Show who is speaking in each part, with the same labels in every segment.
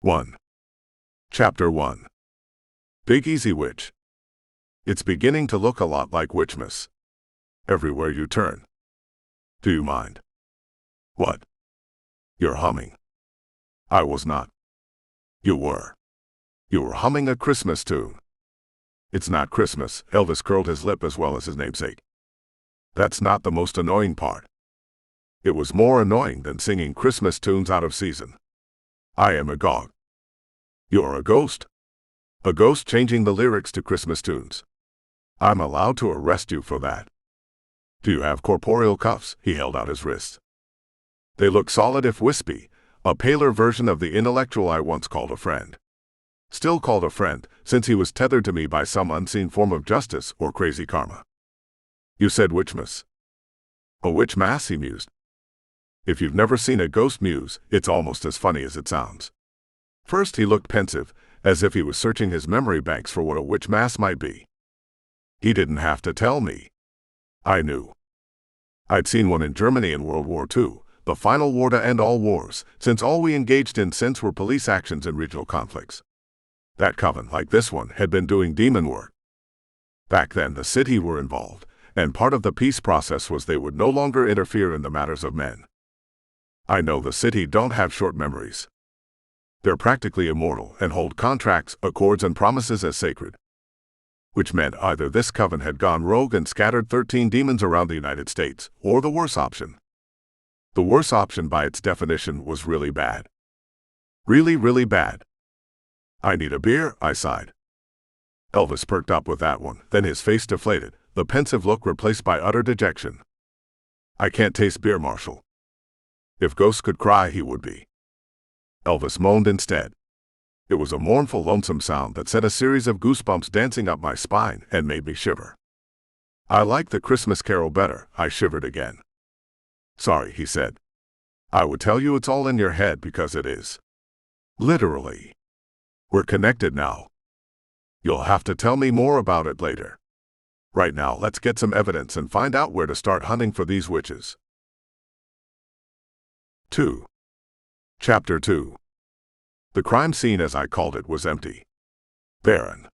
Speaker 1: 1. Chapter 1. Big Easy Witch. It's beginning to look a lot like Witchmas. Everywhere you turn. Do you mind? What? You're humming. I was not. You were. You were humming a Christmas tune. It's not Christmas. Elvis curled his lip as well as his namesake. That's not the most annoying part. It was more annoying than singing Christmas tunes out of season. I am agog. You're a ghost? A ghost changing the lyrics to Christmas tunes. I'm allowed to arrest you for that. Do you have corporeal cuffs? He held out his wrists. They look solid if wispy, a paler version of the intellectual I once called a friend. Still called a friend, since he was tethered to me by some unseen form of justice or crazy karma. You said Witchmas. A witch mass, he mused. If you've never seen a ghost muse, it's almost as funny as it sounds. First he looked pensive, as if he was searching his memory banks for what a witch mass might be. He didn't have to tell me. I knew. I'd seen one in Germany in World War II, the final war to end all wars, since all we engaged in since were police actions and regional conflicts. That coven, like this one, had been doing demon work. Back then the city were involved, and part of the peace process was they would no longer interfere in the matters of men. I know the city don't have short memories. They're practically immortal and hold contracts, accords, and promises as sacred. Which meant either this coven had gone rogue and scattered 13 demons around the United States, or the worse option. The worse option by its definition was really bad. Really, really bad. I need a beer, I sighed. Elvis perked up with that one, then his face deflated, the pensive look replaced by utter dejection. I can't taste beer, Marshal. If ghosts could cry, he would be. Elvis moaned instead. It was a mournful, lonesome sound that set a series of goosebumps dancing up my spine and made me shiver. I like the Christmas Carol better. I shivered again. Sorry, he said. I would tell you it's all in your head because it is. Literally. We're connected now. You'll have to tell me more about it later. Right now, let's get some evidence and find out where to start hunting for these witches. 2. Chapter 2. The crime scene, as I called it, was empty. Barren.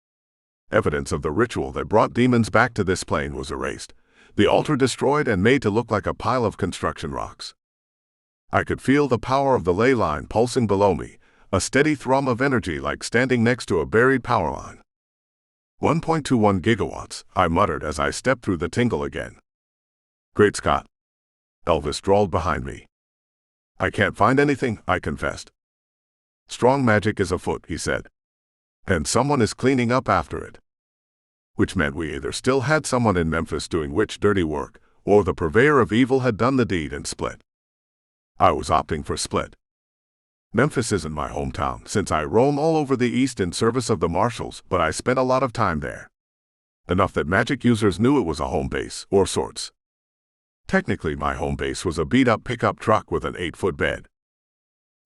Speaker 1: Evidence of the ritual that brought demons back to this plane was erased, the altar destroyed and made to look like a pile of construction rocks. I could feel the power of the ley line pulsing below me, a steady thrum of energy like standing next to a buried power line. 1.21 gigawatts, I muttered as I stepped through the tingle again. Great Scott! Elvis drawled behind me. I can't find anything, I confessed. Strong magic is afoot, he said. And someone is cleaning up after it. Which meant we either still had someone in Memphis doing witch dirty work, or the purveyor of evil had done the deed and split. I was opting for split. Memphis isn't my hometown, since I roam all over the East in service of the marshals, but I spent a lot of time there. Enough that magic users knew it was a home base, or sorts. Technically, my home base was a beat-up pickup truck with an 8-foot bed.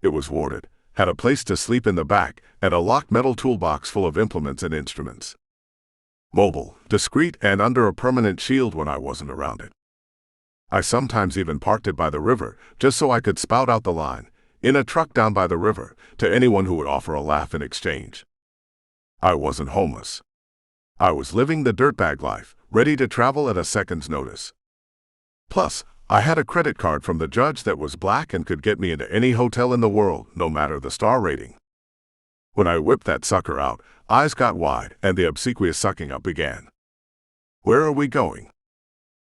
Speaker 1: It was warded, had a place to sleep in the back, and a locked metal toolbox full of implements and instruments. Mobile, discreet, and under a permanent shield when I wasn't around it. I sometimes even parked it by the river, just so I could spout out the line, in a truck down by the river, to anyone who would offer a laugh in exchange. I wasn't homeless. I was living the dirtbag life, ready to travel at a second's notice. Plus, I had a credit card from the judge that was black and could get me into any hotel in the world, no matter the star rating. When I whipped that sucker out, eyes got wide and the obsequious sucking up began. Where are we going?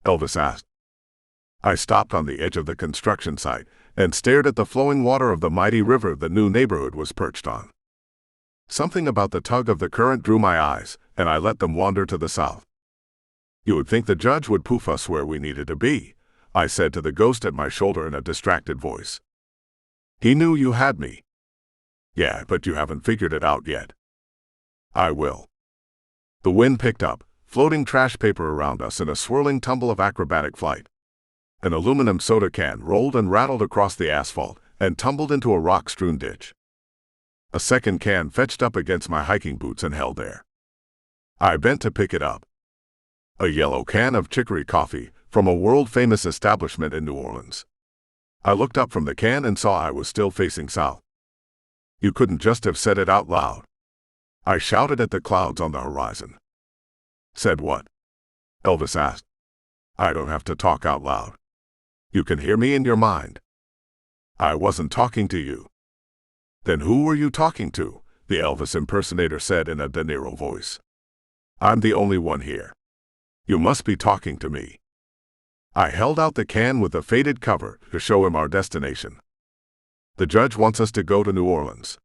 Speaker 1: Elvis asked. I stopped on the edge of the construction site and stared at the flowing water of the mighty river the new neighborhood was perched on. Something about the tug of the current drew my eyes, and I let them wander to the south. You would think the judge would poof us where we needed to be, I said to the ghost at my shoulder in a distracted voice. He knew you had me. Yeah, but you haven't figured it out yet. I will. The wind picked up, floating trash paper around us in a swirling tumble of acrobatic flight. An aluminum soda can rolled and rattled across the asphalt and tumbled into a rock-strewn ditch. A second can fetched up against my hiking boots and held there. I bent to pick it up. A yellow can of chicory coffee from a world-famous establishment in New Orleans. I looked up from the can and saw I was still facing south. You couldn't just have said it out loud. I shouted at the clouds on the horizon. Said what? Elvis asked. I don't have to talk out loud. You can hear me in your mind. I wasn't talking to you. Then who were you talking to? The Elvis impersonator said in a De Niro voice. I'm the only one here. You must be talking to me. I held out the can with the faded cover to show him our destination. The judge wants us to go to New Orleans.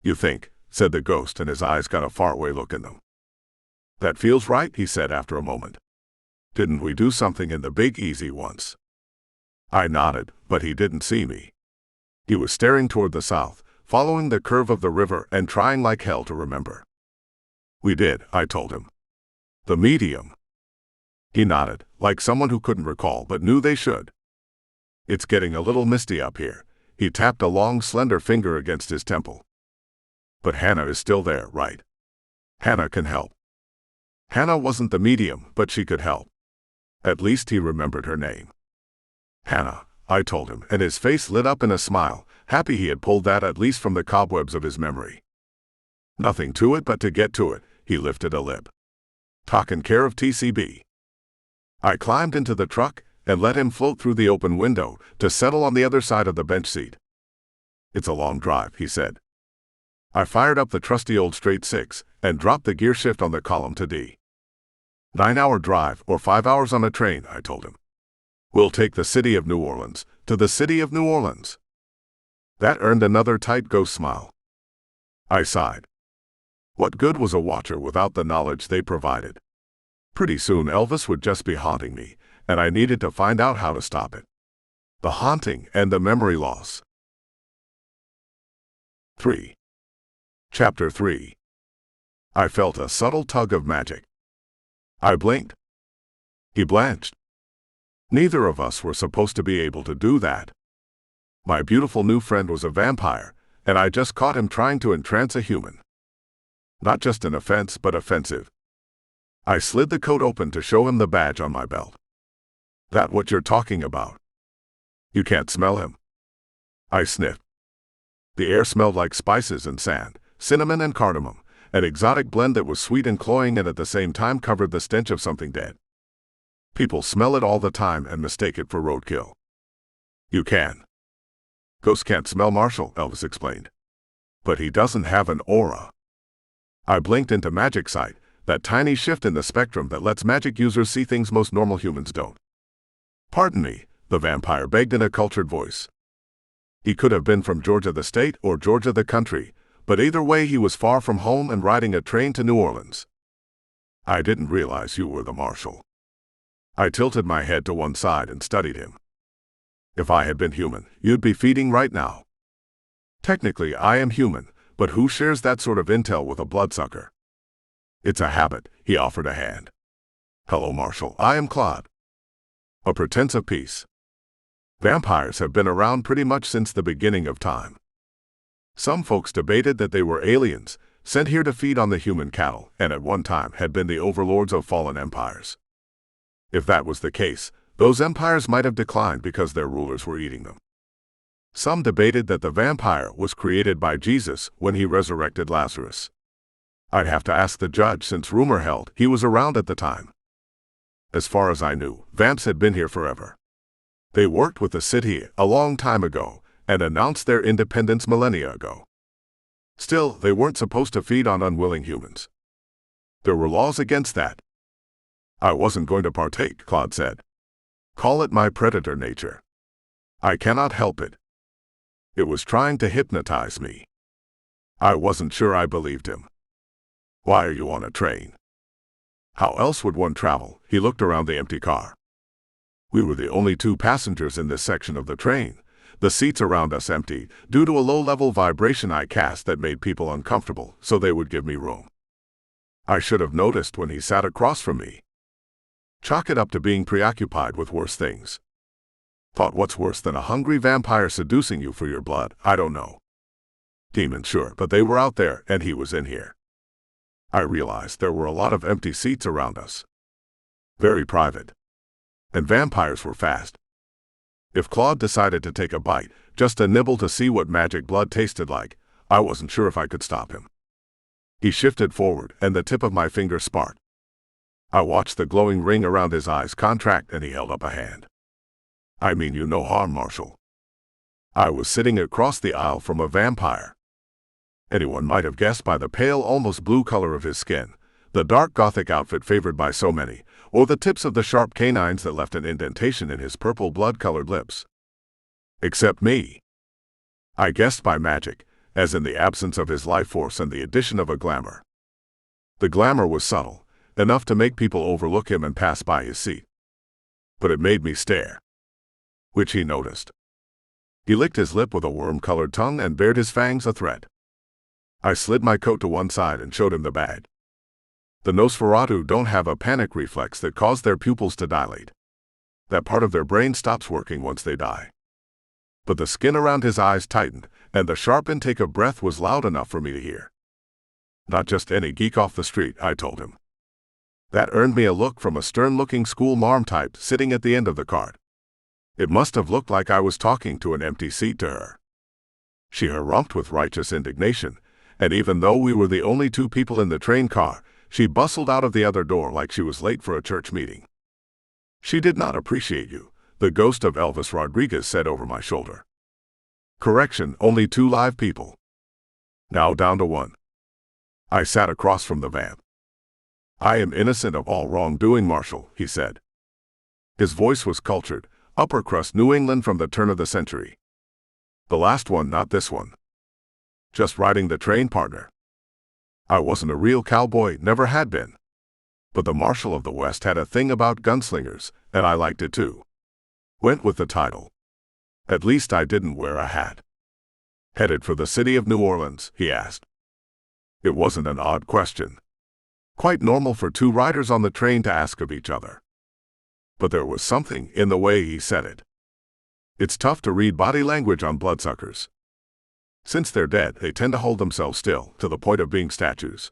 Speaker 1: You think, said the ghost, and his eyes got a faraway look in them. That feels right, he said after a moment. Didn't we do something in the Big Easy once? I nodded, but he didn't see me. He was staring toward the south, following the curve of the river and trying like hell to remember. We did, I told him. The medium. He nodded, like someone who couldn't recall but knew they should. It's getting a little misty up here. He tapped a long, slender finger against his temple. But Hannah is still there, right? Hannah can help. Hannah wasn't the medium, but she could help. At least he remembered her name. Hannah, I told him, and his face lit up in a smile, happy he had pulled that at least from the cobwebs of his memory. Nothing to it but to get to it, he lifted a lip. Talkin' care of TCB. I climbed into the truck and let him float through the open window to settle on the other side of the bench seat. It's a long drive, he said. I fired up the trusty old straight 6 and dropped the gear shift on the column to D. 9-hour drive or 5 hours on a train, I told him. We'll take the city of New Orleans to the city of New Orleans. That earned another tight ghost smile. I sighed. What good was a watcher without the knowledge they provided? Pretty soon Elvis would just be haunting me, and I needed to find out how to stop it. The haunting and the memory loss. 3. Chapter 3. I felt a subtle tug of magic. I blinked. He blanched. Neither of us were supposed to be able to do that. My beautiful new friend was a vampire, and I just caught him trying to entrance a human. Not just an offense, but offensive. I slid the coat open to show him the badge on my belt. That what you're talking about? You can't smell him. I sniffed. The air smelled like spices and sand, cinnamon and cardamom, an exotic blend that was sweet and cloying and at the same time covered the stench of something dead. People smell it all the time and mistake it for roadkill. You can. Ghosts can't smell Marshall, Elvis explained. But he doesn't have an aura. I blinked into magic sight, that tiny shift in the spectrum that lets magic users see things most normal humans don't. Pardon me, the vampire begged in a cultured voice. He could have been from Georgia the state or Georgia the country, but either way he was far from home and riding a train to New Orleans. I didn't realize you were the marshal. I tilted my head to one side and studied him. If I had been human, you'd be feeding right now. Technically I am human, but who shares that sort of intel with a bloodsucker? It's a habit, he offered a hand. Hello, Marshal, I am Claude. A pretense of peace. Vampires have been around pretty much since the beginning of time. Some folks debated that they were aliens, sent here to feed on the human cattle, and at one time had been the overlords of fallen empires. If that was the case, those empires might have declined because their rulers were eating them. Some debated that the vampire was created by Jesus when he resurrected Lazarus. I'd have to ask the judge since rumor held he was around at the time. As far as I knew, vamps had been here forever. They worked with the city a long time ago and announced their independence millennia ago. Still, they weren't supposed to feed on unwilling humans. There were laws against that. I wasn't going to partake, Claude said. Call it my predator nature. I cannot help it. It was trying to hypnotize me. I wasn't sure I believed him. Why are you on a train? How else would one travel? He looked around the empty car. We were the only 2 passengers in this section of the train. The seats around us emptied due to a low-level vibration I cast that made people uncomfortable, so they would give me room. I should have noticed when he sat across from me. Chalk it up to being preoccupied with worse things. Thought what's worse than a hungry vampire seducing you for your blood? I don't know. Demons, sure, but they were out there and he was in here. I realized there were a lot of empty seats around us. Very private. And vampires were fast. If Claude decided to take a bite, just a nibble to see what magic blood tasted like, I wasn't sure if I could stop him. He shifted forward, and the tip of my finger sparked. I watched the glowing ring around his eyes contract, and he held up a hand. I mean you no harm, Marshal. I was sitting across the aisle from a vampire. Anyone might have guessed by the pale, almost blue color of his skin, the dark gothic outfit favored by so many, or the tips of the sharp canines that left an indentation in his purple blood-colored lips. Except me. I guessed by magic, as in the absence of his life force and the addition of a glamour. The glamour was subtle, enough to make people overlook him and pass by his seat. But it made me stare. Which he noticed. He licked his lip with a worm-colored tongue and bared his fangs a threat. I slid my coat to one side and showed him the bag. The Nosferatu don't have a panic reflex that causes their pupils to dilate. That part of their brain stops working once they die. But the skin around his eyes tightened, and the sharp intake of breath was loud enough for me to hear. Not just any geek off the street, I told him. That earned me a look from a stern-looking school marm type sitting at the end of the cart. It must have looked like I was talking to an empty seat to her. She harumphed with righteous indignation, and even though we were the only two people in the train car, she bustled out of the other door like she was late for a church meeting. She did not appreciate you, the ghost of Elvis Rodriguez said over my shoulder. Correction, only 2 live people. Now down to 1. I sat across from the vamp. I am innocent of all wrongdoing, Marshal, he said. His voice was cultured, upper-crust New England from the turn of the century. The last one, not this one. Just riding the train, partner. I wasn't a real cowboy, never had been. But the Marshal of the West had a thing about gunslingers, and I liked it too. Went with the title. At least I didn't wear a hat. Headed for the city of New Orleans, he asked. It wasn't an odd question. Quite normal for 2 riders on the train to ask of each other. But there was something in the way he said it. It's tough to read body language on bloodsuckers. Since they're dead, they tend to hold themselves still, to the point of being statues.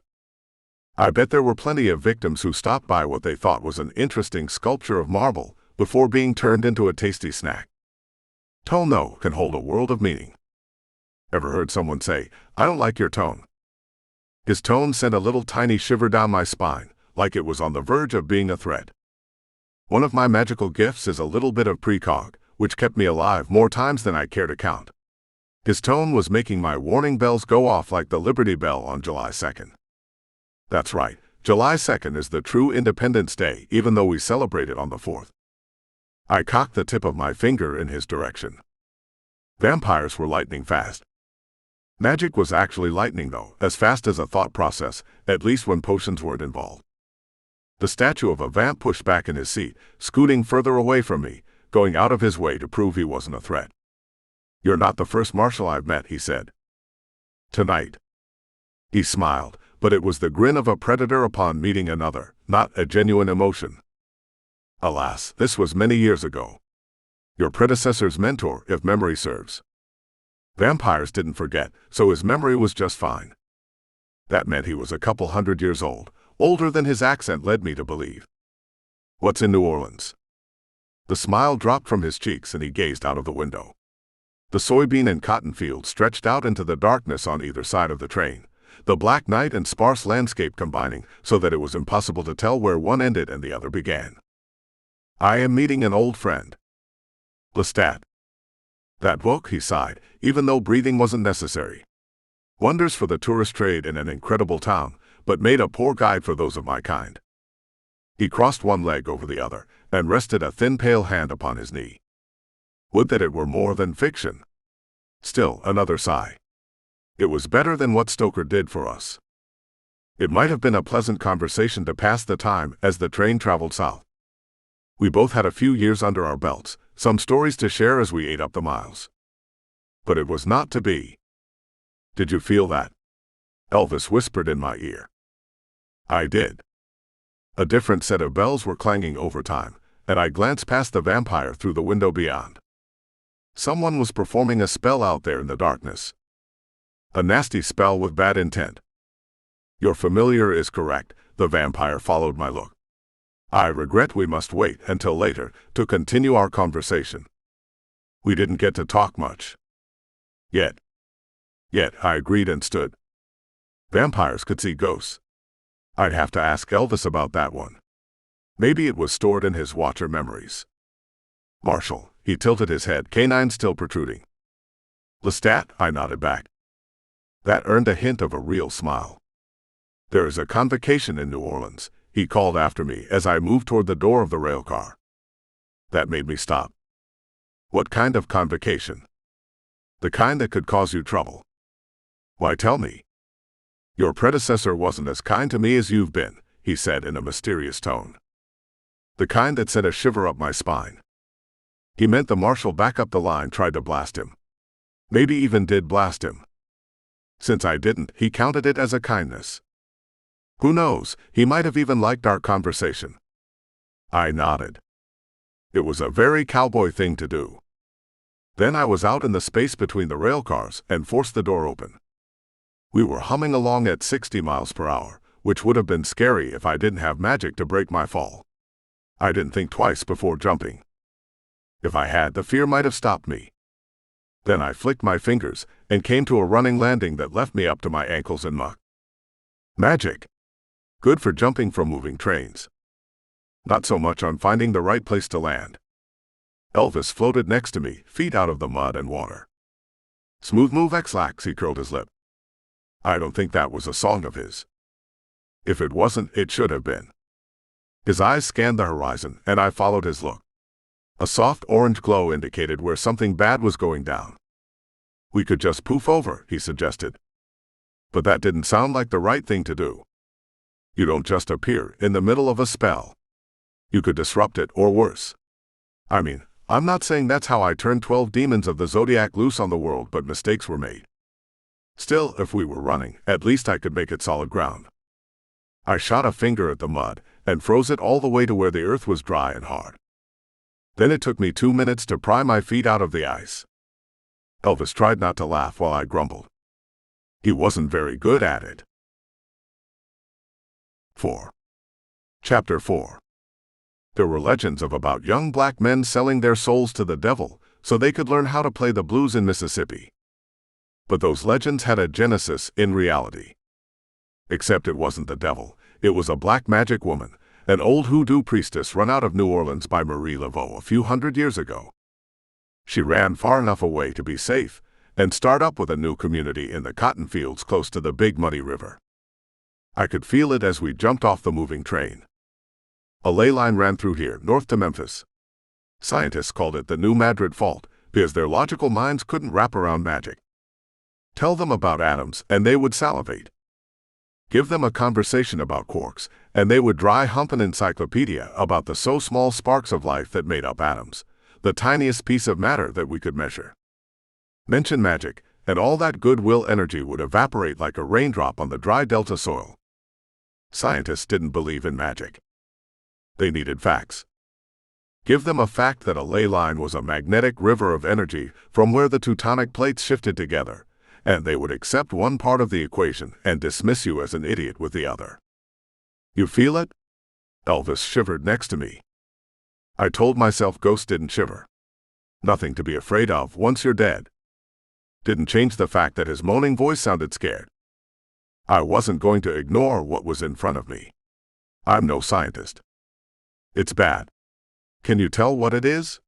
Speaker 1: I bet there were plenty of victims who stopped by what they thought was an interesting sculpture of marble before being turned into a tasty snack. Tone, though, can hold a world of meaning. Ever heard someone say, "I don't like your tone"? His tone sent a little tiny shiver down my spine, like it was on the verge of being a threat. One of my magical gifts is a little bit of precog, which kept me alive more times than I care to count. His tone was making my warning bells go off like the Liberty Bell on July 2nd. That's right, July 2nd is the true Independence Day, even though we celebrate it on the 4th. I cocked the tip of my finger in his direction. Vampires were lightning fast. Magic was actually lightning, though, as fast as a thought process, at least when potions weren't involved. The statue of a vamp pushed back in his seat, scooting further away from me, going out of his way to prove he wasn't a threat. You're not the first Marshal I've met, he said. Tonight. He smiled, but it was the grin of a predator upon meeting another, not a genuine emotion. Alas, this was many years ago. Your predecessor's mentor, if memory serves. Vampires didn't forget, so his memory was just fine. That meant he was a couple 100 years old, older than his accent led me to believe. What's in New Orleans? The smile dropped from his cheeks and he gazed out of the window. The soybean and cotton fields stretched out into the darkness on either side of the train, the black night and sparse landscape combining so that it was impossible to tell where one ended and the other began. I am meeting an old friend. Lestat. That book, he sighed, even though breathing wasn't necessary. Wonders for the tourist trade in an incredible town, but made a poor guide for those of my kind. He crossed one leg over the other and rested a thin pale hand upon his knee. Would that it were more than fiction. Still another sigh. It was better than what Stoker did for us. It might have been a pleasant conversation to pass the time as the train traveled south. We both had a few years under our belts, some stories to share as we ate up the miles. But it was not to be. Did you feel that? Elvis whispered in my ear. I did. A different set of bells were clanging over time, and I glanced past the vampire through the window beyond. Someone was performing a spell out there in the darkness. A nasty spell with bad intent. Your familiar is correct, the vampire followed my look. I regret we must wait until later to continue our conversation. We didn't get to talk much. Yet. Yet, I agreed and stood. Vampires could see ghosts. I'd have to ask Elvis about that one. Maybe it was stored in his watcher memories. Marshal, he tilted his head, canine still protruding. Lestat, I nodded back. That earned a hint of a real smile. There is a convocation in New Orleans, he called after me as I moved toward the door of the railcar. That made me stop. What kind of convocation? The kind that could cause you trouble. Why, tell me. Your predecessor wasn't as kind to me as you've been, he said in a mysterious tone. The kind that sent a shiver up my spine. He meant the marshal back up the line tried to blast him. Maybe even did blast him. Since I didn't, he counted it as a kindness. Who knows, he might have even liked our conversation. I nodded. It was a very cowboy thing to do. Then I was out in the space between the rail cars and forced the door open. We were humming along at 60 miles per hour, which would have been scary if I didn't have magic to break my fall. I didn't think twice before jumping. If I had, the fear might have stopped me. Then I flicked my fingers and came to a running landing that left me up to my ankles in muck. Magic. Good for jumping from moving trains. Not so much on finding the right place to land. Elvis floated next to me, feet out of the mud and water. Smooth move X-lax, he curled his lip. I don't think that was a song of his. If it wasn't, it should have been. His eyes scanned the horizon, and I followed his look. A soft orange glow indicated where something bad was going down. We could just poof over, he suggested. But that didn't sound like the right thing to do. You don't just appear in the middle of a spell. You could disrupt it, or worse. I mean, I'm not saying that's how I turned 12 demons of the zodiac loose on the world, but mistakes were made. Still, if we were running, at least I could make it solid ground. I shot a finger at the mud and froze it all the way to where the earth was dry and hard. Then it took me 2 minutes to pry my feet out of the ice. Elvis tried not to laugh while I grumbled. He wasn't very good at it. 4. Chapter 4. There were legends of about young black men selling their souls to the devil so they could learn how to play the blues in Mississippi. But those legends had a genesis in reality. Except it wasn't the devil, it was a black magic woman, an old hoodoo priestess run out of New Orleans by Marie Laveau a few hundred years ago. She ran far enough away to be safe and start up with a new community in the cotton fields close to the Big Muddy River. I could feel it as we jumped off the moving train. A ley line ran through here, north to Memphis. Scientists called it the New Madrid Fault because their logical minds couldn't wrap around magic. Tell them about atoms, and they would salivate. Give them a conversation about quarks, and they would dry hump an encyclopedia about the so small sparks of life that made up atoms, the tiniest piece of matter that we could measure. Mention magic, and all that goodwill energy would evaporate like a raindrop on the dry delta soil. Scientists didn't believe in magic. They needed facts. Give them a fact that a ley line was a magnetic river of energy from where the tectonic plates shifted together, and they would accept one part of the equation and dismiss you as an idiot with the other. You feel it? Elvis shivered next to me. I told myself ghosts didn't shiver. Nothing to be afraid of once you're dead. Didn't change the fact that his moaning voice sounded scared. I wasn't going to ignore what was in front of me. I'm no scientist. It's bad. Can you tell what it is?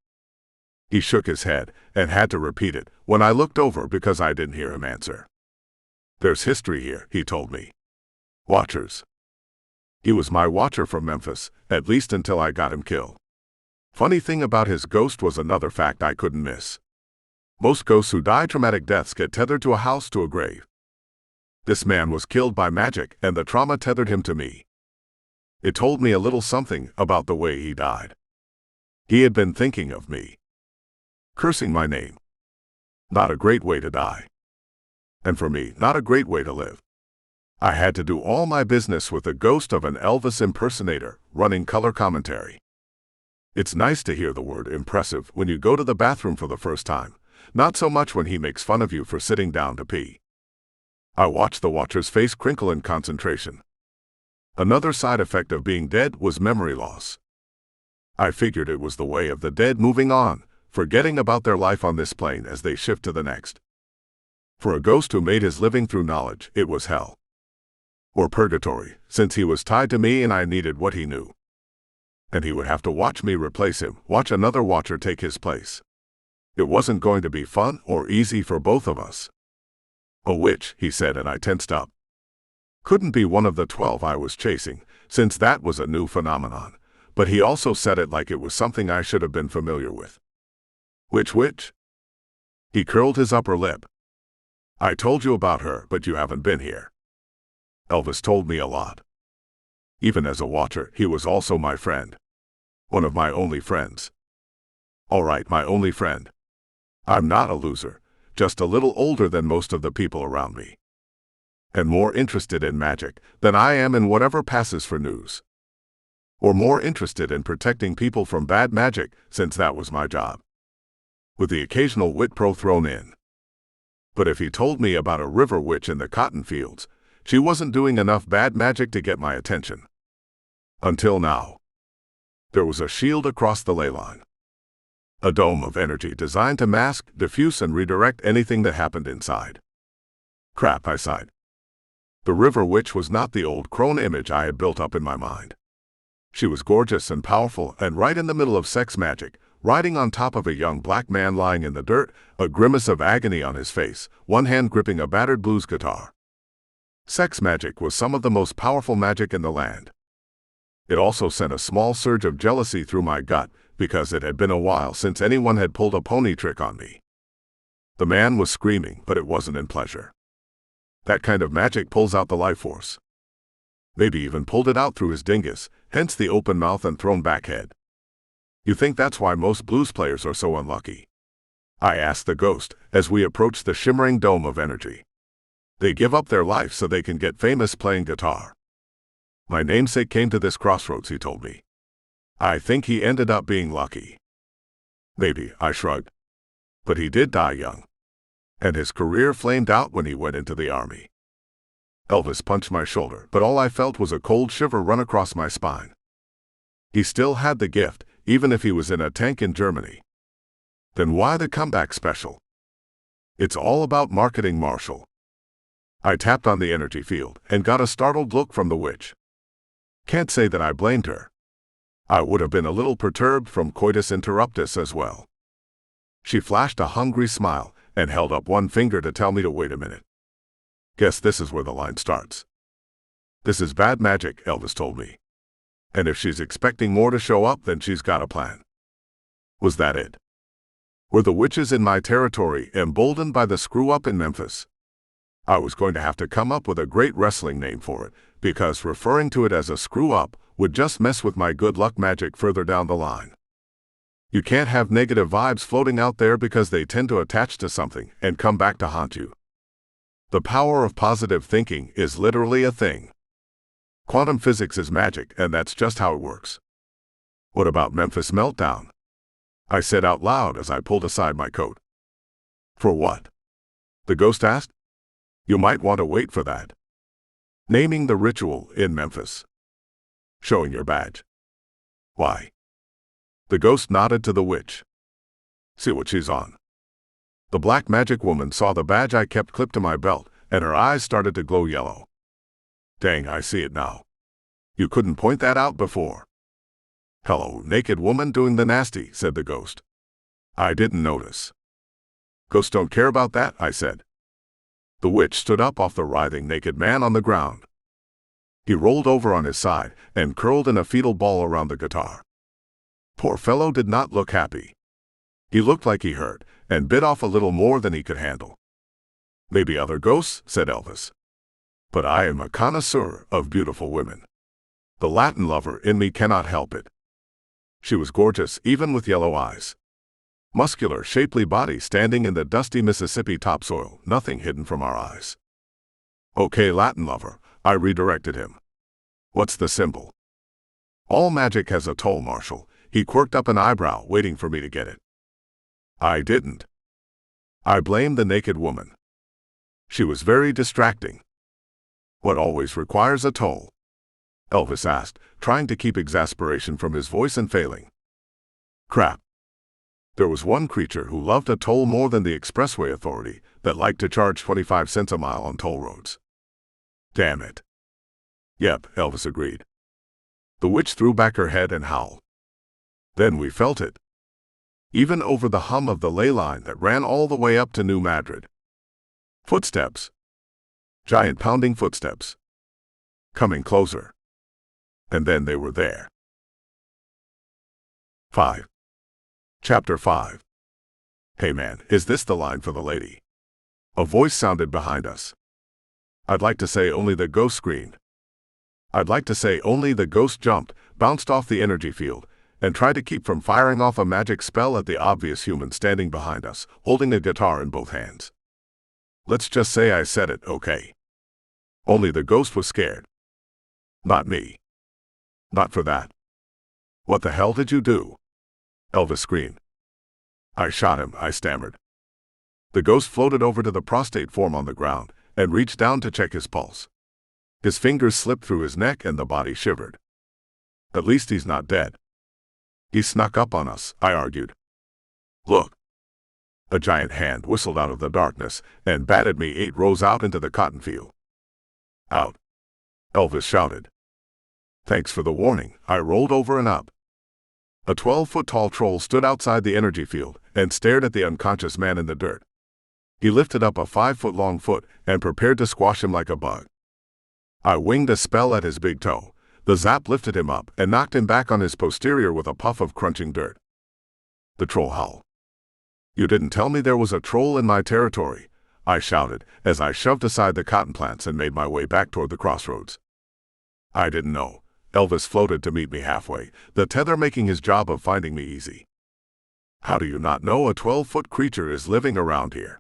Speaker 1: He shook his head and had to repeat it when I looked over because I didn't hear him answer. There's history here, he told me. Watchers. He was my watcher from Memphis, at least until I got him killed. Funny thing about his ghost was another fact I couldn't miss. Most ghosts who die traumatic deaths get tethered to a house to a grave. This man was killed by magic, and the trauma tethered him to me. It told me a little something about the way he died. He had been thinking of me. Cursing my name. Not a great way to die. And for me, not a great way to live. I had to do all my business with the ghost of an Elvis impersonator running color commentary. It's nice to hear the word impressive when you go to the bathroom for the first time, not so much when he makes fun of you for sitting down to pee. I watched the watcher's face crinkle in concentration. Another side effect of being dead was memory loss. I figured it was the way of the dead moving on, forgetting about their life on this plane as they shift to the next. For a ghost who made his living through knowledge, it was hell. Or purgatory, since he was tied to me and I needed what he knew. And he would have to watch me replace him, watch another watcher take his place. It wasn't going to be fun or easy for both of us. A witch, he said, and I tensed up. Couldn't be one of the 12 I was chasing, since that was a new phenomenon, but he also said it like it was something I should have been familiar with. Which witch? He curled his upper lip. I told you about her, but you haven't been here. Elvis told me a lot. Even as a watcher, he was also my friend. One of my only friends. All right, my only friend. I'm not a loser, just a little older than most of the people around me. And more interested in magic than I am in whatever passes for news. Or more interested in protecting people from bad magic, since that was my job. With the occasional wit pro thrown in. But if he told me about a river witch in the cotton fields, she wasn't doing enough bad magic to get my attention. Until now. There was a shield across the ley line. A dome of energy designed to mask, diffuse, and redirect anything that happened inside. Crap, I sighed. The river witch was not the old crone image I had built up in my mind. She was gorgeous and powerful and right in the middle of sex magic, riding on top of a young black man lying in the dirt, a grimace of agony on his face, one hand gripping a battered blues guitar. Sex magic was some of the most powerful magic in the land. It also sent a small surge of jealousy through my gut, because it had been a while since anyone had pulled a pony trick on me. The man was screaming, but it wasn't in pleasure. That kind of magic pulls out the life force. Maybe even pulled it out through his dingus, hence the open mouth and thrown back head. You think that's why most blues players are so unlucky? I asked the ghost, as we approached the shimmering dome of energy. They give up their life so they can get famous playing guitar. My namesake came to this crossroads, he told me. I think he ended up being lucky. Maybe, I shrugged. But he did die young. And his career flamed out when he went into the army. Elvis punched my shoulder, but all I felt was a cold shiver run across my spine. He still had the gift, even if he was in a tank in Germany. Then why the comeback special? It's all about marketing, Marshall. I tapped on the energy field and got a startled look from the witch. Can't say that I blamed her. I would have been a little perturbed from coitus interruptus as well. She flashed a hungry smile and held up one finger to tell me to wait a minute. Guess this is where the line starts. This is bad magic, Elvis told me. And if she's expecting more to show up, then she's got a plan. Was that it? Were the witches in my territory emboldened by the screw-up in Memphis? I was going to have to come up with a great wrestling name for it, because referring to it as a screw-up would just mess with my good luck magic further down the line. You can't have negative vibes floating out there because they tend to attach to something and come back to haunt you. The power of positive thinking is literally a thing. Quantum physics is magic, and that's just how it works. What about Memphis Meltdown? I said out loud as I pulled aside my coat. For what? The ghost asked. You might want to wait for that. Naming the ritual in Memphis. Showing your badge. Why? The ghost nodded to the witch. See what she's on. The black magic woman saw the badge I kept clipped to my belt, and her eyes started to glow yellow. Dang, I see it now. You couldn't point that out before. Hello, naked woman doing the nasty, said the ghost. I didn't notice. Ghosts don't care about that, I said. The witch stood up off the writhing naked man on the ground. He rolled over on his side and curled in a fetal ball around the guitar. Poor fellow did not look happy. He looked like he hurt and bit off a little more than he could handle. Maybe other ghosts, said Elvis. But I am a connoisseur of beautiful women. The Latin lover in me cannot help it. She was gorgeous, even with yellow eyes. Muscular, shapely body standing in the dusty Mississippi topsoil, nothing hidden from our eyes. Okay, Latin lover, I redirected him. What's the symbol? All magic has a toll, Marshall. He quirked up an eyebrow, waiting for me to get it. I didn't. I blamed the naked woman. She was very distracting. What always requires a toll? Elvis asked, trying to keep exasperation from his voice and failing. Crap. There was one creature who loved a toll more than the expressway authority that liked to charge 25 cents a mile on toll roads. Damn it. Yep, Elvis agreed. The witch threw back her head and howled. Then we felt it. Even over the hum of the ley line that ran all the way up to New Madrid. Footsteps. Giant pounding footsteps. Coming closer. And then they were there. 5. Chapter 5. Hey man, is this the line for the lady? A voice sounded behind us. I'd like to say only the ghost screamed. I'd like to say only the ghost jumped, bounced off the energy field, and tried to keep from firing off a magic spell at the obvious human standing behind us, holding a guitar in both hands. Let's just say I said it, okay? Only the ghost was scared. Not me. Not for that. What the hell did you do? Elvis screamed. I shot him, I stammered. The ghost floated over to the prostrate form on the ground and reached down to check his pulse. His fingers slipped through his neck and the body shivered. At least he's not dead. He snuck up on us, I argued. Look. A giant hand whistled out of the darkness and batted me 8 rows out into the cotton field. Out. Elvis shouted. Thanks for the warning. I rolled over and up. A 12-foot-tall troll stood outside the energy field and stared at the unconscious man in the dirt. He lifted up a 5-foot-long foot and prepared to squash him like a bug. I winged a spell at his big toe. The zap lifted him up and knocked him back on his posterior with a puff of crunching dirt. The troll howled. You didn't tell me there was a troll in my territory, I shouted as I shoved aside the cotton plants and made my way back toward the crossroads. I didn't know. Elvis floated to meet me halfway, the tether making his job of finding me easy. How do you not know a 12-foot creature is living around here?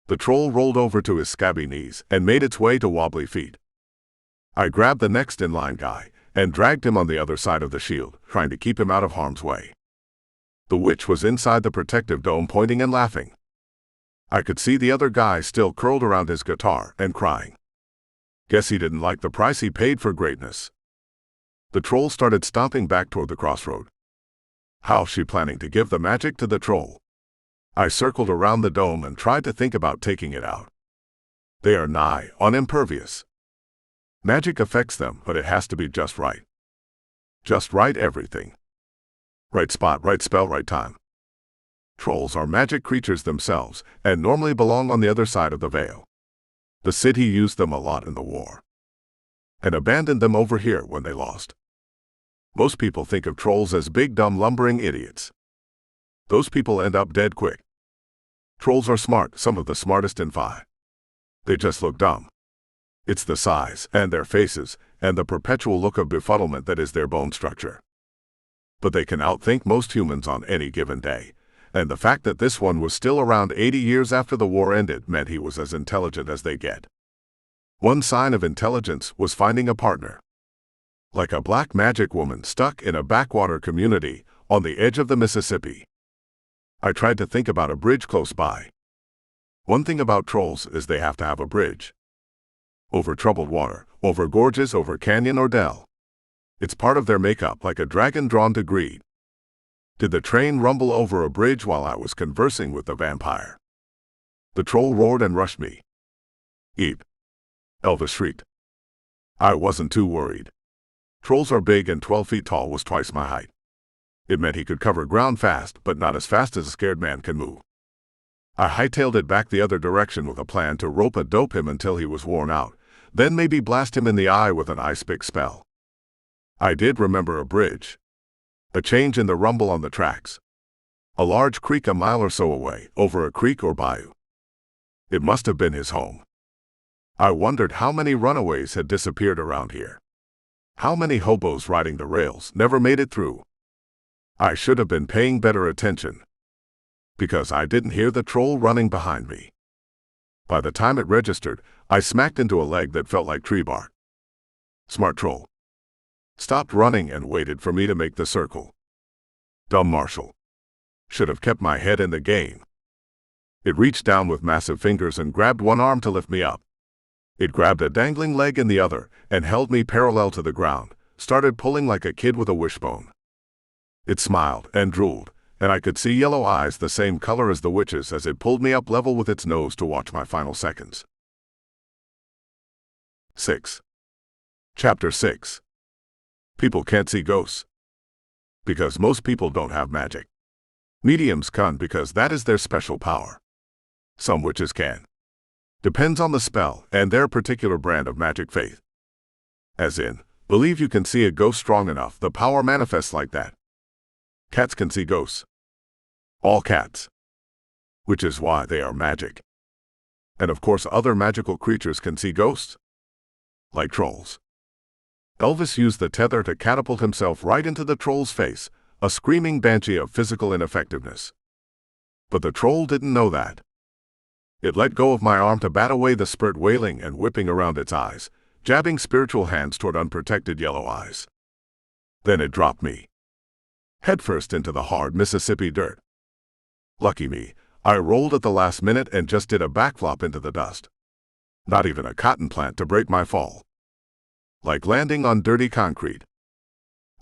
Speaker 1: The troll rolled over to his scabby knees and made its way to wobbly feet. I grabbed the next in line guy and dragged him on the other side of the shield, trying to keep him out of harm's way. The witch was inside the protective dome pointing and laughing. I could see the other guy still curled around his guitar and crying. Guess he didn't like the price he paid for greatness. The troll started stomping back toward the crossroad. How's she planning to give the magic to the troll? I circled around the dome and tried to think about taking it out. They are nigh on impervious. Magic affects them, but it has to be just right. Just right everything. Right spot, right spell, right time. Trolls are magic creatures themselves and normally belong on the other side of the veil. The city used them a lot in the war and abandoned them over here when they lost. Most people think of trolls as big dumb lumbering idiots. Those people end up dead quick. Trolls are smart, some of the smartest in Phi. They just look dumb. It's the size and their faces and the perpetual look of befuddlement that is their bone structure. But they can outthink most humans on any given day, and the fact that this one was still around 80 years after the war ended meant he was as intelligent as they get. One sign of intelligence was finding a partner. Like a black magic woman stuck in a backwater community on the edge of the Mississippi. I tried to think about a bridge close by. One thing about trolls is they have to have a bridge. Over troubled water, over gorges, over canyon or dell. It's part of their makeup, like a dragon drawn to greed. Did the train rumble over a bridge while I was conversing with the vampire? The troll roared and rushed me. Eep! Elvis shrieked. I wasn't too worried. Trolls are big and 12 feet tall was twice my height. It meant he could cover ground fast, but not as fast as a scared man can move. I hightailed it back the other direction with a plan to rope-a-dope him until he was worn out, then maybe blast him in the eye with an ice pick spell. I did remember a bridge. A change in the rumble on the tracks. A large creek a mile or so away, over a creek or bayou. It must have been his home. I wondered how many runaways had disappeared around here. How many hobos riding the rails never made it through. I should have been paying better attention. Because I didn't hear the troll running behind me. By the time it registered, I smacked into a leg that felt like tree bark. Smart troll. Stopped running and waited for me to make the circle. Dumb Marshall. Should have kept my head in the game. It reached down with massive fingers and grabbed one arm to lift me up. It grabbed a dangling leg in the other and held me parallel to the ground, started pulling like a kid with a wishbone. It smiled and drooled and I could see yellow eyes the same color as the witch's as it pulled me up level with its nose to watch my final seconds. 6. Chapter 6. People can't see ghosts. Because most people don't have magic. Mediums can because that is their special power. Some witches can. Depends on the spell and their particular brand of magic faith. As in, believe you can see a ghost strong enough, the power manifests like that. Cats can see ghosts. All cats. Which is why they are magic. And of course other magical creatures can see ghosts. Like trolls. Elvis used the tether to catapult himself right into the troll's face, a screaming banshee of physical ineffectiveness. But the troll didn't know that. It let go of my arm to bat away the spurt, wailing and whipping around its eyes, jabbing spiritual hands toward unprotected yellow eyes. Then it dropped me headfirst into the hard Mississippi dirt. Lucky me, I rolled at the last minute and just did a backflop into the dust. Not even a cotton plant to break my fall. Like landing on dirty concrete.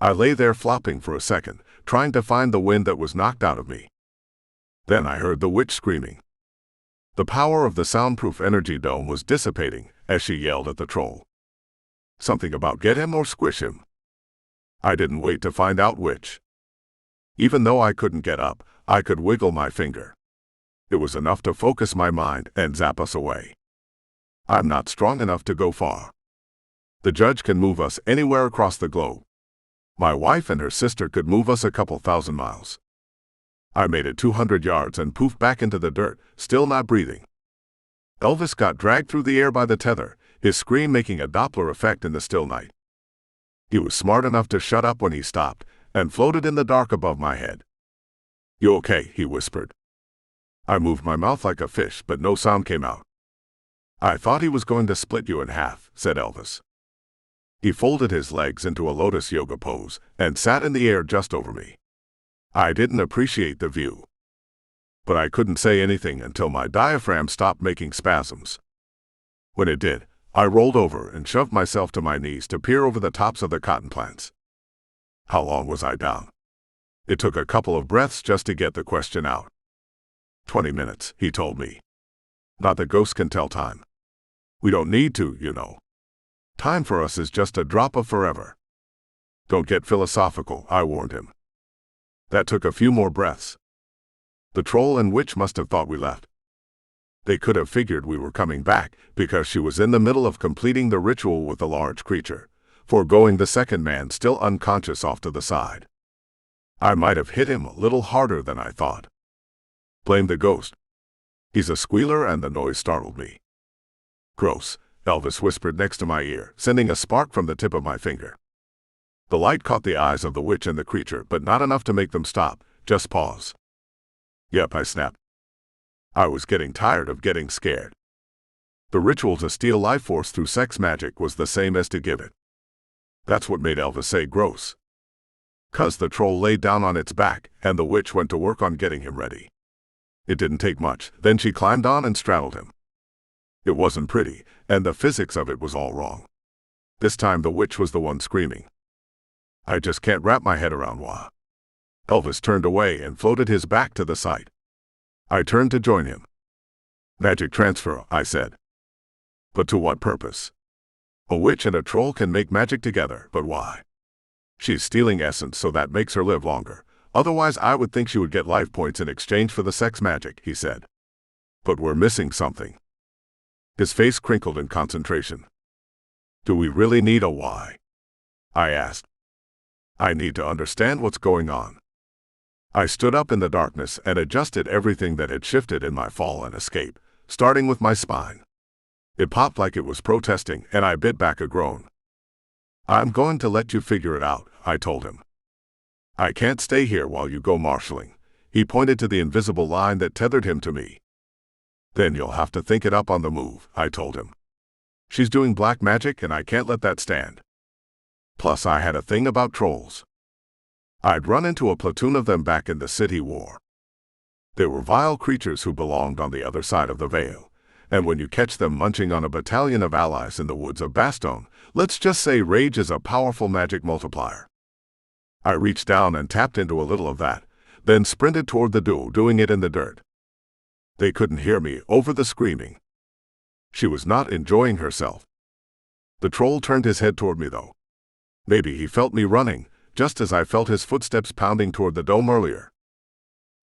Speaker 1: I lay there flopping for a second, trying to find the wind that was knocked out of me. Then I heard the witch screaming. The power of the soundproof energy dome was dissipating as she yelled at the troll. Something about get him or squish him. I didn't wait to find out which. Even though I couldn't get up, I could wiggle my finger. It was enough to focus my mind and zap us away. I'm not strong enough to go far. The judge can move us anywhere across the globe. My wife and her sister could move us a couple thousand miles. I made it 200 yards and poofed back into the dirt, still not breathing. Elvis got dragged through the air by the tether, his scream making a Doppler effect in the still night. He was smart enough to shut up when he stopped, and floated in the dark above my head. "You okay?" he whispered. I moved my mouth like a fish, but no sound came out. "I thought he was going to split you in half," said Elvis. He folded his legs into a lotus yoga pose, and sat in the air just over me. I didn't appreciate the view. But I couldn't say anything until my diaphragm stopped making spasms. When it did, I rolled over and shoved myself to my knees to peer over the tops of the cotton plants. How long was I down? It took a couple of breaths just to get the question out. 20 minutes, he told me. Not that ghosts can tell time. We don't need to, you know. Time for us is just a drop of forever. Don't get philosophical, I warned him. That took a few more breaths. The troll and witch must have thought we left. They could have figured we were coming back because she was in the middle of completing the ritual with the large creature, foregoing the second man still unconscious off to the side. I might have hit him a little harder than I thought. Blame the ghost. He's a squealer and the noise startled me. Gross, Elvis whispered next to my ear, sending a spark from the tip of my finger. The light caught the eyes of the witch and the creature, but not enough to make them stop, just pause. Yep, I snapped. I was getting tired of getting scared. The ritual to steal life force through sex magic was the same as to give it. That's what made Elvis say gross. 'Cause the troll laid down on its back, and the witch went to work on getting him ready. It didn't take much, then she climbed on and straddled him. It wasn't pretty, and the physics of it was all wrong. This time the witch was the one screaming. I just can't wrap my head around why. Elvis turned away and floated his back to the site. I turned to join him. Magic transfer, I said. But to what purpose? A witch and a troll can make magic together, but why? She's stealing essence, so that makes her live longer. Otherwise I would think she would get life points in exchange for the sex magic, he said. But we're missing something. His face crinkled in concentration. Do we really need a why? I asked. I need to understand what's going on. I stood up in the darkness and adjusted everything that had shifted in my fall and escape, starting with my spine. It popped like it was protesting, and I bit back a groan. I'm going to let you figure it out, I told him. I can't stay here while you go marshalling. He pointed to the invisible line that tethered him to me. Then you'll have to think it up on the move, I told him. She's doing black magic and I can't let that stand. Plus I had a thing about trolls. I'd run into a platoon of them back in the City War. They were vile creatures who belonged on the other side of the veil, and when you catch them munching on a battalion of allies in the woods of Bastogne, let's just say rage is a powerful magic multiplier. I reached down and tapped into a little of that, then sprinted toward the duo, doing it in the dirt. They couldn't hear me over the screaming. She was not enjoying herself. The troll turned his head toward me, though. Maybe he felt me running, just as I felt his footsteps pounding toward the dome earlier.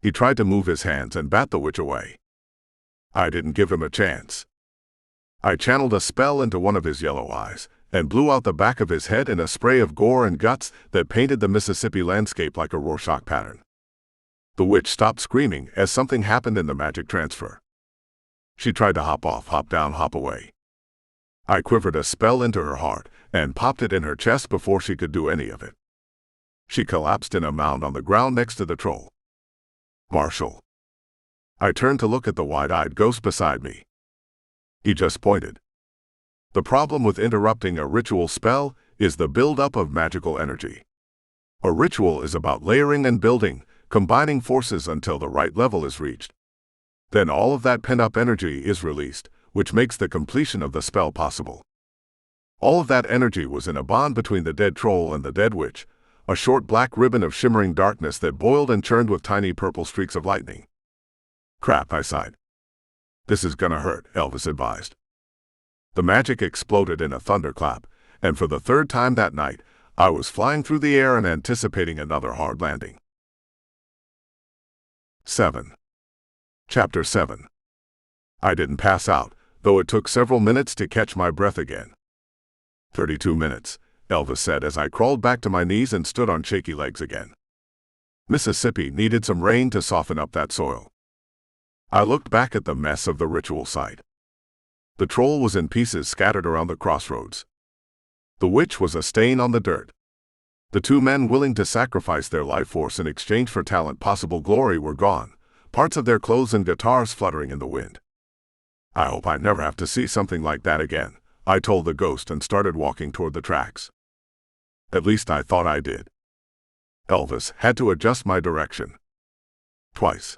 Speaker 1: He tried to move his hands and bat the witch away. I didn't give him a chance. I channeled a spell into one of his yellow eyes and blew out the back of his head in a spray of gore and guts that painted the Mississippi landscape like a Rorschach pattern. The witch stopped screaming as something happened in the magic transfer. She tried to hop off, hop down, hop away. I quivered a spell into her heart and popped it in her chest before she could do any of it. She collapsed in a mound on the ground next to the troll. Marshall. I turned to look at the wide-eyed ghost beside me. He just pointed. The problem with interrupting a ritual spell is the build-up of magical energy. A ritual is about layering and building, combining forces until the right level is reached. Then all of that pent-up energy is released, which makes the completion of the spell possible. All of that energy was in a bond between the dead troll and the dead witch, a short black ribbon of shimmering darkness that boiled and churned with tiny purple streaks of lightning. Crap, I sighed. This is gonna hurt, Elvis advised. The magic exploded in a thunderclap, and for the third time that night, I was flying through the air and anticipating another hard landing. 7. Chapter 7. I didn't pass out, though it took several minutes to catch my breath again. 32 minutes, Elvis said as I crawled back to my knees and stood on shaky legs again. Mississippi needed some rain to soften up that soil. I looked back at the mess of the ritual site. The troll was in pieces scattered around the crossroads. The witch was a stain on the dirt. The two men willing to sacrifice their life force in exchange for talent, possible glory, were gone, parts of their clothes and guitars fluttering in the wind. I hope I never have to see something like that again, I told the ghost and started walking toward the tracks. At least I thought I did. Elvis had to adjust my direction. Twice.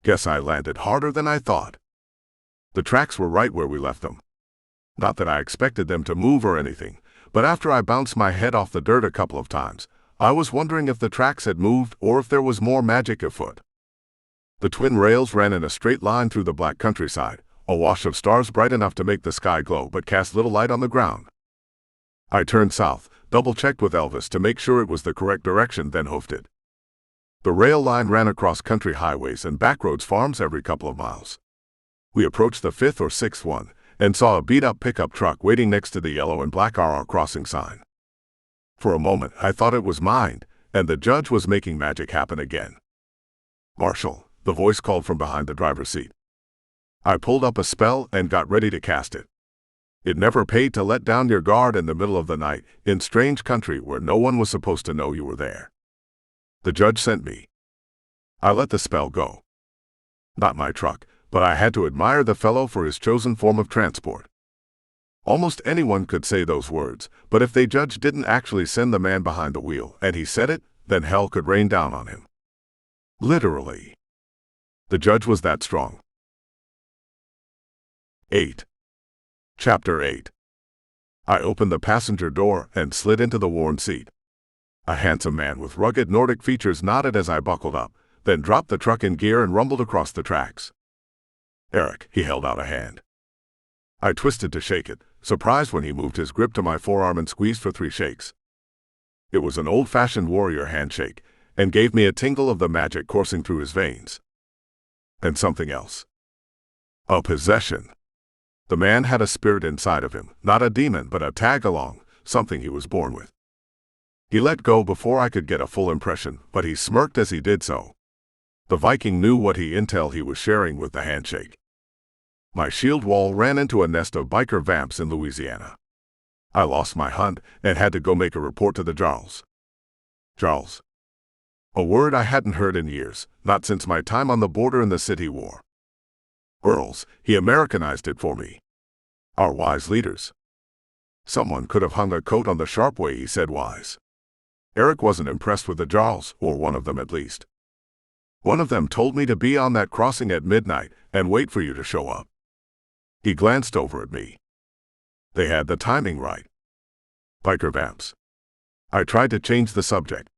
Speaker 1: Guess I landed harder than I thought. The tracks were right where we left them. Not that I expected them to move or anything, but after I bounced my head off the dirt a couple of times, I was wondering if the tracks had moved or if there was more magic afoot. The twin rails ran in a straight line through the black countryside, a wash of stars bright enough to make the sky glow but cast little light on the ground. I turned south, double-checked with Elvis to make sure it was the correct direction, then hoofed it. The rail line ran across country highways and backroads farms every couple of miles. We approached the fifth or sixth one and saw a beat-up pickup truck waiting next to the yellow and black RR crossing sign. For a moment, I thought it was mine, and the judge was making magic happen again. Marshall, the voice called from behind the driver's seat. I pulled up a spell and got ready to cast it. It never paid to let down your guard in the middle of the night in strange country where no one was supposed to know you were there. The judge sent me. I let the spell go. Not my truck, but I had to admire the fellow for his chosen form of transport. Almost anyone could say those words, but if the judge didn't actually send the man behind the wheel and he said it, then hell could rain down on him. Literally. The judge was that strong. 8. Chapter 8. I opened the passenger door and slid into the worn seat. A handsome man with rugged Nordic features nodded as I buckled up, then dropped the truck in gear and rumbled across the tracks. Eric, he held out a hand. I twisted to shake it, surprised when he moved his grip to my forearm and squeezed for 3 shakes. It was an old-fashioned warrior handshake, and gave me a tingle of the magic coursing through his veins. And something else. A possession. The man had a spirit inside of him, not a demon but a tag-along, something he was born with. He let go before I could get a full impression, but he smirked as he did so. The Viking knew what intel he was sharing with the handshake. My shield wall ran into a nest of biker vamps in Louisiana. I lost my hunt and had to go make a report to the Jarls. Jarls. A word I hadn't heard in years, not since my time on the border in the City War. Earls, he Americanized it for me. Our wise leaders. Someone could have hung a coat on the sharp way he said wise. Eric wasn't impressed with the Jarls, or one of them at least. One of them told me to be on that crossing at midnight and wait for you to show up. He glanced over at me. They had the timing right. Biker vamps. I tried to change the subject.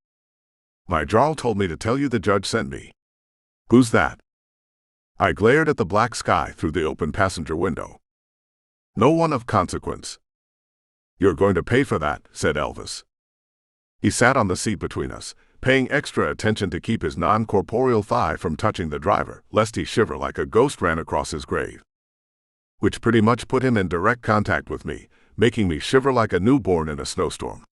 Speaker 1: My jarl told me to tell you the judge sent me. Who's that? I glared at the black sky through the open passenger window. No one of consequence. You're going to pay for that, said Elvis. He sat on the seat between us, paying extra attention to keep his non-corporeal thigh from touching the driver, lest he shiver like a ghost ran across his grave. Which pretty much put him in direct contact with me, making me shiver like a newborn in a snowstorm.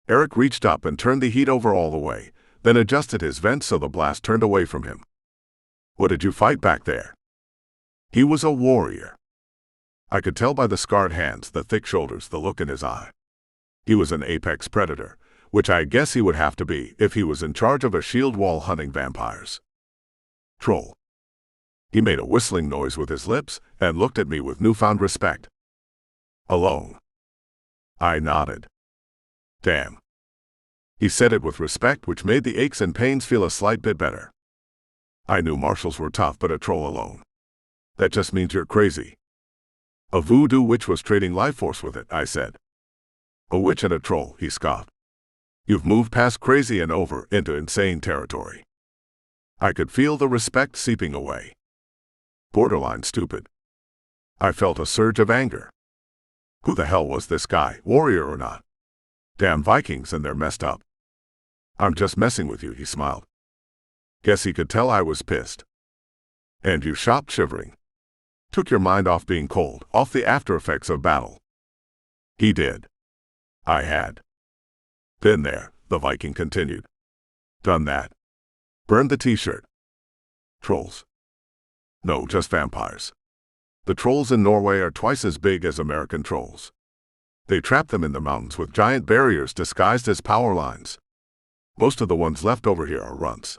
Speaker 1: Eric reached up and turned the heat over all the way, then adjusted his vent so the blast turned away from him. What did you fight back there? He was a warrior. I could tell by the scarred hands, the thick shoulders, the look in his eye. He was an apex predator, which I guess he would have to be if he was in charge of a shield wall hunting vampires. Troll. He made a whistling noise with his lips and looked at me with newfound respect. Alone. I nodded. Damn. He said it with respect, which made the aches and pains feel a slight bit better. I knew marshals were tough, but a troll alone. That just means you're crazy. A voodoo witch was trading life force with it, I said. A witch and a troll, he scoffed. You've moved past crazy and over into insane territory. I could feel the respect seeping away. Borderline stupid. I felt a surge of anger. Who the hell was this guy, warrior or not? Damn Vikings, and they're messed up. I'm just messing with you, he smiled. Guess he could tell I was pissed. And you stopped shivering. Took your mind off being cold, off the after effects of battle. He did. I had. Been there, the Viking continued. Done that. Burned the t-shirt. Trolls. No, just vampires. The trolls in Norway are twice as big as American trolls. They trap them in the mountains with giant barriers disguised as power lines. Most of the ones left over here are runts.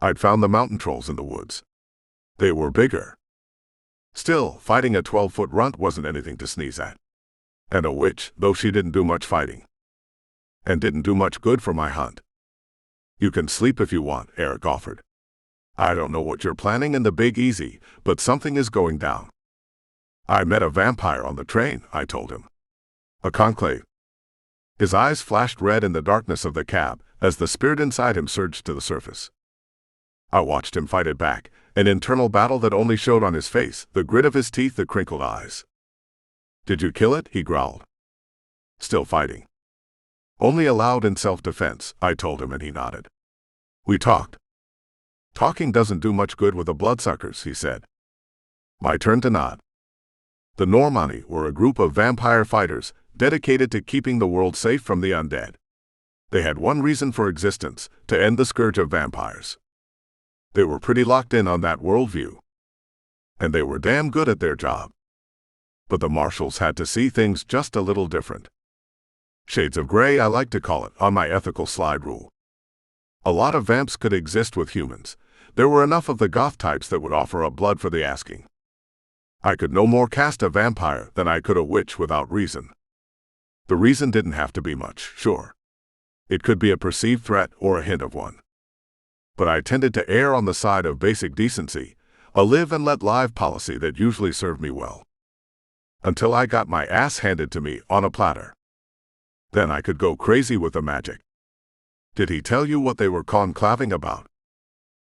Speaker 1: I'd found the mountain trolls in the woods. They were bigger. Still, fighting a 12-foot runt wasn't anything to sneeze at. And a witch, though she didn't do much fighting. And didn't do much good for my hunt. You can sleep if you want, Eric offered. I don't know what you're planning in the Big Easy, but something is going down. I met a vampire on the train, I told him. A conclave. His eyes flashed red in the darkness of the cab as the spirit inside him surged to the surface. I watched him fight it back, an internal battle that only showed on his face, the grit of his teeth, the crinkled eyes. Did you kill it? He growled. Still fighting. Only allowed in self-defense, I told him, and he nodded. We talked. Talking doesn't do much good with the bloodsuckers, he said. My turn to nod. The Normanni were a group of vampire fighters dedicated to keeping the world safe from the undead. They had one reason for existence, to end the scourge of vampires. They were pretty locked in on that worldview. And they were damn good at their job. But the marshals had to see things just a little different. Shades of gray, I like to call it, on my ethical slide rule. A lot of vamps could exist with humans. There were enough of the goth types that would offer up blood for the asking. I could no more cast a vampire than I could a witch without reason. The reason didn't have to be much, sure. It could be a perceived threat or a hint of one. But I tended to err on the side of basic decency, a live and let live policy that usually served me well. Until I got my ass handed to me on a platter. Then I could go crazy with the magic. Did he tell you what they were conclaving about?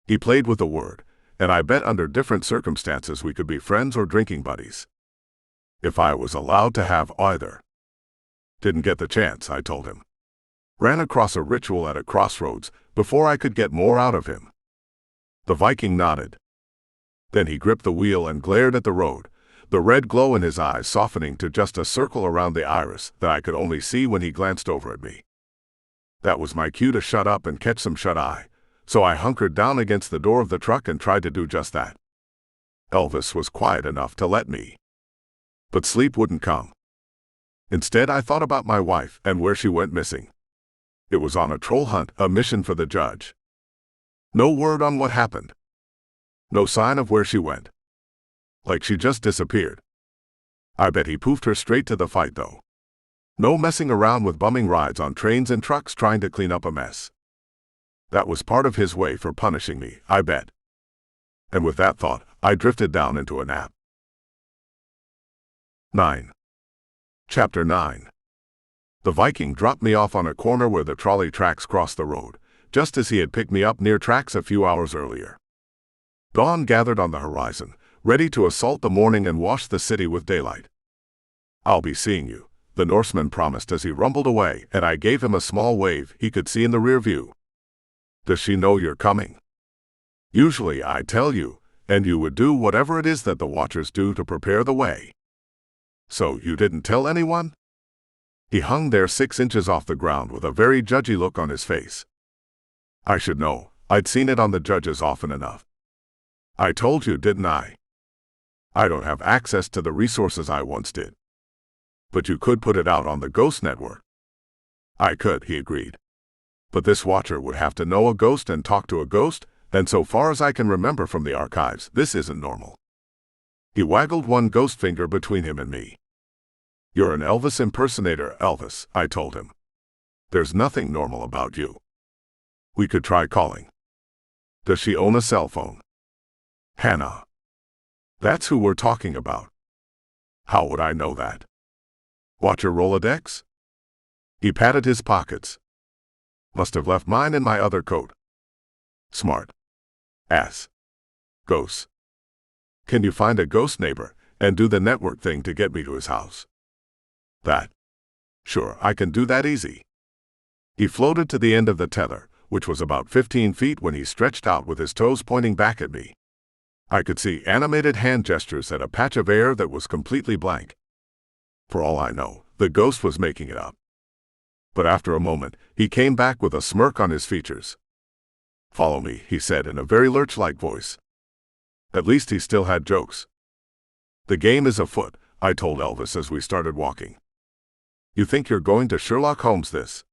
Speaker 1: He played with the word, and I bet under different circumstances we could be friends or drinking buddies. If I was allowed to have either. Didn't get the chance, I told him. Ran across a ritual at a crossroads before I could get more out of him. The Viking nodded. Then he gripped the wheel and glared at the road, the red glow in his eyes softening to just a circle around the iris that I could only see when he glanced over at me. That was my cue to shut up and catch some shut-eye, so I hunkered down against the door of the truck and tried to do just that. Elvis was quiet enough to let me. But sleep wouldn't come. Instead, I thought about my wife and where she went missing. It was on a troll hunt, a mission for the judge. No word on what happened. No sign of where she went. Like she just disappeared. I bet he poofed her straight to the fight, though. No messing around with bumming rides on trains and trucks trying to clean up a mess. That was part of his way for punishing me, I bet. And with that thought, I drifted down into a nap. 9. Chapter 9. The Viking dropped me off on a corner where the trolley tracks crossed the road, just as he had picked me up near tracks a few hours earlier. Dawn gathered on the horizon, ready to assault the morning and wash the city with daylight. "I'll be seeing you," the Norseman promised as he rumbled away, and I gave him a small wave he could see in the rear view. "Does she know you're coming?" "Usually I tell you, and you would do whatever it is that the Watchers do to prepare the way." "So you didn't tell anyone?" He hung there 6 inches off the ground with a very judgy look on his face. "I should know. I'd seen it on the judges often enough." "I told you, didn't I? I don't have access to the resources I once did." "But you could put it out on the Ghost Network." "I could," he agreed. "But this Watcher would have to know a ghost and talk to a ghost, and so far as I can remember from the archives, this isn't normal." He waggled one ghost finger between him and me. "You're an Elvis impersonator, Elvis," I told him. "There's nothing normal about you." "We could try calling." "Does she own a cell phone?" "Hannah." "That's who we're talking about." "How would I know that?" "Watcher Rolodex?" He patted his pockets. "Must have left mine in my other coat." "Smart ass. Ghosts. Can you find a ghost neighbor and do the network thing to get me to his house?" "That? Sure, I can do that easy." He floated to the end of the tether, which was about 15 feet when he stretched out with his toes pointing back at me. I could see animated hand gestures at a patch of air that was completely blank. For all I know, the ghost was making it up. But after a moment, he came back with a smirk on his features. "Follow me," he said in a very lurch-like voice. At least he still had jokes. "The game is afoot," I told Elvis as we started walking. "You think you're going to Sherlock Holmes this?"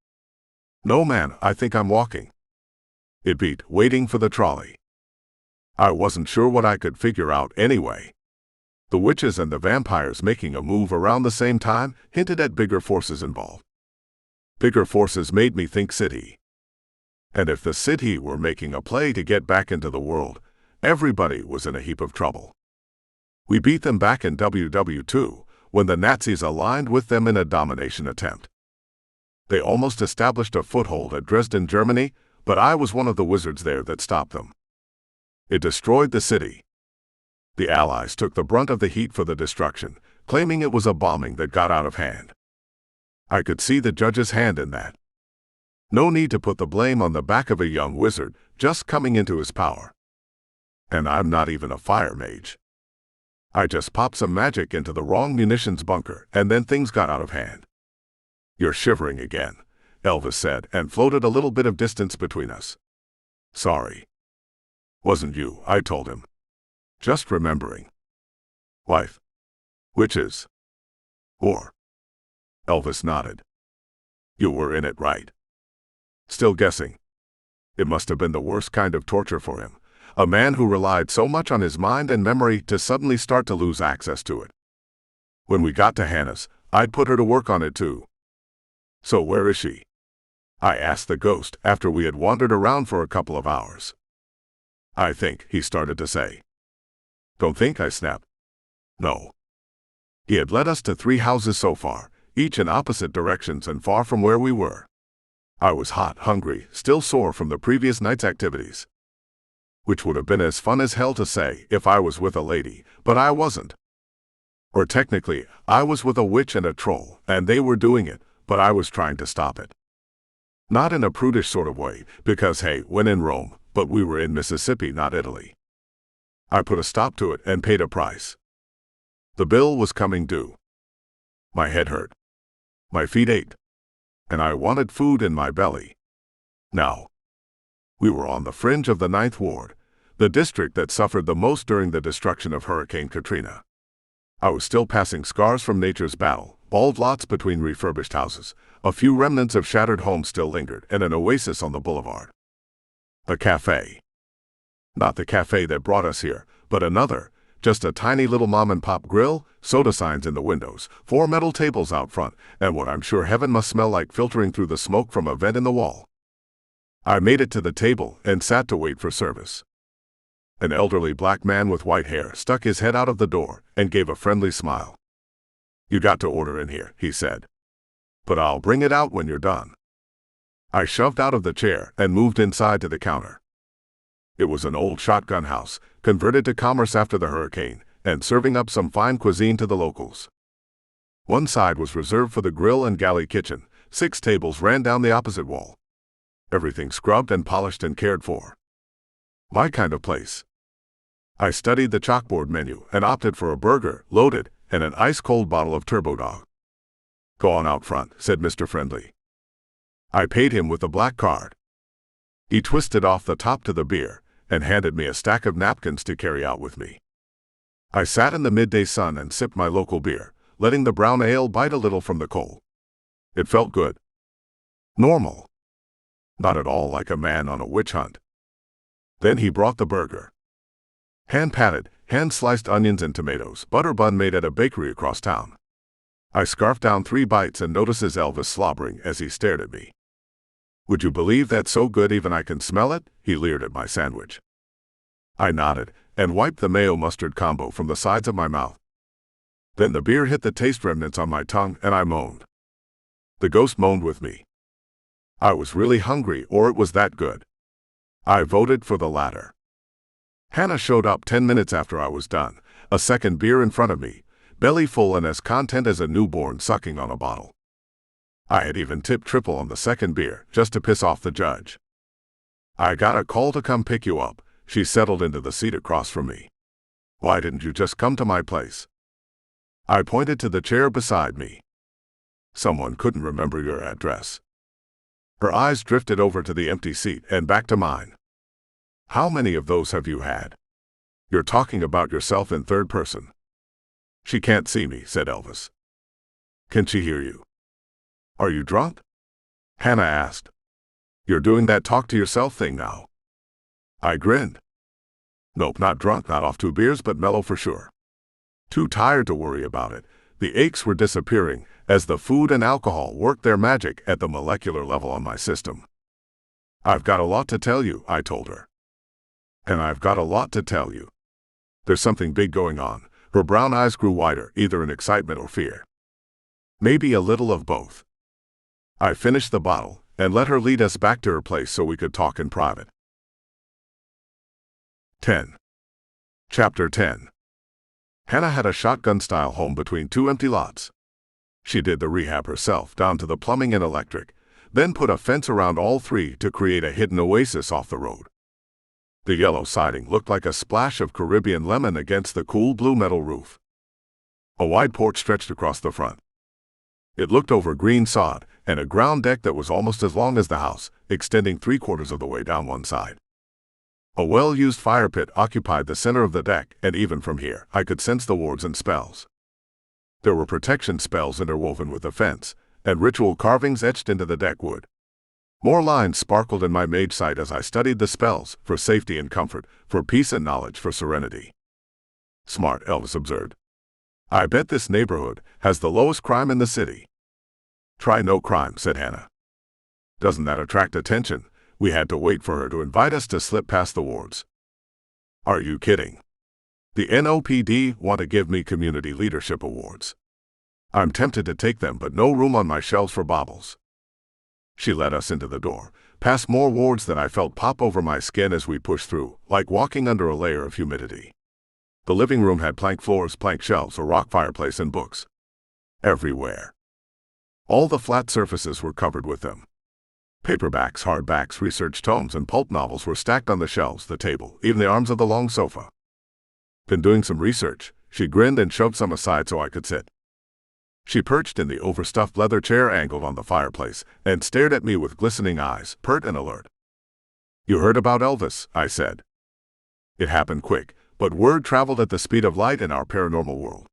Speaker 1: "No, man, I think I'm walking." It beat waiting for the trolley. I wasn't sure what I could figure out anyway. The witches and the vampires making a move around the same time hinted at bigger forces involved. Bigger forces made me think city. And if the city were making a play to get back into the world, everybody was in a heap of trouble. We beat them back in WW2 when the Nazis aligned with them in a domination attempt. They almost established a foothold at Dresden, Germany, but I was one of the wizards there that stopped them. It destroyed the city. The Allies took the brunt of the heat for the destruction, claiming it was a bombing that got out of hand. I could see the judge's hand in that. No need to put the blame on the back of a young wizard just coming into his power. And I'm not even a fire mage. I just popped some magic into the wrong munitions bunker, and then things got out of hand. "You're shivering again," Elvis said, and floated a little bit of distance between us. "Sorry." "Wasn't you," I told him. "Just remembering." "Wife. Witches. War." Elvis nodded. "You were in it right." Still guessing. It must have been the worst kind of torture for him, a man who relied so much on his mind and memory to suddenly start to lose access to it. When we got to Hannah's, I'd put her to work on it too. "So where is she?" I asked the ghost after we had wandered around for a couple of hours. "I think," he started to say. "Don't think," I snapped. "No." He had led us to 3 houses so far, each in opposite directions and far from where we were. I was hot, hungry, still sore from the previous night's activities. Which would have been as fun as hell to say if I was with a lady, but I wasn't. Or technically, I was with a witch and a troll, and they were doing it, but I was trying to stop it. Not in a prudish sort of way, because hey, when in Rome, but we were in Mississippi, not Italy. I put a stop to it and paid a price. The bill was coming due. My head hurt. My feet ached. And I wanted food in my belly. Now, we were on the fringe of the 9th Ward, the district that suffered the most during the destruction of Hurricane Katrina. I was still passing scars from nature's battle, bald lots between refurbished houses, a few remnants of shattered homes still lingered, and an oasis on the boulevard. A cafe. Not the cafe that brought us here, but another, just a tiny little mom-and-pop grill, soda signs in the windows, 4 metal tables out front, and what I'm sure heaven must smell like filtering through the smoke from a vent in the wall. I made it to the table and sat to wait for service. An elderly black man with white hair stuck his head out of the door and gave a friendly smile. "You got to order in here," he said. "But I'll bring it out when you're done." I shoved out of the chair and moved inside to the counter. It was an old shotgun house, converted to commerce after the hurricane, and serving up some fine cuisine to the locals. One side was reserved for the grill and galley kitchen. 6 tables ran down the opposite wall. Everything scrubbed and polished and cared for. My kind of place. I studied the chalkboard menu and opted for a burger, loaded, and an ice-cold bottle of Turbo Dog. "Go on out front," said Mr. Friendly. I paid him with a black card. He twisted off the top to the beer and handed me a stack of napkins to carry out with me. I sat in the midday sun and sipped my local beer, letting the brown ale bite a little from the cold. It felt good. Normal. Not at all like a man on a witch hunt. Then he brought the burger. Hand-patted, hand-sliced onions and tomatoes, butter bun made at a bakery across town. I scarfed down 3 bites and notices Elvis slobbering as he stared at me. "Would you believe that's so good even I can smell it?" He leered at my sandwich. I nodded and wiped the mayo-mustard combo from the sides of my mouth. Then the beer hit the taste remnants on my tongue and I moaned. The ghost moaned with me. I was really hungry, or it was that good. I voted for the latter. Hannah showed up 10 minutes after I was done, a second beer in front of me, belly full and as content as a newborn sucking on a bottle. I had even tipped triple on the second beer, just to piss off the judge. "I got a call to come pick you up." She settled into the seat across from me. "Why didn't you just come to my place?" I pointed to the chair beside me. "Someone couldn't remember your address." Her eyes drifted over to the empty seat and back to mine. "How many of those have you had? You're talking about yourself in third person." "She can't see me," said Elvis. "Can she hear you?" "Are you drunk?" Hannah asked. "You're doing that talk to yourself thing now." I grinned. "Nope, not drunk, not off 2 beers, but mellow for sure. Too tired to worry about it." The aches were disappearing as the food and alcohol worked their magic at the molecular level on my system. "I've got a lot to tell you," I told her. "And I've got a lot to tell you. There's something big going on." Her brown eyes grew wider, either in excitement or fear. Maybe a little of both. I finished the bottle and let her lead us back to her place so we could talk in private. 10. Chapter 10. Hannah had a shotgun-style home between 2 empty lots. She did the rehab herself, down to the plumbing and electric, then put a fence around all 3 to create a hidden oasis off the road. The yellow siding looked like a splash of Caribbean lemon against the cool blue metal roof. A wide porch stretched across the front. It looked over green sod and a ground deck that was almost as long as the house, extending 3/4 of the way down one side. A well-used fire pit occupied the center of the deck, and even from here, I could sense the wards and spells. There were protection spells interwoven with the fence, and ritual carvings etched into the deck wood. More lines sparkled in my mage sight as I studied the spells, for safety and comfort, for peace and knowledge, for serenity. "Smart," Elvis observed. "I bet this neighborhood has the lowest crime in the city." "Try no crime," said Hannah. "Doesn't that attract attention?" We had to wait for her to invite us to slip past the wards. "Are you kidding? The NOPD want to give me community leadership awards. I'm tempted to take them, but no room on my shelves for baubles." She led us into the door, past more wards than I felt pop over my skin as we pushed through, like walking under a layer of humidity. The living room had plank floors, plank shelves, a rock fireplace, and books. Everywhere. All the flat surfaces were covered with them. Paperbacks, hardbacks, research tomes, and pulp novels were stacked on the shelves, the table, even the arms of the long sofa. "Been doing some research." She grinned and shoved some aside so I could sit. She perched in the overstuffed leather chair angled on the fireplace and stared at me with glistening eyes, pert and alert. "You heard about Elvis?" I said. "It happened quick, but word traveled at the speed of light in our paranormal world."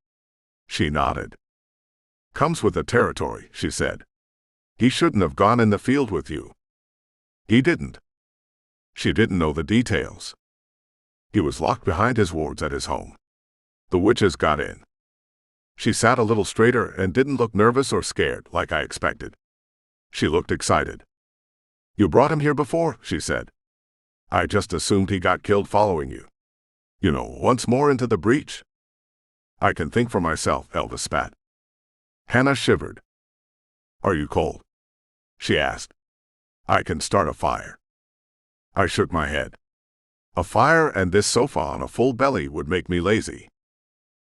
Speaker 1: She nodded. "Comes with the territory," she said. "He shouldn't have gone in the field with you." "He didn't." She didn't know the details. "He was locked behind his wards at his home. The witches got in." She sat a little straighter and didn't look nervous or scared like I expected. She looked excited. "You brought him here before," she said. "I just assumed he got killed following you. You know, once more into the breach." "I can think for myself," Elvis spat. Hannah shivered. "Are you cold?" she asked. I can start a fire. I shook my head. A fire and this sofa on a full belly would make me lazy.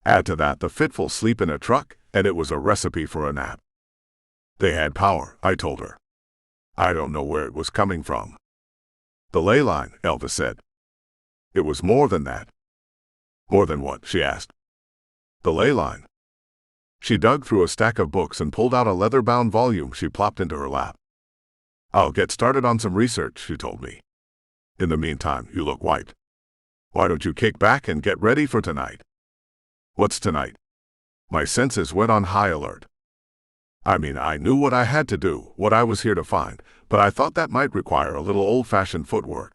Speaker 1: Add to that the fitful sleep in a truck, and it was a recipe for a nap. They had power, I told her. I don't know where it was coming from. The ley line, Elvis said. It was more than that. More than what? She asked. The ley line. She dug through a stack of books and pulled out a leather-bound volume she plopped into her lap. I'll get started on some research, she told me. In the meantime, you look wiped. Why don't you kick back and get ready for tonight? What's tonight? My senses went on high alert. I knew what I had to do, what I was here to find, but I thought that might require a little old-fashioned footwork.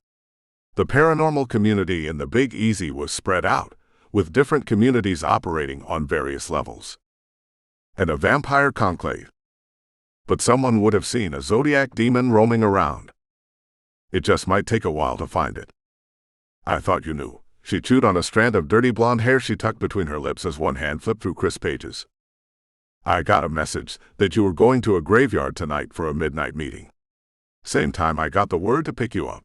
Speaker 1: The paranormal community in the Big Easy was spread out, with different communities operating on various levels. And a vampire conclave. But someone would have seen a zodiac demon roaming around. It just might take a while to find it. I thought you knew. She chewed on a strand of dirty blonde hair she tucked between her lips as one hand flipped through crisp pages. I got a message that you were going to a graveyard tonight for a midnight meeting. Same time I got the word to pick you up.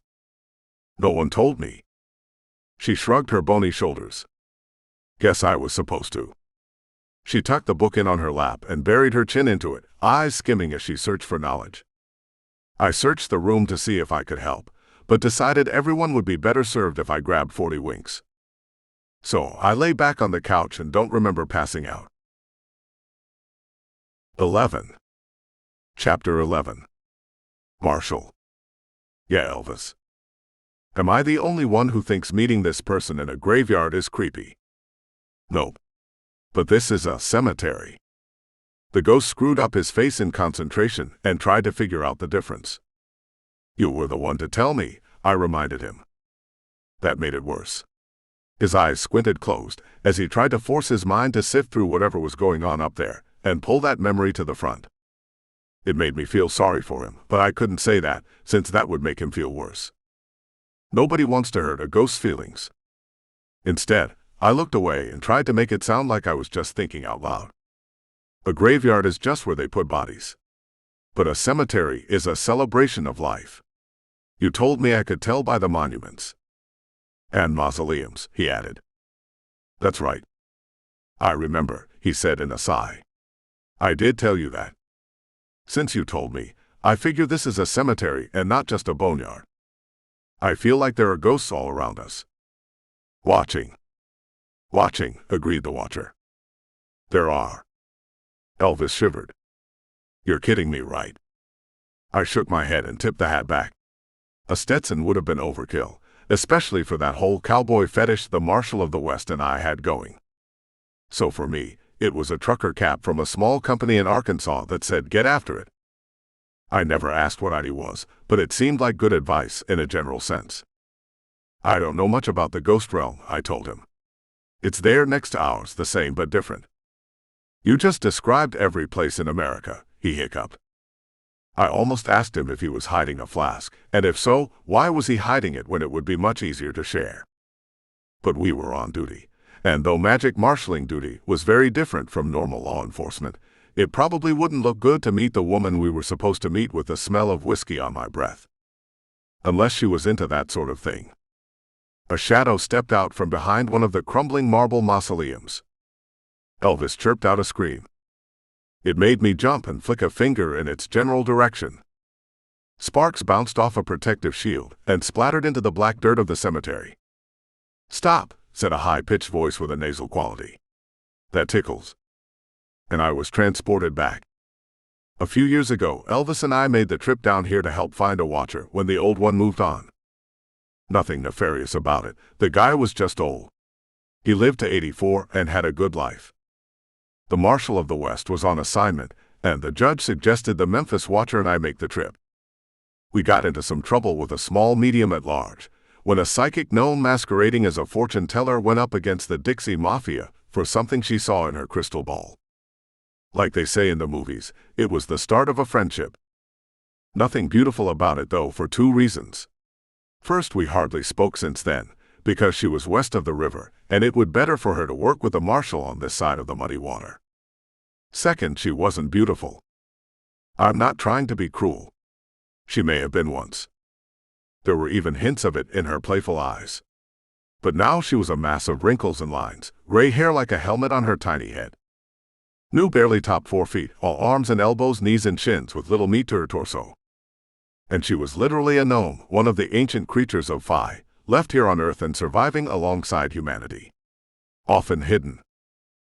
Speaker 1: No one told me. She shrugged her bony shoulders. Guess I was supposed to. She tucked the book in on her lap and buried her chin into it, eyes skimming as she searched for knowledge. I searched the room to see if I could help, but decided everyone would be better served if I grabbed 40 winks. So I lay back on the couch and don't remember passing out. 11. Chapter 11. Marshall. Yeah, Elvis. Am I the only one who thinks meeting this person in a graveyard is creepy? Nope. But this is a cemetery. The ghost screwed up his face in concentration and tried to figure out the difference. You were the one to tell me, I reminded him. That made it worse. His eyes squinted closed as he tried to force his mind to sift through whatever was going on up there and pull that memory to the front. It made me feel sorry for him, but I couldn't say that, since that would make him feel worse. Nobody wants to hurt a ghost's feelings. Instead, I looked away and tried to make it sound like I was just thinking out loud. A graveyard is just where they put bodies. But a cemetery is a celebration of life. You told me I could tell by the monuments. And mausoleums, he added. That's right. I remember, he said in a sigh. I did tell you that. Since you told me, I figure this is a cemetery and not just a boneyard. I feel like there are ghosts all around us. Watching. Watching, agreed the watcher. There are. Elvis shivered. You're kidding me, right? I shook my head and tipped the hat back. A Stetson would have been overkill, especially for that whole cowboy fetish the Marshal of the West and I had going. So for me, it was a trucker cap from a small company in Arkansas that said get after it. I never asked what ID was, but it seemed like good advice in a general sense. I don't know much about the ghost realm, I told him. It's there next to ours, the same but different. You just described every place in America, he hiccuped. I almost asked him if he was hiding a flask, and if so, why was he hiding it when it would be much easier to share? But we were on duty, and though magic marshalling duty was very different from normal law enforcement, it probably wouldn't look good to meet the woman we were supposed to meet with the smell of whiskey on my breath. Unless she was into that sort of thing. A shadow stepped out from behind one of the crumbling marble mausoleums. Elvis chirped out a scream. It made me jump and flick a finger in its general direction. Sparks bounced off a protective shield and splattered into the black dirt of the cemetery. Stop, said a high-pitched voice with a nasal quality. That tickles. And I was transported back. A few years ago, Elvis and I made the trip down here to help find a watcher when the old one moved on. Nothing nefarious about it, the guy was just old. He lived to 84 and had a good life. The Marshal of the West was on assignment, and the judge suggested the Memphis watcher and I make the trip. We got into some trouble with a small medium at large, when a psychic gnome masquerading as a fortune teller went up against the Dixie Mafia for something she saw in her crystal ball. Like they say in the movies, it was the start of a friendship. Nothing beautiful about it though, for two reasons. First, we hardly spoke since then, because she was west of the river, and it would better for her to work with the marshal on this side of the muddy water. Second, she wasn't beautiful. I'm not trying to be cruel. She may have been once. There were even hints of it in her playful eyes. But now she was a mass of wrinkles and lines, gray hair like a helmet on her tiny head. New barely topped 4 feet, all arms and elbows, knees and shins, with little meat to her torso. And she was literally a gnome, one of the ancient creatures of Phi, left here on Earth and surviving alongside humanity. Often hidden.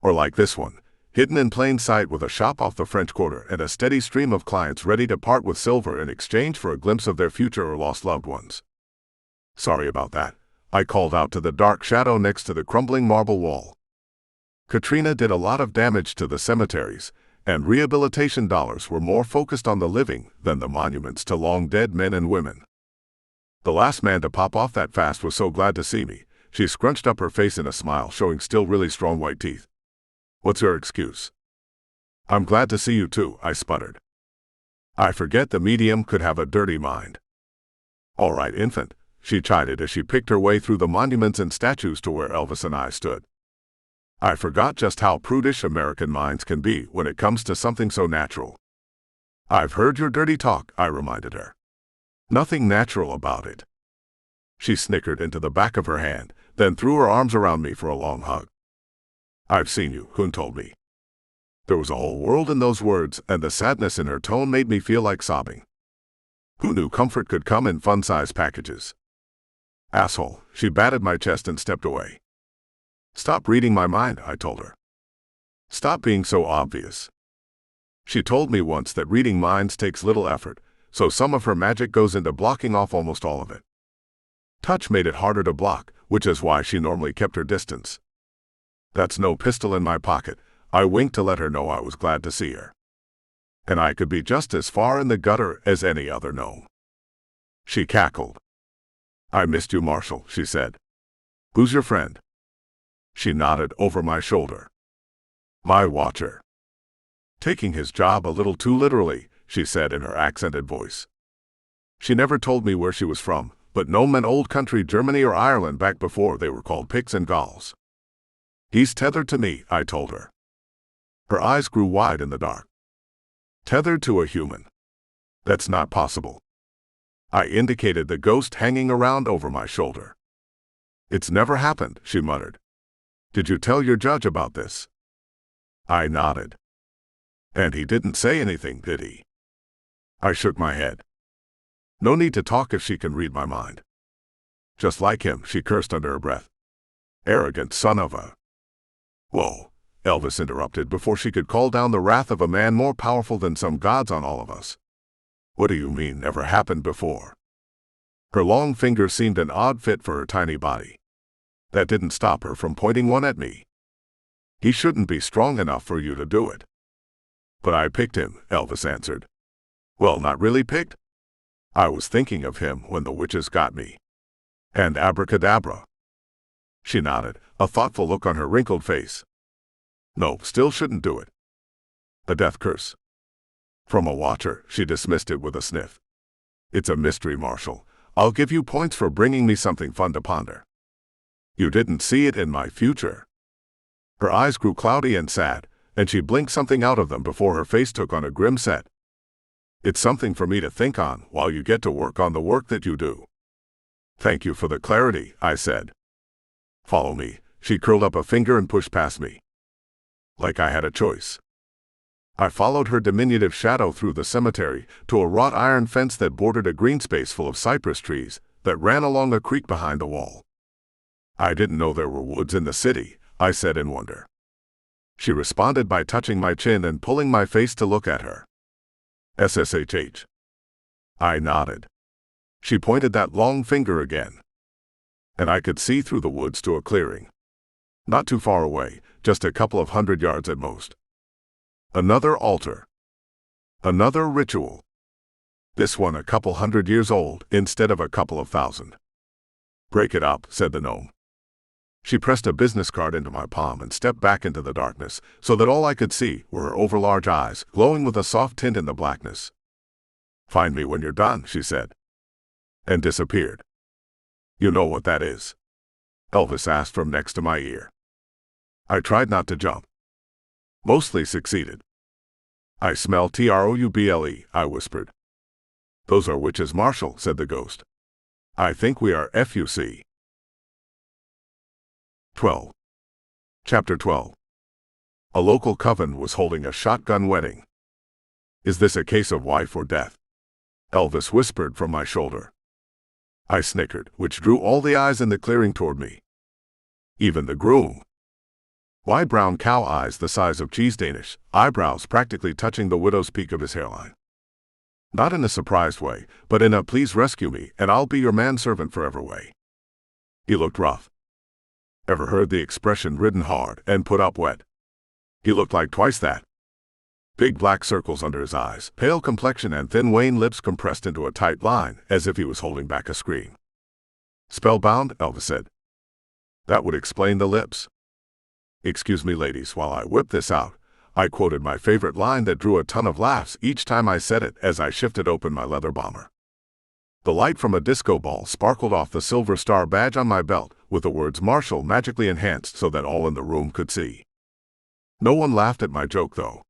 Speaker 1: Or like this one, hidden in plain sight with a shop off the French Quarter and a steady stream of clients ready to part with silver in exchange for a glimpse of their future or lost loved ones. Sorry about that, I called out to the dark shadow next to the crumbling marble wall. Katrina did a lot of damage to the cemeteries, and rehabilitation dollars were more focused on the living than the monuments to long-dead men and women. The last man to pop off that fast was so glad to see me. She scrunched up her face in a smile, showing still really strong white teeth. What's your excuse? I'm glad to see you too, I sputtered. I forget the medium could have a dirty mind. All right, infant, she chided as she picked her way through the monuments and statues to where Elvis and I stood. I forgot just how prudish American minds can be when it comes to something so natural. I've heard your dirty talk, I reminded her. Nothing natural about it. She snickered into the back of her hand, then threw her arms around me for a long hug. I've seen you, Hun told me. There was a whole world in those words, and the sadness in her tone made me feel like sobbing. Who knew comfort could come in fun-sized packages? Asshole, she batted my chest and stepped away. Stop reading my mind, I told her. Stop being so obvious. She told me once that reading minds takes little effort, so some of her magic goes into blocking off almost all of it. Touch made it harder to block, which is why she normally kept her distance. That's no pistol in my pocket, I winked to let her know I was glad to see her. And I could be just as far in the gutter as any other gnome. She cackled. I missed you, Marshall, she said. Who's your friend? She nodded over my shoulder. My watcher. Taking his job a little too literally, she said in her accented voice. She never told me where she was from, but gnome meant old country Germany or Ireland back before they were called Picts and Gauls. He's tethered to me, I told her. Her eyes grew wide in the dark. Tethered to a human? That's not possible. I indicated the ghost hanging around over my shoulder. It's never happened, she muttered. Did you tell your judge about this? I nodded. And he didn't say anything, did he? I shook my head. No need to talk if she can read my mind. Just like him, she cursed under her breath. Arrogant son of a... Whoa, Elvis interrupted before she could call down the wrath of a man more powerful than some gods on all of us. What do you mean never happened before? Her long finger seemed an odd fit for her tiny body. That didn't stop her from pointing one at me. He shouldn't be strong enough for you to do it. But I picked him, Elvis answered. Well, not really picked. I was thinking of him when the witches got me. And abracadabra. She nodded, a thoughtful look on her wrinkled face. No, still shouldn't do it. A death curse. From a watcher, she dismissed it with a sniff. It's a mystery, Marshall. I'll give you points for bringing me something fun to ponder. You didn't see it in my future. Her eyes grew cloudy and sad, and she blinked something out of them before her face took on a grim set. It's something for me to think on while you get to work on the work that you do. Thank you for the clarity, I said. Follow me, she curled up a finger and pushed past me. Like I had a choice. I followed her diminutive shadow through the cemetery to a wrought iron fence that bordered a green space full of cypress trees that ran along a creek behind the wall. I didn't know there were woods in the city, I said in wonder. She responded by touching my chin and pulling my face to look at her. SSHH. I nodded. She pointed that long finger again. And I could see through the woods to a clearing. Not too far away, just a couple of 100 yards at most. Another altar. Another ritual. This one a couple 100 years old instead of a couple of 1,000. Break it up, said the gnome. She pressed a business card into my palm and stepped back into the darkness, so that all I could see were her overlarge eyes, glowing with a soft tint in the blackness. Find me when you're done, she said. And disappeared. You know what that is? Elvis asked from next to my ear. I tried not to jump. Mostly succeeded. I smell trouble, I whispered. "Those are witches, Marshal," said the ghost. "I think we are FUC." 12. Chapter 12. A local coven was holding a shotgun wedding. "Is this a case of wife or death?" Elvis whispered from my shoulder. I snickered, which drew all the eyes in the clearing toward me. Even the groom. Wide brown cow eyes the size of cheese Danish, eyebrows practically touching the widow's peak of his hairline. Not in a surprised way, but in a "please rescue me and I'll be your manservant forever" way. He looked rough. Ever heard the expression "ridden hard and put up wet"? He looked like twice that. Big black circles under his eyes, pale complexion and thin wan lips compressed into a tight line, as if he was holding back a scream. "Spellbound," Elvis said. "That would explain the lips." "Excuse me, ladies, while I whip this out," I quoted my favorite line that drew a ton of laughs each time I said it as I shifted open my leather bomber. The light from a disco ball sparkled off the silver star badge on my belt, with the words "Marshal" magically enhanced so that all in the room could see. No one laughed at my joke, though.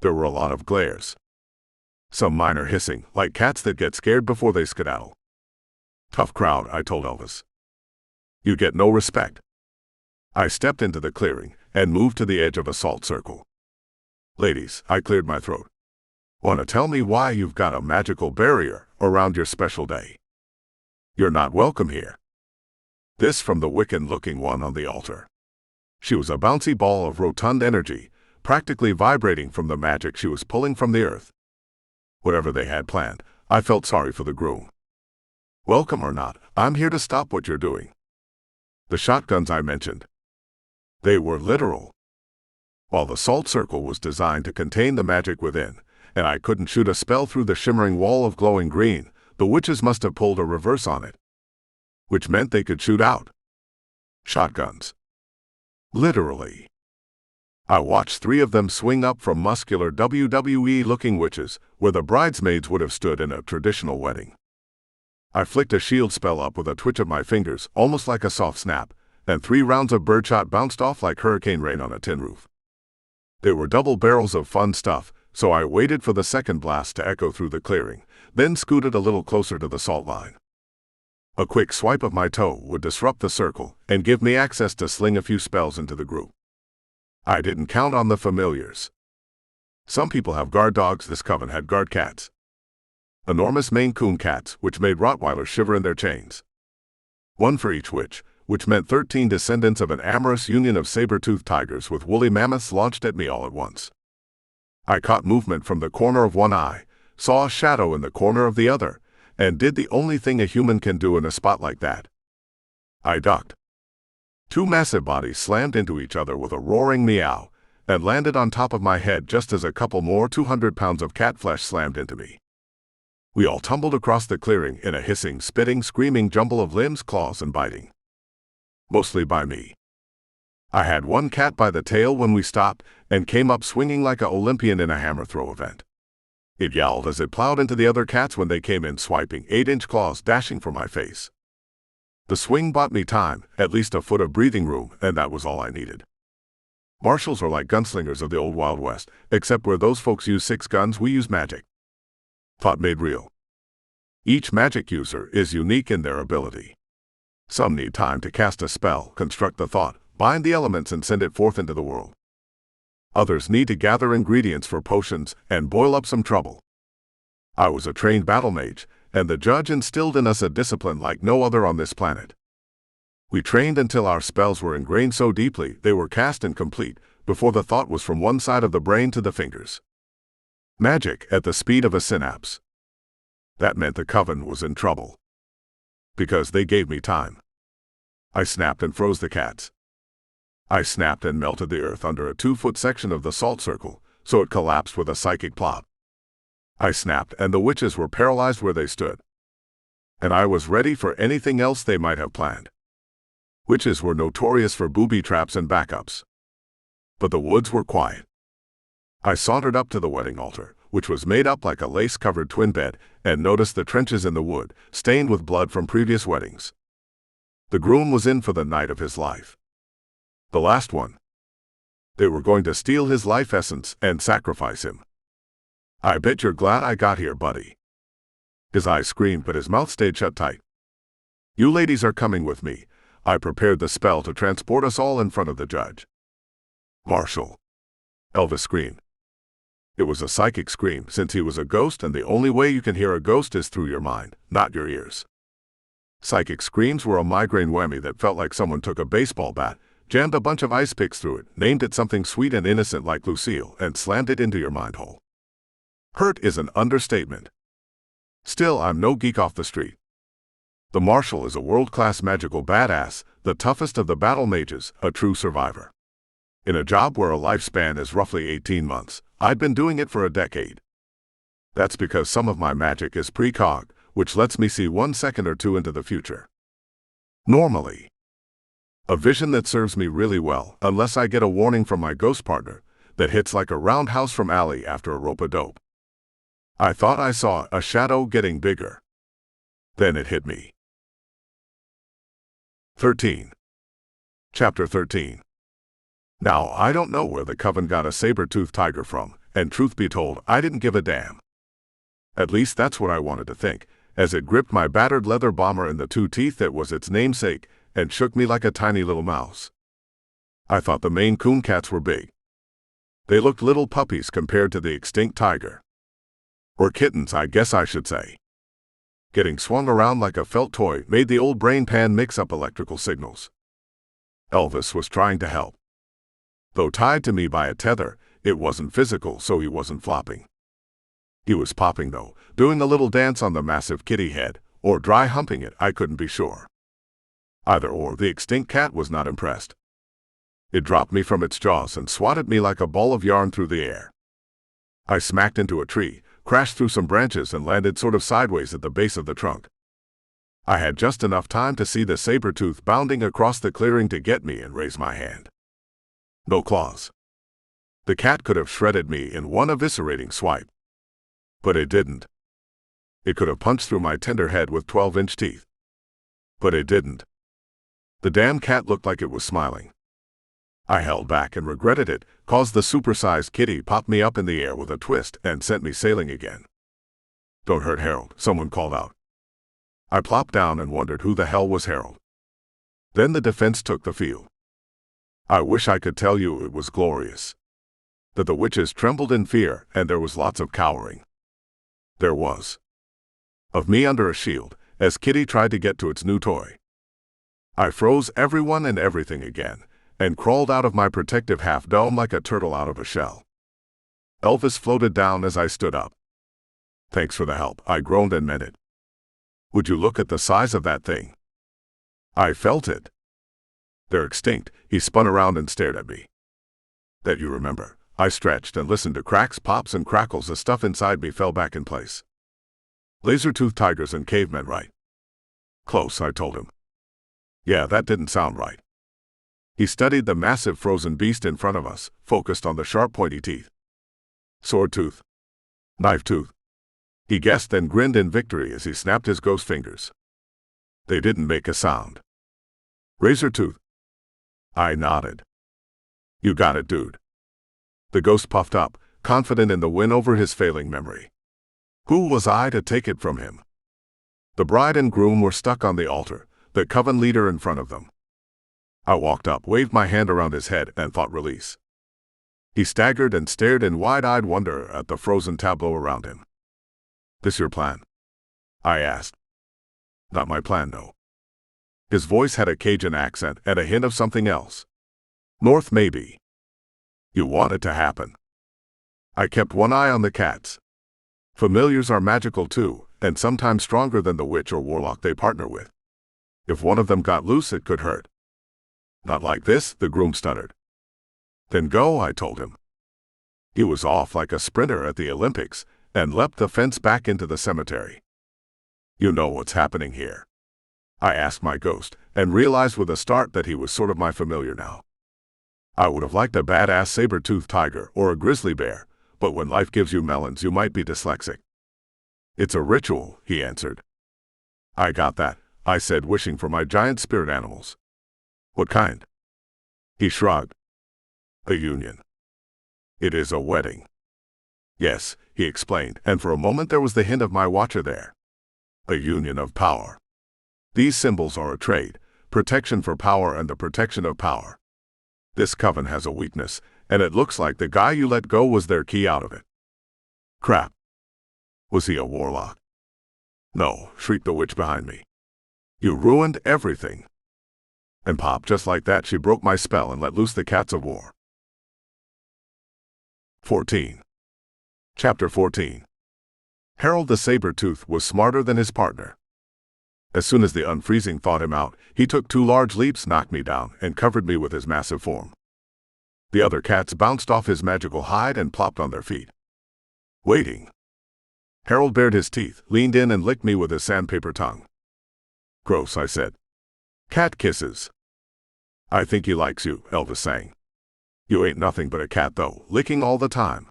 Speaker 1: There were a lot of glares. Some minor hissing, like cats that get scared before they skedaddle. "Tough crowd," I told Elvis. "You get no respect." I stepped into the clearing and moved to the edge of a salt circle. "Ladies," I cleared my throat. "Want to tell me why you've got a magical barrier around your special day? You're not welcome here." This from the Wiccan-looking one on the altar. She was a bouncy ball of rotund energy, practically vibrating from the magic she was pulling from the earth. Whatever they had planned, I felt sorry for the groom. "Welcome or not, I'm here to stop what you're doing." The shotguns I mentioned. They were literal. While the salt circle was designed to contain the magic within, and I couldn't shoot a spell through the shimmering wall of glowing green, the witches must have pulled a reverse on it. Which meant they could shoot out shotguns. Literally. I watched 3 of them swing up from muscular WWE-looking witches, where the bridesmaids would have stood in a traditional wedding. I flicked a shield spell up with a twitch of my fingers, almost like a soft snap, and 3 rounds of birdshot bounced off like hurricane rain on a tin roof. They were double barrels of fun stuff, so I waited for the second blast to echo through the clearing, then scooted a little closer to the salt line. A quick swipe of my toe would disrupt the circle and give me access to sling a few spells into the group. I didn't count on the familiars. Some people have guard dogs, this coven had guard cats. Enormous Maine Coon cats, which made Rottweilers shiver in their chains. 1 for each witch, which meant 13 descendants of an amorous union of saber-toothed tigers with woolly mammoths launched at me all at once. I caught movement from the corner of one eye, saw a shadow in the corner of the other, and did the only thing a human can do in a spot like that. I ducked. 2 massive bodies slammed into each other with a roaring meow, and landed on top of my head just as a couple more 200 pounds of cat flesh slammed into me. We all tumbled across the clearing in a hissing, spitting, screaming jumble of limbs, claws, and biting. Mostly by me. I had one cat by the tail when we stopped, and came up swinging like a Olympian in a hammer throw event. It yowled as it plowed into the other cats when they came in, swiping 8-inch claws dashing for my face. The swing bought me time, at least a foot of breathing room, and that was all I needed. Marshals are like gunslingers of the old Wild West, except where those folks use 6 guns, we use magic. Thought made real. Each magic user is unique in their ability. Some need time to cast a spell, construct the thought, bind the elements and send it forth into the world. Others need to gather ingredients for potions and boil up some trouble. I was a trained battle mage, and the judge instilled in us a discipline like no other on this planet. We trained until our spells were ingrained so deeply they were cast and complete, before the thought was from one side of the brain to the fingers. Magic at the speed of a synapse. That meant the coven was in trouble. Because they gave me time. I snapped and froze the cats. I snapped and melted the earth under a 2-foot section of the salt circle, so it collapsed with a psychic plop. I snapped and the witches were paralyzed where they stood. And I was ready for anything else they might have planned. Witches were notorious for booby traps and backups. But the woods were quiet. I sauntered up to the wedding altar, which was made up like a lace-covered twin bed, and noticed the trenches in the wood, stained with blood from previous weddings. The groom was in for the night of his life. The last one. They were going to steal his life essence and sacrifice him. I bet you're glad I got here, buddy. His eyes screamed, but his mouth stayed shut tight. You ladies are coming with me. I prepared the spell to transport us all in front of the judge. Marshal! Elvis screamed. It was a psychic scream, since he was a ghost, and the only way you can hear a ghost is through your mind, not your ears. Psychic screams were a migraine whammy that felt like someone took a baseball bat, jammed a bunch of ice picks through it, named it something sweet and innocent like Lucille, and slammed it into your mind hole. Hurt is an understatement. Still, I'm no geek off the street. The Marshal is a world-class magical badass, the toughest of the battle mages, a true survivor. In a job where a lifespan is roughly 18 months, I'd been doing it for a decade. That's because some of my magic is precog, which lets me see 1 second or 2 into the future. Normally. A vision that serves me really well, unless I get a warning from my ghost partner, that hits like a roundhouse from alley after a rope-a-dope. I thought I saw a shadow getting bigger. Then it hit me. 13. Chapter 13. Now, I don't know where the coven got a saber-toothed tiger from, and truth be told, I didn't give a damn. At least that's what I wanted to think, as it gripped my battered leather bomber in the 2 teeth that was its namesake, and shook me like a tiny little mouse. I thought the Maine Coon cats were big. They looked little puppies compared to the extinct tiger. Or kittens, I guess I should say. Getting swung around like a felt toy made the old brain pan mix up electrical signals. Elvis was trying to help. Though tied to me by a tether, it wasn't physical, so he wasn't flopping. He was popping, though, doing a little dance on the massive kitty head, or dry humping it, I couldn't be sure. Either or, the extinct cat was not impressed. It dropped me from its jaws and swatted me like a ball of yarn through the air. I smacked into a tree, crashed through some branches, and landed sort of sideways at the base of the trunk. I had just enough time to see the saber-tooth bounding across the clearing to get me and raise my hand. No claws. The cat could have shredded me in one eviscerating swipe. But it didn't. It could have punched through my tender head with 12-inch teeth. But it didn't. The damn cat looked like it was smiling. I held back and regretted it, caused the supersized kitty popped me up in the air with a twist and sent me sailing again. Don't hurt Harold, someone called out. I plopped down and wondered who the hell was Harold. Then the defense took the field. I wish I could tell you it was glorious. That the witches trembled in fear, and there was lots of cowering. There was. Of me under a shield, as Kitty tried to get to its new toy. I froze everyone and everything again, and crawled out of my protective half-dome like a turtle out of a shell. Elvis floated down as I stood up. Thanks for the help, I groaned and meant it. Would you look at the size of that thing? I felt it. They're extinct. He spun around and stared at me. That you remember. I stretched and listened to cracks, pops, and crackles as stuff inside me fell back in place. Laser-toothed tigers and cavemen, right? Close, I told him. Yeah, that didn't sound right. He studied the massive frozen beast in front of us, focused on the sharp pointy teeth. Sword tooth. Knife tooth. He guessed, then grinned in victory as he snapped his ghost fingers. They didn't make a sound. Razor tooth. I nodded. You got it, dude. The ghost puffed up, confident in the win over his failing memory. Who was I to take it from him? The bride and groom were stuck on the altar, the coven leader in front of them. I walked up, waved my hand around his head, and thought release. He staggered and stared in wide-eyed wonder at the frozen tableau around him. This your plan? I asked. Not my plan, no. His voice had a Cajun accent and a hint of something else. North, maybe. You want it to happen. I kept one eye on the cats. Familiars are magical too, and sometimes stronger than the witch or warlock they partner with. If one of them got loose, it could hurt. Not like this, the groom stuttered. Then go, I told him. He was off like a sprinter at the Olympics, and leapt the fence back into the cemetery. You know what's happening here? I asked my ghost, and realized with a start that he was sort of my familiar now. I would have liked a badass saber-toothed tiger or a grizzly bear, but when life gives you melons, you might be dyslexic. It's a ritual, he answered. I got that, I said, wishing for my giant spirit animals. What kind? He shrugged. A union. It is a wedding. Yes, he explained, and for a moment there was the hint of my watcher there. A union of power. These symbols are a trade, protection for power and the protection of power. This coven has a weakness, and it looks like the guy you let go was their key out of it. Crap. Was he a warlock? No, shrieked the witch behind me. You ruined everything. And pop, just like that, she broke my spell and let loose the cats of war. 14. Chapter 14. Harold the Saber-Tooth was smarter than his partner. As soon as the unfreezing thawed him out, he took 2 large leaps, knocked me down, and covered me with his massive form. The other cats bounced off his magical hide and plopped on their feet. Waiting. Harold bared his teeth, leaned in, and licked me with his sandpaper tongue. Gross, I said. Cat kisses. I think he likes you, Elvis sang. You ain't nothing but a cat though, licking all the time.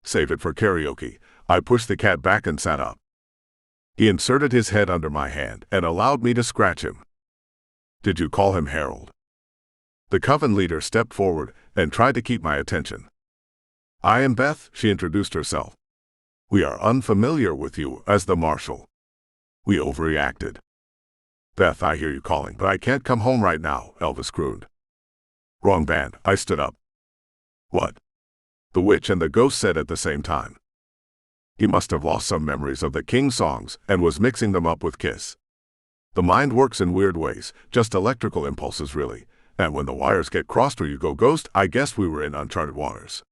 Speaker 1: Save it for karaoke. I pushed the cat back and sat up. He inserted his head under my hand and allowed me to scratch him. Did you call him Harold? The coven leader stepped forward and tried to keep my attention. I am Beth, she introduced herself. We are unfamiliar with you as the marshal. We overreacted. Beth, I hear you calling, but I can't come home right now, Elvis crooned. Wrong band, I stood up. What? The witch and the ghost said at the same time. He must have lost some memories of the King songs and was mixing them up with Kiss. The mind works in weird ways, just electrical impulses really, and when the wires get crossed or you go ghost, I guess we were in uncharted waters.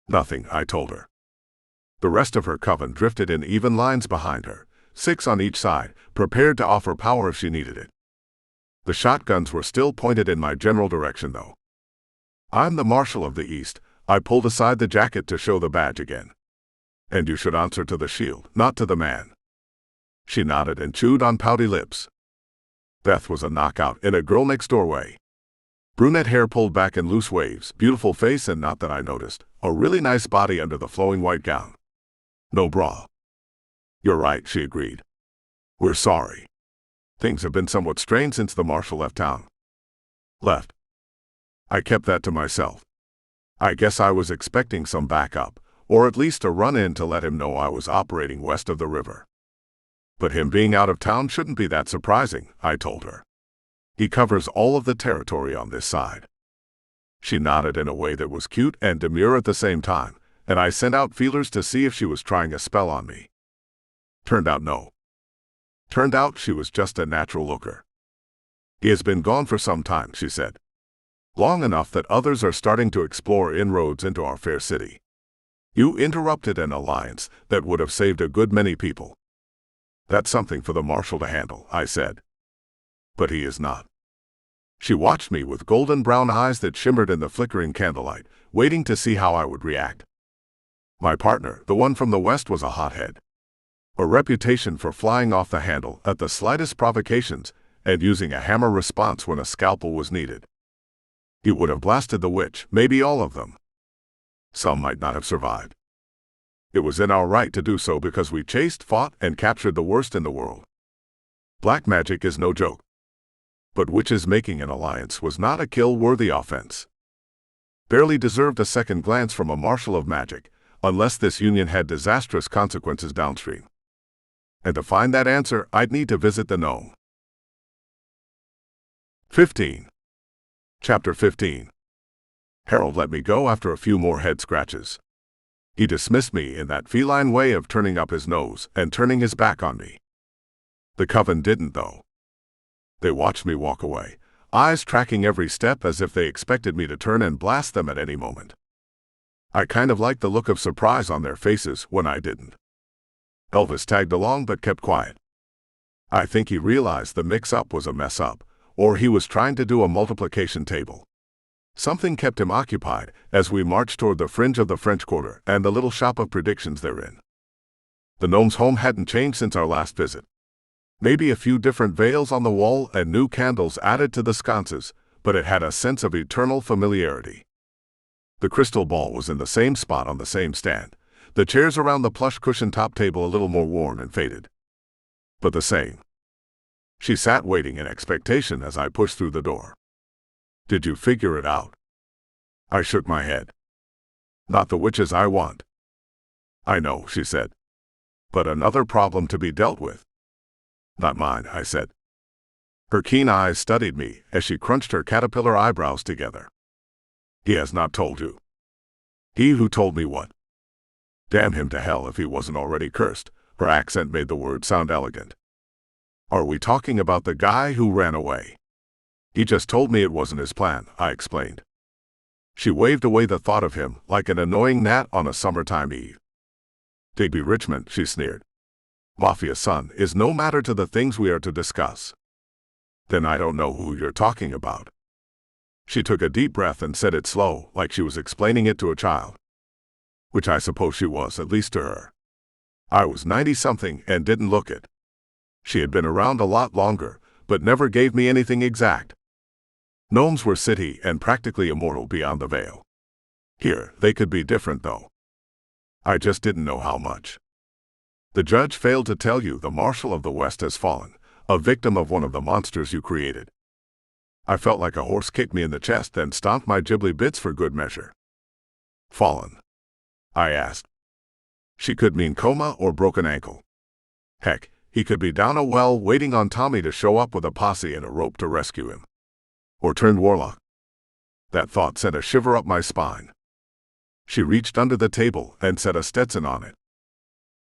Speaker 1: Nothing, I told her. The rest of her coven drifted in even lines behind her, 6 on each side, prepared to offer power if she needed it. The shotguns were still pointed in my general direction though. I'm the Marshal of the East. I pulled aside the jacket to show the badge again. And you should answer to the shield, not to the man. She nodded and chewed on pouty lips. Beth was a knockout in a girl-next-door way. Brunette hair pulled back in loose waves, beautiful face and, not that I noticed, a really nice body under the flowing white gown. No bra. You're right, she agreed. We're sorry. Things have been somewhat strained since the marshal left town. Left. I kept that to myself. I guess I was expecting some backup, or at least a run-in to let him know I was operating west of the river. But him being out of town shouldn't be that surprising, I told her. He covers all of the territory on this side. She nodded in a way that was cute and demure at the same time, and I sent out feelers to see if she was trying a spell on me. Turned out no. Turned out she was just a natural looker. He has been gone for some time, she said. Long enough that others are starting to explore inroads into our fair city. You interrupted an alliance that would have saved a good many people. That's something for the marshal to handle, I said. But he is not. She watched me with golden brown eyes that shimmered in the flickering candlelight, waiting to see how I would react. My partner, the one from the west, was a hothead. A reputation for flying off the handle at the slightest provocations and using a hammer response when a scalpel was needed. He would have blasted the witch, maybe all of them. Some might not have survived. It was in our right to do so because we chased, fought, and captured the worst in the world. Black magic is no joke. But witches making an alliance was not a kill-worthy offense. Barely deserved a second glance from a marshal of magic, unless this union had disastrous consequences downstream. And to find that answer, I'd need to visit the gnome. 15. Chapter 15. Harold let me go after a few more head scratches. He dismissed me in that feline way of turning up his nose and turning his back on me. The coven didn't, though. They watched me walk away, eyes tracking every step as if they expected me to turn and blast them at any moment. I kind of liked the look of surprise on their faces when I didn't. Elvis tagged along but kept quiet. I think he realized the mix-up was a mess-up, or he was trying to do a multiplication table. Something kept him occupied as we marched toward the fringe of the French Quarter and the little shop of predictions therein. The gnome's home hadn't changed since our last visit. Maybe a few different veils on the wall and new candles added to the sconces, but it had a sense of eternal familiarity. The crystal ball was in the same spot on the same stand, the chairs around the plush cushion top table a little more worn and faded. But the same. She sat waiting in expectation as I pushed through the door. Did you figure it out? I shook my head. Not the witches I want. I know, she said. But another problem to be dealt with. Not mine, I said. Her keen eyes studied me as she crunched her caterpillar eyebrows together. He has not told you. He who told me what? Damn him to hell if he wasn't already cursed. Her accent made the word sound elegant. Are we talking about the guy who ran away? He just told me it wasn't his plan, I explained. She waved away the thought of him like an annoying gnat on a summertime eve. Digby Richmond, she sneered. Mafia's son is no matter to the things we are to discuss. Then I don't know who you're talking about. She took a deep breath and said it slow, like she was explaining it to a child. Which I suppose she was, at least to her. I was 90-something and didn't look it. She had been around a lot longer, but never gave me anything exact. Gnomes were city and practically immortal beyond the veil. Here, they could be different though. I just didn't know how much. The judge failed to tell you the Marshal of the West has fallen, a victim of one of the monsters you created. I felt like a horse kicked me in the chest, then stomped my ghibli bits for good measure. Fallen? I asked. She could mean coma or broken ankle. Heck, he could be down a well waiting on Tommy to show up with a posse and a rope to rescue him. Or turned warlock. That thought sent a shiver up my spine. She reached under the table and set a Stetson on it.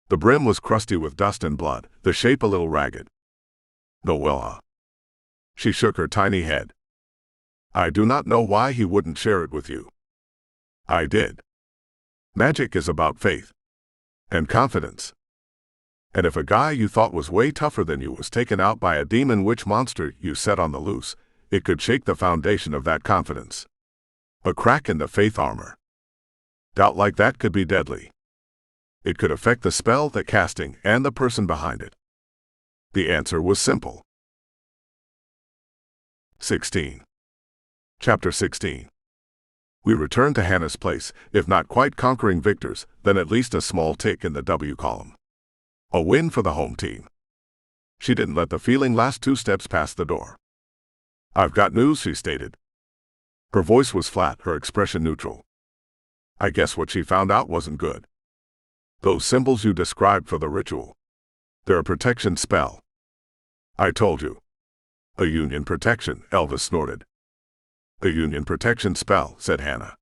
Speaker 1: The brim was crusty with dust and blood, the shape a little ragged. No well, She shook her tiny head. I do not know why he wouldn't share it with you. I did. Magic is about faith. And confidence. And if a guy you thought was way tougher than you was taken out by a demon witch monster you set on the loose, it could shake the foundation of that confidence. A crack in the faith armor. Doubt like that could be deadly. It could affect the spell, the casting, and the person behind it. The answer was simple. 16. Chapter 16. We returned to Hannah's place, if not quite conquering victors, then at least a small tick in the W column. A win for the home team. She didn't let the feeling last 2 steps past the door. I've got news, she stated. Her voice was flat, her expression neutral. I guess what she found out wasn't good. Those symbols you described for the ritual. They're a protection spell. I told you. A union protection, Elvis snorted. A union protection spell, said Hannah.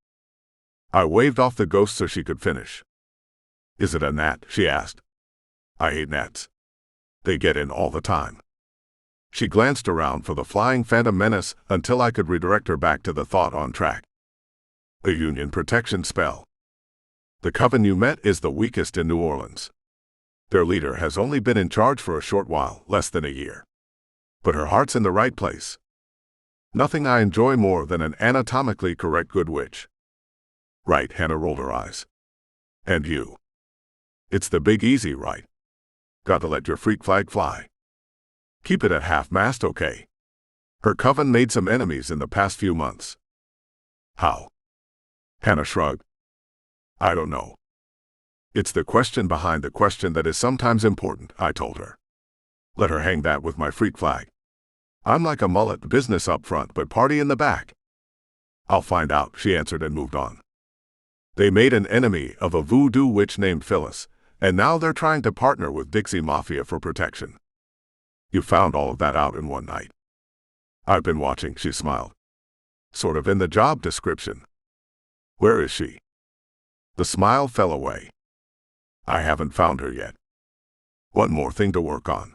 Speaker 1: I waved off the ghost so she could finish. Is it a gnat, she asked. I hate gnats. They get in all the time. She glanced around for the flying phantom menace until I could redirect her back to the thought on track. A union protection spell. The coven you met is the weakest in New Orleans. Their leader has only been in charge for a short while, less than a year. But her heart's in the right place. Nothing I enjoy more than an anatomically correct good witch. Right, Hannah rolled her eyes. And you. It's the big easy, right? Got to let your freak flag fly. Keep it at half-mast, okay? Her coven made some enemies in the past few months. How? Hannah shrugged. I don't know. It's the question behind the question that is sometimes important, I told her. Let her hang that with my freak flag. I'm like a mullet, business up front but party in the back. I'll find out, she answered and moved on. They made an enemy of a voodoo witch named Phyllis, and now they're trying to partner with Dixie Mafia for protection. You found all of that out in one night. I've been watching, she smiled. Sort of in the job description. Where is she? The smile fell away. I haven't found her yet. One more thing to work on.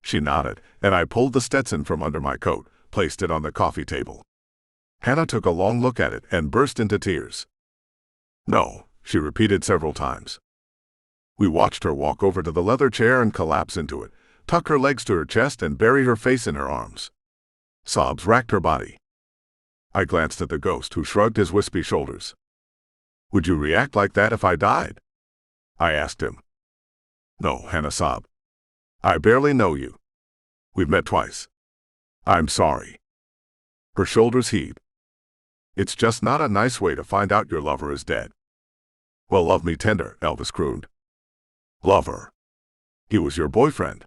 Speaker 1: She nodded, and I pulled the Stetson from under my coat, placed it on the coffee table. Hannah took a long look at it and burst into tears. No, she repeated several times. We watched her walk over to the leather chair and collapse into it, tuck her legs to her chest and bury her face in her arms. Sobs racked her body. I glanced at the ghost, who shrugged his wispy shoulders. Would you react like that if I died? I asked him. No, Hannah sobbed. I barely know you. We've met twice. I'm sorry. Her shoulders heaved. It's just not a nice way to find out your lover is dead. Well, love me tender, Elvis crooned. Lover. He was your boyfriend.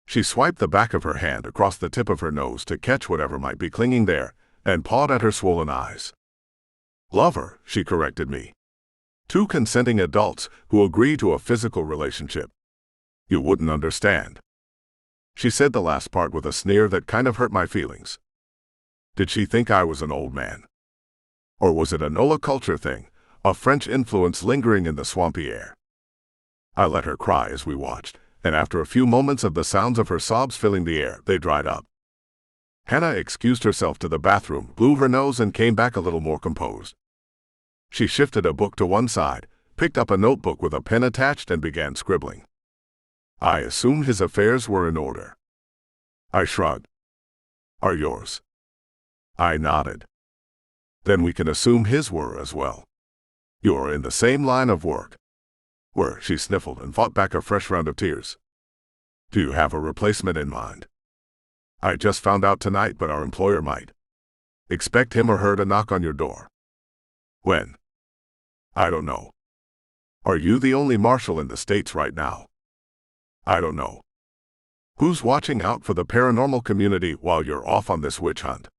Speaker 1: She swiped the back of her hand across the tip of her nose to catch whatever might be clinging there, and pawed at her swollen eyes. Lover, she corrected me. 2 consenting adults who agree to a physical relationship. You wouldn't understand. She said the last part with a sneer that kind of hurt my feelings. Did she think I was an old man? Or was it a Nola culture thing, a French influence lingering in the swampy air? I let her cry as we watched, and after a few moments of the sounds of her sobs filling the air, they dried up. Hannah excused herself to the bathroom, blew her nose, and came back a little more composed. She shifted a book to one side, picked up a notebook with a pen attached, and began scribbling. I assumed his affairs were in order. I shrugged. Are yours? I nodded. Then we can assume his were as well. You're in the same line of work. Were, she sniffled and fought back a fresh round of tears. Do you have a replacement in mind? I just found out tonight, but our employer might. Expect him or her to knock on your door. When? I don't know. Are you the only marshal in the States right now? I don't know. Who's watching out for the paranormal community while you're off on this witch hunt?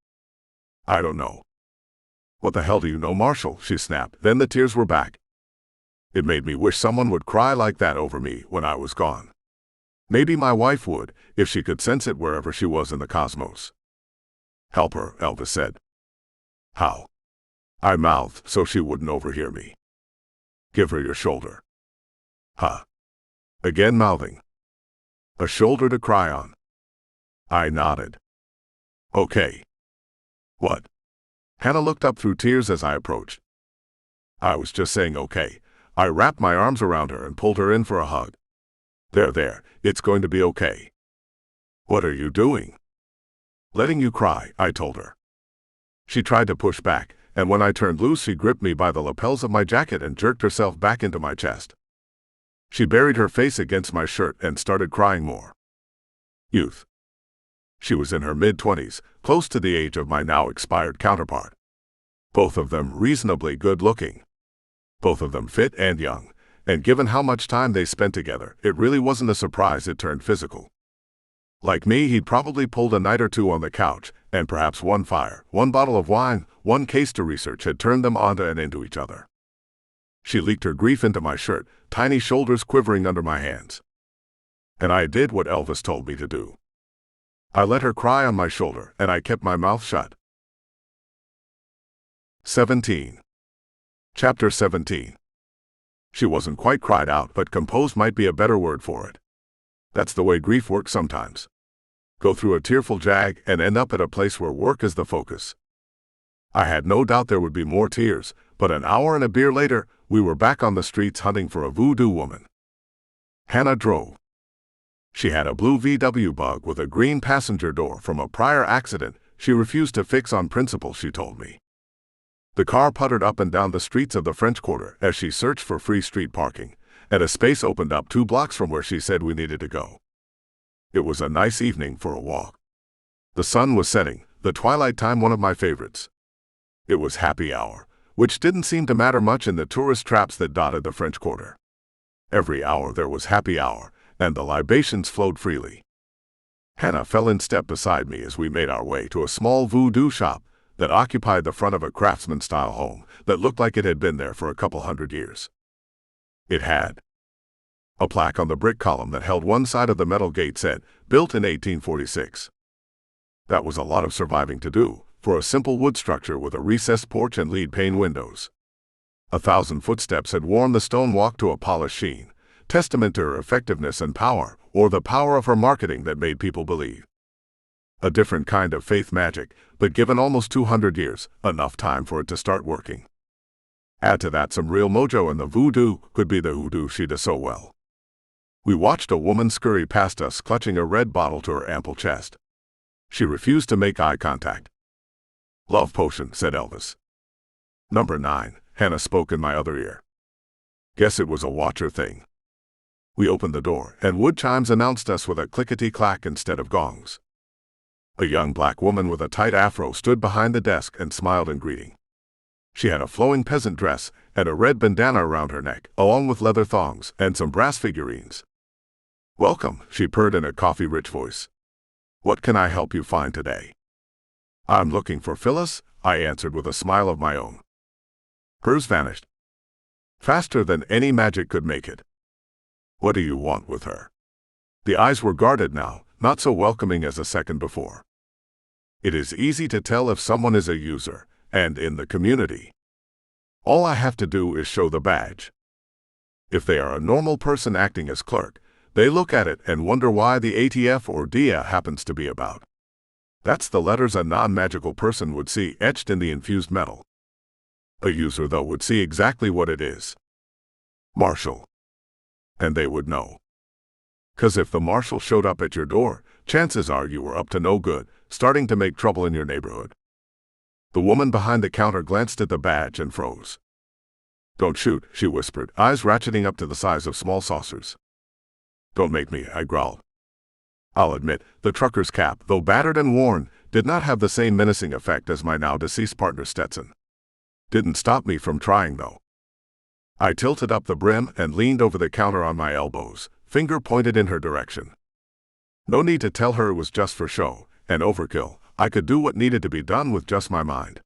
Speaker 1: I don't know. What the hell do you know, Marshal? She snapped. Then the tears were back. It made me wish someone would cry like that over me when I was gone. Maybe my wife would, if she could sense it wherever she was in the cosmos. Help her, Elvis said. How? I mouthed so she wouldn't overhear me. Give her your shoulder. Huh? Again mouthing. A shoulder to cry on. I nodded. Okay. What? Hannah looked up through tears as I approached. I was just saying okay. I wrapped my arms around her and pulled her in for a hug. There, it's going to be okay. What are you doing? Letting you cry, I told her. She tried to push back, and when I turned loose, she gripped me by the lapels of my jacket and jerked herself back into my chest. She buried her face against my shirt and started crying more. Youth. She was in her mid-20s, close to the age of my now expired counterpart. Both of them reasonably good-looking. Both of them fit and young, and given how much time they spent together, it really wasn't a surprise it turned physical. Like me, he'd probably pulled a night or two on the couch, and perhaps one fire, one bottle of wine, one case to research had turned them onto and into each other. She leaked her grief into my shirt, tiny shoulders quivering under my hands. And I did what Elvis told me to do. I let her cry on my shoulder, and I kept my mouth shut. 17. Chapter 17. She wasn't quite cried out, but composed might be a better word for it. That's the way grief works sometimes. Go through a tearful jag and end up at a place where work is the focus. I had no doubt there would be more tears, but an hour and a beer later, we were back on the streets hunting for a voodoo woman. Hannah drove. She had a blue VW Bug with a green passenger door from a prior accident she refused to fix on principle, she told me. The car puttered up and down the streets of the French Quarter as she searched for free street parking, and a space opened up 2 blocks from where she said we needed to go. It was a nice evening for a walk. The sun was setting, the twilight time one of my favorites. It was happy hour, which didn't seem to matter much in the tourist traps that dotted the French Quarter. Every hour there was happy hour, and the libations flowed freely. Hannah fell in step beside me as we made our way to a small voodoo shop that occupied the front of a craftsman-style home that looked like it had been there for a couple hundred years. It had. A plaque on the brick column that held one side of the metal gate said, "Built in 1846. That was a lot of surviving to do, for a simple wood structure with a recessed porch and lead-pane windows. 1,000 footsteps had worn the stone walk to a polished sheen, testament to her effectiveness and power, or the power of her marketing that made people believe. A different kind of faith magic, but given almost 200 years, enough time for it to start working. Add to that some real mojo and the voodoo could be the hoodoo she does so well. We watched a woman scurry past us clutching a red bottle to her ample chest. She refused to make eye contact. "Love potion," said Elvis. "Number 9, Hannah spoke in my other ear. Guess it was a watcher thing. We opened the door, and wood chimes announced us with a clickety-clack instead of gongs. A young black woman with a tight afro stood behind the desk and smiled in greeting. She had a flowing peasant dress and a red bandana around her neck, along with leather thongs and some brass figurines. "Welcome," she purred in a coffee-rich voice. "What can I help you find today?" "I'm looking for Phyllis," I answered with a smile of my own. Hers vanished. Faster than any magic could make it. "What do you want with her?" The eyes were guarded now, not so welcoming as a second before. It is easy to tell if someone is a user, and in the community. All I have to do is show the badge. If they are a normal person acting as clerk, they look at it and wonder why the ATF or DIA happens to be about. That's the letters a non-magical person would see etched in the infused metal. A user, though, would see exactly what it is. Marshal. And they would know. 'Cause if the marshal showed up at your door, chances are you were up to no good, starting to make trouble in your neighborhood. The woman behind the counter glanced at the badge and froze. "Don't shoot," she whispered, eyes ratcheting up to the size of small saucers. "Don't make me," I growled. I'll admit, the trucker's cap, though battered and worn, did not have the same menacing effect as my now-deceased partner's Stetson. Didn't stop me from trying, though. I tilted up the brim and leaned over the counter on my elbows, finger pointed in her direction. No need to tell her it was just for show, and overkill. I could do what needed to be done with just my mind.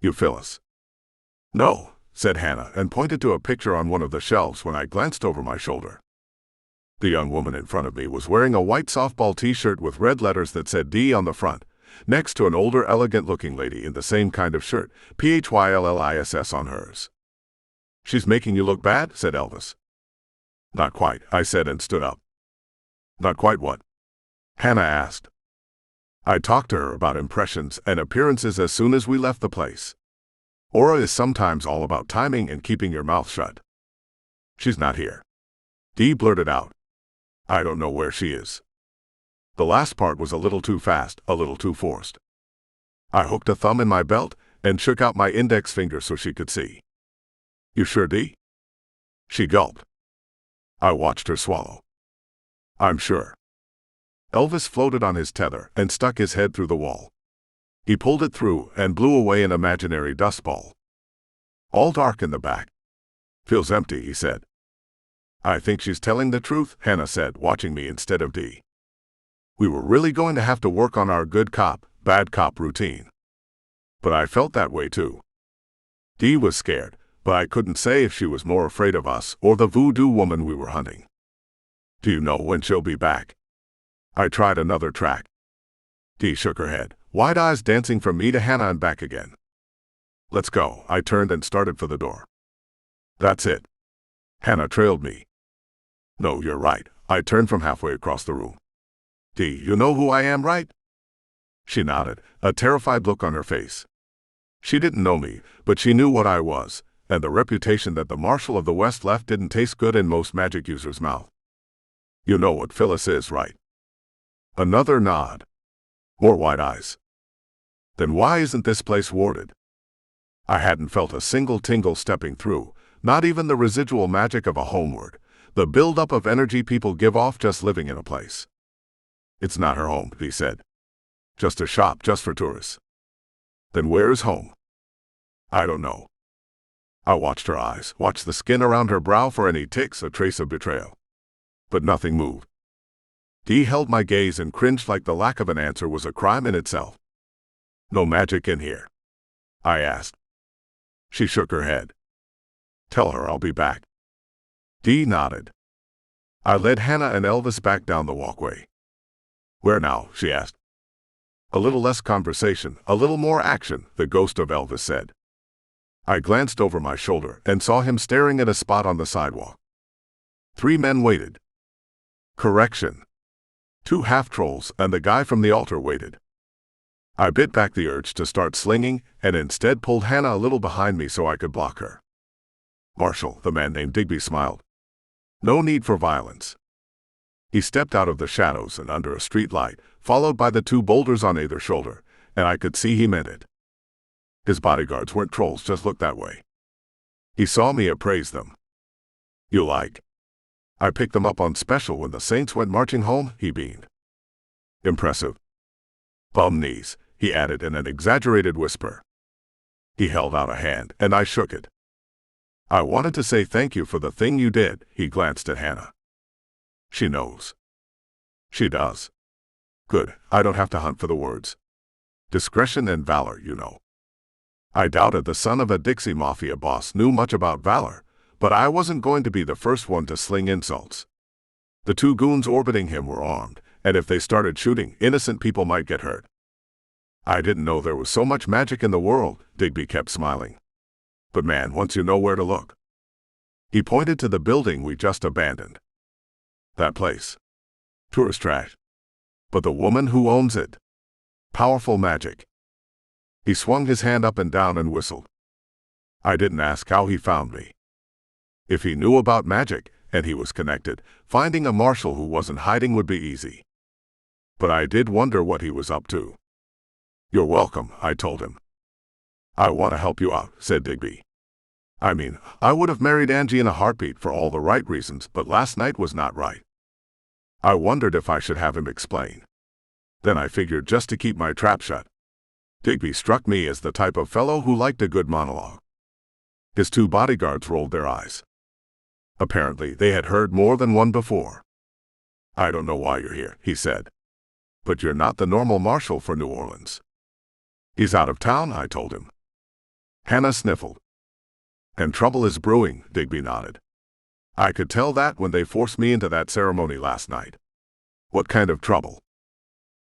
Speaker 1: "You Phyllis." "No," said Hannah, and pointed to a picture on one of the shelves when I glanced over my shoulder. The young woman in front of me was wearing a white softball t-shirt with red letters that said D on the front, next to an older, elegant-looking lady in the same kind of shirt, PHYLLISS on hers. "She's making you look bad?" said Elvis. "Not quite," I said and stood up. "Not quite what?" Hannah asked. I talked to her about impressions and appearances as soon as we left the place. Aura is sometimes all about timing and keeping your mouth shut. "She's not here," Dee blurted out. "I don't know where she is." The last part was a little too fast, a little too forced. I hooked a thumb in my belt and shook out my index finger so she could see. "You sure, Dee?" She gulped. I watched her swallow. "I'm sure." Elvis floated on his tether and stuck his head through the wall. He pulled it through and blew away an imaginary dust ball. All dark in the back. "Feels empty," he said. "I think she's telling the truth," Hannah said, watching me instead of Dee. We were really going to have to work on our good cop, bad cop routine. But I felt that way too. Dee was scared, but I couldn't say if she was more afraid of us or the voodoo woman we were hunting. "Do you know when she'll be back?" I tried another track. Dee shook her head, wide eyes dancing from me to Hannah and back again. "Let's go." I turned and started for the door. "That's it." Hannah trailed me. "No, you're right." I turned from halfway across the room. "Dee, you know who I am, right?" She nodded, a terrified look on her face. She didn't know me, but she knew what I was, and the reputation that the Marshal of the West left didn't taste good in most magic users' mouth. "You know what Phyllis is, right?" Another nod. More wide eyes. "Then why isn't this place warded?" I hadn't felt a single tingle stepping through, not even the residual magic of a homeward, the build-up of energy people give off just living in a place. "It's not her home," he said. "Just a shop just for tourists." "Then where is home?" "I don't know." I watched her eyes, watched the skin around her brow for any ticks, a trace of betrayal. But nothing moved. Dee held my gaze and cringed like the lack of an answer was a crime in itself. "No magic in here?" I asked. She shook her head. "Tell her I'll be back." Dee nodded. I led Hannah and Elvis back down the walkway. "Where now?" she asked. "A little less conversation, a little more action," the ghost of Elvis said. I glanced over my shoulder and saw him staring at a spot on the sidewalk. 3 men waited. Correction. 2 half-trolls and the guy from the altar waited. I bit back the urge to start slinging and instead pulled Hannah a little behind me so I could block her. "Marshal," the man named Digby smiled. "No need for violence." He stepped out of the shadows and under a street light, followed by the 2 boulders on either shoulder, and I could see he meant it. His bodyguards weren't trolls, just looked that way. He saw me appraise them. "You like?" "I picked them up on special when the Saints went marching home," he beamed. "Impressive." "Bum knees," he added in an exaggerated whisper. He held out a hand, and I shook it. "I wanted to say thank you for the thing you did," he glanced at Hannah. "She knows." "She does." "Good, I don't have to hunt for the words. Discretion and valor, you know." I doubted the son of a Dixie Mafia boss knew much about valor, but I wasn't going to be the first one to sling insults. The 2 goons orbiting him were armed, and if they started shooting, innocent people might get hurt. I didn't know there was so much magic in the world, Digby kept smiling. But man, once you know where to look. He pointed to the building we just abandoned. That place. Tourist trash. But the woman who owns it. Powerful magic. He swung his hand up and down and whistled. I didn't ask how he found me. If he knew about magic, and he was connected, finding a marshal who wasn't hiding would be easy. But I did wonder what he was up to. You're welcome, I told him. I want to help you out, said Digby. I mean, I would have married Angie in a heartbeat for all the right reasons, but last night was not right. I wondered if I should have him explain. Then I figured just to keep my trap shut. Digby struck me as the type of fellow who liked a good monologue. His 2 bodyguards rolled their eyes. Apparently, they had heard more than one before. I don't know why you're here, he said. But you're not the normal marshal for New Orleans. He's out of town, I told him. Hannah sniffled. And trouble is brewing, Digby nodded. I could tell that when they forced me into that ceremony last night. What kind of trouble?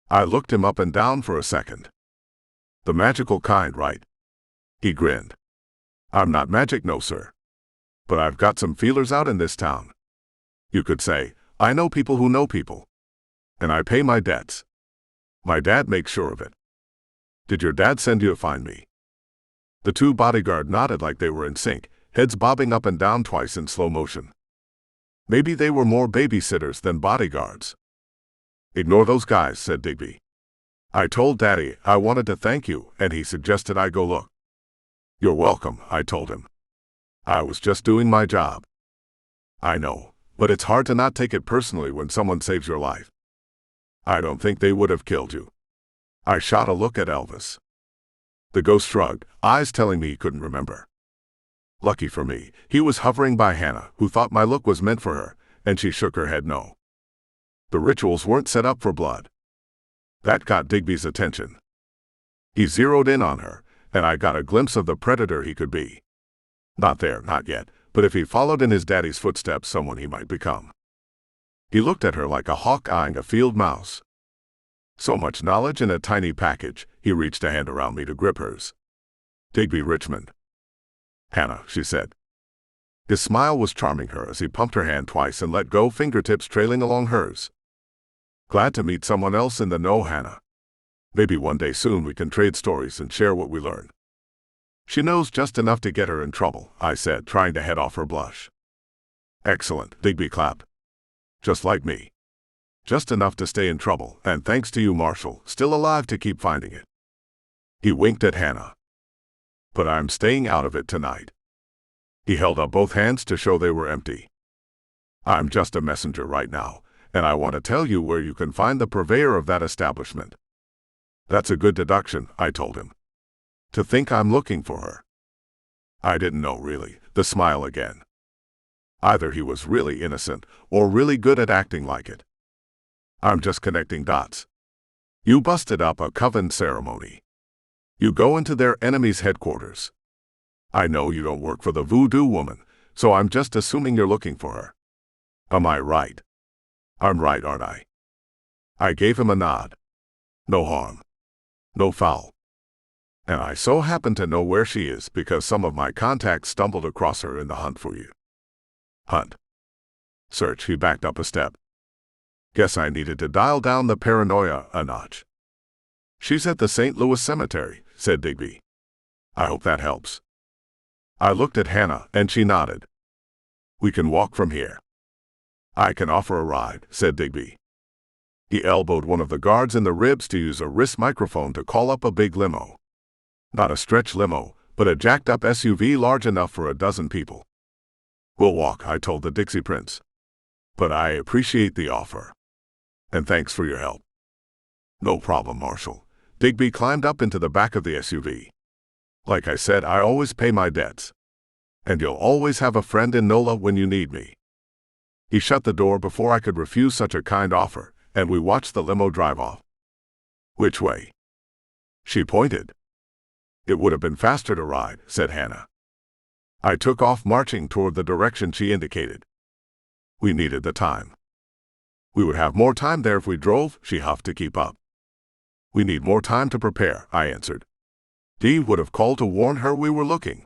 Speaker 1: I looked him up and down for a second. The magical kind, right? He grinned. I'm not magic, no sir. But I've got some feelers out in this town. You could say, I know people who know people. And I pay my debts. My dad makes sure of it. Did your dad send you to find me? The 2 bodyguards nodded like they were in sync, heads bobbing up and down twice in slow motion. Maybe they were more babysitters than bodyguards. Ignore those guys, said Digby. I told Daddy I wanted to thank you, and he suggested I go look. You're welcome, I told him. I was just doing my job. I know, but it's hard to not take it personally when someone saves your life. I don't think they would have killed you. I shot a look at Elvis. The ghost shrugged, eyes telling me he couldn't remember. Lucky for me, he was hovering by Hannah, who thought my look was meant for her, and she shook her head no. The rituals weren't set up for blood. That got Digby's attention. He zeroed in on her, and I got a glimpse of the predator he could be. Not there, not yet, but if he followed in his daddy's footsteps, someone he might become. He looked at her like a hawk eyeing a field mouse. So much knowledge in a tiny package, he reached a hand around me to grip hers. Digby Richmond. Hannah, she said. His smile was charming her as he pumped her hand twice and let go, fingertips trailing along hers. Glad to meet someone else in the know, Hannah. Maybe one day soon we can trade stories and share what we learn. She knows just enough to get her in trouble, I said, trying to head off her blush. Excellent, Digby clapped. Just like me. Just enough to stay in trouble, and thanks to you, Marshall, still alive to keep finding it. He winked at Hannah. But I'm staying out of it tonight. He held up both hands to show they were empty. I'm just a messenger right now, and I want to tell you where you can find the purveyor of that establishment. That's a good deduction, I told him. To think I'm looking for her. I didn't know really, the smile again. Either he was really innocent, or really good at acting like it. I'm just connecting dots. You busted up a coven ceremony. You go into their enemy's headquarters. I know you don't work for the voodoo woman, so I'm just assuming you're looking for her. Am I right? I'm right, aren't I? I gave him a nod. No harm. No foul. And I so happen to know where she is because some of my contacts stumbled across her in the hunt for you. Hunt. Search, he backed up a step. Guess I needed to dial down the paranoia a notch. She's at the St. Louis Cemetery, said Digby. I hope that helps. I looked at Hannah, and she nodded. We can walk from here. I can offer a ride, said Digby. He elbowed one of the guards in the ribs to use a wrist microphone to call up a big limo. Not a stretch limo, but a jacked-up SUV large enough for a dozen people. We'll walk, I told the Dixie Prince. But I appreciate the offer. And thanks for your help. No problem, Marshal. Digby climbed up into the back of the SUV. Like I said, I always pay my debts. And you'll always have a friend in NOLA when you need me. He shut the door before I could refuse such a kind offer, and we watched the limo drive off. Which way? She pointed. It would have been faster to ride, said Hannah. I took off marching toward the direction she indicated. We needed the time. We would have more time there if we drove, she huffed to keep up. We need more time to prepare, I answered. Dee would have called to warn her we were looking.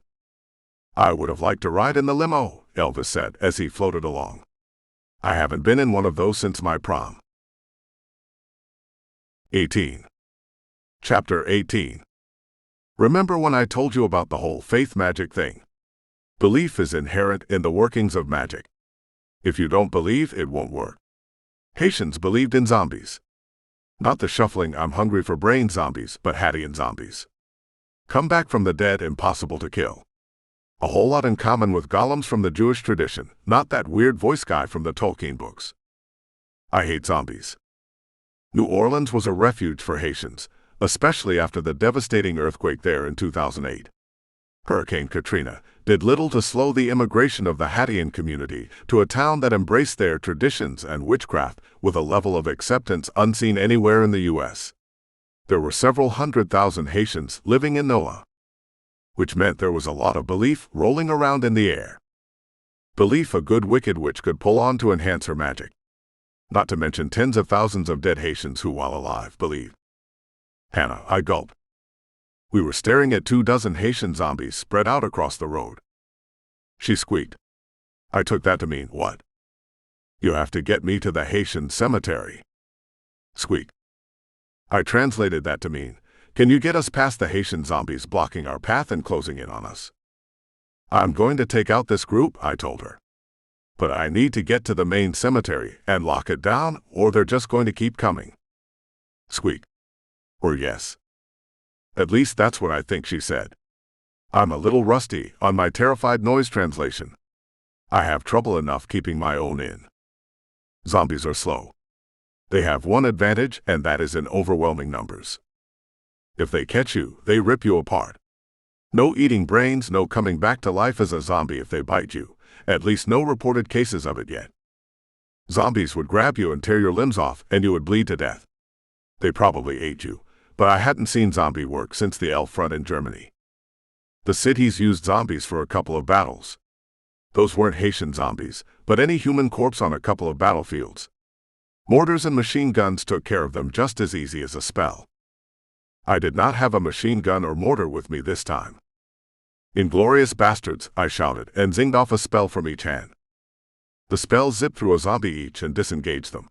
Speaker 1: I would have liked to ride in the limo, Elvis said as he floated along. I haven't been in one of those since my prom. 18. Chapter 18. Remember when I told you about the whole faith magic thing? Belief is inherent in the workings of magic. If you don't believe, it won't work. Haitians believed in zombies. Not the shuffling I'm hungry for brain zombies, but Hattiean zombies. Come back from the dead, impossible to kill. A whole lot in common with golems from the Jewish tradition, not that weird voice guy from the Tolkien books. I hate zombies. New Orleans was a refuge for Haitians, especially after the devastating earthquake there in 2008. Hurricane Katrina did little to slow the immigration of the Hattiean community to a town that embraced their traditions and witchcraft with a level of acceptance unseen anywhere in the U.S. There were several 100,000 Haitians living in NOLA, which meant there was a lot of belief rolling around in the air. Belief a good wicked witch could pull on to enhance her magic. Not to mention tens of thousands of dead Haitians who, while alive, believed. Hannah, I gulped. We were staring at 24 Haitian zombies spread out across the road. She squeaked. I took that to mean, what? You have to get me to the Haitian cemetery. Squeak. I translated that to mean, can you get us past the Haitian zombies blocking our path and closing in on us? I'm going to take out this group, I told her. But I need to get to the main cemetery and lock it down, or they're just going to keep coming. Squeak. Or yes. At least that's what I think, she said. I'm a little rusty on my terrified noise translation. I have trouble enough keeping my own in. Zombies are slow. They have one advantage, and that is in overwhelming numbers. If they catch you, they rip you apart. No eating brains, no coming back to life as a zombie if they bite you. At least no reported cases of it yet. Zombies would grab you and tear your limbs off, and you would bleed to death. They probably ate you, but I hadn't seen zombie work since the Elf Front in Germany. The cities used zombies for a couple of battles. Those weren't Haitian zombies, but any human corpse on a couple of battlefields. Mortars and machine guns took care of them just as easy as a spell. I did not have a machine gun or mortar with me this time. Inglorious bastards, I shouted, and zinged off a spell from each hand. The spell zipped through a zombie each and disengaged them.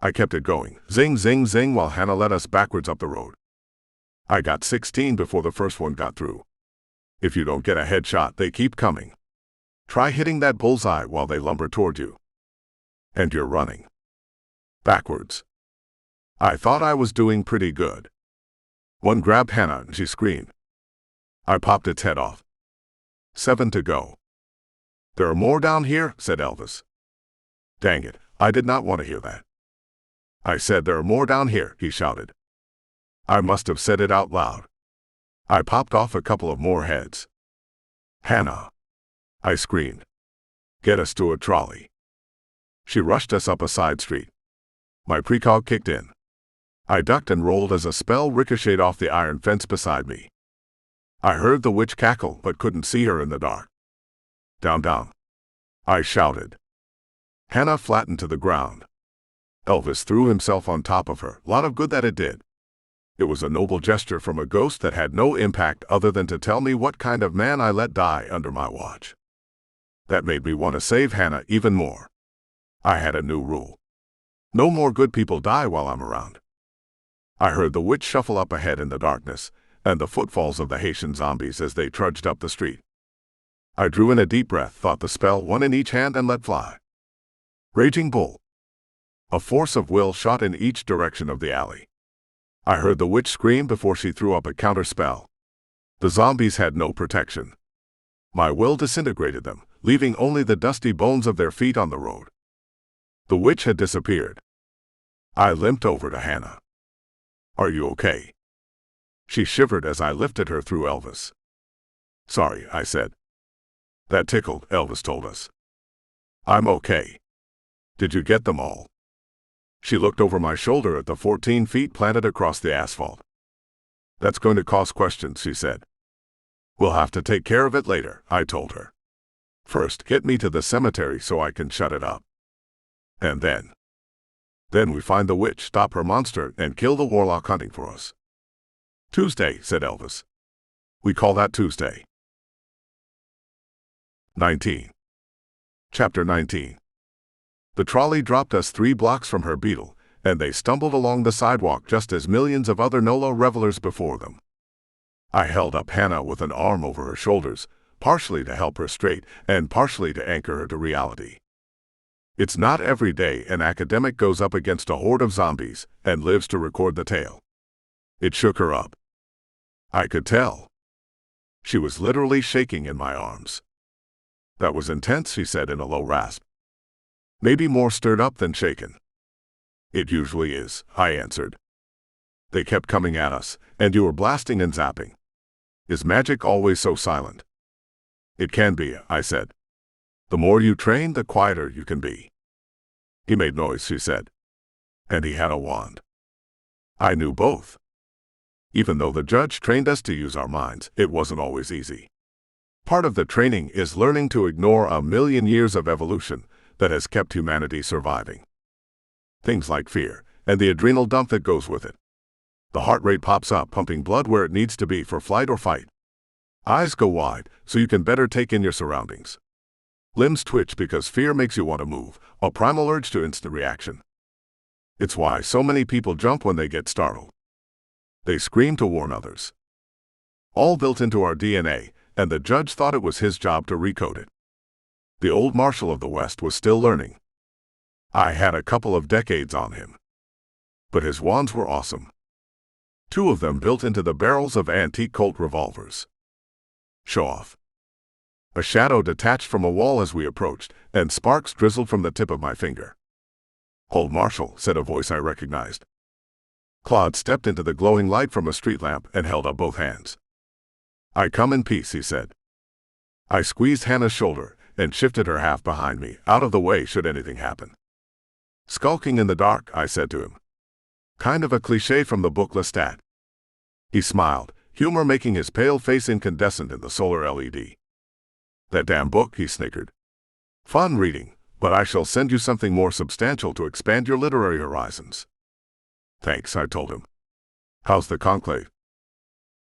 Speaker 1: I kept it going, zing, zing, zing, while Hannah led us backwards up the road. I got 16 before the first one got through. If you don't get a headshot, they keep coming. Try hitting that bullseye while they lumber toward you. And you're running. Backwards. I thought I was doing pretty good. One grabbed Hannah and she screamed. I popped its head off. 7 to go. There are more down here, said Elvis. Dang it, I did not want to hear that. I said there are more down here, he shouted. I must have said it out loud. I popped off a couple of more heads. Hannah, I screamed. Get us to a trolley. She rushed us up a side street. My precog kicked in. I ducked and rolled as a spell ricocheted off the iron fence beside me. I heard the witch cackle but couldn't see her in the dark. Down, down, I shouted. Hannah flattened to the ground. Elvis threw himself on top of her, lot of good that it did. It was a noble gesture from a ghost that had no impact other than to tell me what kind of man I let die under my watch. That made me want to save Hannah even more. I had a new rule. No more good people die while I'm around. I heard the witch shuffle up ahead in the darkness, and the footfalls of the Haitian zombies as they trudged up the street. I drew in a deep breath, thought the spell, one in each hand, and let fly. Raging Bull. A force of will shot in each direction of the alley. I heard the witch scream before she threw up a counterspell. The zombies had no protection. My will disintegrated them, leaving only the dusty bones of their feet on the road. The witch had disappeared. I limped over to Hannah. Are you okay? She shivered as I lifted her through Elvis. Sorry, I said. That tickled, Elvis told us. I'm okay. Did you get them all? She looked over my shoulder at the 14 feet planted across the asphalt. That's going to cause questions, she said. We'll have to take care of it later, I told her. First, get me to the cemetery so I can shut it up. And then. Then we find the witch, stop her monster, and kill the warlock hunting for us. Tuesday, said Elvis. We call that Tuesday. 19. Chapter 19. The trolley dropped us 3 blocks from her beetle, and they stumbled along the sidewalk just as millions of other NOLA revelers before them. I held up Hannah with an arm over her shoulders, partially to help her straight and partially to anchor her to reality. It's not every day an academic goes up against a horde of zombies and lives to record the tale. It shook her up. I could tell. She was literally shaking in my arms. That was intense, she said in a low rasp. Maybe more stirred up than shaken. It usually is, I answered. They kept coming at us, and you were blasting and zapping. Is magic always so silent? It can be, I said. The more you train, the quieter you can be. He made noise, she said. And he had a wand. I knew both. Even though the judge trained us to use our minds, it wasn't always easy. Part of the training is learning to ignore a million years of evolution that has kept humanity surviving. Things like fear, and the adrenal dump that goes with it. The heart rate pops up, pumping blood where it needs to be for flight or fight. Eyes go wide, so you can better take in your surroundings. Limbs twitch because fear makes you want to move, a primal urge to instant reaction. It's why so many people jump when they get startled. They scream to warn others. All built into our DNA, and the judge thought it was his job to recode it. The old Marshal of the West was still learning. I had a couple of decades on him. But his wands were awesome. 2 of them built into the barrels of antique Colt revolvers. Show off. A shadow detached from a wall as we approached, and sparks drizzled from the tip of my finger. Old Marshal, said a voice I recognized. Claude stepped into the glowing light from a street lamp and held up both hands. I come in peace, he said. I squeezed Hannah's shoulder and shifted her half behind me, out of the way should anything happen. Skulking in the dark, I said to him. Kind of a cliché from the book Lestat. He smiled, humor making his pale face incandescent in the solar LED. That damn book, he snickered. Fun reading, but I shall send you something more substantial to expand your literary horizons. Thanks, I told him. How's the conclave?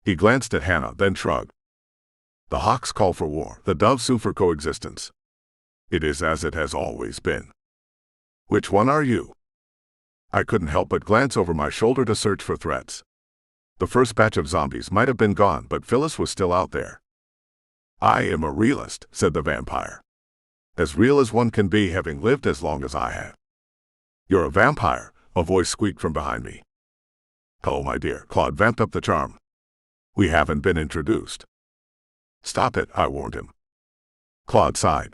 Speaker 1: He glanced at Hannah, then shrugged. The hawks call for war, the doves sue for coexistence. It is as it has always been. Which one are you? I couldn't help but glance over my shoulder to search for threats. The first batch of zombies might have been gone, but Phyllis was still out there. I am a realist, said the vampire. As real as one can be, having lived as long as I have. You're a vampire, a voice squeaked from behind me. Hello, my dear, Claude vamped up the charm. We haven't been introduced. Stop it, I warned him. Claude sighed.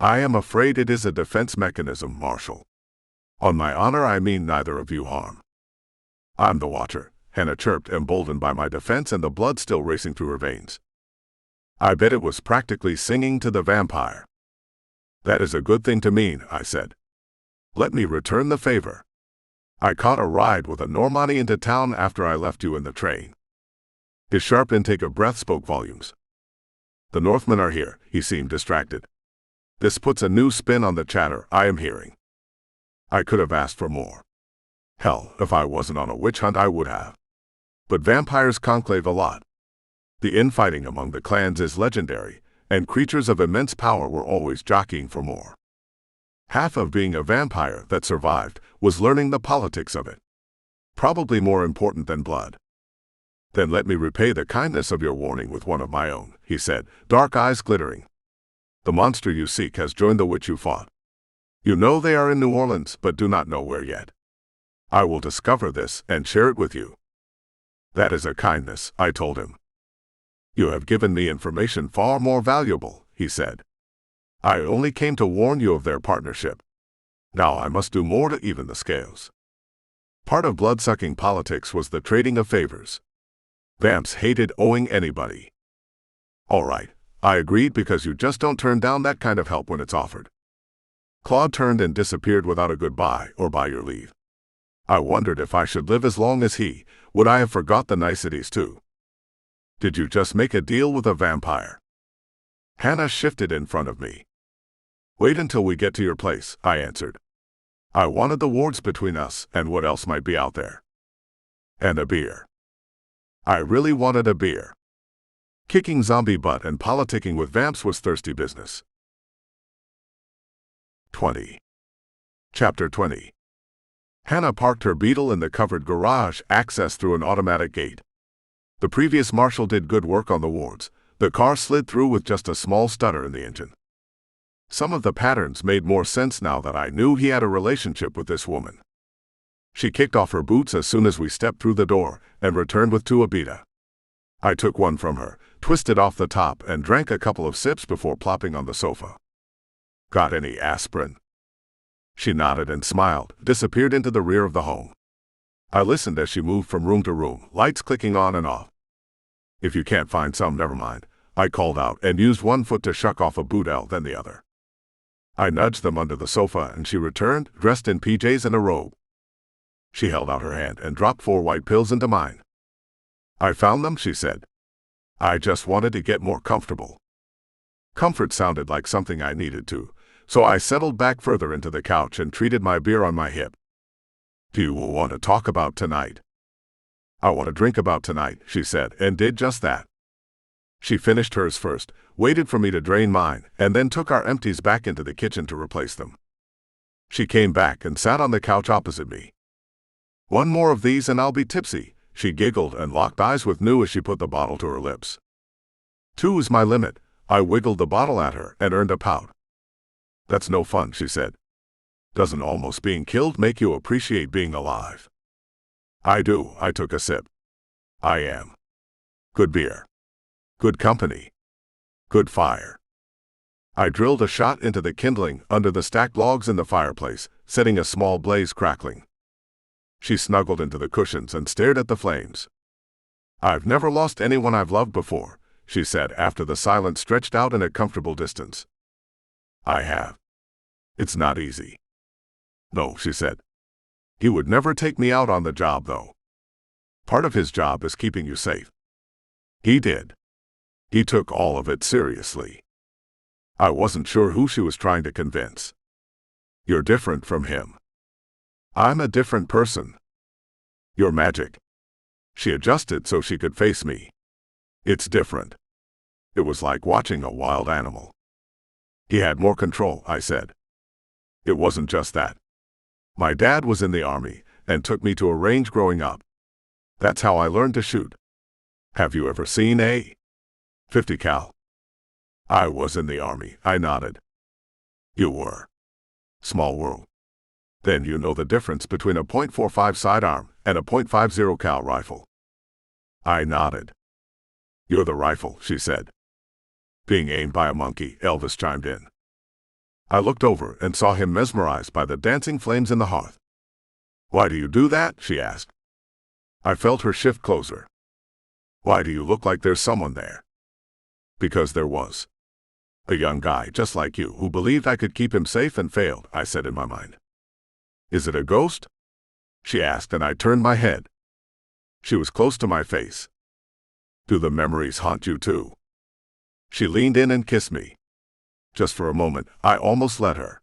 Speaker 1: I am afraid it is a defense mechanism, Marshal. On my honor, I mean neither of you harm. I'm the Watcher, Hannah chirped, emboldened by my defense and the blood still racing through her veins. I bet it was practically singing to the vampire. That is a good thing to mean, I said. Let me return the favor. I caught a ride with a Normani into town after I left you in the train. His sharp intake of breath spoke volumes. The Northmen are here, he seemed distracted. This puts a new spin on the chatter I am hearing. I could have asked for more. Hell, if I wasn't on a witch hunt, I would have. But vampires conclave a lot. The infighting among the clans is legendary, and creatures of immense power were always jockeying for more. Half of being a vampire that survived was learning the politics of it. Probably more important than blood. Then let me repay the kindness of your warning with one of my own, he said, dark eyes glittering. The monster you seek has joined the witch you fought. You know they are in New Orleans, but do not know where yet. I will discover this and share it with you. That is a kindness, I told him. You have given me information far more valuable, he said. I only came to warn you of their partnership. Now I must do more to even the scales. Part of blood-sucking politics was the trading of favors. Vamps hated owing anybody. All right, I agreed, because you just don't turn down that kind of help when it's offered. Claude turned and disappeared without a goodbye or by your leave. I wondered if I should live as long as he, would I have forgot the niceties too? Did you just make a deal with a vampire? Hannah shifted in front of me. Wait until we get to your place, I answered. I wanted the wards between us and what else might be out there. And a beer. I really wanted a beer. Kicking zombie butt and politicking with vamps was thirsty business. 20. Chapter 20. Hannah parked her Beetle in the covered garage, accessed through an automatic gate. The previous marshal did good work on the wards. The car slid through with just a small stutter in the engine. Some of the patterns made more sense now that I knew he had a relationship with this woman. She kicked off her boots as soon as we stepped through the door and returned with two Abita. I took one from her, twisted off the top, and drank a couple of sips before plopping on the sofa. Got any aspirin? She nodded and smiled, disappeared into the rear of the home. I listened as she moved from room to room, lights clicking on and off. If you can't find some, never mind, I called out and used one foot to shuck off a boot L, then the other. I nudged them under the sofa and she returned, dressed in PJs and a robe. She held out her hand and dropped 4 white pills into mine. I found them, she said. I just wanted to get more comfortable. Comfort sounded like something I needed to, so I settled back further into the couch and treated my beer on my hip. Do you want to talk about tonight? I want to drink about tonight, she said, and did just that. She finished hers first, waited for me to drain mine, and then took our empties back into the kitchen to replace them. She came back and sat on the couch opposite me. One more of these and I'll be tipsy, she giggled and locked eyes with New as she put the bottle to her lips. 2 is my limit. I wiggled the bottle at her and earned a pout. That's no fun, she said. Doesn't almost being killed make you appreciate being alive? I do, I took a sip. I am. Good beer. Good company. Good fire. I drilled a shot into the kindling under the stacked logs in the fireplace, setting a small blaze crackling. She snuggled into the cushions and stared at the flames. I've never lost anyone I've loved before, she said after the silence stretched out in a comfortable distance. I have. It's not easy. No, she said. He would never take me out on the job, though. Part of his job is keeping you safe. He did. He took all of it seriously. I wasn't sure who she was trying to convince. You're different from him. I'm a different person. You're magic. She adjusted so she could face me. It's different. It was like watching a wild animal. He had more control, I said. It wasn't just that. My dad was in the army and took me to a range growing up. That's how I learned to shoot. Have you ever seen a .50 cal? I was in the army, I nodded. You were. Small world. Then you know the difference between a .45 sidearm and a .50 cal rifle. I nodded. You're the rifle, she said. Being aimed by a monkey, Elvis chimed in. I looked over and saw him mesmerized by the dancing flames in the hearth. Why do you do that? She asked. I felt her shift closer. Why do you look like there's someone there? Because there was. A young guy just like you who believed I could keep him safe and failed, I said in my mind. Is it a ghost? She asked, and I turned my head. She was close to my face. Do the memories haunt you too? She leaned in and kissed me. Just for a moment, I almost let her.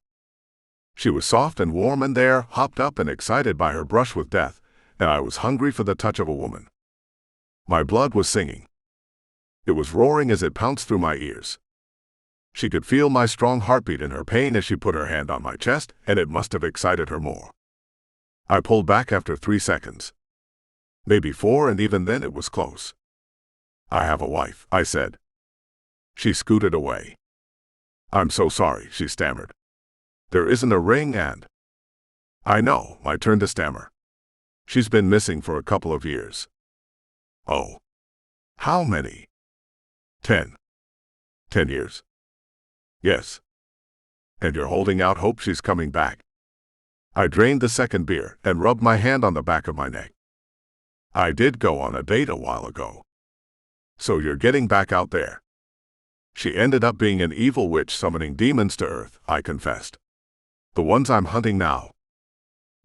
Speaker 1: She was soft and warm and there, hopped up and excited by her brush with death, and I was hungry for the touch of a woman. My blood was singing. It was roaring as it pounced through my ears. She could feel my strong heartbeat in her pain as she put her hand on my chest, and it must have excited her more. I pulled back after 3 seconds. Maybe 4, and even then it was close. I have a wife, I said. She scooted away. I'm so sorry, she stammered. There isn't a ring and... I know, I turned to stammer. She's been missing for a couple of years. Oh. How many? 10. 10 years. Yes. And you're holding out hope she's coming back. I drained the second beer and rubbed my hand on the back of my neck. I did go on a date a while ago. So you're getting back out there. She ended up being an evil witch summoning demons to Earth, I confessed. The ones I'm hunting now.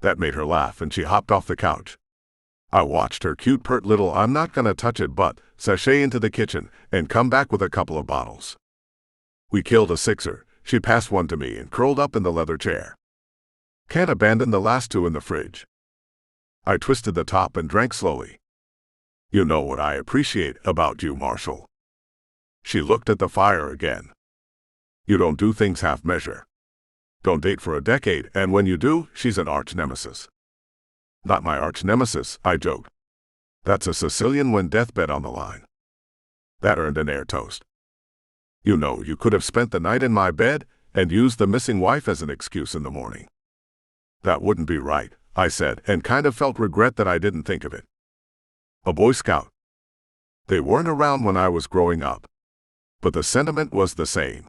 Speaker 1: That made her laugh and she hopped off the couch. I watched her cute pert little I'm not gonna touch it butt sashay into the kitchen and come back with a couple of bottles. We killed a 6er, she passed one to me and curled up in the leather chair. Can't abandon the last two in the fridge. I twisted the top and drank slowly. You know what I appreciate about you, Marshall. She looked at the fire again. You don't do things half-measure. Don't date for a decade, and when you do, she's an arch-nemesis. Not my arch-nemesis, I joked. That's a Sicilian when deathbed on the line. That earned an air toast. You know, you could have spent the night in my bed and used the missing wife as an excuse in the morning. That wouldn't be right, I said, and kind of felt regret that I didn't think of it. A Boy Scout. They weren't around when I was growing up, but the sentiment was the same.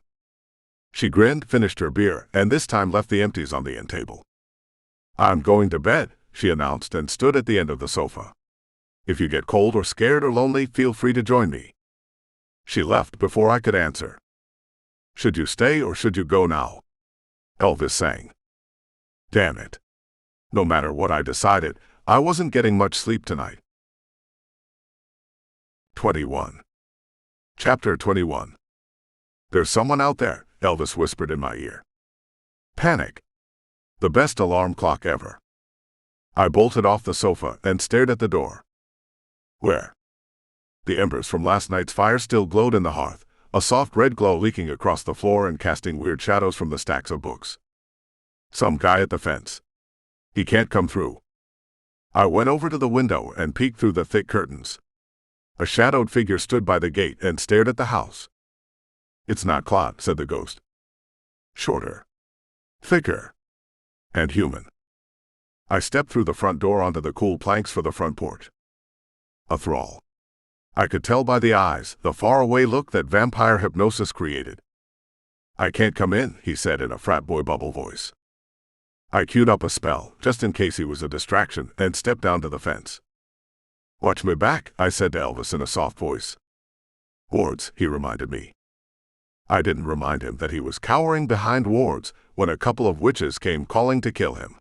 Speaker 1: She grinned, finished her beer, and this time left the empties on the end table. I'm going to bed, she announced, and stood at the end of the sofa. If you get cold or scared or lonely, feel free to join me. She left before I could answer. Should you stay or should you go now? Elvis sang. Damn it. No matter what I decided, I wasn't getting much sleep tonight. 21. Chapter 21. There's someone out there, Elvis whispered in my ear. Panic. The best alarm clock ever. I bolted off the sofa and stared at the door. Where? The embers from last night's fire still glowed in the hearth, a soft red glow leaking across the floor and casting weird shadows from the stacks of books. Some guy at the fence. He can't come through. I went over to the window and peeked through the thick curtains. A shadowed figure stood by the gate and stared at the house. It's not Claude, said the ghost. Shorter. Thicker. And human. I stepped through the front door onto the cool planks for the front porch. A thrall. I could tell by the eyes, the faraway look that vampire hypnosis created. I can't come in, he said in a frat boy bubble voice. I queued up a spell, just in case he was a distraction, and stepped down to the fence. Watch me back, I said to Elvis in a soft voice. Wards, he reminded me. I didn't remind him that he was cowering behind wards when a couple of witches came calling to kill him.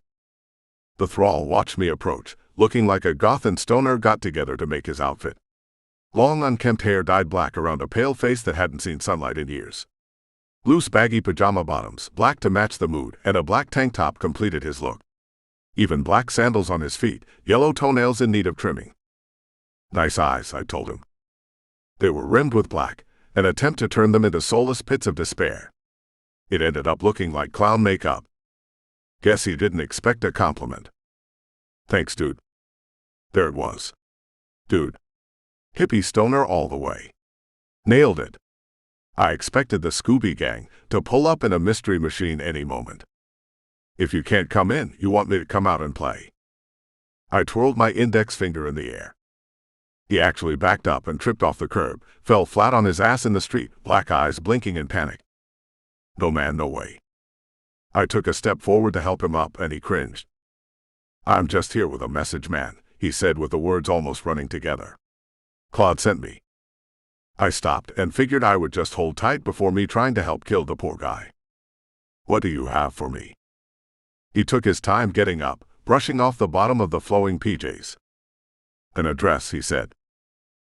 Speaker 1: The thrall watched me approach, looking like a goth and stoner got together to make his outfit. Long unkempt hair dyed black around a pale face that hadn't seen sunlight in years. Loose baggy pajama bottoms, black to match the mood, and a black tank top completed his look. Even black sandals on his feet, yellow toenails in need of trimming. Nice eyes, I told him. They were rimmed with black, an attempt to turn them into soulless pits of despair. It ended up looking like clown makeup. Guess he didn't expect a compliment. Thanks, dude. There it was. Dude. Hippie stoner all the way. Nailed it. I expected the Scooby Gang to pull up in a mystery machine any moment. If you can't come in, you want me to come out and play. I twirled my index finger in the air. He actually backed up and tripped off the curb, fell flat on his ass in the street, black eyes blinking in panic. No man, no way. I took a step forward to help him up, and he cringed. I'm just here with a message, man, he said with the words almost running together. Claude sent me. I stopped and figured I would just hold tight before me trying to help kill the poor guy. What do you have for me? He took his time getting up, brushing off the bottom of the flowing PJs. An address, he said.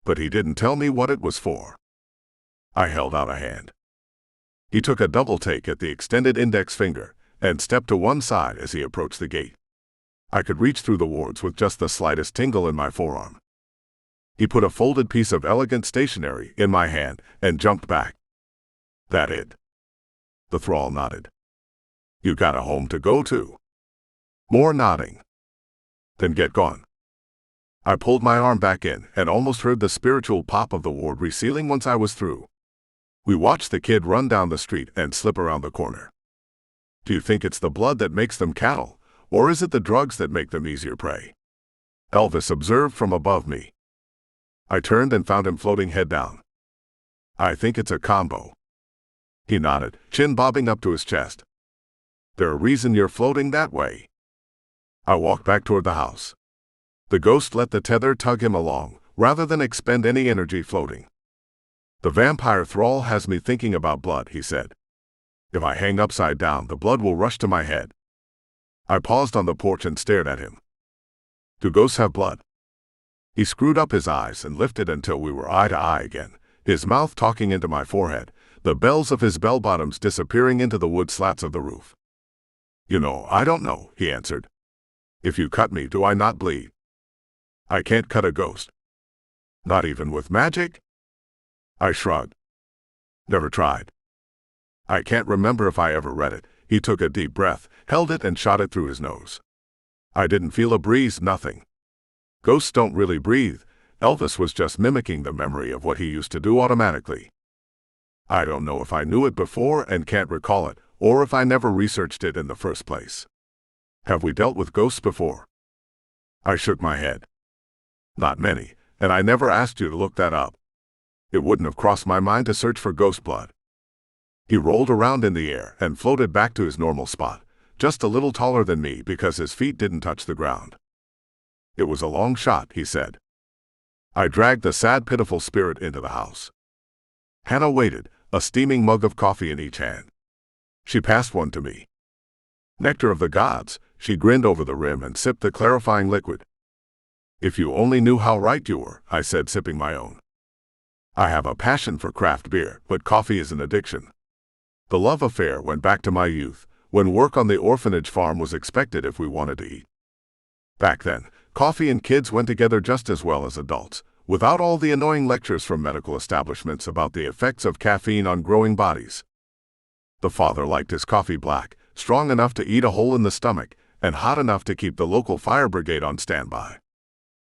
Speaker 1: But he didn't tell me what it was for. I held out a hand. He took a double take at the extended index finger and stepped to one side as he approached the gate. I could reach through the wards with just the slightest tingle in my forearm. He put a folded piece of elegant stationery in my hand and jumped back. That it? The thrall nodded. You got a home to go to? More nodding. Then get gone. I pulled my arm back in and almost heard the spiritual pop of the ward resealing once I was through. We watched the kid run down the street and slip around the corner. Do you think it's the blood that makes them cattle, or is it the drugs that make them easier prey? Elvis observed from above me. I turned and found him floating head down. I think it's a combo. He nodded, chin bobbing up to his chest. There's a reason you're floating that way. I walked back toward the house. The ghost let the tether tug him along, rather than expend any energy floating. The vampire thrall has me thinking about blood, he said. If I hang upside down, the blood will rush to my head. I paused on the porch and stared at him. Do ghosts have blood? He screwed up his eyes and lifted until we were eye to eye again, his mouth talking into my forehead, the bells of his bell-bottoms disappearing into the wood slats of the roof. I don't know, he answered. If you cut me, do I not bleed? I can't cut a ghost. Not even with magic? I shrugged. Never tried. I can't remember if I ever read it. He took a deep breath, held it and shot it through his nose. I didn't feel a breeze, nothing. Ghosts don't really breathe. Elvis was just mimicking the memory of what he used to do automatically. I don't know if I knew it before and can't recall it, or if I never researched it in the first place. Have we dealt with ghosts before? I shook my head. Not many, and I never asked you to look that up. It wouldn't have crossed my mind to search for ghost blood. He rolled around in the air and floated back to his normal spot, just a little taller than me because his feet didn't touch the ground. It was a long shot, he said. I dragged the sad, pitiful spirit into the house. Hannah waited, a steaming mug of coffee in each hand. She passed one to me. Nectar of the gods, she grinned over the rim and sipped the clarifying liquid. If you only knew how right you were, I said, sipping my own. I have a passion for craft beer, but coffee is an addiction. The love affair went back to my youth, when work on the orphanage farm was expected if we wanted to eat. Back then, coffee and kids went together just as well as adults, without all the annoying lectures from medical establishments about the effects of caffeine on growing bodies. The father liked his coffee black, strong enough to eat a hole in the stomach, and hot enough to keep the local fire brigade on standby.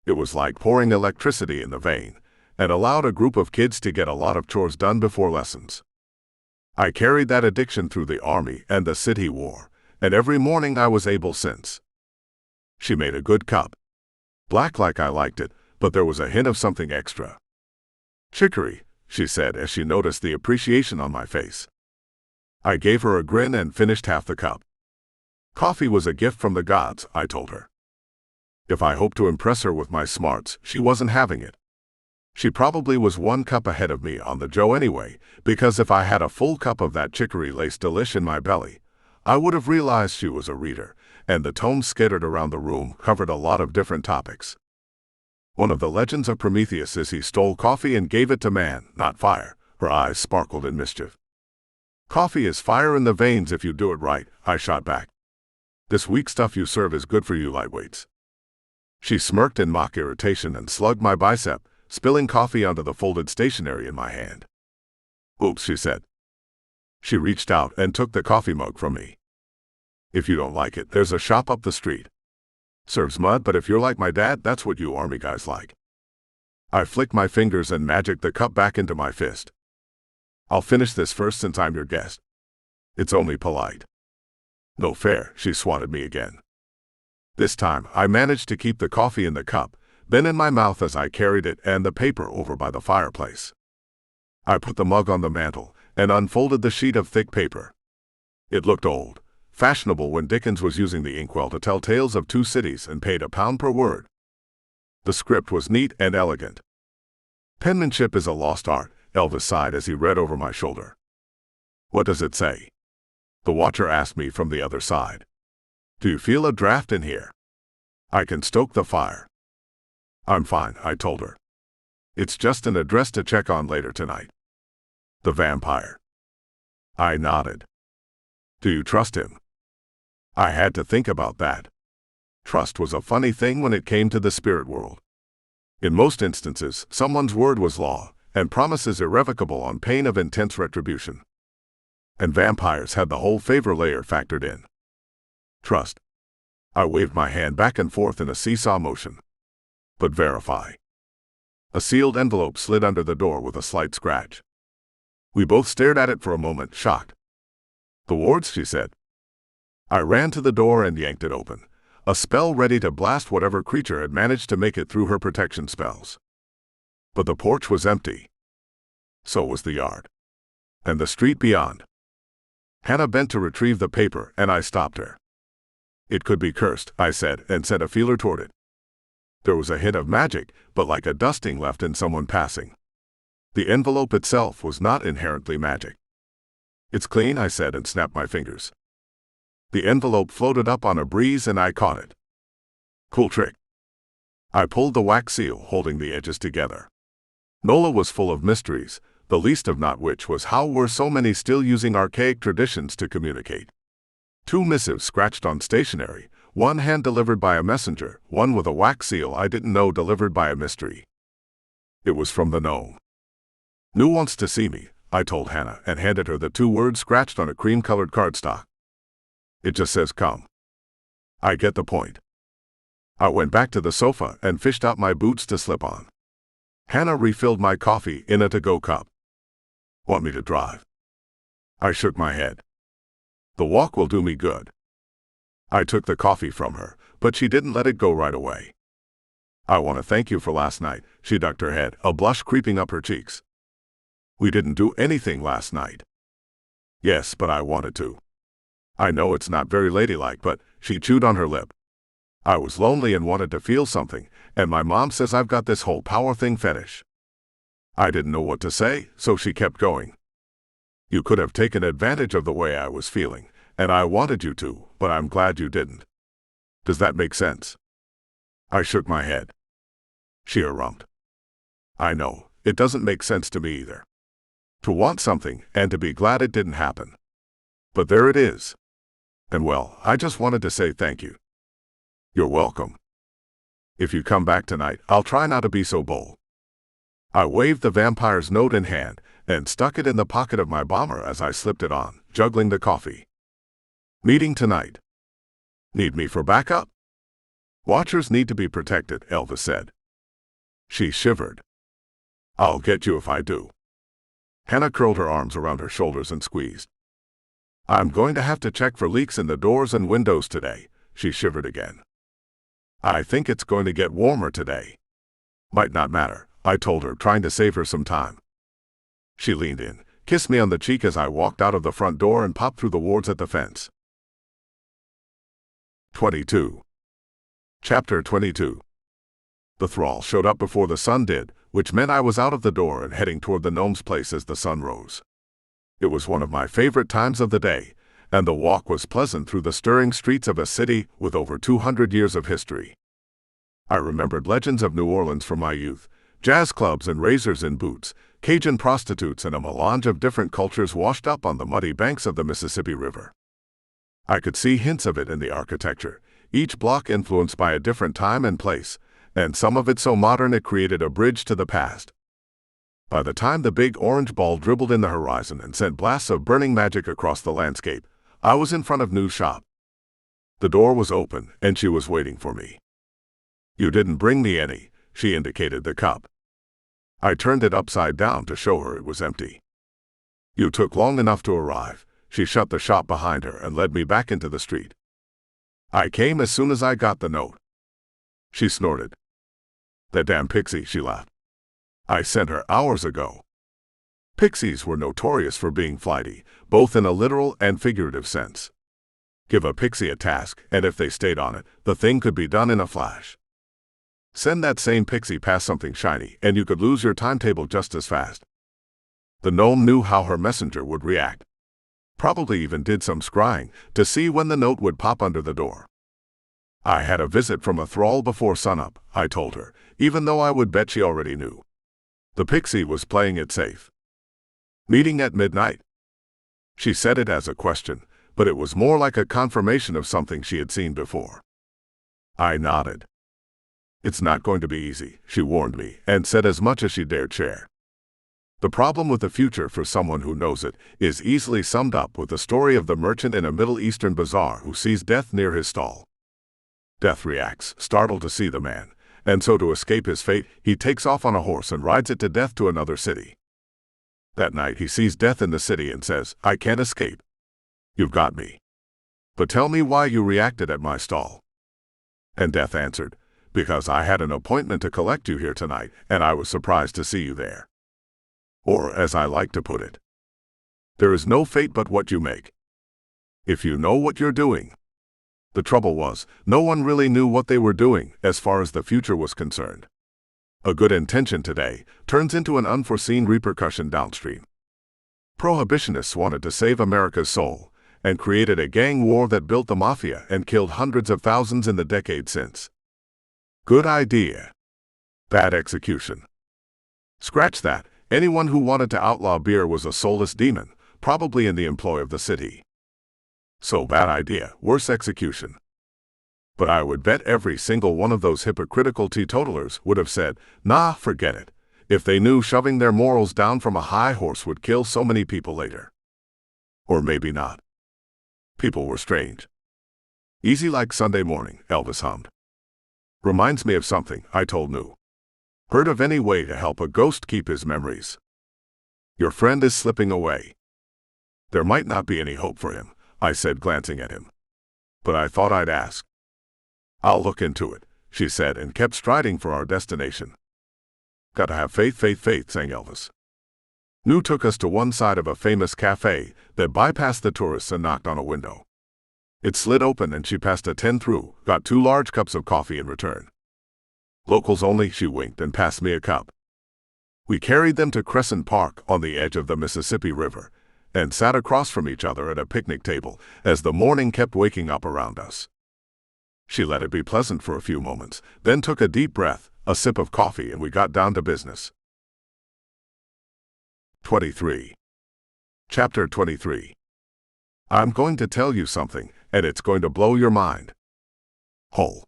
Speaker 1: It was like pouring electricity in the vein, and allowed a group of kids to get a lot of chores done before lessons. I carried that addiction through the army and the city war, and every morning I was able since. She made a good cup. Black like I liked it, but there was a hint of something extra. Chicory, she said as she noticed the appreciation on my face. I gave her a grin and finished half the cup. Coffee was a gift from the gods, I told her. If I hoped to impress her with my smarts, she wasn't having it. She probably was 1 cup ahead of me on the Joe anyway, because if I had a full cup of that chicory-laced delish in my belly, I would have realized she was a reader, and the tomes scattered around the room covered a lot of different topics. One of the legends of Prometheus is he stole coffee and gave it to man, not fire. Her eyes sparkled in mischief. Coffee is fire in the veins if you do it right, I shot back. This weak stuff you serve is good for you lightweights. She smirked in mock irritation and slugged my bicep, spilling coffee onto the folded stationery in my hand. Oops, she said. She reached out and took the coffee mug from me. If you don't like it, there's a shop up the street. Serves mud, but if you're like my dad, that's what you army guys like. I flicked my fingers and magicked the cup back into my fist. I'll finish this first since I'm your guest. It's only polite. No fair, she swatted me again. This time, I managed to keep the coffee in the cup, then in my mouth as I carried it and the paper over by the fireplace. I put the mug on the mantel and unfolded the sheet of thick paper. It looked old, fashionable when Dickens was using the inkwell to tell tales of 2 cities and paid £1 per word. The script was neat and elegant. Penmanship is a lost art, Elvis sighed as he read over my shoulder. What does it say? The watcher asked me from the other side. Do you feel a draft in here? I can stoke the fire. I'm fine, I told her. It's just an address to check on later tonight. The vampire. I nodded. Do you trust him? I had to think about that. Trust was a funny thing when it came to the spirit world. In most instances, someone's word was law, and promises irrevocable on pain of intense retribution. And vampires had the whole favor layer factored in. Trust. I waved my hand back and forth in a seesaw motion. But verify. A sealed envelope slid under the door with a slight scratch. We both stared at it for a moment, shocked. The wards, she said. I ran to the door and yanked it open, a spell ready to blast whatever creature had managed to make it through her protection spells. But the porch was empty. So was the yard. And the street beyond. Hannah bent to retrieve the paper, and I stopped her. It could be cursed, I said, and sent a feeler toward it. There was a hint of magic, but like a dusting left in someone passing. The envelope itself was not inherently magic. It's clean, I said, and snapped my fingers. The envelope floated up on a breeze and I caught it. Cool trick. I pulled the wax seal, holding the edges together. Nola was full of mysteries, the least of not which was how were so many still using archaic traditions to communicate. 2 missives scratched on stationery, one hand-delivered by a messenger, one with a wax seal I didn't know delivered by a mystery. It was from the gnome. "New wants to see me," I told Hannah and handed her the 2 words scratched on a cream-colored cardstock. "It just says come." I get the point. I went back to the sofa and fished out my boots to slip on. Hannah refilled my coffee in a to-go cup. "Want me to drive?" I shook my head. "The walk will do me good." I took the coffee from her, but she didn't let it go right away. "I want to thank you for last night." She ducked her head, a blush creeping up her cheeks. "We didn't do anything last night." "Yes, but I wanted to." "I know it's not very ladylike, but," she chewed on her lip, "I was lonely and wanted to feel something, and my mom says I've got this whole power thing fetish." I didn't know what to say, so she kept going. "You could have taken advantage of the way I was feeling, and I wanted you to, but I'm glad you didn't. Does that make sense?" I shook my head. She harumphed. "I know, it doesn't make sense to me either. To want something and to be glad it didn't happen. But there it is. And well, I just wanted to say thank you." "You're welcome. If you come back tonight, I'll try not to be so bold." I waved the vampire's note in hand and stuck it in the pocket of my bomber as I slipped it on, juggling the coffee. "Meeting tonight. Need me for backup?" "Watchers need to be protected," Elvis said. She shivered. "I'll get you if I do." Hannah curled her arms around her shoulders and squeezed. "I'm going to have to check for leaks in the doors and windows today." She shivered again. "I think it's going to get warmer today." "Might not matter," I told her, trying to save her some time. She leaned in, kissed me on the cheek as I walked out of the front door and popped through the wards at the fence. 22. Chapter 22. The thrall showed up before the sun did, which meant I was out of the door and heading toward the gnome's place as the sun rose. It was one of my favorite times of the day, and the walk was pleasant through the stirring streets of a city with over 200 years of history. I remembered legends of New Orleans from my youth, jazz clubs and razors in boots, Cajun prostitutes and a melange of different cultures washed up on the muddy banks of the Mississippi River. I could see hints of it in the architecture, each block influenced by a different time and place, and some of it so modern it created a bridge to the past. By the time the big orange ball dribbled in the horizon and sent blasts of burning magic across the landscape, I was in front of New's shop. The door was open, and she was waiting for me. "You didn't bring me any," she indicated the cup. I turned it upside down to show her it was empty. "You took long enough to arrive." She shut the shop behind her and led me back into the street. "I came as soon as I got the note." She snorted. "That damn pixie," she laughed. "I sent her hours ago." Pixies were notorious for being flighty, both in a literal and figurative sense. Give a pixie a task, and if they stayed on it, the thing could be done in a flash. Send that same pixie past something shiny, and you could lose your timetable just as fast. The gnome knew how her messenger would react. Probably even did some scrying to see when the note would pop under the door. "I had a visit from a thrall before sunup," I told her, even though I would bet she already knew. The pixie was playing it safe. "Meeting at midnight?" She said it as a question, but it was more like a confirmation of something she had seen before. I nodded. "It's not going to be easy," she warned me, and said as much as she dared share. The problem with the future for someone who knows it is easily summed up with the story of the merchant in a Middle Eastern bazaar who sees death near his stall. Death reacts, startled to see the man, and so to escape his fate, he takes off on a horse and rides it to death to another city. That night he sees death in the city and says, "I can't escape. You've got me. But tell me why you reacted at my stall." And death answered, "Because I had an appointment to collect you here tonight, and I was surprised to see you there." Or, as I like to put it, there is no fate but what you make. If you know what you're doing. The trouble was, no one really knew what they were doing as far as the future was concerned. A good intention today turns into an unforeseen repercussion downstream. Prohibitionists wanted to save America's soul and created a gang war that built the mafia and killed hundreds of thousands in the decade since. Good idea. Bad execution. Scratch that. Anyone who wanted to outlaw beer was a soulless demon, probably in the employ of the city. So bad idea, worse execution. But I would bet every single one of those hypocritical teetotalers would have said, nah, forget it, if they knew shoving their morals down from a high horse would kill so many people later. Or maybe not. People were strange. Easy like Sunday morning, Elvis hummed. Reminds me of something, I told New. Heard of any way to help a ghost keep his memories? Your friend is slipping away. There might not be any hope for him, I said, glancing at him. But I thought I'd ask. I'll look into it, she said, and kept striding for our destination. Gotta have faith, faith, faith, sang Elvis. New took us to one side of a famous cafe that bypassed the tourists and knocked on a window. It slid open and she passed a tin through, got 2 large cups of coffee in return. Locals only, she winked and passed me a cup. We carried them to Crescent Park on the edge of the Mississippi River and sat across from each other at a picnic table as the morning kept waking up around us. She let it be pleasant for a few moments, then took a deep breath, a sip of coffee, and we got down to business. 23. Chapter 23. I'm going to tell you something, and it's going to blow your mind. Hole.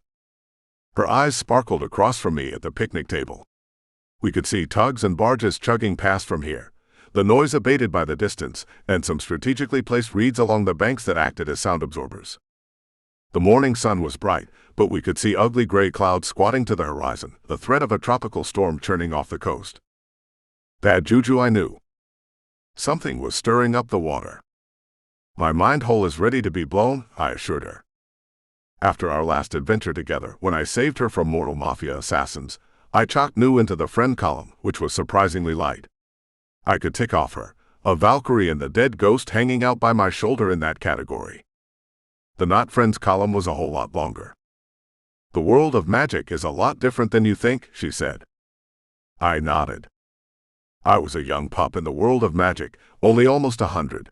Speaker 1: Her eyes sparkled across from me at the picnic table. We could see tugs and barges chugging past from here, the noise abated by the distance, and some strategically placed reeds along the banks that acted as sound absorbers. The morning sun was bright, but we could see ugly gray clouds squatting to the horizon, the threat of a tropical storm churning off the coast. Bad juju, I knew. Something was stirring up the water. My mind hole is ready to be blown, I assured her. After our last adventure together, when I saved her from mortal mafia assassins, I chalked New into the friend column, which was surprisingly light. I could tick off her, a Valkyrie and the dead ghost hanging out by my shoulder in that category. The not friends column was a whole lot longer. The world of magic is a lot different than you think, she said. I nodded. I was a young pup in the world of magic, only almost 100.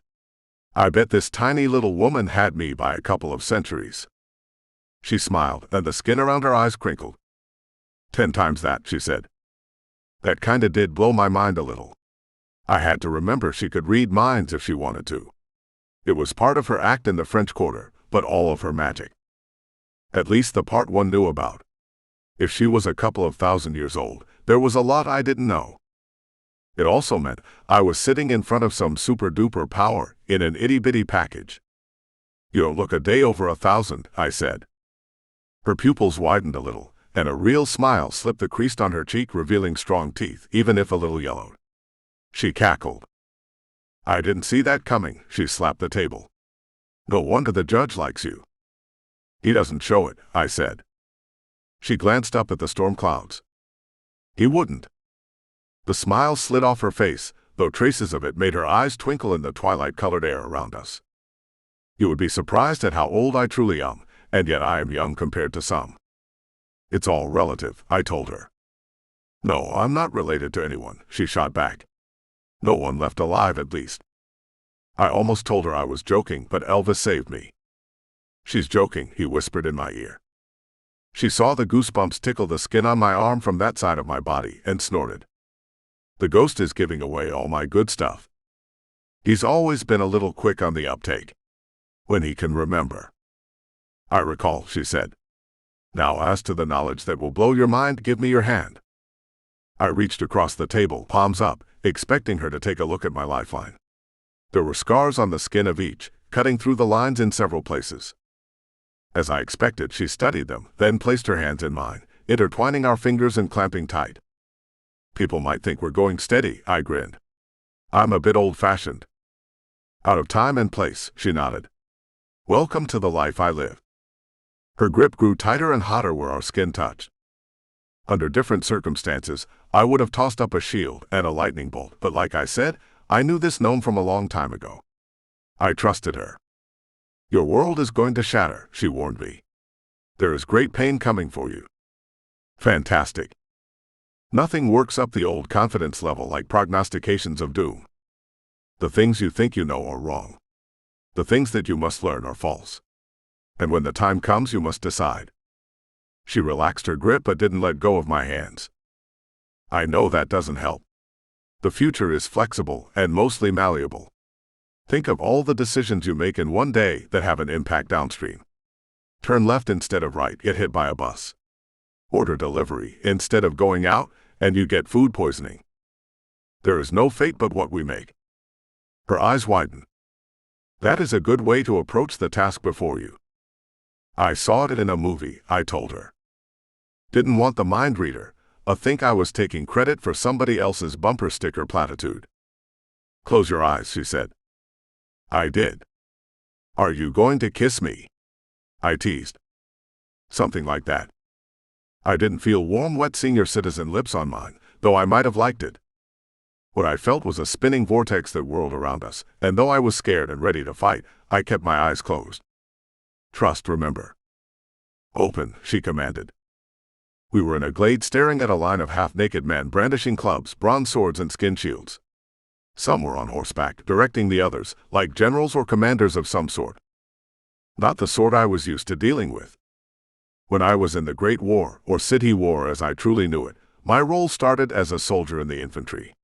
Speaker 1: I bet this tiny little woman had me by a couple of centuries. She smiled, and the skin around her eyes crinkled. 10 times that, she said. That kinda did blow my mind a little. I had to remember she could read minds if she wanted to. It was part of her act in the French Quarter, but all of her magic. At least the part one knew about. If she was a couple of thousand years old, there was a lot I didn't know. It also meant I was sitting in front of some super-duper power in an itty-bitty package. You don't look a day over 1,000, I said. Her pupils widened a little, and a real smile slipped the crease on her cheek, revealing strong teeth, even if a little yellowed. She cackled. I didn't see that coming, she slapped the table. No wonder the judge likes you. He doesn't show it, I said. She glanced up at the storm clouds. He wouldn't. The smile slid off her face, though traces of it made her eyes twinkle in the twilight-colored air around us. You would be surprised at how old I truly am, and yet I am young compared to some. It's all relative, I told her. No, I'm not related to anyone, she shot back. No one left alive, at least. I almost told her I was joking, but Elvis saved me. She's joking, he whispered in my ear. She saw the goosebumps tickle the skin on my arm from that side of my body and snorted. The ghost is giving away all my good stuff. He's always been a little quick on the uptake. When he can remember. I recall, she said. Now as to the knowledge that will blow your mind, give me your hand. I reached across the table, palms up, expecting her to take a look at my lifeline. There were scars on the skin of each, cutting through the lines in several places. As I expected, she studied them, then placed her hands in mine, intertwining our fingers and clamping tight. People might think we're going steady, I grinned. I'm a bit old-fashioned. Out of time and place, she nodded. Welcome to the life I live. Her grip grew tighter and hotter where our skin touched. Under different circumstances, I would have tossed up a shield and a lightning bolt, but like I said, I knew this gnome from a long time ago. I trusted her. Your world is going to shatter, she warned me. There is great pain coming for you. Fantastic. Nothing works up the old confidence level like prognostications of doom. The things you think you know are wrong. The things that you must learn are false. And when the time comes, you must decide. She relaxed her grip but didn't let go of my hands. I know that doesn't help. The future is flexible and mostly malleable. Think of all the decisions you make in one day that have an impact downstream. Turn left instead of right, get hit by a bus. Order delivery instead of going out, and you get food poisoning. There is no fate but what we make. Her eyes widen. That is a good way to approach the task before you. I saw it in a movie, I told her. Didn't want the mind reader, think I was taking credit for somebody else's bumper sticker platitude. Close your eyes, she said. I did. Are you going to kiss me? I teased. Something like that. I didn't feel warm, wet senior citizen lips on mine, though I might have liked it. What I felt was a spinning vortex that whirled around us, and though I was scared and ready to fight, I kept my eyes closed. Trust, remember. Open, she commanded. We were in a glade staring at a line of half-naked men brandishing clubs, bronze swords, and skin shields. Some were on horseback, directing the others, like generals or commanders of some sort. Not the sort I was used to dealing with. When I was in the Great War, or City War as I truly knew it, my role started as a soldier in the infantry.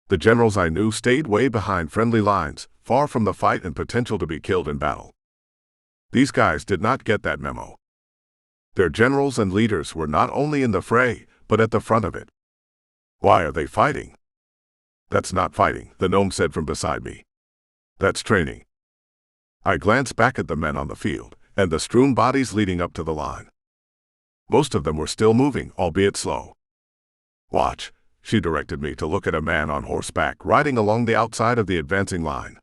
Speaker 1: The generals I knew stayed way behind friendly lines, far from the fight and potential to be killed in battle. These guys did not get that memo. Their generals and leaders were not only in the fray, but at the front of it. Why are they fighting? That's not fighting, the gnome said from beside me. That's training. I glanced back at the men on the field, and the strewn bodies leading up to the line. Most of them were still moving, albeit slow. Watch, she directed me to look at a man on horseback riding along the outside of the advancing line.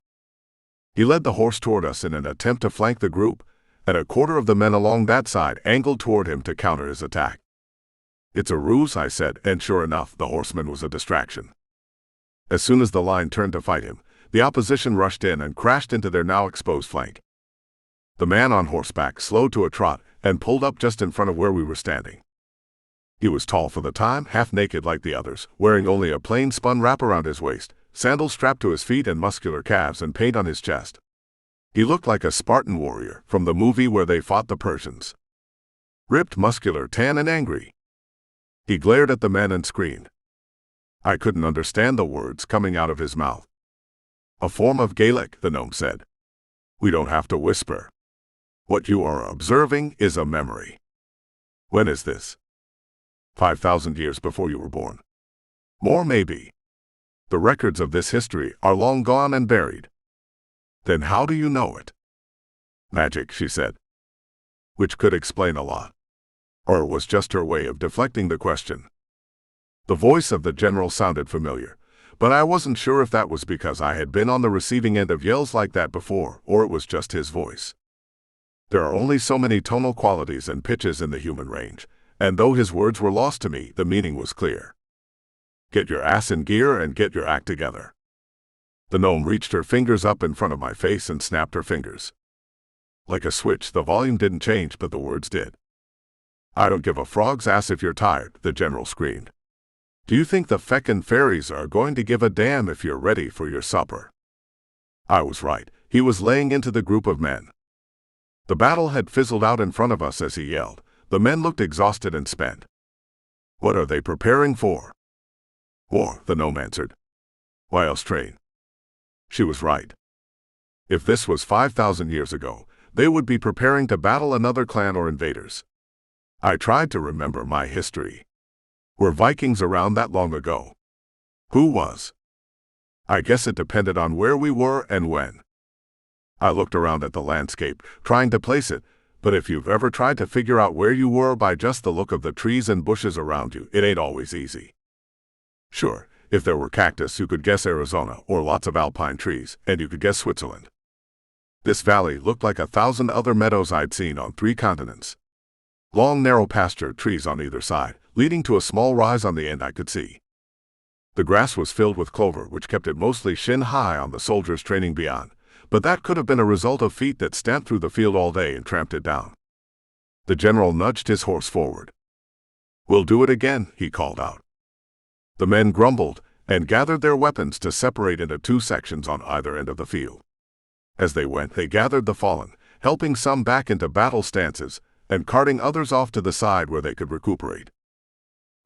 Speaker 1: He led the horse toward us in an attempt to flank the group, and a quarter of the men along that side angled toward him to counter his attack. It's a ruse, I said, and sure enough, the horseman was a distraction. As soon as the line turned to fight him, the opposition rushed in and crashed into their now exposed flank. The man on horseback slowed to a trot and pulled up just in front of where we were standing. He was tall for the time, half-naked like the others, wearing only a plain spun wrap around his waist, sandals strapped to his feet and muscular calves and paint on his chest. He looked like a Spartan warrior from the movie where they fought the Persians. Ripped, muscular, tan, and angry. He glared at the men and screamed. I couldn't understand the words coming out of his mouth. A form of Gaelic, the gnome said. We don't have to whisper. What you are observing is a memory. When is this? 5,000 years before you were born. More maybe. The records of this history are long gone and buried. Then how do you know it? Magic, she said. Which could explain a lot. Or it was just her way of deflecting the question. The voice of the general sounded familiar, but I wasn't sure if that was because I had been on the receiving end of yells like that before, or it was just his voice. There are only so many tonal qualities and pitches in the human range, and though his words were lost to me, the meaning was clear. Get your ass in gear and get your act together. The gnome reached her fingers up in front of my face and snapped her fingers. Like a switch, the volume didn't change, but the words did. I don't give a frog's ass if you're tired, the general screamed. Do you think the feckin' fairies are going to give a damn if you're ready for your supper? I was right. He was laying into the group of men. The battle had fizzled out in front of us as he yelled. The men looked exhausted and spent. What are they preparing for? War, the gnome answered. Why else train? She was right. If this was 5,000 years ago, they would be preparing to battle another clan or invaders. I tried to remember my history. Were Vikings around that long ago? Who was? I guess it depended on where we were and when. I looked around at the landscape, trying to place it, but if you've ever tried to figure out where you were by just the look of the trees and bushes around you, it ain't always easy. Sure, if there were cactus, you could guess Arizona, or lots of alpine trees, and you could guess Switzerland. This valley looked like 1,000 other meadows I'd seen on 3 continents. Long, narrow pasture trees on either side, leading to a small rise on the end I could see. The grass was filled with clover, which kept it mostly shin-high on the soldiers training beyond, but that could have been a result of feet that stamped through the field all day and tramped it down. The general nudged his horse forward. We'll do it again, he called out. The men grumbled and gathered their weapons to separate into 2 sections on either end of the field. As they went, they gathered the fallen, helping some back into battle stances and carting others off to the side where they could recuperate.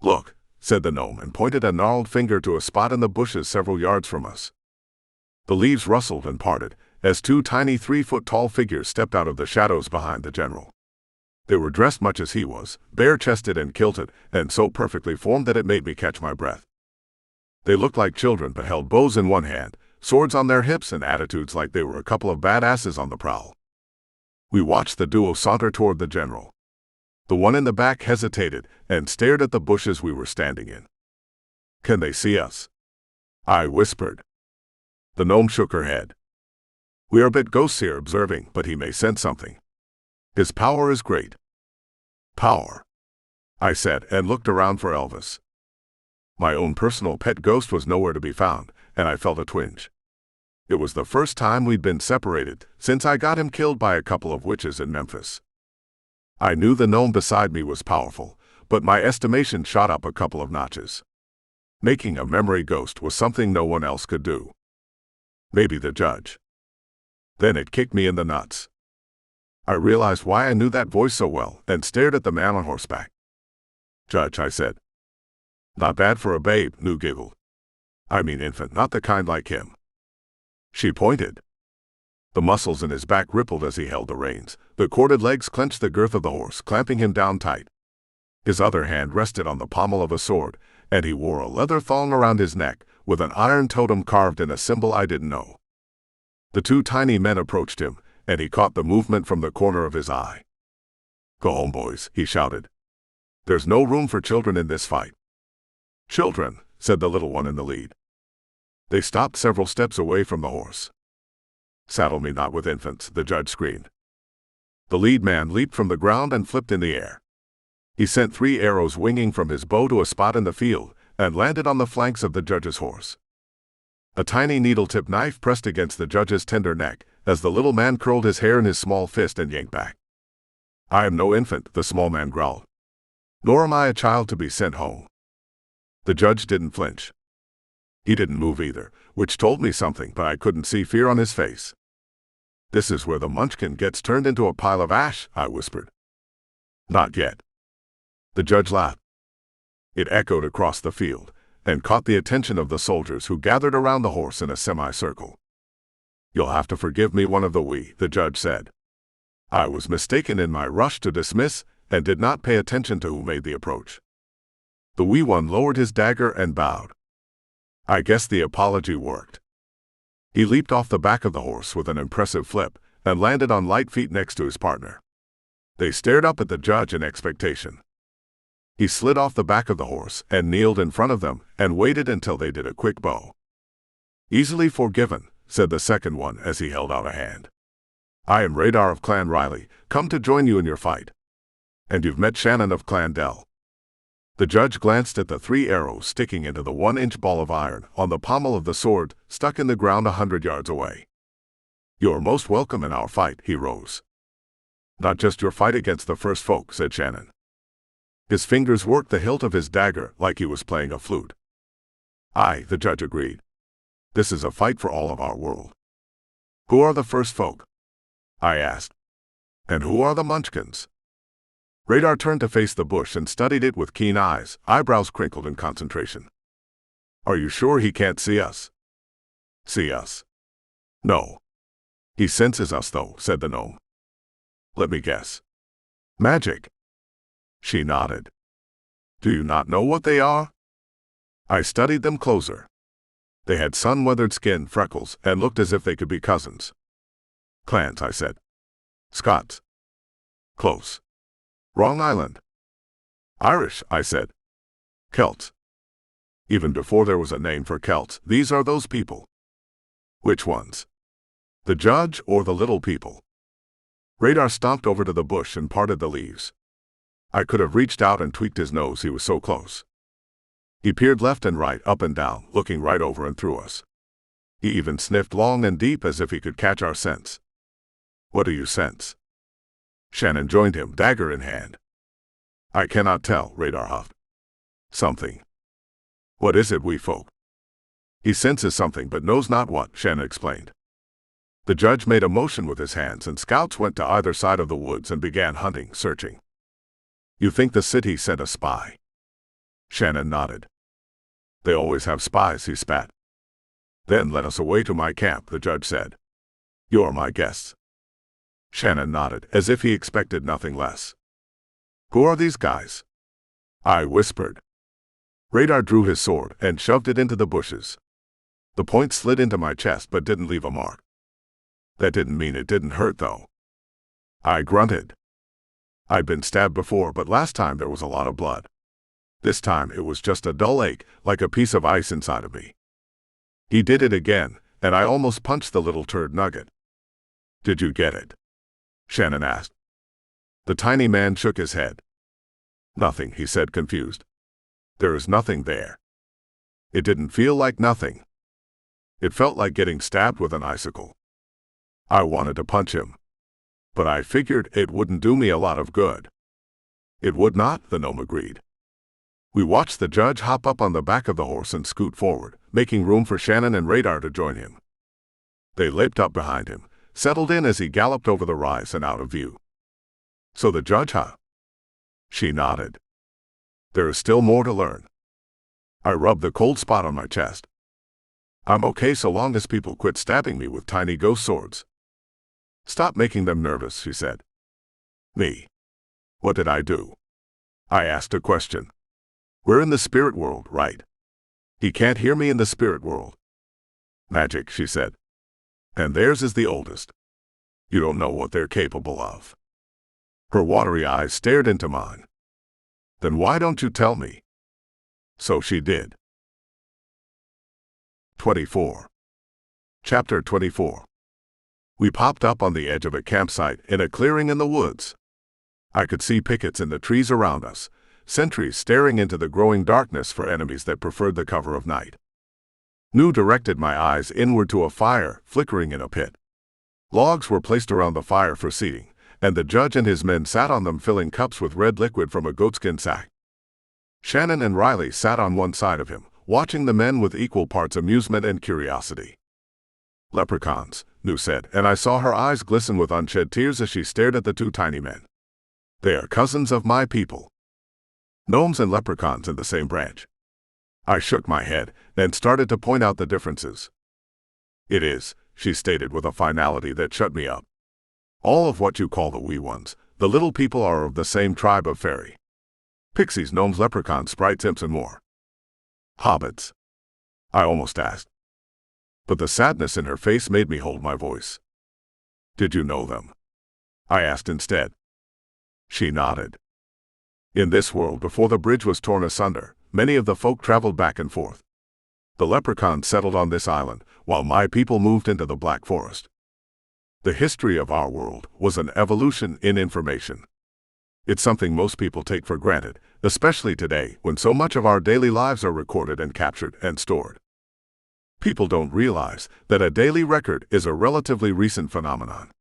Speaker 1: Look, said the gnome and pointed a gnarled finger to a spot in the bushes several yards from us. The leaves rustled and parted as two tiny 3-foot-tall figures stepped out of the shadows behind the general. They were dressed much as he was, bare-chested and kilted, and so perfectly formed that it made me catch my breath. They looked like children but held bows in one hand, swords on their hips, and attitudes like they were a couple of badasses on the prowl. We watched the duo saunter toward the general. The one in the back hesitated and stared at the bushes we were standing in. "Can they see us?" I whispered. The gnome shook her head. "We are a bit ghosts here observing, but he may sense something. His power is great." "Power," I said, and looked around for Elvis. My own personal pet ghost was nowhere to be found, and I felt a twinge. It was the first time we'd been separated since I got him killed by a couple of witches in Memphis. I knew the gnome beside me was powerful, but my estimation shot up a couple of notches. Making a memory ghost was something no one else could do. Maybe the judge. Then it kicked me in the nuts. I realized why I knew that voice so well and stared at the man on horseback. "Judge," I said. "Not bad for a babe," Lou giggled. "I mean infant, not the kind like him." She pointed. The muscles in his back rippled as he held the reins. The corded legs clenched the girth of the horse, clamping him down tight. His other hand rested on the pommel of a sword, and he wore a leather thong around his neck, with an iron totem carved in a symbol I didn't know. The two tiny men approached him, and he caught the movement from the corner of his eye. "Go home, boys," he shouted. "There's no room for children in this fight." "Children," said the little one in the lead. They stopped several steps away from the horse. "Saddle me not with infants," the judge screamed. The lead man leaped from the ground and flipped in the air. He sent 3 arrows winging from his bow to a spot in the field and landed on the flanks of the judge's horse. A tiny needle-tipped knife pressed against the judge's tender neck as the little man curled his hair in his small fist and yanked back. "I am no infant," the small man growled. "Nor am I a child to be sent home." The judge didn't flinch. He didn't move either, which told me something, but I couldn't see fear on his face. "This is where the munchkin gets turned into a pile of ash," I whispered. "Not yet." The judge laughed. It echoed across the field and caught the attention of the soldiers who gathered around the horse in a semicircle. "You'll have to forgive me, one of the judge said. I was mistaken in my rush to dismiss and did not pay attention to who made the approach." The wee one lowered his dagger and bowed. I guess the apology worked. He leaped off the back of the horse with an impressive flip and landed on light feet next to his partner. They stared up at the judge in expectation. He slid off the back of the horse and kneeled in front of them and waited until they did a quick bow. "Easily forgiven," said the second one as he held out a hand. "I am Radar of Clan Riley, come to join you in your fight. And you've met Shannon of Clan Dell." The judge glanced at the 3 arrows sticking into the 1-inch ball of iron on the pommel of the sword stuck in the ground 100 yards away. "You're most welcome in our fight," he rose. "Not just your fight against the first folk," said Shannon. His fingers worked the hilt of his dagger like he was playing a flute. "Aye," the judge agreed. "This is a fight for all of our world." "Who are the first folk?" I asked. "And who are the munchkins?" Radar turned to face the bush and studied it with keen eyes, eyebrows crinkled in concentration. "Are you sure he can't see us?" "See us? No. He senses us though," said the gnome. "Let me guess. Magic?" She nodded. "Do you not know what they are?" I studied them closer. They had sun-weathered skin, freckles, and looked as if they could be cousins. "Clans," I said. "Scots." "Close. Wrong island." "Irish," I said. "Celts." Even before there was a name for Celts, these are those people. "Which ones? The judge or the little people?" Radar stomped over to the bush and parted the leaves. I could have reached out and tweaked his nose, he was so close. He peered left and right, up and down, looking right over and through us. He even sniffed long and deep as if he could catch our scents. "What do you sense?" Shannon joined him, dagger in hand. "I cannot tell," Radar huffed. "Something." "What is it, wee folk?" "He senses something but knows not what," Shannon explained. The judge made a motion with his hands and scouts went to either side of the woods and began hunting, searching. "You think the city sent a spy?" Shannon nodded. "They always have spies," he spat. Then let us away to my camp, the judge said. You're my guests. Shannon nodded, as if he expected nothing less. Who are these guys? I whispered. Radar drew his sword and shoved it into the bushes. The point slid into my chest but didn't leave a mark. That didn't mean it didn't hurt, though. I grunted. I'd been stabbed before, but last time there was a lot of blood. This time it was just a dull ache, like a piece of ice inside of me. He did it again, and I almost punched the little turd nugget. Did you get it? Shannon asked. The tiny man shook his head. Nothing, he said, confused. There is nothing there. It didn't feel like nothing. It felt like getting stabbed with an icicle. I wanted to punch him, but I figured it wouldn't do me a lot of good. It would not, the gnome agreed. We watched the judge hop up on the back of the horse and scoot forward, making room for Shannon and Radar to join him. They leaped up behind him, settled in as he galloped over the rise and out of view. So the judge, huh? She nodded. There is still more to learn. I rubbed the cold spot on my chest. I'm okay so long as people quit stabbing me with tiny ghost swords. Stop making them nervous, she said. Me? What did I do? I asked a question. We're in the spirit world, right? He can't hear me in the spirit world. Magic, she said. And theirs is the oldest. You don't know what they're capable of. Her watery eyes stared into mine. Then why don't you tell me? So she did. 24. Chapter 24. We popped up on the edge of a campsite in a clearing in the woods. I could see pickets in the trees around us, sentries staring into the growing darkness for enemies that preferred the cover of night. New directed my eyes inward to a fire flickering in a pit. Logs were placed around the fire for seating, and the judge and his men sat on them filling cups with red liquid from a goatskin sack. Shannon and Riley sat on one side of him, watching the men with equal parts amusement and curiosity. Leprechauns, New said, and I saw her eyes glisten with unshed tears as she stared at the two tiny men. They are cousins of my people. Gnomes and leprechauns in the same branch. I shook my head, then started to point out the differences. It is, she stated with a finality that shut me up. All of what you call the wee ones, the little people, are of the same tribe of fairy. Pixies, gnomes, leprechauns, sprites, imps, and more. Hobbits? I almost asked. But the sadness in her face made me hold my voice. Did you know them? I asked instead. She nodded. In this world before the bridge was torn asunder, many of the folk traveled back and forth. The leprechauns settled on this island, while my people moved into the Black Forest. The history of our world was an evolution in information. It's something most people take for granted, especially today when so much of our daily lives are recorded and captured and stored. People don't realize that a daily record is a relatively recent phenomenon.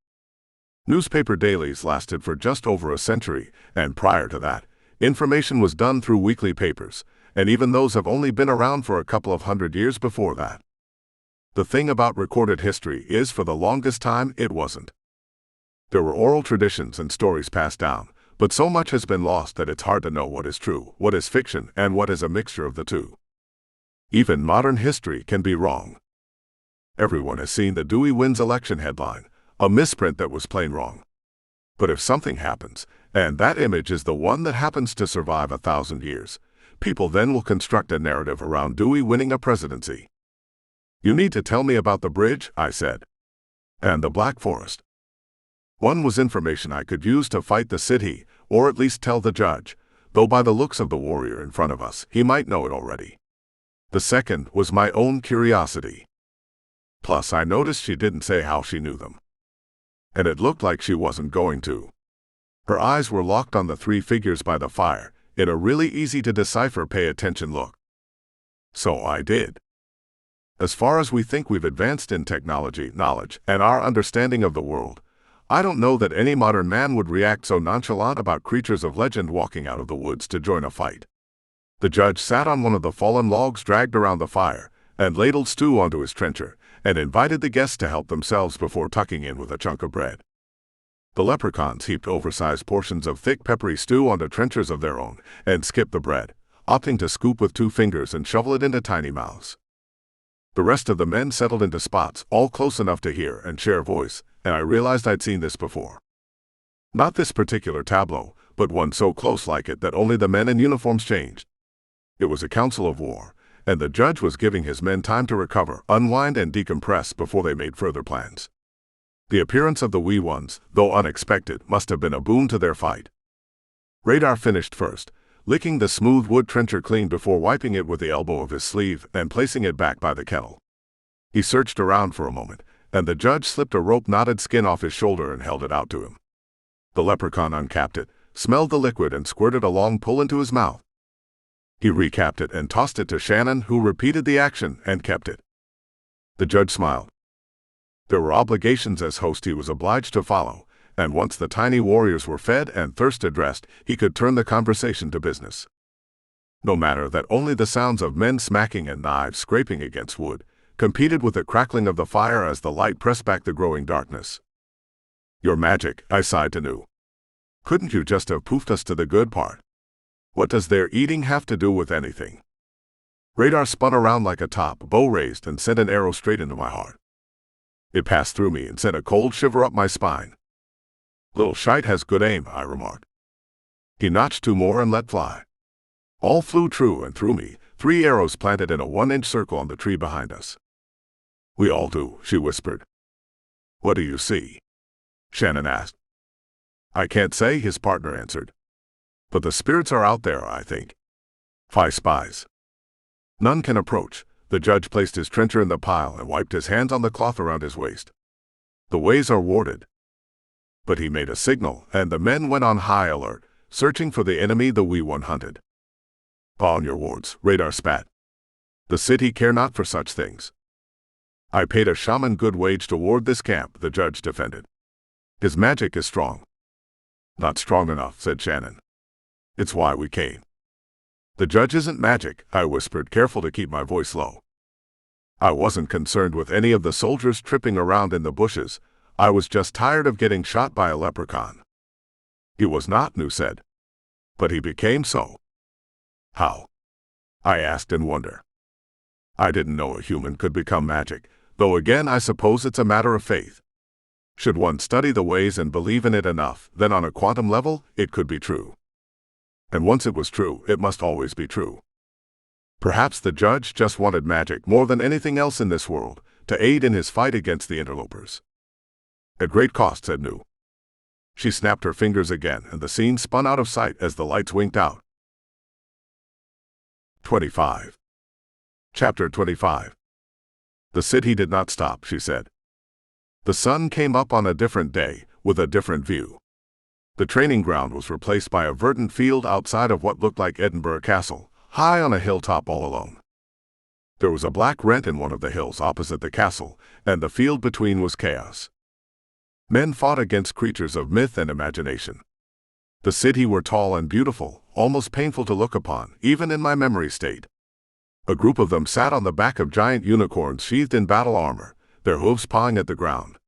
Speaker 1: Newspaper dailies lasted for just over a century, and prior to that, information was done through weekly papers, and even those have only been around for a couple of hundred years before that. The thing about recorded history is, for the longest time, it wasn't. There were oral traditions and stories passed down, but so much has been lost that it's hard to know what is true, what is fiction, and what is a mixture of the two. Even modern history can be wrong. Everyone has seen the Dewey wins election headline, a misprint that was plain wrong. But if something happens, and that image is the one that happens to survive 1,000 years, people then will construct a narrative around Dewey winning a presidency. You need to tell me about the bridge, I said. And the Black Forest. One was information I could use to fight the city, or at least tell the judge, though by the looks of the warrior in front of us, he might know it already. The second was my own curiosity. Plus, I noticed she didn't say how she knew them. And it looked like she wasn't going to. Her eyes were locked on the three figures by the fire, in a really easy-to-decipher pay attention look. So I did. As far as we think we've advanced in technology, knowledge, and our understanding of the world, I don't know that any modern man would react so nonchalant about creatures of legend walking out of the woods to join a fight. The judge sat on one of the fallen logs dragged around the fire, and ladled stew onto his trencher, and invited the guests to help themselves before tucking in with a chunk of bread. The leprechauns heaped oversized portions of thick peppery stew onto trenchers of their own, and skipped the bread, opting to scoop with 2 fingers and shovel it into tiny mouths. The rest of the men settled into spots, all close enough to hear and share a voice, and I realized I'd seen this before. Not this particular tableau, but one so close like it that only the men in uniforms changed. It was a council of war, and the judge was giving his men time to recover, unwind, and decompress before they made further plans. The appearance of the wee ones, though unexpected, must have been a boon to their fight. Radar finished first, licking the smooth wood trencher clean before wiping it with the elbow of his sleeve and placing it back by the kettle. He searched around for a moment, and the judge slipped a rope-knotted skin off his shoulder and held it out to him. The leprechaun uncapped it, smelled the liquid, and squirted a long pull into his mouth. He recapped it and tossed it to Shannon, who repeated the action and kept it. The judge smiled. There were obligations as host he was obliged to follow, and once the tiny warriors were fed and thirst addressed, he could turn the conversation to business. No matter that only the sounds of men smacking and knives scraping against wood competed with the crackling of the fire as the light pressed back the growing darkness. "Your magic," I sighed to Nu. "Couldn't you just have poofed us to the good part? What does their eating have to do with anything?" Radar spun around like a top, bow raised, and sent an arrow straight into my heart. It passed through me and sent a cold shiver up my spine. "Little shite has good aim," I remarked. He notched two more and let fly. All flew true and through me, 3 arrows planted in a 1-inch circle on the tree behind us. "We all do," she whispered. "What do you see?" Shannon asked. "I can't say," his partner answered. "But the spirits are out there, I think. 5 spies. None can approach." The judge placed his trencher in the pile and wiped his hands on the cloth around his waist. "The ways are warded." But he made a signal, and the men went on high alert, searching for the enemy the wee one hunted. "On your wards," Radar spat. "The city care not for such things." "I paid a shaman good wage to ward this camp," the judge defended. "His magic is strong." "Not strong enough," said Shannon. "It's why we came." "The judge isn't magic," I whispered, careful to keep my voice low. I wasn't concerned with any of the soldiers tripping around in the bushes. I was just tired of getting shot by a leprechaun. "He was not," Nu said. "But he became so." "How?" I asked in wonder. I didn't know a human could become magic, though again I suppose it's a matter of faith. Should one study the ways and believe in it enough, then on a quantum level, it could be true. And once it was true, it must always be true. Perhaps the judge just wanted magic more than anything else in this world, to aid in his fight against the interlopers. "At great cost," said Nu. She snapped her fingers again, and the scene spun out of sight as the lights winked out. 25. Chapter 25. "The city did not stop," she said. "The sun came up on a different day, with a different view. The training ground was replaced by a verdant field outside of what looked like Edinburgh Castle, high on a hilltop all alone. There was a black rent in one of the hills opposite the castle, and the field between was chaos. Men fought against creatures of myth and imagination. The city were tall and beautiful, almost painful to look upon, even in my memory state. A group of them sat on the back of giant unicorns sheathed in battle armor, their hooves pawing at the ground.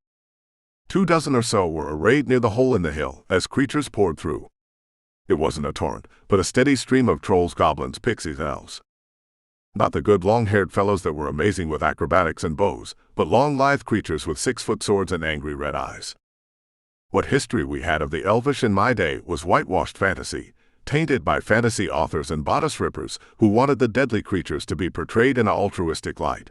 Speaker 1: 2 dozen or so were arrayed near the hole in the hill as creatures poured through. It wasn't a torrent, but a steady stream of trolls, goblins, pixies, and elves. Not the good long-haired fellows that were amazing with acrobatics and bows, but long, lithe creatures with 6-foot swords and angry red eyes. What history we had of the elvish in my day was whitewashed fantasy, tainted by fantasy authors and bodice rippers who wanted the deadly creatures to be portrayed in an altruistic light.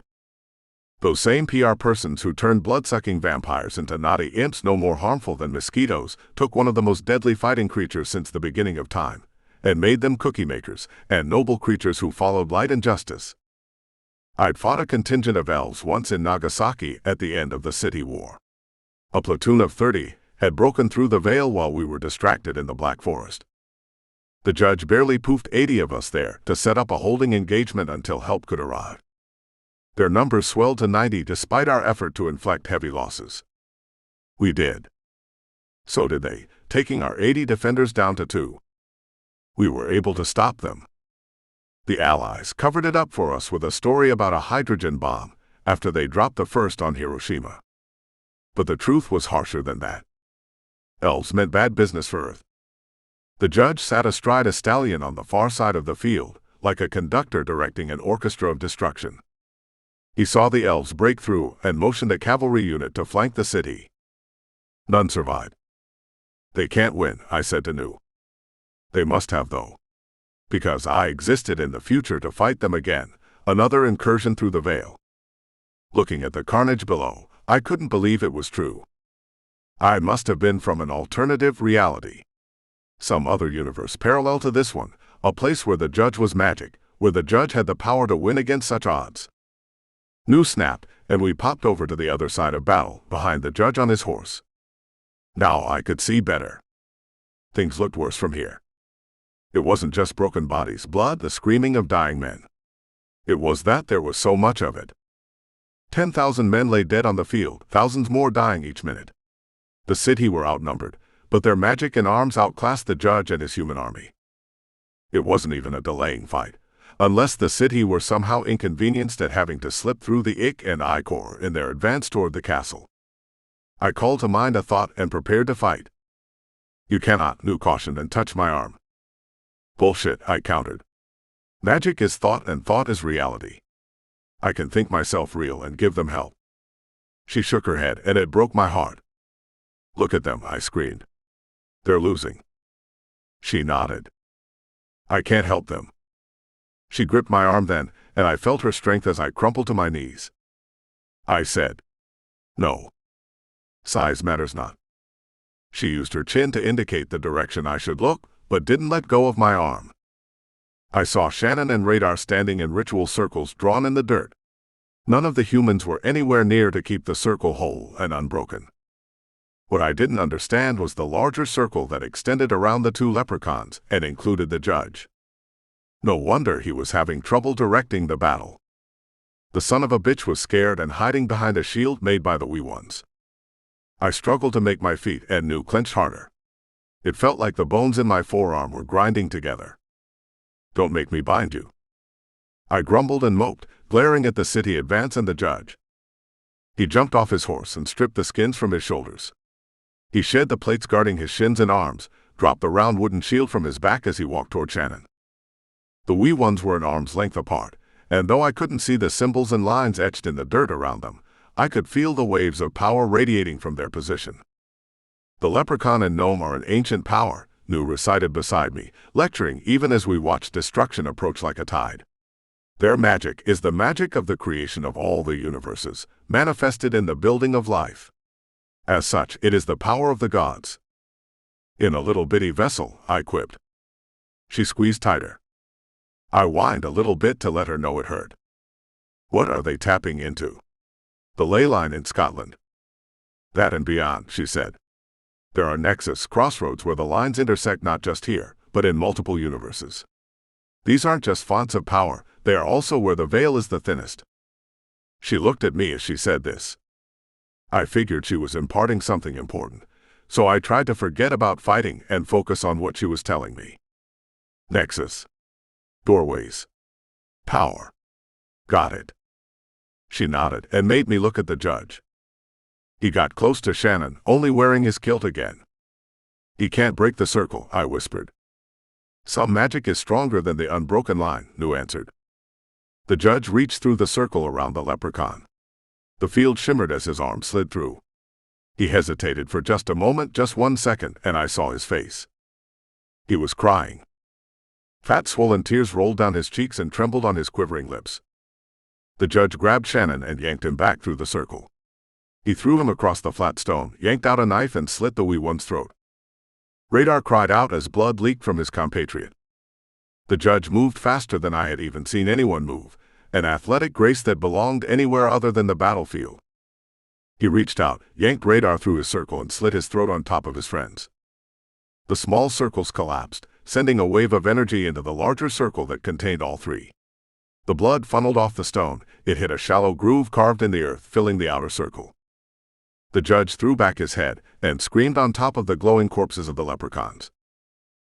Speaker 1: Those same PR persons who turned blood-sucking vampires into naughty imps no more harmful than mosquitoes took one of the most deadly fighting creatures since the beginning of time, and made them cookie makers and noble creatures who followed light and justice. I'd fought a contingent of elves once in Nagasaki at the end of the city war. A platoon of 30 had broken through the veil while we were distracted in the Black Forest. The judge barely poofed 80 of us there to set up a holding engagement until help could arrive. Their numbers swelled to 90 despite our effort to inflict heavy losses. We did. So did they, taking our 80 defenders down to 2. We were able to stop them. The Allies covered it up for us with a story about a hydrogen bomb after they dropped the first on Hiroshima. But the truth was harsher than that. Elves meant bad business for Earth. The judge sat astride a stallion on the far side of the field, like a conductor directing an orchestra of destruction. He saw the elves break through and motioned a cavalry unit to flank the city. None survived. They can't win, I said to Nu. They must have, though. Because I existed in the future to fight them again, another incursion through the veil. Looking at the carnage below, I couldn't believe it was true. I must have been from an alternative reality. Some other universe parallel to this one, a place where the judge was magic, where the judge had the power to win against such odds. Nu snapped, and we popped over to the other side of battle, behind the judge on his horse. Now I could see better. Things looked worse from here. It wasn't just broken bodies, blood, the screaming of dying men. It was that there was so much of it. 10,000 men lay dead on the field, thousands more dying each minute. The city were outnumbered, but their magic and arms outclassed the judge and his human army. It wasn't even a delaying fight, unless the city were somehow inconvenienced at having to slip through the Ik and I Corps in their advance toward the castle. I called to mind a thought and prepared to fight. You cannot, Nu cautioned and touched my arm. Bullshit, I countered. Magic is thought and thought is reality. I can think myself real and give them help. She shook her head and it broke my heart. Look at them, I screamed. They're losing. She nodded. I can't help them. She gripped my arm then, and I felt her strength as I crumpled to my knees. I said, no. Size matters not. She used her chin to indicate the direction I should look, but didn't let go of my arm. I saw Shannon and Radar standing in ritual circles drawn in the dirt. None of the humans were anywhere near to keep the circle whole and unbroken. What I didn't understand was the larger circle that extended around the two leprechauns and included the judge. No wonder he was having trouble directing the battle. The son of a bitch was scared and hiding behind a shield made by the wee ones. I struggled to make my feet and Nu clenched harder. It felt like the bones in my forearm were grinding together. Don't make me bind you. I grumbled and moped, glaring at the city advance and the judge. He jumped off his horse and stripped the skins from his shoulders. He shed the plates guarding his shins and arms, dropped the round wooden shield from his back as he walked toward Shannon. The wee ones were an arm's length apart, and though I couldn't see the symbols and lines etched in the dirt around them, I could feel the waves of power radiating from their position. The leprechaun and gnome are an ancient power, Nu recited beside me, lecturing even as we watched destruction approach like a tide. Their magic is the magic of the creation of all the universes, manifested in the building of life. As such, it is the power of the gods. In a little bitty vessel, I quipped. She squeezed tighter. I whined a little bit to let her know it hurt. What are they tapping into? The ley line in Scotland. That and beyond, she said. There are nexus crossroads where the lines intersect not just here, but in multiple universes. These aren't just fonts of power, they are also where the veil is the thinnest. She looked at me as she said this. I figured she was imparting something important, so I tried to forget about fighting and focus on what she was telling me. Nexus. Doorways. Power. Got it. She nodded and made me look at the judge. He got close to Shannon, only wearing his kilt again. He can't break the circle, I whispered. Some magic is stronger than the unbroken line, Nu answered. The judge reached through the circle around the leprechaun. The field shimmered as his arm slid through. He hesitated for just a moment, just 1 second, and I saw his face. He was crying. Fat swollen tears rolled down his cheeks and trembled on his quivering lips. The judge grabbed Shannon and yanked him back through the circle. He threw him across the flat stone, yanked out a knife and slit the wee one's throat. Radar cried out as blood leaked from his compatriot. The judge moved faster than I had even seen anyone move, an athletic grace that belonged anywhere other than the battlefield. He reached out, yanked Radar through his circle and slit his throat on top of his friend's. The small circles collapsed, sending a wave of energy into the larger circle that contained all three. The blood funneled off the stone, it hit a shallow groove carved in the earth, filling the outer circle. The judge threw back his head and screamed on top of the glowing corpses of the leprechauns.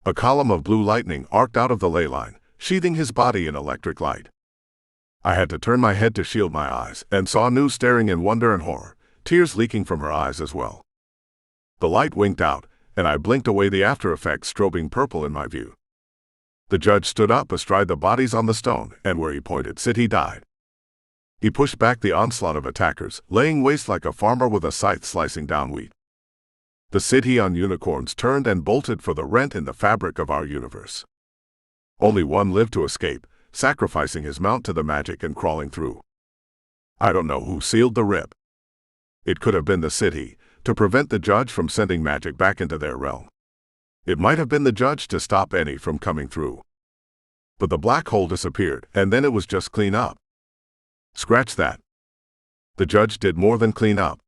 Speaker 1: A column of blue lightning arced out of the ley line, sheathing his body in electric light. I had to turn my head to shield my eyes and saw Nu staring in wonder and horror, tears leaking from her eyes as well. The light winked out, and I blinked away, the after effects strobing purple in my view. The judge stood up astride the bodies on the stone, and where he pointed, he died. He pushed back the onslaught of attackers, laying waste like a farmer with a scythe slicing down wheat. The city on unicorns turned and bolted for the rent in the fabric of our universe. Only one lived to escape, sacrificing his mount to the magic and crawling through. I don't know who sealed the rip. It could have been the city, to prevent the judge from sending magic back into their realm. It might have been the judge to stop any from coming through. But the black hole disappeared, and then it was just clean up. Scratch that. The judge did more than clean up.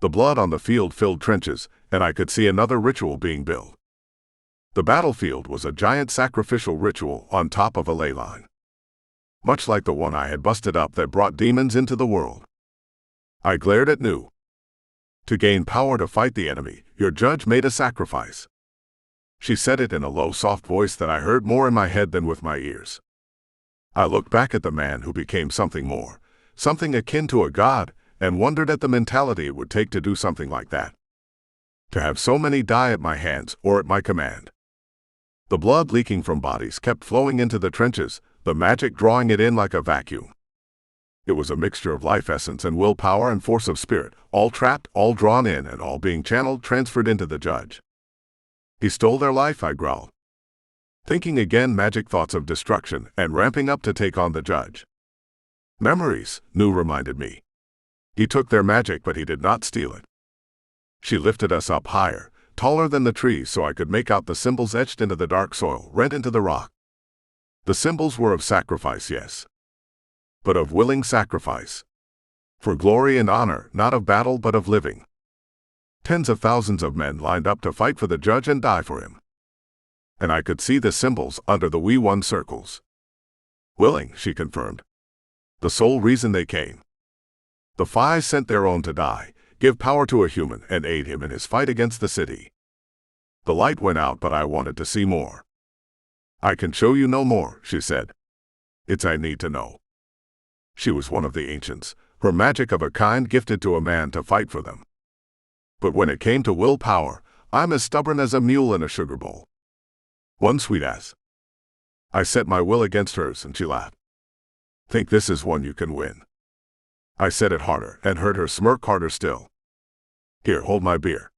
Speaker 1: The blood on the field filled trenches, and I could see another ritual being built. The battlefield was a giant sacrificial ritual on top of a ley line, much like the one I had busted up that brought demons into the world. I glared at Nu. To gain power to fight the enemy, your judge made a sacrifice. She said it in a low, soft voice that I heard more in my head than with my ears. I looked back at the man who became something more, something akin to a god, and wondered at the mentality it would take to do something like that. To have so many die at my hands or at my command. The blood leaking from bodies kept flowing into the trenches, the magic drawing it in like a vacuum. It was a mixture of life essence and willpower and force of spirit, all trapped, all drawn in, and all being channeled, transferred into the judge. He stole their life, I growled. Thinking again magic thoughts of destruction and ramping up to take on the judge. Memories, Nu reminded me. He took their magic, but he did not steal it. She lifted us up higher, taller than the trees, so I could make out the symbols etched into the dark soil, rent into the rock. The symbols were of sacrifice, yes, but of willing sacrifice. For glory and honor, not of battle but of living. Tens of thousands of men lined up to fight for the judge and die for him. And I could see the symbols under the We1 circles. Willing, she confirmed. The sole reason they came. The Phi sent their own to die, give power to a human, and aid him in his fight against the city. The light went out, but I wanted to see more. I can show you no more, she said. It's I need to know. She was one of the ancients, her magic of a kind gifted to a man to fight for them. But when it came to willpower, I'm as stubborn as a mule in a sugar bowl. One sweet ass. I set my will against hers, and she laughed. Think this is one you can win. I said it harder and heard her smirk harder still. Here, hold my beer.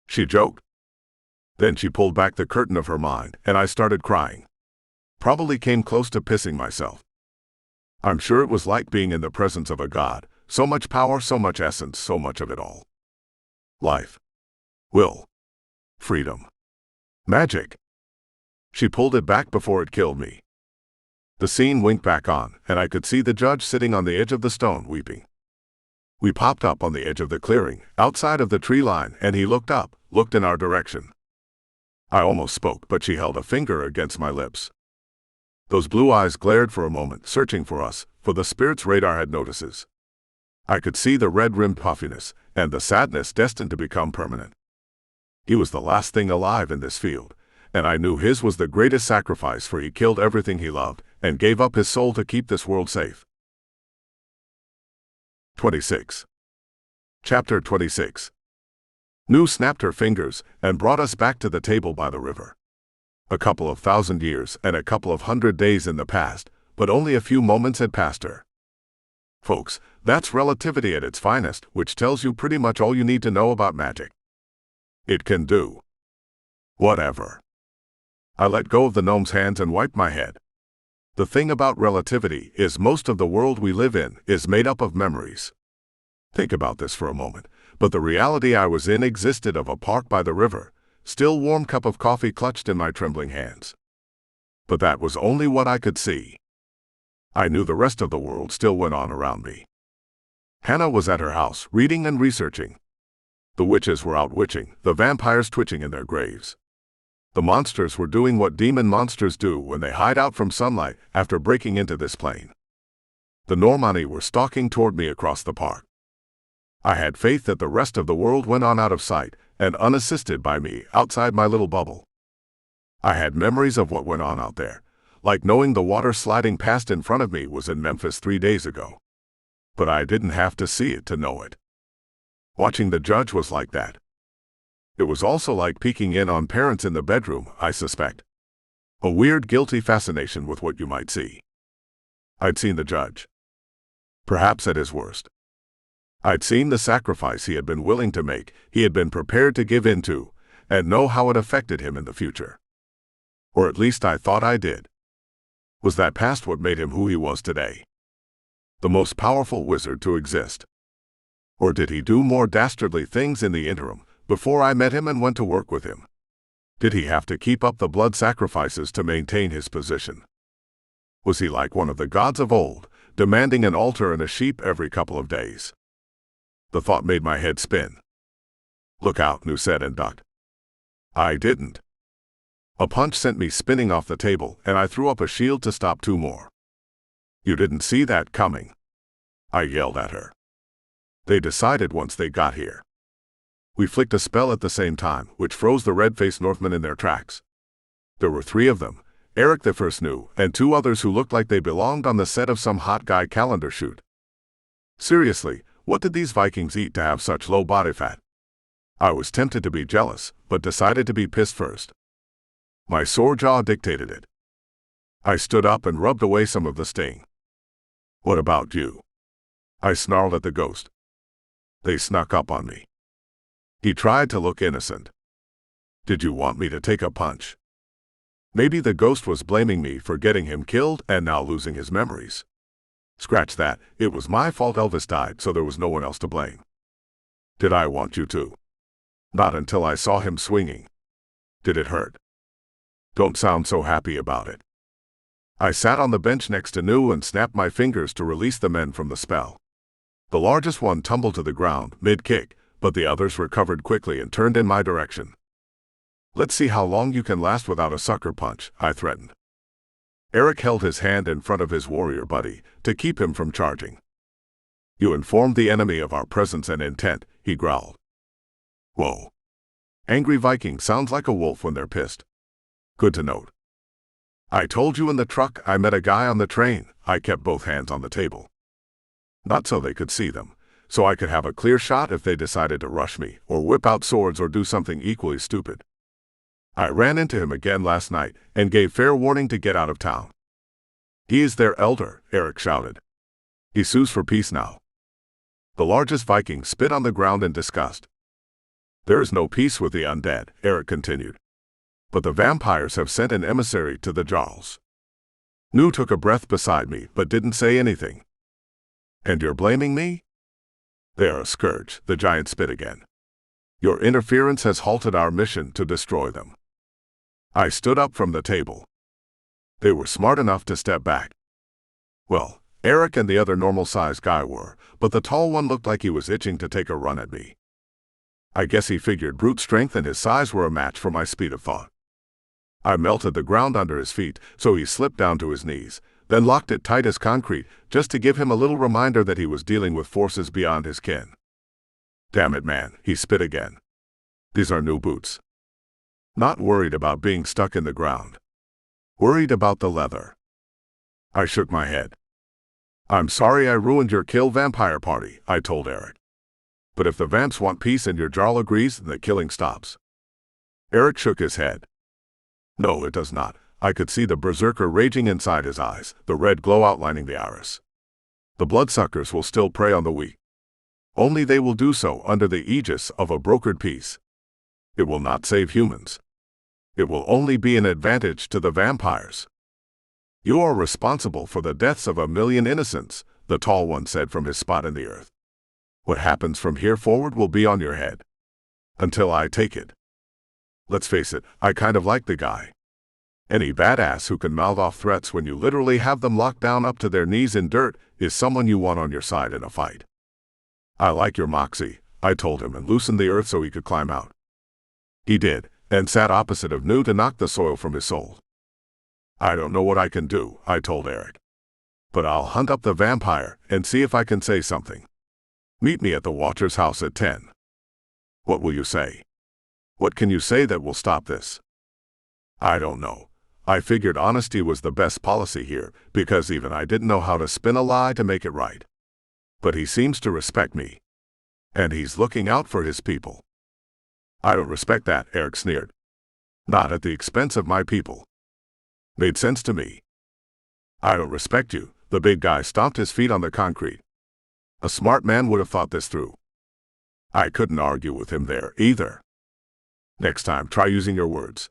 Speaker 1: She joked. Then she pulled back the curtain of her mind, and I started crying. Probably came close to pissing myself. I'm sure it was like being in the presence of a god, so much power, so much essence, so much of it all. Life. Will. Freedom. Magic. She pulled it back before it killed me. The scene winked back on, and I could see the judge sitting on the edge of the stone, weeping. We popped up on the edge of the clearing, outside of the tree line, and he looked up, looked in our direction. I almost spoke, but she held a finger against my lips. Those blue eyes glared for a moment, searching for us, for the spirit's radar had notices. I could see the red-rimmed puffiness, and the sadness destined to become permanent. He was the last thing alive in this field, and I knew his was the greatest sacrifice, for he killed everything he loved, and gave up his soul to keep this world safe. 26. Chapter 26. Nu snapped her fingers, and brought us back to the table by the river. A couple of 1,000 years and a couple of 100 days in the past, but only a few moments had passed her. Folks, that's relativity at its finest, which tells you pretty much all you need to know about magic. It can do whatever. I let go of the gnome's hands and wiped my head. The thing about relativity is most of the world we live in is made up of memories. Think about this for a moment, but the reality I was in existed of a park by the river, still warm cup of coffee clutched in my trembling hands. But that was only what I could see. I knew the rest of the world still went on around me. Hannah was at her house, reading and researching. The witches were out witching, the vampires twitching in their graves. The monsters were doing what demon monsters do when they hide out from sunlight after breaking into this plane. The Normani were stalking toward me across the park. I had faith that the rest of the world went on out of sight and unassisted by me outside my little bubble. I had memories of what went on out there, like knowing the water sliding past in front of me was in Memphis 3 days ago. But I didn't have to see it to know it. Watching the judge was like that. It was also like peeking in on parents in the bedroom, I suspect. A weird, guilty fascination with what you might see. I'd seen the judge. perhaps at his worst. I'd seen the sacrifice he had been willing to make, he had been prepared to give in to, and know how it affected him in the future. Or at least I thought I did. Was that past what made him who he was today? The most powerful wizard to exist? Or did he do more dastardly things in the interim, before I met him and went to work with him? Did he have to keep up the blood sacrifices to maintain his position? Was he like one of the gods of old, demanding an altar and a sheep every couple of days? The thought made my head spin. "Look out," Nu said and ducked. I didn't. A punch sent me spinning off the table, and I threw up a shield to stop two more. "You didn't see that coming," I yelled at her. "They decided once they got here." We flicked a spell at the same time, which froze the red-faced Northmen in their tracks. There were 3 of them, Eric the first knew, and 2 others who looked like they belonged on the set of some hot guy calendar shoot. Seriously, what did these Vikings eat to have such low body fat? I was tempted to be jealous, but decided to be pissed first. My sore jaw dictated it. I stood up and rubbed away some of the sting. "What about you?" I snarled at the ghost. They snuck up on me. He tried to look innocent. "Did you want me to take a punch?" Maybe the ghost was blaming me for getting him killed and now losing his memories. Scratch that, it was my fault Elvis died, so there was no one else to blame. "Did I want you to?" "Not until I saw him swinging." "Did it hurt?" "Don't sound so happy about it." I sat on the bench next to Nu and snapped my fingers to release the men from the spell. The largest one tumbled to the ground mid-kick, but the others recovered quickly and turned in my direction. "Let's see how long you can last without a sucker punch," I threatened. Eric held his hand in front of his warrior buddy to keep him from charging. "You informed the enemy of our presence and intent," he growled. Whoa. Angry Viking sounds like a wolf when they're pissed. Good to note. "I told you in the truck I met a guy on the train." I kept both hands on the table. Not so they could see them, so I could have a clear shot if they decided to rush me, or whip out swords or do something equally stupid. "I ran into him again last night, and gave fair warning to get out of town." "He is their elder," Eric shouted. "He sues for peace now." The largest Viking spit on the ground in disgust. "There is no peace with the undead," Eric continued. "But the vampires have sent an emissary to the Jarls." Nu took a breath beside me, but didn't say anything. "And you're blaming me?" "They are a scourge," the giant spit again. "Your interference has halted our mission to destroy them." I stood up from the table. They were smart enough to step back. Well, Eric and the other normal-sized guy were, but the tall one looked like he was itching to take a run at me. I guess he figured brute strength and his size were a match for my speed of thought. I melted the ground under his feet, so he slipped down to his knees, then locked it tight as concrete, just to give him a little reminder that he was dealing with forces beyond his ken. "Damn it, man," he spit again. "These are new boots. Not worried about being stuck in the ground. Worried about the leather." I shook my head. "I'm sorry I ruined your kill vampire party," I told Eric. "But if the vamps want peace and your Jarl agrees, then the killing stops." Eric shook his head. "No, it does not." I could see the berserker raging inside his eyes, the red glow outlining the iris. "The bloodsuckers will still prey on the weak. Only they will do so under the aegis of a brokered peace. It will not save humans. It will only be an advantage to the vampires." "You are responsible for the deaths of 1,000,000 innocents," the tall one said from his spot in the earth. "What happens from here forward will be on your head. Until I take it." Let's face it, I kind of like the guy. Any badass who can mouth off threats when you literally have them locked down up to their knees in dirt is someone you want on your side in a fight. "I like your moxie," I told him and loosened the earth so he could climb out. He did, and sat opposite of Nu to knock the soil from his soul. "I don't know what I can do," I told Eric. "But I'll hunt up the vampire and see if I can say something. Meet me at the Watcher's house at 10. "What will you say?" "What can you say that will stop this?" "I don't know. I figured honesty was the best policy here, because even I didn't know how to spin a lie to make it right. But he seems to respect me. And he's looking out for his people." "I don't respect that," Eric sneered. "Not at the expense of my people." Made sense to me. "I don't respect you." The big guy stomped his feet on the concrete. A smart man would have thought this through. I couldn't argue with him there either. Next time, try using your words.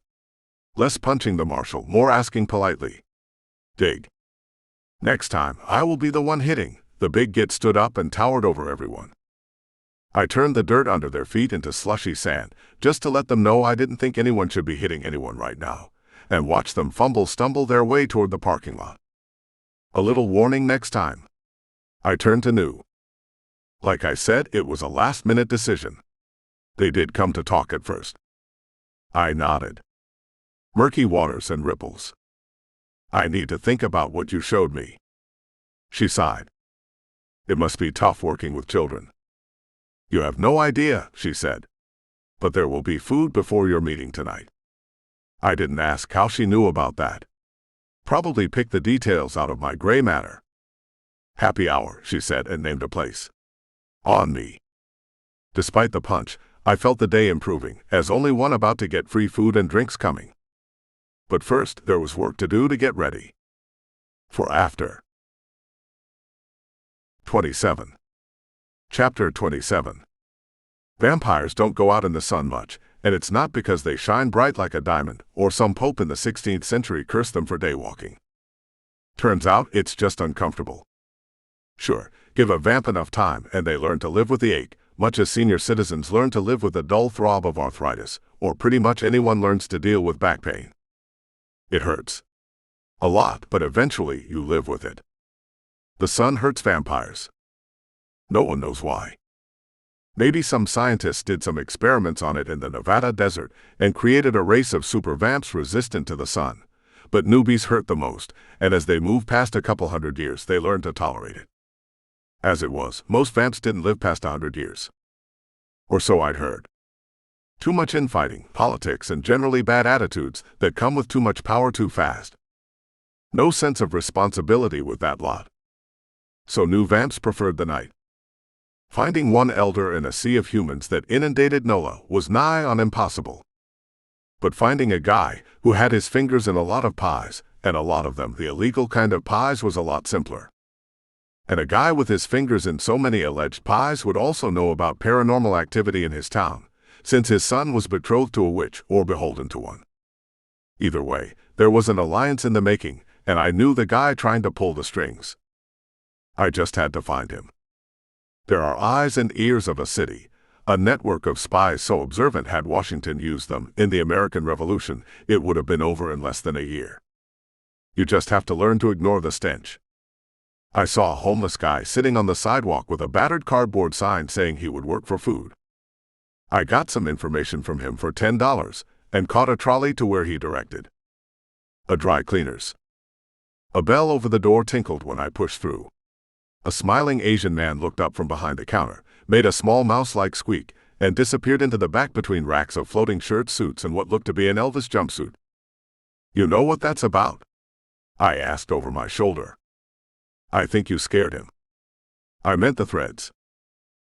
Speaker 1: Less punching the marshal, more asking politely. Dig. Next time, I will be the one hitting. The big git stood up and towered over everyone. I turned the dirt under their feet into slushy sand, just to let them know I didn't think anyone should be hitting anyone right now, and watched them stumble their way toward the parking lot. A little warning next time. I turned to New. Like I said, it was a last-minute decision. They did come to talk at first. I nodded. Murky waters and ripples. I need to think about what you showed me. She sighed. It must be tough working with children. You have no idea, she said. But there will be food before your meeting tonight. I didn't ask how she knew about that. Probably picked the details out of my gray matter. Happy hour, she said, and named a place. On me. Despite the punch, I felt the day improving, as only one about to get free food and drinks coming. But first, there was work to do to get ready. For after. 27. Chapter 27. Vampires don't go out in the sun much, and it's not because they shine bright like a diamond, or some pope in the 16th century cursed them for daywalking. Turns out, it's just uncomfortable. Sure, give a vamp enough time and they learn to live with the ache, much as senior citizens learn to live with the dull throb of arthritis, or pretty much anyone learns to deal with back pain. It hurts. A lot, but eventually you live with it. The sun hurts vampires. No one knows why. Maybe some scientists did some experiments on it in the Nevada desert and created a race of super vamps resistant to the sun. But newbies hurt the most, and as they move past a couple hundred years, they learn to tolerate it. As it was, most vamps didn't live past 100 years. Or so I'd heard. Too much infighting, politics, and generally bad attitudes that come with too much power too fast. No sense of responsibility with that lot. So new vamps preferred the night. Finding one elder in a sea of humans that inundated NOLA was nigh on impossible. But finding a guy who had his fingers in a lot of pies, and a lot of them the illegal kind of pies, was a lot simpler. And a guy with his fingers in so many alleged pies would also know about paranormal activity in his town, since his son was betrothed to a witch or beholden to one. Either way, there was an alliance in the making, and I knew the guy trying to pull the strings. I just had to find him. There are eyes and ears of a city, a network of spies so observant had Washington used them in the American Revolution, it would have been over in less than a year. You just have to learn to ignore the stench. I saw a homeless guy sitting on the sidewalk with a battered cardboard sign saying he would work for food. I got some information from him for $10 and caught a trolley to where he directed. A dry cleaner's. A bell over the door tinkled when I pushed through. A smiling Asian man looked up from behind the counter, made a small mouse-like squeak, and disappeared into the back between racks of floating shirt suits and what looked to be an Elvis jumpsuit. You know what that's about? I asked over my shoulder. I think you scared him. I meant the threads.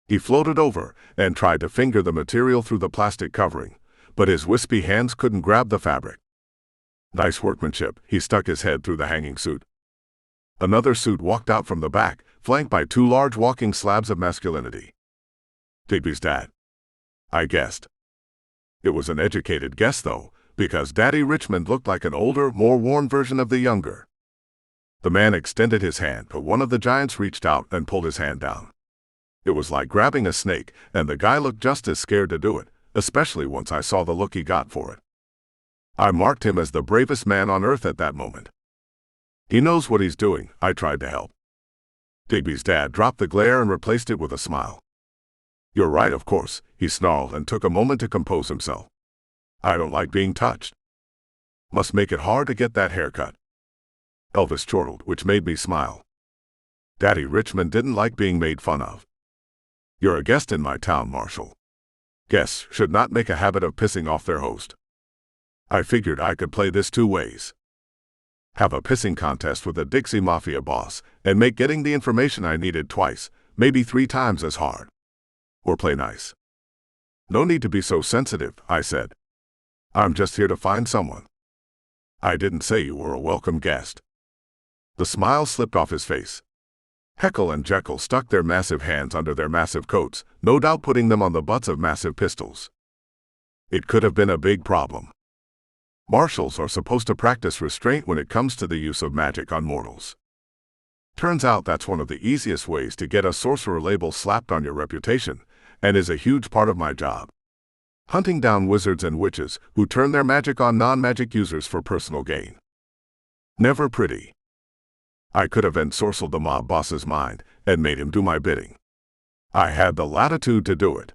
Speaker 1: He floated over and tried to finger the material through the plastic covering, but his wispy hands couldn't grab the fabric. Nice workmanship. He stuck his head through the hanging suit. Another suit walked out from the back, flanked by two large walking slabs of masculinity. Digby's dad. I guessed. It was an educated guess, though, because Daddy Richmond looked like an older, more worn version of the younger. The man extended his hand, but one of the giants reached out and pulled his hand down. It was like grabbing a snake, and the guy looked just as scared to do it, especially once I saw the look he got for it. I marked him as the bravest man on earth at that moment. He knows what he's doing, I tried to help. Digby's dad dropped the glare and replaced it with a smile. You're right, of course, he snarled and took a moment to compose himself. I don't like being touched. Must make it hard to get that haircut. Elvis chortled, which made me smile. Daddy Richmond didn't like being made fun of. You're a guest in my town, Marshal. Guests should not make a habit of pissing off their host. I figured I could play this two ways. Have a pissing contest with the Dixie Mafia boss, and make getting the information I needed twice, maybe 3 times as hard. Or play nice. No need to be so sensitive, I said. I'm just here to find someone. I didn't say you were a welcome guest. The smile slipped off his face. Heckle and Jekyll stuck their massive hands under their massive coats, no doubt putting them on the butts of massive pistols. It could have been a big problem. Marshals are supposed to practice restraint when it comes to the use of magic on mortals. Turns out that's one of the easiest ways to get a sorcerer label slapped on your reputation, and is a huge part of my job. Hunting down wizards and witches who turn their magic on non-magic users for personal gain. Never pretty. I could have ensorcelled the mob boss's mind and made him do my bidding. I had the latitude to do it.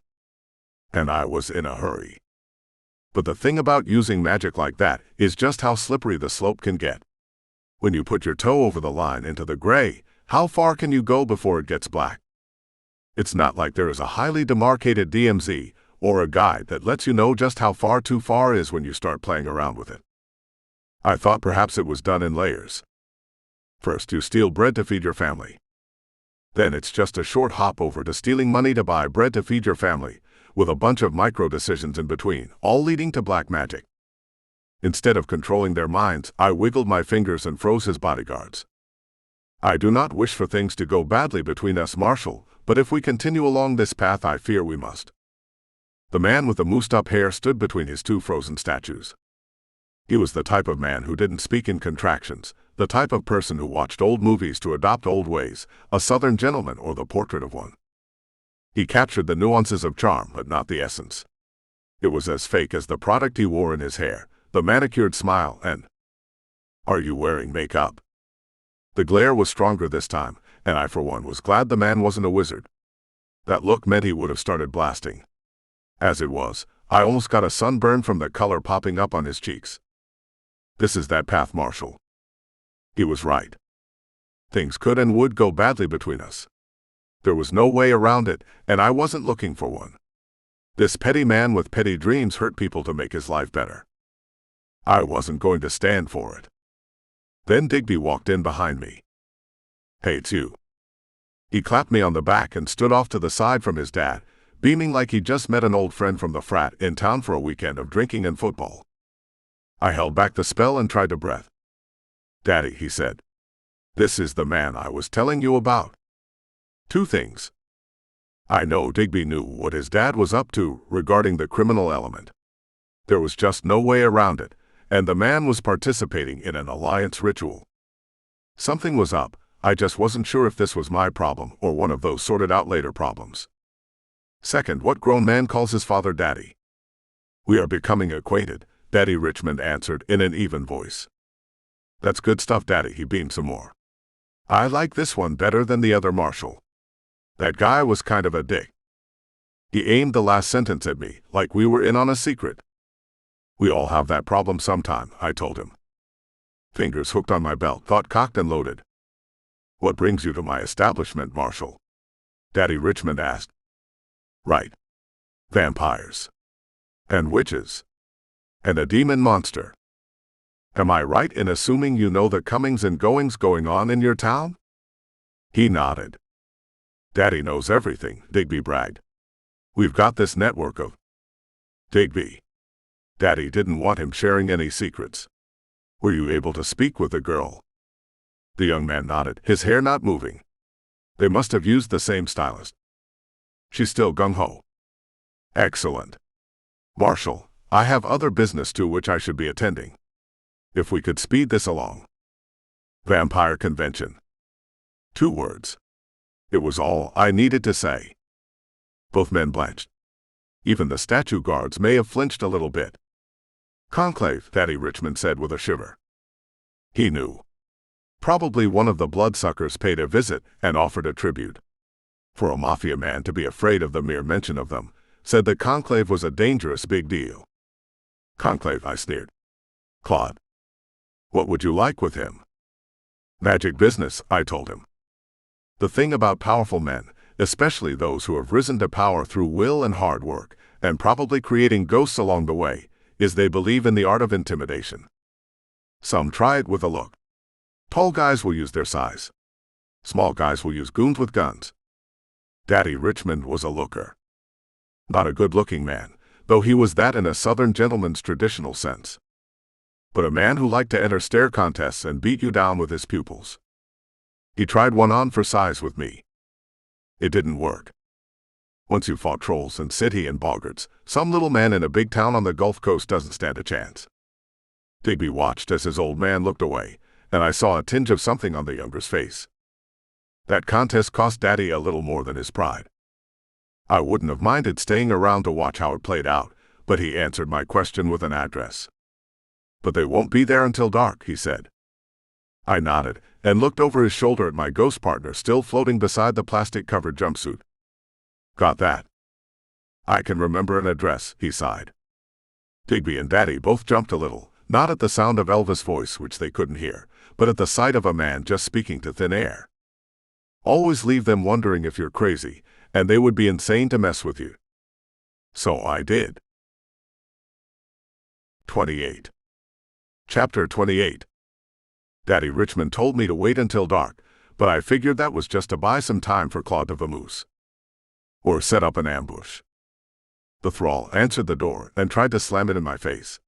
Speaker 1: And I was in a hurry. But the thing about using magic like that is just how slippery the slope can get. When you put your toe over the line into the gray, how far can you go before it gets black? It's not like there is a highly demarcated DMZ or a guide that lets you know just how far too far is when you start playing around with it. I thought perhaps it was done in layers. First, you steal bread to feed your family. Then it's just a short hop over to stealing money to buy bread to feed your family, with a bunch of micro decisions in between, all leading to black magic. Instead of controlling their minds, I wiggled my fingers and froze his bodyguards. I do not wish for things to go badly between us, Marshal, but if we continue along this path, I fear we must. The man with the moosed-up hair stood between his two frozen statues. He was the type of man who didn't speak in contractions, the type of person who watched old movies to adopt old ways, a Southern gentleman or the portrait of one. He captured the nuances of charm, but not the essence. It was as fake as the product he wore in his hair, the manicured smile, and, "Are you wearing makeup?" The glare was stronger this time, and I for one was glad the man wasn't a wizard. That look meant he would have started blasting. As it was, I almost got a sunburn from the color popping up on his cheeks. This is that path, Marshal. He was right. Things could and would go badly between us. There was no way around it, and I wasn't looking for one. This petty man with petty dreams hurt people to make his life better. I wasn't going to stand for it. Then Digby walked in behind me. "Hey, it's you." He clapped me on the back and stood off to the side from his dad, beaming like he'd just met an old friend from the frat in town for a weekend of drinking and football. I held back the spell and tried to breath. "Daddy," he said. "This is the man I was telling you about. Two things. I know Digby knew what his dad was up to regarding the criminal element. There was just no way around it, and the man was participating in an alliance ritual. Something was up, I just wasn't sure if this was my problem or one of those sorted out later problems. Second, what grown man calls his father Daddy?" "We are becoming acquainted," Daddy Richmond answered in an even voice. "That's good stuff, Daddy," he beamed some more. "I like this one better than the other, Marshal. That guy was kind of a dick." He aimed the last sentence at me, like we were in on a secret. "We all have that problem sometime," I told him. Fingers hooked on my belt, thought cocked and loaded. "What brings you to my establishment, Marshal?" Daddy Richmond asked. "Right. Vampires. And witches. And a demon monster. Am I right in assuming you know the comings and goings going on in your town?" He nodded. "Daddy knows everything," Digby bragged. "We've got this network of—" "Digby." Daddy didn't want him sharing any secrets. "Were you able to speak with the girl?" The young man nodded, his hair not moving. "They must have used the same stylist. She's still gung-ho." "Excellent. Marshal, I have other business to which I should be attending. If we could speed this along." "Vampire convention." 2 words. It was all I needed to say. Both men blanched. Even the statue guards may have flinched a little bit. "Conclave," Daddy Richmond said with a shiver. He knew. Probably one of the bloodsuckers paid a visit and offered a tribute. For a mafia man to be afraid of the mere mention of them, said the conclave was a dangerous big deal. "Conclave," I sneered. "Claude. What would you like with him?" "Magic business," I told him. The thing about powerful men, especially those who have risen to power through will and hard work, and probably creating ghosts along the way, is they believe in the art of intimidation. Some try it with a look. Tall guys will use their size. Small guys will use goons with guns. Daddy Richmond was a looker. Not a good-looking man, though he was that in a Southern gentleman's traditional sense. But a man who liked to enter stare contests and beat you down with his pupils. He tried one on for size with me. It didn't work. Once you've fought trolls and city and boggarts, some little man in a big town on the Gulf Coast doesn't stand a chance. Digby watched as his old man looked away, and I saw a tinge of something on the younger's face. That contest cost Daddy a little more than his pride. I wouldn't have minded staying around to watch how it played out, but he answered my question with an address. "But they won't be there until dark," he said. I nodded and looked over his shoulder at my ghost partner still floating beside the plastic-covered jumpsuit. "Got that?" "I can remember an address," he sighed. Digby and Daddy both jumped a little, not at the sound of Elva's voice, which they couldn't hear, but at the sight of a man just speaking to thin air. Always leave them wondering if you're crazy, and they would be insane to mess with you. So I did. 28. Chapter 28. Daddy Richmond told me to wait until dark, but I figured that was just to buy some time for Claude to vamoose. Or set up an ambush. The thrall answered the door and tried to slam it in my face.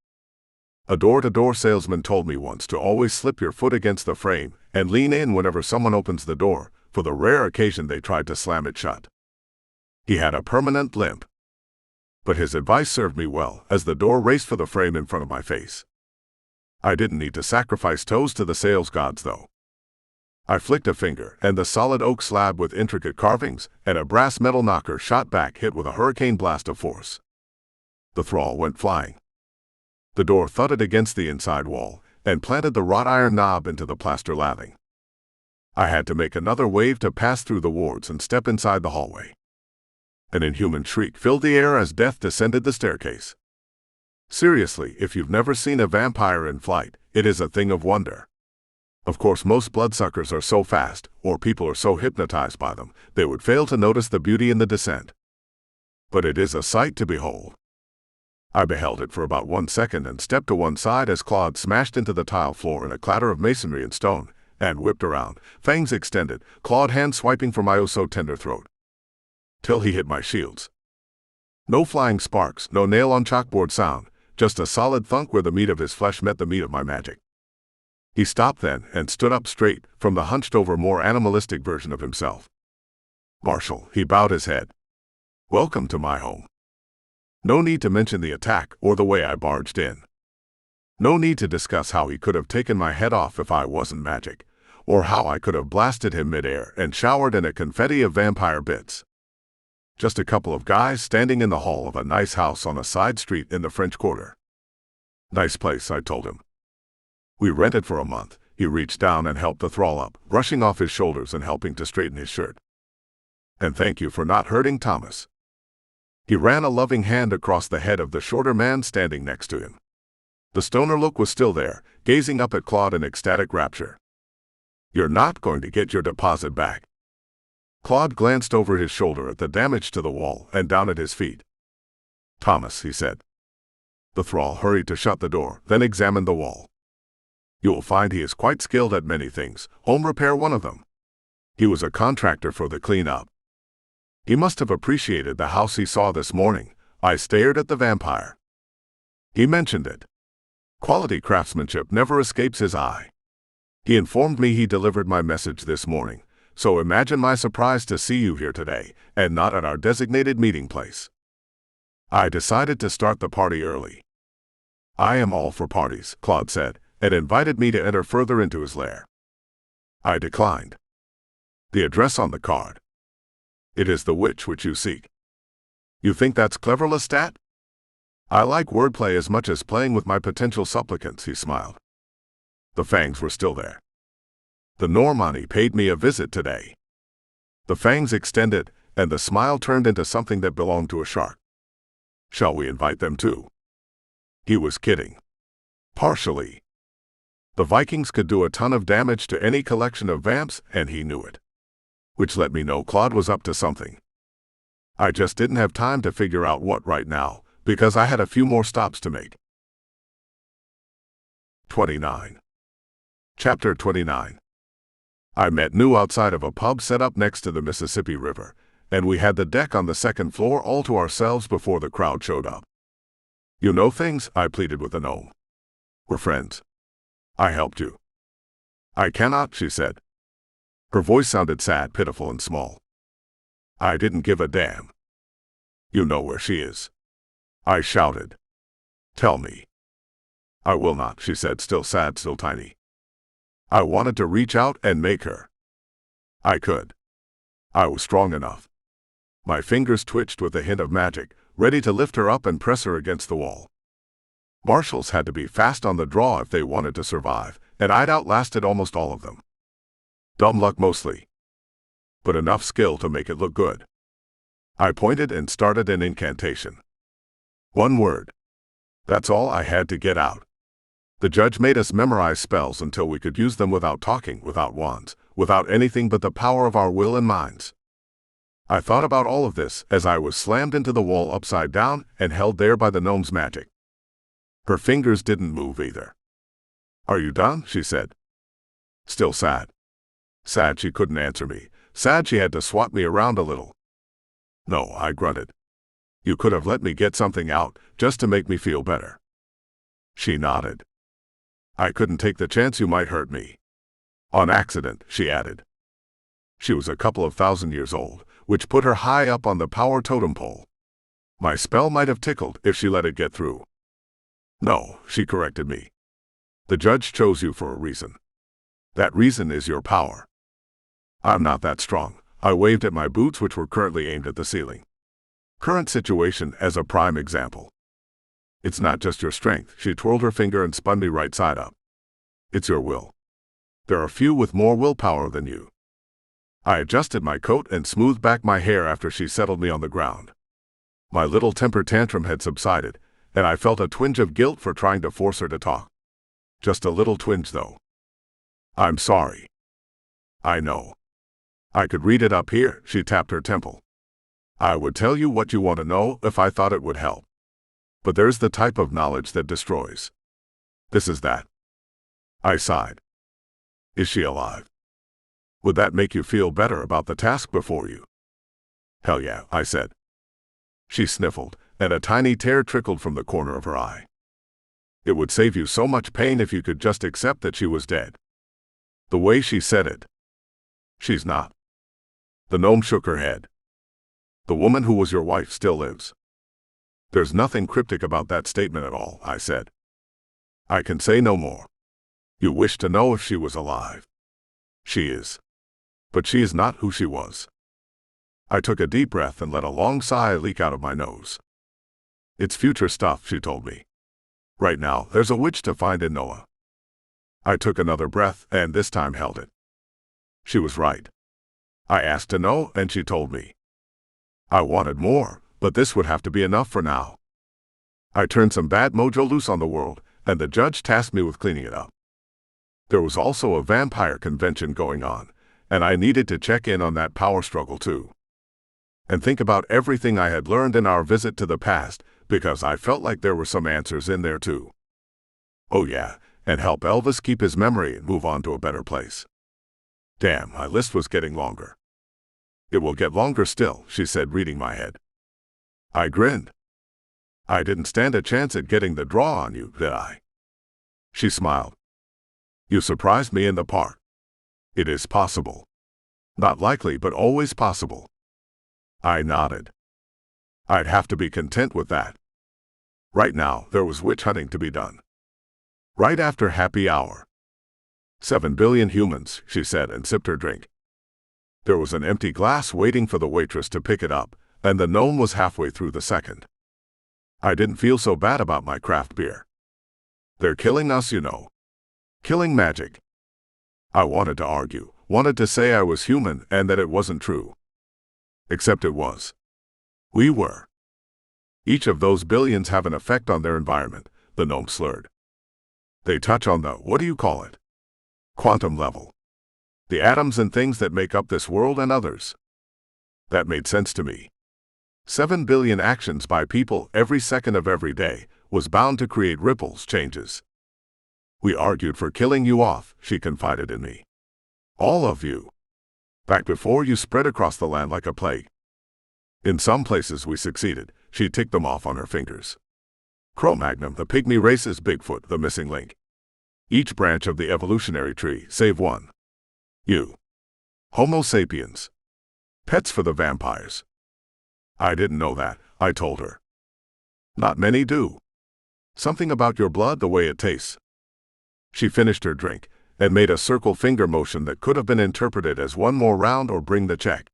Speaker 1: A door-to-door salesman told me once to always slip your foot against the frame and lean in whenever someone opens the door, for the rare occasion they tried to slam it shut. He had a permanent limp. But his advice served me well as the door raced for the frame in front of my face. I didn't need to sacrifice toes to the sales gods, though. I flicked a finger, and the solid oak slab with intricate carvings and a brass metal knocker shot back, hit with a hurricane blast of force. The thrall went flying. The door thudded against the inside wall and planted the wrought iron knob into the plaster lathing. I had to make another wave to pass through the wards and step inside the hallway. An inhuman shriek filled the air as death descended the staircase. Seriously, if you've never seen a vampire in flight, it is a thing of wonder. Of course, most bloodsuckers are so fast, or people are so hypnotized by them, they would fail to notice the beauty in the descent. But it is a sight to behold. I beheld it for about 1 second and stepped to one side as Claude smashed into the tile floor in a clatter of masonry and stone, and whipped around, fangs extended, clawed hand swiping for my oh-so-tender throat. Till he hit my shields. No flying sparks, no nail-on-chalkboard sound, just a solid thunk where the meat of his flesh met the meat of my magic. He stopped then and stood up straight from the hunched-over, more animalistic version of himself. "Marshal," he bowed his head. "Welcome to my home." No need to mention the attack or the way I barged in. No need to discuss how he could have taken my head off if I wasn't magic, or how I could have blasted him mid-air and showered in a confetti of vampire bits. Just a couple of guys standing in the hall of a nice house on a side street in the French Quarter. "Nice place," I told him. "We rented for a month." He reached down and helped the thrall up, brushing off his shoulders and helping to straighten his shirt. "And thank you for not hurting Thomas." He ran a loving hand across the head of the shorter man standing next to him. The stoner look was still there, gazing up at Claude in ecstatic rapture. "You're not going to get your deposit back." Claude glanced over his shoulder at the damage to the wall and down at his feet. "Thomas," he said. The thrall hurried to shut the door, then examined the wall. "You will find he is quite skilled at many things, home repair one of them. He was a contractor for the cleanup. He must have appreciated the house he saw this morning." I stared at the vampire. He mentioned it. Quality craftsmanship never escapes his eye. He informed me he delivered my message this morning, so imagine my surprise to see you here today, and not at our designated meeting place. I decided to start the party early. "I am all for parties," Claude said, and invited me to enter further into his lair. I declined. "The address on the card. It is the witch which you seek." "You think that's clever, Lestat?" "I like wordplay as much as playing with my potential supplicants," he smiled. The fangs were still there. "The Normandy paid me a visit today." The fangs extended, and the smile turned into something that belonged to a shark. "Shall we invite them too?" He was kidding. Partially. The Vikings could do a ton of damage to any collection of vamps, and he knew it. Which let me know Claude was up to something. I just didn't have time to figure out what right now, because I had a few more stops to make. 29. Chapter 29. I met New outside of a pub set up next to the Mississippi River, and we had the deck on the second floor all to ourselves before the crowd showed up. "You know things," I pleaded with a gnome. "We're friends. I helped you." "I cannot," she said. Her voice sounded sad, pitiful, and small. I didn't give a damn. You know where she is, I shouted. Tell me. I will not, she said, still sad, still tiny. I wanted to reach out and make her. I could. I was strong enough. My fingers twitched with a hint of magic, ready to lift her up and press her against the wall. Marshals had to be fast on the draw if they wanted to survive, and I'd outlasted almost all of them. Dumb luck mostly, but enough skill to make it look good. I pointed and started an incantation. One word. That's all I had to get out. The judge made us memorize spells until we could use them without talking, without wands, without anything but the power of our will and minds. I thought about all of this as I was slammed into the wall upside down and held there by the gnome's magic. Her fingers didn't move either. Are you done? She said. Still sad. Sad she couldn't answer me. Sad she had to swat me around a little. No, I grunted. You could have let me get something out, just to make me feel better. She nodded. I couldn't take the chance you might hurt me. On accident, she added. She was a couple of 1,000 years old, which put her high up on the power totem pole. My spell might have tickled if she let it get through. No, she corrected me. The judge chose you for a reason. That reason is your power. I'm not that strong. I waved at my boots, which were currently aimed at the ceiling. Current situation as a prime example. It's not just your strength. She twirled her finger and spun me right side up. It's your will. There are few with more willpower than you. I adjusted my coat and smoothed back my hair after she settled me on the ground. My little temper tantrum had subsided, and I felt a twinge of guilt for trying to force her to talk. Just a little twinge, though. I'm sorry. I know. I could read it up here, she tapped her temple. I would tell you what you want to know if I thought it would help. But there's the type of knowledge that destroys. This is that. I sighed. Is she alive? Would that make you feel better about the task before you? Hell yeah, I said. She sniffled, and a tiny tear trickled from the corner of her eye. It would save you so much pain if you could just accept that she was dead. The way she said it. She's not. The gnome shook her head. The woman who was your wife still lives. There's nothing cryptic about that statement at all, I said. I can say no more. You wish to know if she was alive. She is. But she is not who she was. I took a deep breath and let a long sigh leak out of my nose. It's future stuff, she told me. Right now, there's a witch to find in Noah. I took another breath and this time held it. She was right. I asked to know and she told me. I wanted more, but this would have to be enough for now. I turned some bad mojo loose on the world, and the judge tasked me with cleaning it up. There was also a vampire convention going on, and I needed to check in on that power struggle too. And think about everything I had learned in our visit to the past, because I felt like there were some answers in there too. Oh yeah, and help Elvis keep his memory and move on to a better place. Damn, my list was getting longer. It will get longer still, she said, reading my head. I grinned. I didn't stand a chance at getting the draw on you, did I? She smiled. You surprised me in the park. It is possible. Not likely, but always possible. I nodded. I'd have to be content with that. Right now, there was witch hunting to be done. Right after happy hour. 7 billion humans, she said and sipped her drink. There was an empty glass waiting for the waitress to pick it up, and the gnome was halfway through the second. I didn't feel so bad about my craft beer. They're killing us, you know. Killing magic. I wanted to argue, wanted to say I was human and that it wasn't true. Except it was. We were. Each of those billions have an effect on their environment, the gnome slurred. They touch on the, what do you call it? Quantum level. The atoms and things that make up this world and others. That made sense to me. 7 billion actions by people every second of every day was bound to create ripples, changes. We argued for killing you off, she confided in me. All of you. Back before you spread across the land like a plague. In some places we succeeded, she ticked them off on her fingers. Cro-Magnon, the pygmy races, Bigfoot, the missing link. Each branch of the evolutionary tree, save one. You. Homo sapiens. Pets for the vampires. I didn't know that, I told her. Not many do. Something about your blood, the way it tastes. She finished her drink and made a circle finger motion that could have been interpreted as one more round or bring the check.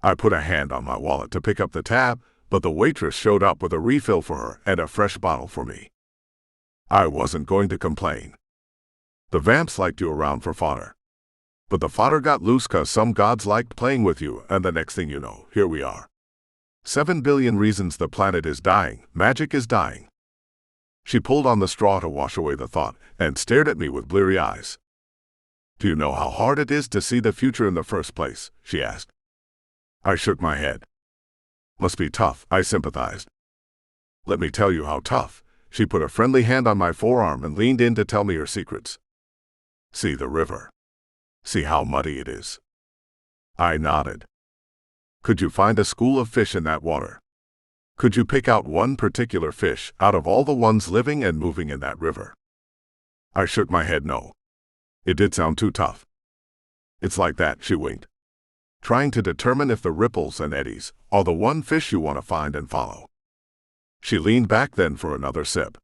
Speaker 1: I put a hand on my wallet to pick up the tab, but the waitress showed up with a refill for her and a fresh bottle for me. I wasn't going to complain. The vamps liked you around for fodder. But the fodder got loose 'cause some gods liked playing with you, and the next thing you know, here we are. 7 billion reasons the planet is dying, magic is dying. She pulled on the straw to wash away the thought and stared at me with bleary eyes. Do you know how hard it is to see the future in the first place? She asked. I shook my head. Must be tough, I sympathized. Let me tell you how tough. She put a friendly hand on my forearm and leaned in to tell me her secrets. See the river. See how muddy it is. I nodded. Could you find a school of fish in that water? Could you pick out one particular fish out of all the ones living and moving in that river? I shook my head no. It did sound too tough. It's like that, she winked. Trying to determine if the ripples and eddies are the one fish you want to find and follow. She leaned back then for another sip.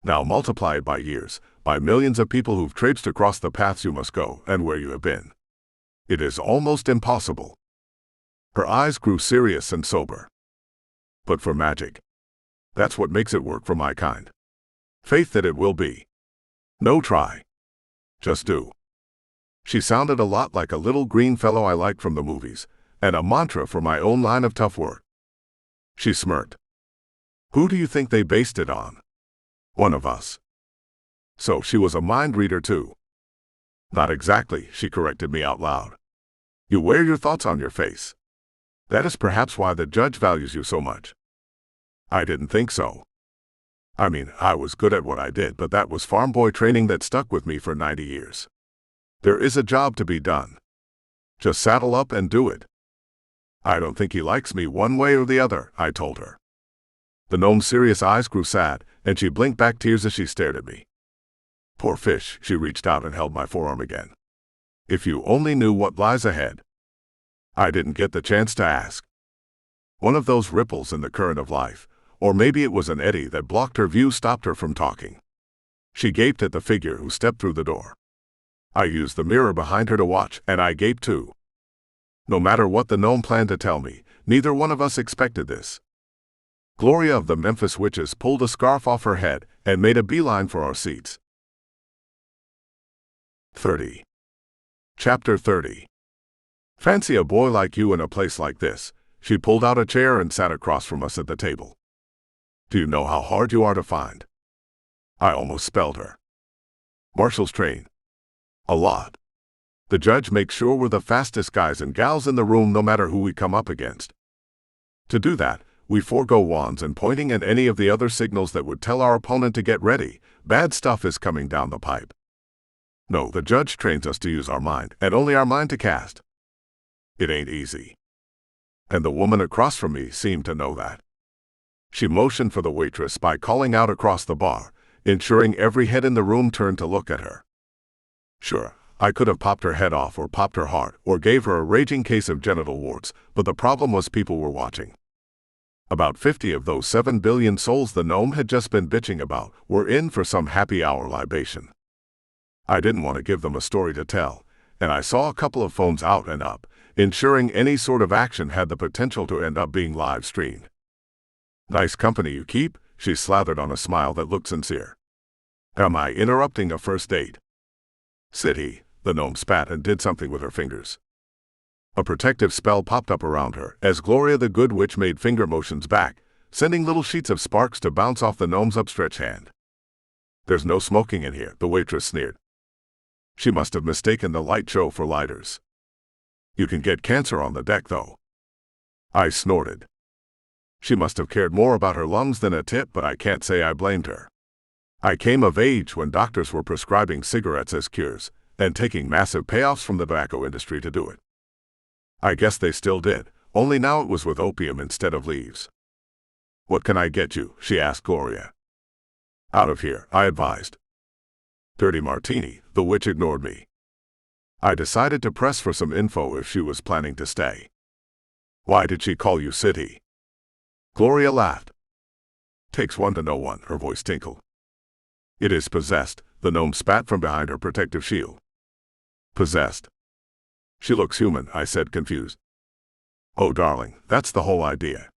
Speaker 1: Now multiply it by years, by millions of people who've traipsed across the paths you must go and where you have been. It is almost impossible. Her eyes grew serious and sober. But for magic. That's what makes it work for my kind. Faith that it will be. No try. Just do. She sounded a lot like a little green fellow I liked from the movies, and a mantra for my own line of tough work. She smirked. Who do you think they based it on? One of us. So she was a mind reader too. Not exactly, she corrected me out loud. You wear your thoughts on your face. That is perhaps why the judge values you so much. I didn't think so. I mean, I was good at what I did, but that was farm boy training that stuck with me for 90 years. There is a job to be done. Just saddle up and do it. I don't think he likes me one way or the other, I told her. The gnome's serious eyes grew sad, and she blinked back tears as she stared at me. Poor fish, she reached out and held my forearm again. If you only knew what lies ahead. I didn't get the chance to ask. One of those ripples in the current of life, or maybe it was an eddy that blocked her view, stopped her from talking. She gaped at the figure who stepped through the door. I used the mirror behind her to watch, and I gaped too. No matter what the gnome planned to tell me, neither one of us expected this. Gloria of the Memphis Witches pulled a scarf off her head and made a beeline for our seats. 30. Chapter 30. Fancy a boy like you in a place like this. She pulled out a chair and sat across from us at the table. Do you know how hard you are to find? I almost spelled her. Marshall's train. A lot. The judge makes sure we're the fastest guys and gals in the room no matter who we come up against. To do that, we forego wands and pointing at any of the other signals that would tell our opponent to get ready. Bad stuff is coming down the pipe. No, the judge trains us to use our mind, and only our mind to cast. It ain't easy. And the woman across from me seemed to know that. She motioned for the waitress by calling out across the bar, ensuring every head in the room turned to look at her. Sure, I could have popped her head off or popped her heart or gave her a raging case of genital warts, but the problem was people were watching. About 50 of those 7 billion souls the gnome had just been bitching about were in for some happy hour libation. I didn't want to give them a story to tell, and I saw a couple of phones out and up, ensuring any sort of action had the potential to end up being live streamed. Nice company you keep, she slathered on a smile that looked sincere. Am I interrupting a first date? Said he. The gnome spat and did something with her fingers. A protective spell popped up around her as Gloria the Good Witch made finger motions back, sending little sheets of sparks to bounce off the gnome's upstretched hand. There's no smoking in here, the waitress sneered. She must have mistaken the light show for lighters. You can get cancer on the deck, though. I snorted. She must have cared more about her lungs than a tip, but I can't say I blamed her. I came of age when doctors were prescribing cigarettes as cures, and taking massive payoffs from the tobacco industry to do it. I guess they still did, only now it was with opium instead of leaves. What can I get you? She asked Gloria. Out of here, I advised. Dirty martini, the witch ignored me. I decided to press for some info if she was planning to stay. Why did she call you City? Gloria laughed. Takes one to know one, her voice tinkled. It is possessed, the gnome spat from behind her protective shield. Possessed. She looks human, I said, confused. Oh, darling, that's the whole idea.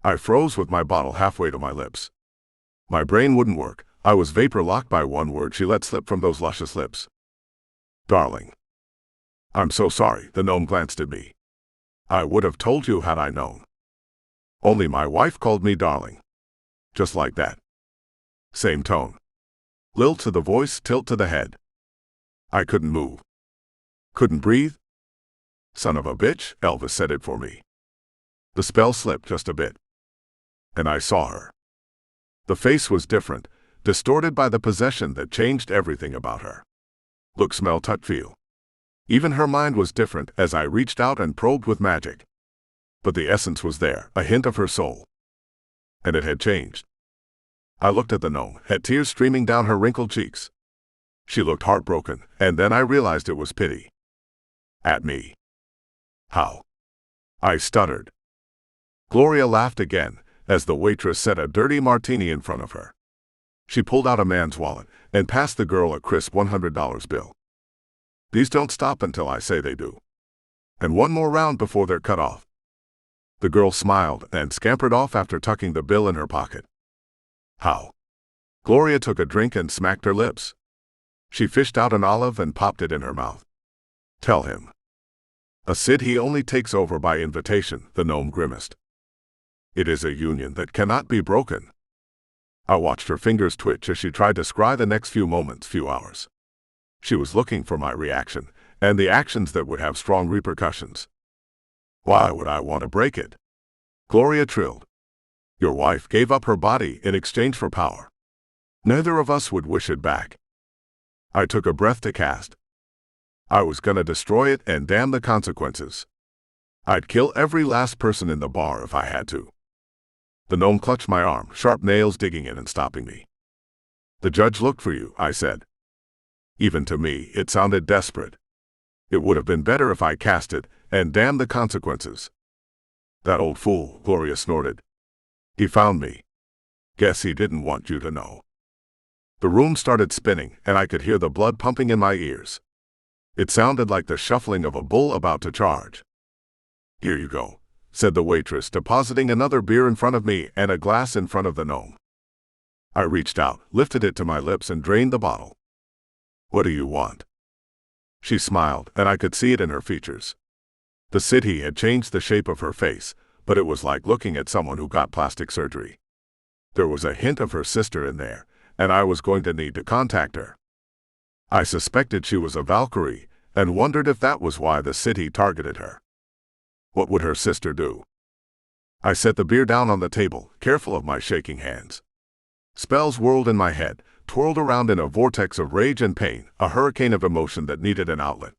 Speaker 1: I froze with my bottle halfway to my lips. My brain wouldn't work. I was vapor-locked by one word she let slip from those luscious lips. Darling. I'm so sorry, the gnome glanced at me. I would have told you had I known. Only my wife called me darling. Just like that. Same tone. Lilt to the voice, tilt to the head. I couldn't move. Couldn't breathe. Son of a bitch, Elvis said it for me. The spell slipped just a bit. And I saw her. The face was different, distorted by the possession that changed everything about her. Look, smell, touch, feel. Even her mind was different as I reached out and probed with magic. But the essence was there, a hint of her soul. And it had changed. I looked at the gnome, had tears streaming down her wrinkled cheeks. She looked heartbroken, and then I realized it was pity. At me. How? I stuttered. Gloria laughed again, as the waitress set a dirty martini in front of her. She pulled out a man's wallet and passed the girl a crisp $100 bill. These don't stop until I say they do. And one more round before they're cut off. The girl smiled and scampered off after tucking the bill in her pocket. How? Gloria took a drink and smacked her lips. She fished out an olive and popped it in her mouth. Tell him. A Sid he only takes over by invitation, the gnome grimaced. It is a union that cannot be broken. I watched her fingers twitch as she tried to scry the next few moments, few hours. She was looking for my reaction, and the actions that would have strong repercussions. Why would I want to break it? Gloria trilled. Your wife gave up her body in exchange for power. Neither of us would wish it back. I took a breath to cast. I was gonna destroy it and damn the consequences. I'd kill every last person in the bar if I had to. The gnome clutched my arm, sharp nails digging in and stopping me. The judge looked for you, I said. Even to me, it sounded desperate. It would have been better if I cast it, and damn the consequences. That old fool, Gloria snorted. He found me. Guess he didn't want you to know. The room started spinning, and I could hear the blood pumping in my ears. It sounded like the shuffling of a bull about to charge. Here you go, said the waitress, depositing another beer in front of me and a glass in front of the gnome. I reached out, lifted it to my lips and drained the bottle. What do you want? She smiled, and I could see it in her features. The city had changed the shape of her face, but it was like looking at someone who got plastic surgery. There was a hint of her sister in there, and I was going to need to contact her. I suspected she was a Valkyrie, and wondered if that was why the city targeted her. What would her sister do? I set the beer down on the table, careful of my shaking hands. Spells whirled in my head, twirled around in a vortex of rage and pain, a hurricane of emotion that needed an outlet.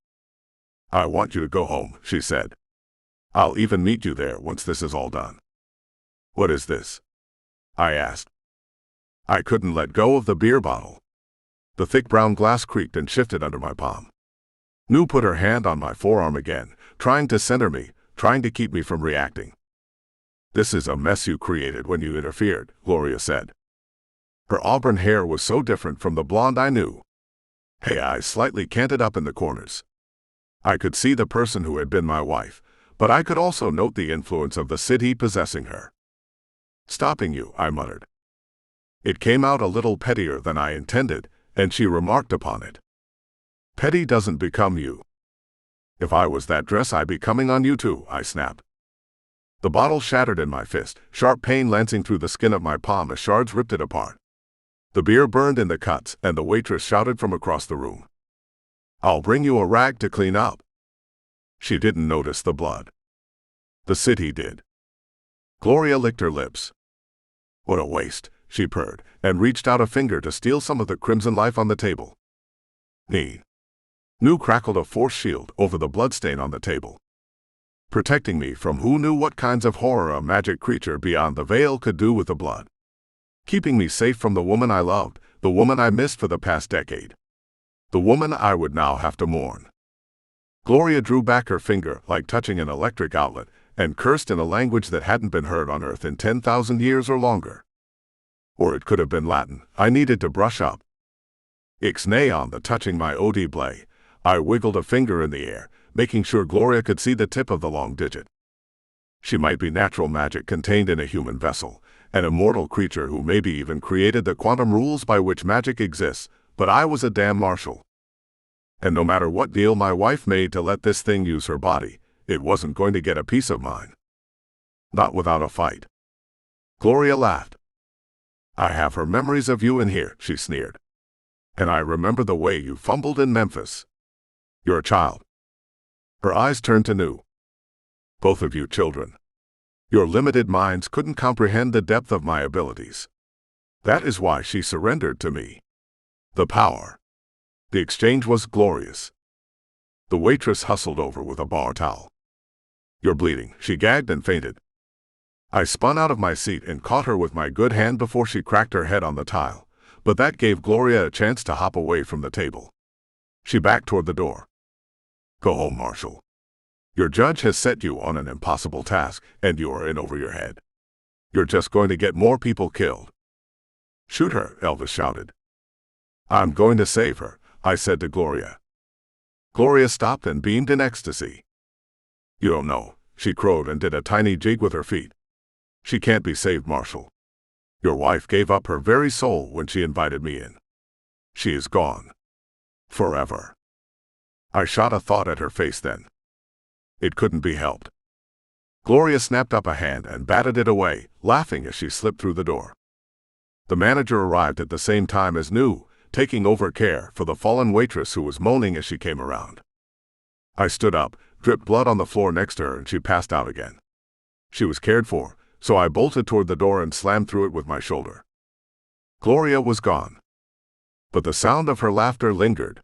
Speaker 1: I want you to go home, she said. I'll even meet you there once this is all done. What is this? I asked. I couldn't let go of the beer bottle. The thick brown glass creaked and shifted under my palm. Nu put her hand on my forearm again, trying to center me, trying to keep me from reacting. This is a mess you created when you interfered, Gloria said. Her auburn hair was so different from the blonde I knew. Her eyes slightly canted up in the corners. I could see the person who had been my wife, but I could also note the influence of the city possessing her. Stopping you, I muttered. It came out a little pettier than I intended, and she remarked upon it. Petty doesn't become you. If I was that dress, I'd be coming on you too, I snapped. The bottle shattered in my fist, sharp pain lancing through the skin of my palm as shards ripped it apart. The beer burned in the cuts, and the waitress shouted from across the room. I'll bring you a rag to clean up. She didn't notice the blood. The city did. Gloria licked her lips. What a waste, she purred, and reached out a finger to steal some of the crimson life on the table. Need. Nu crackled a force shield over the bloodstain on the table, protecting me from who knew what kinds of horror a magic creature beyond the veil could do with the blood. Keeping me safe from the woman I loved, the woman I missed for the past decade. The woman I would now have to mourn. Gloria drew back her finger like touching an electric outlet and cursed in a language that hadn't been heard on Earth in 10,000 years or longer. Or it could have been Latin. I needed to brush up. Ixnay on the touching my AUDIOBOOK. I wiggled a finger in the air, making sure Gloria could see the tip of the long digit. She might be natural magic contained in a human vessel, an immortal creature who maybe even created the quantum rules by which magic exists, but I was a damn marshal. And no matter what deal my wife made to let this thing use her body, it wasn't going to get a piece of mine. Not without a fight. Gloria laughed. I have her memories of you in here, she sneered. And I remember the way you fumbled in Memphis. You're a child. Her eyes turned to New. Both of you children. Your limited minds couldn't comprehend the depth of my abilities. That is why she surrendered to me. The power. The exchange was glorious. The waitress hustled over with a bar towel. You're bleeding, she gagged and fainted. I spun out of my seat and caught her with my good hand before she cracked her head on the tile, but that gave Gloria a chance to hop away from the table. She backed toward the door. Go home, Marshal. Your judge has set you on an impossible task, and you are in over your head. You're just going to get more people killed. Shoot her, Elvis shouted. I'm going to save her, I said to Gloria. Gloria stopped and beamed in ecstasy. You don't know, she crowed and did a tiny jig with her feet. She can't be saved, Marshal. Your wife gave up her very soul when she invited me in. She is gone. Forever. I shot a thought at her face then. It couldn't be helped. Gloria snapped up a hand and batted it away, laughing as she slipped through the door. The manager arrived at the same time as New, taking over care for the fallen waitress who was moaning as she came around. I stood up, dripped blood on the floor next to her, and she passed out again. She was cared for, so I bolted toward the door and slammed through it with my shoulder. Gloria was gone. But the sound of her laughter lingered.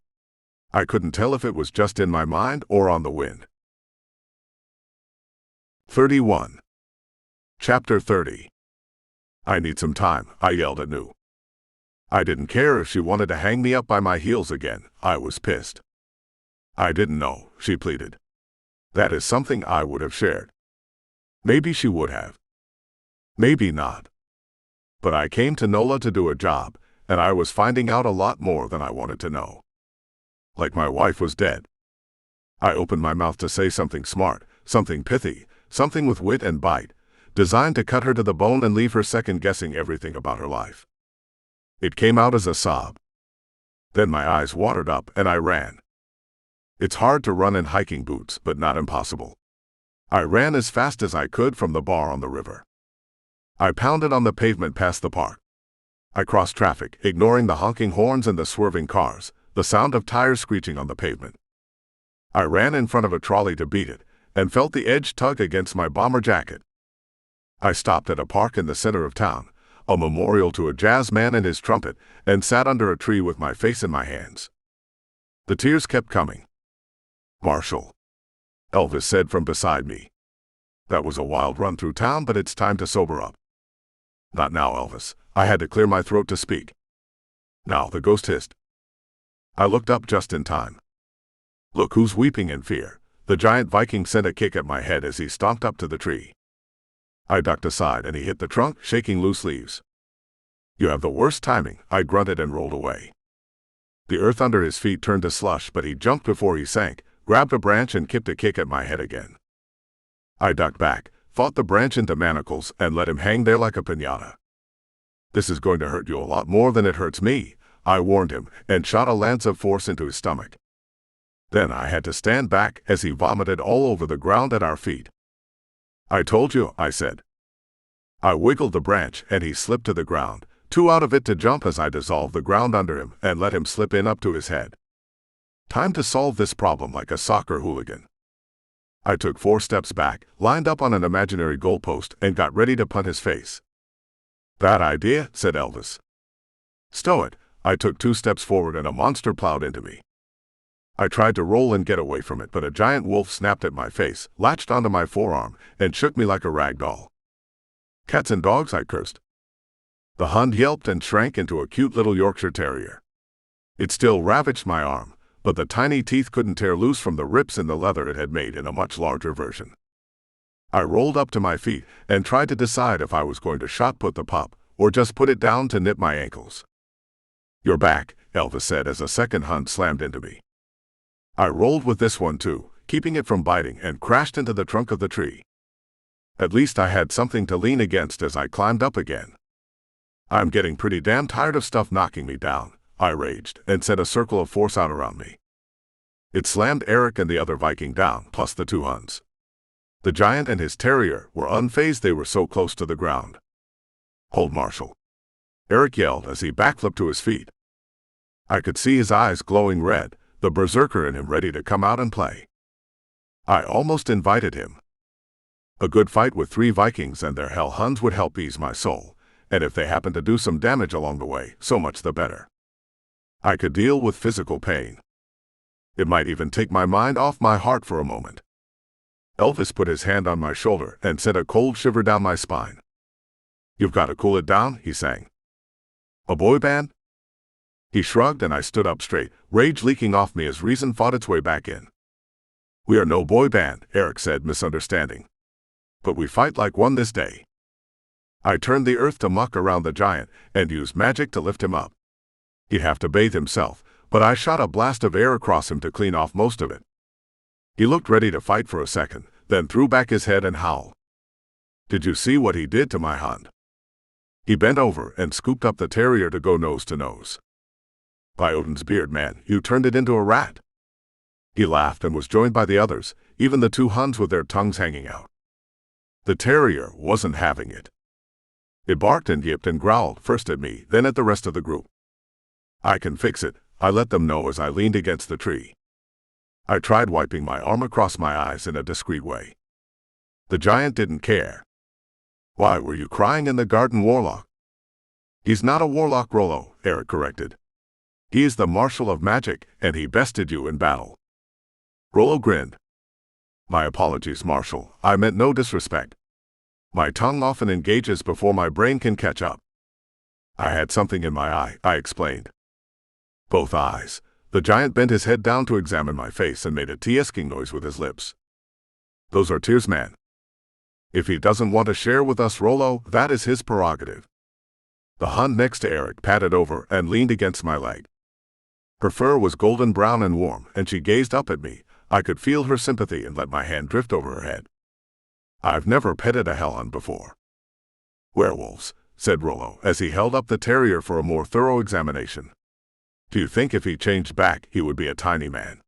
Speaker 1: I couldn't tell if it was just in my mind or on the wind. 31. Chapter 30. I need some time, I yelled at New. I didn't care if she wanted to hang me up by my heels again. I was pissed. I didn't know, she pleaded. That is something I would have shared. Maybe she would have. Maybe not. But I came to NOLA to do a job, and I was finding out a lot more than I wanted to know. Like my wife was dead. I opened my mouth to say something smart, something pithy, something with wit and bite, designed to cut her to the bone and leave her second-guessing everything about her life. It came out as a sob. Then my eyes watered up and I ran. It's hard to run in hiking boots, but not impossible. I ran as fast as I could from the bar on the river. I pounded on the pavement past the park. I crossed traffic, ignoring the honking horns and the swerving cars, the sound of tires screeching on the pavement. I ran in front of a trolley to beat it, and felt the edge tug against my bomber jacket. I stopped at a park in the center of town, a memorial to a jazz man and his trumpet, and sat under a tree with my face in my hands. The tears kept coming. Marshal, Elvis said from beside me. That was a wild run through town, but it's time to sober up. Not now, Elvis. I had to clear my throat to speak. Now, the ghost hissed. I looked up just in time. Look who's weeping in fear. The giant Viking sent a kick at my head as he stomped up to the tree. I ducked aside and he hit the trunk, shaking loose leaves. You have the worst timing, I grunted and rolled away. The earth under his feet turned to slush, but he jumped before he sank, grabbed a branch and kicked a kick at my head again. I ducked back, fought the branch into manacles, and let him hang there like a piñata. This is going to hurt you a lot more than it hurts me, I warned him, and shot a lance of force into his stomach. Then I had to stand back as he vomited all over the ground at our feet. I told you, I said. I wiggled the branch and he slipped to the ground, too out of it to jump as I dissolved the ground under him and let him slip in up to his head. Time to solve this problem like a soccer hooligan. I took 4 steps back, lined up on an imaginary goalpost, and got ready to punt his face. Bad idea, said Elvis. Stow it. I took 2 steps forward and a monster plowed into me. I tried to roll and get away from it, but a giant wolf snapped at my face, latched onto my forearm, and shook me like a rag doll. Cats and dogs, I cursed. The Hund yelped and shrank into a cute little Yorkshire Terrier. It still ravaged my arm, but the tiny teeth couldn't tear loose from the rips in the leather it had made in a much larger version. I rolled up to my feet and tried to decide if I was going to shot put the pup or just put it down to nip my ankles. "You're back," Elvis said as a second Hun slammed into me. I rolled with this one too, keeping it from biting, and crashed into the trunk of the tree. At least I had something to lean against as I climbed up again. "I'm getting pretty damn tired of stuff knocking me down," I raged, and sent a circle of force out around me. It slammed Eric and the other Viking down, plus the two Huns. The giant and his terrier were unfazed. They were so close to the ground. "Hold, Marshal," Eric yelled as he backflipped to his feet. I could see his eyes glowing red, the berserker in him ready to come out and play. I almost invited him. A good fight with 3 Vikings and their hell Huns would help ease my soul, and if they happened to do some damage along the way, so much the better. I could deal with physical pain. It might even take my mind off my heart for a moment. Elvis put his hand on my shoulder and sent a cold shiver down my spine. "You've got to cool it down," he sang. "A boy band?" He shrugged and I stood up straight, rage leaking off me as reason fought its way back in. "We are no boy band," Eric said, misunderstanding. "But we fight like one this day." I turned the earth to muck around the giant and used magic to lift him up. He'd have to bathe himself, but I shot a blast of air across him to clean off most of it. He looked ready to fight for a second, then threw back his head and howled. "Did you see what he did to my Hun?" He bent over and scooped up the terrier to go nose to nose. "By Odin's beard, man, you turned it into a rat." He laughed and was joined by the others, even the 2 Huns with their tongues hanging out. The terrier wasn't having it. It barked and yipped and growled, first at me, then at the rest of the group. "I can fix it," I let them know as I leaned against the tree. I tried wiping my arm across my eyes in a discreet way. The giant didn't care. "Why were you crying in the garden, Warlock?" "He's not a warlock, Rollo," Eric corrected. "He is the Marshal of Magic, and he bested you in battle." Rollo grinned. "My apologies, Marshal. I meant no disrespect. My tongue often engages before my brain can catch up." "I had something in my eye," I explained. "Both eyes." The giant bent his head down to examine my face and made a teasking noise with his lips. "Those are tears, man. If he doesn't want to share with us, Rollo, that is his prerogative." The Hun next to Eric patted over and leaned against my leg. Her fur was golden brown and warm, and she gazed up at me. I could feel her sympathy and let my hand drift over her head. "I've never petted a hell Hun before." "Werewolves," said Rollo as he held up the terrier for a more thorough examination. "Do you think if he changed back, he would be a tiny man?"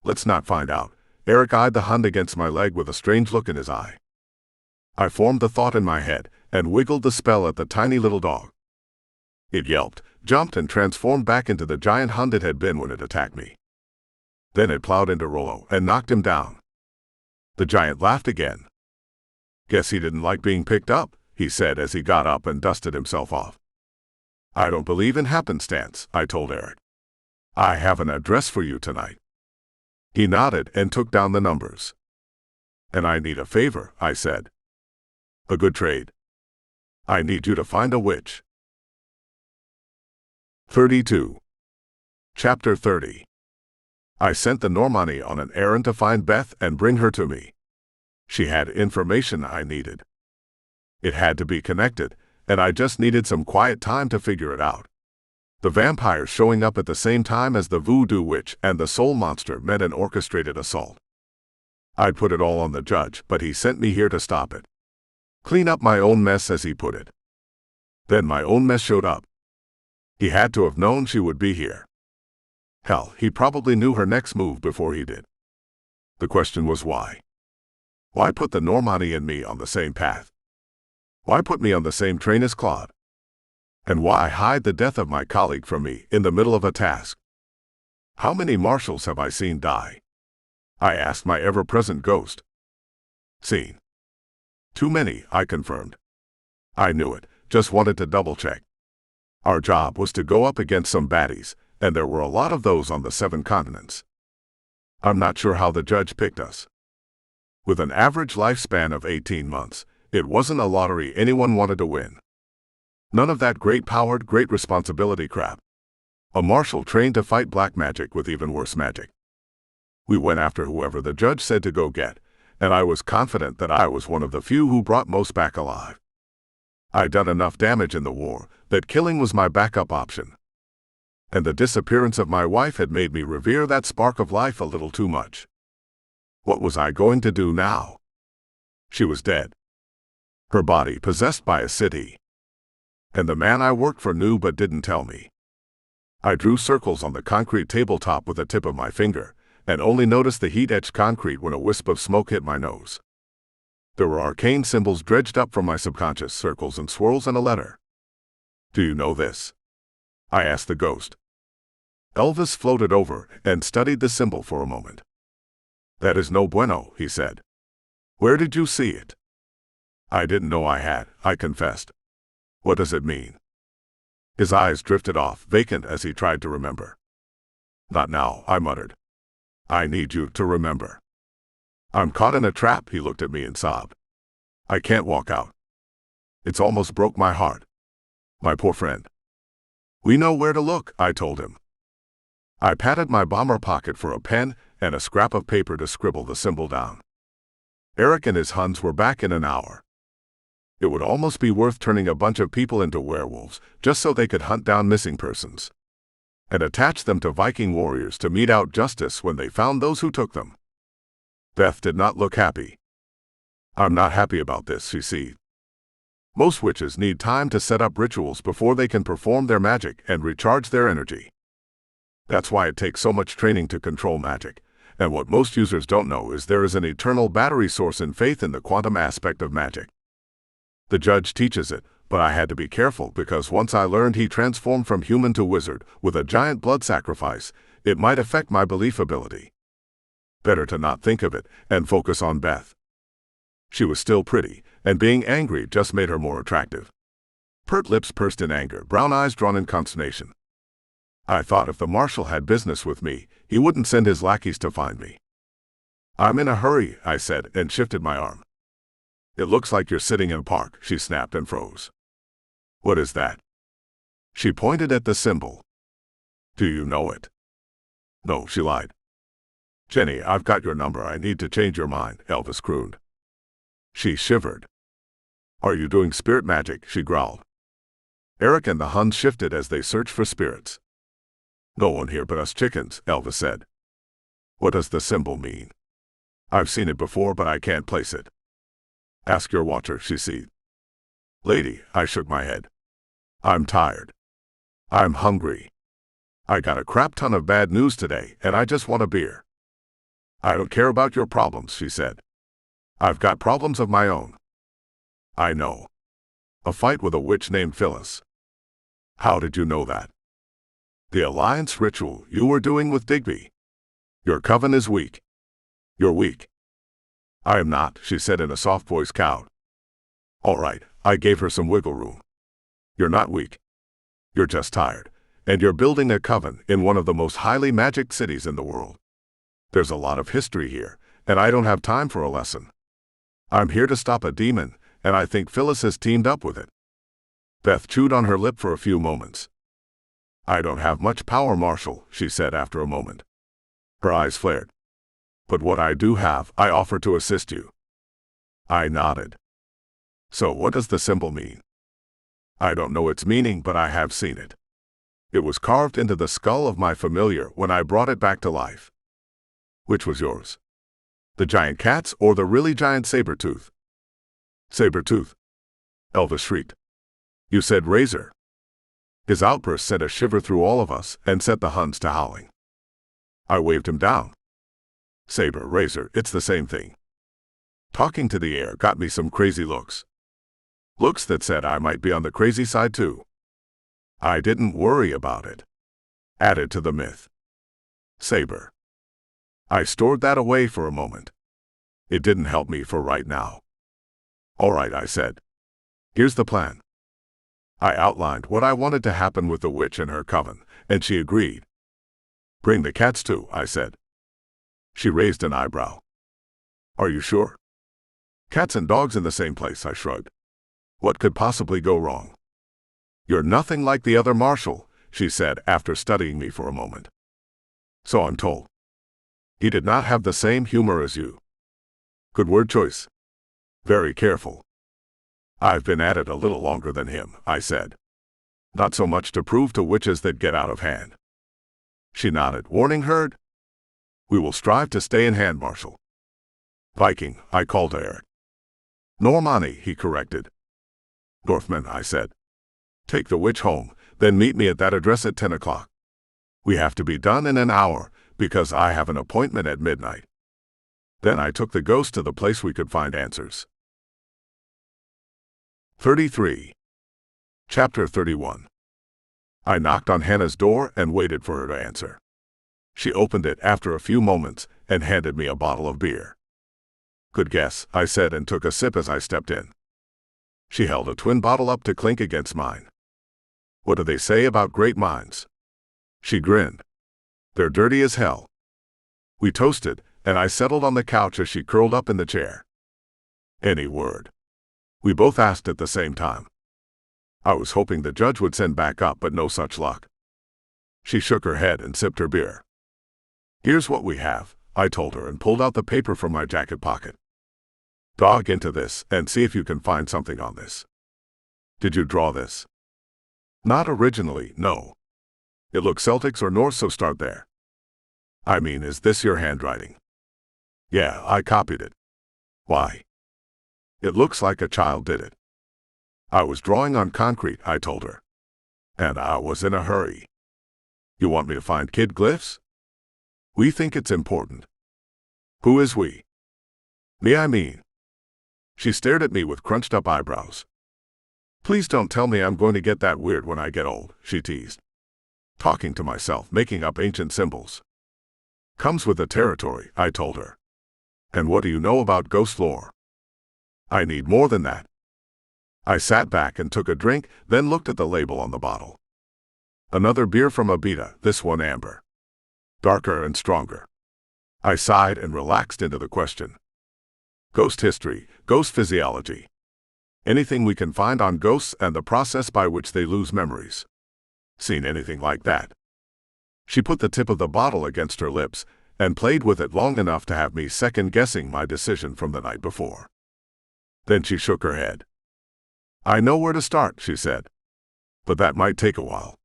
Speaker 1: "Let's not find out." Eric eyed the Hun against my leg with a strange look in his eye. I formed the thought in my head and wiggled the spell at the tiny little dog. It yelped, jumped, and transformed back into the giant Hun it had been when it attacked me. Then it plowed into Rollo and knocked him down. The giant laughed again. "Guess he didn't like being picked up," he said as he got up and dusted himself off. "I don't believe in happenstance," I told Eric. "I have an address for you tonight." He nodded and took down the numbers. "And I need a favor," I said. "A good trade. I need you to find a witch." 32. Chapter 30. I sent the Normandy on an errand to find Beth and bring her to me. She had information I needed. It had to be connected, and I just needed some quiet time to figure it out. The vampires showing up at the same time as the voodoo witch and the soul monster meant an orchestrated assault. I'd put it all on the judge, but he sent me here to stop it. Clean up my own mess, as he put it. Then my own mess showed up. He had to have known she would be here. Hell, he probably knew her next move before he did. The question was why? Why put the Normandy and me on the same path? Why put me on the same train as Claude? And why hide the death of my colleague from me in the middle of a task? How many marshals have I seen die? I asked my ever-present ghost. Seen. Too many, I confirmed. I knew it, just wanted to double-check. Our job was to go up against some baddies, and there were a lot of those on the 7 continents. I'm not sure how the judge picked us. With an average lifespan of 18 months, it wasn't a lottery anyone wanted to win. None of that great powered, great responsibility crap. A marshal trained to fight black magic with even worse magic. We went after whoever the judge said to go get, and I was confident that I was one of the few who brought most back alive. I'd done enough damage in the war that killing was my backup option. And the disappearance of my wife had made me revere that spark of life a little too much. What was I going to do now? She was dead. Her body possessed by a city. And the man I worked for knew but didn't tell me. I drew circles on the concrete tabletop with the tip of my finger, and only noticed the heat-etched concrete when a wisp of smoke hit my nose. There were arcane symbols dredged up from my subconscious, circles and swirls, and a letter. "Do you know this?" I asked the ghost. Elvis floated over and studied the symbol for a moment. "That is no bueno," he said. "Where did you see it?" "I didn't know I had," I confessed. "What does it mean?" His eyes drifted off, vacant, as he tried to remember. "Not now," I muttered. "I need you to remember." "I'm caught in a trap," he looked at me and sobbed. "I can't walk out. It's almost broke my heart. My poor friend." "We know where to look," I told him. I patted my bomber pocket for a pen and a scrap of paper to scribble the symbol down. Eric and his Huns were back in an hour. It would almost be worth turning a bunch of people into werewolves just so they could hunt down missing persons and attach them to Viking warriors to mete out justice when they found those who took them. Beth did not look happy. "I'm not happy about this," she said. "Most witches need time to set up rituals before they can perform their magic and recharge their energy. That's why it takes so much training to control magic, and what most users don't know is there is an eternal battery source in faith in the quantum aspect of magic. The judge teaches it, but I had to be careful because once I learned he transformed from human to wizard with a giant blood sacrifice, it might affect my belief ability. Better to not think of it and focus on Beth. She was still pretty, and being angry just made her more attractive. Pert lips pursed in anger, brown eyes drawn in consternation. I thought if the marshal had business with me, he wouldn't send his lackeys to find me. "I'm in a hurry," I said, and shifted my arm. "It looks like you're sitting in a park," she snapped and froze. "What is that?" She pointed at the symbol. "Do you know it?" "No," she lied. "Jenny, I've got your number. I need to change your mind," Elvis crooned. She shivered. "Are you doing spirit magic?" she growled. Eric and the Huns shifted as they searched for spirits. "No one here but us chickens," Elvis said. "What does the symbol mean?" "I've seen it before, but I can't place it." "Ask your watcher," she said. "Lady," I shook my head. "I'm tired. I'm hungry. I got a crap ton of bad news today, and I just want a beer." "I don't care about your problems," she said. "I've got problems of my own." "I know. A fight with a witch named Phyllis." "How did you know that?" "The alliance ritual you were doing with Digby. Your coven is weak." "You're weak." "I am not," she said in a soft voice, cowed. "All right," I gave her some wiggle room. "You're not weak. You're just tired, and you're building a coven in one of the most highly magicked cities in the world. There's a lot of history here, and I don't have time for a lesson. I'm here to stop a demon, and I think Phyllis has teamed up with it." Beth chewed on her lip for a few moments. "I don't have much power, Marshal," she said after a moment. Her eyes flared. "But what I do have, I offer to assist you." I nodded. "So what does the symbol mean?" "I don't know its meaning, but I have seen it. It was carved into the skull of my familiar when I brought it back to life." "Which was yours? The giant cat's or the really giant saber-tooth?" "Saber-tooth," Elvis shrieked. "You said razor." His outburst sent a shiver through all of us and set the Huns to howling. I waved him down. "Saber, razor, it's the same thing." Talking to the air got me some crazy looks. Looks that said I might be on the crazy side too. I didn't worry about it. Added to the myth. Saber. I stored that away for a moment. It didn't help me for right now. "All right," I said. "Here's the plan." I outlined what I wanted to happen with the witch and her coven, and she agreed. "Bring the cats too," I said. She raised an eyebrow. "Are you sure?" "Cats and dogs in the same place," I shrugged. "What could possibly go wrong?" "You're nothing like the other Marshal. she said after studying me for a moment. So I'm told. He did not have the same humor as you. Good word choice. Very careful. I've been at it a little longer than him, I said. Not so much to prove to witches that get out of hand. She nodded. Warning heard? We will strive to stay in hand, Marshal. Viking, I called to Eric. Normani, he corrected. Northman, I said. Take the witch home, then meet me at that address at 10 o'clock. We have to be done in an hour, because I have an appointment at midnight. Then I took the ghost to the place we could find answers. 33. Chapter 31. I knocked on Hannah's door and waited for her to answer. She opened it after a few moments and handed me a bottle of beer. Good guess, I said and took a sip as I stepped in. She held a twin bottle up to clink against mine. What do they say about great minds? She grinned. They're dirty as hell. We toasted, and I settled on the couch as she curled up in the chair. Any word? We both asked at the same time. I was hoping the judge would send back up, but no such luck. She shook her head and sipped her beer. Here's what we have, I told her and pulled out the paper from my jacket pocket. Dog into this and see if you can find something on this. Did you draw this? Not originally, no. It looks Celtics or Norse, so start there. I mean, is this your handwriting? Yeah, I copied it. Why? It looks like a child did it. I was drawing on concrete, I told her. And I was in a hurry. You want me to find kid glyphs? We think it's important. Who is we? Me, I mean. She stared at me with crunched up eyebrows. Please don't tell me I'm going to get that weird when I get old, she teased. Talking to myself, making up ancient symbols. Comes with the territory, I told her. And what do you know about ghost lore? I need more than that. I sat back and took a drink, then looked at the label on the bottle. Another beer from Abita, this one amber. Darker and stronger. I sighed and relaxed into the question. Ghost history, ghost physiology. Anything we can find on ghosts and the process by which they lose memories. Seen anything like that? She put the tip of the bottle against her lips and played with it long enough to have me second-guessing my decision from the night before. Then she shook her head. I know where to start, she said. But that might take a while.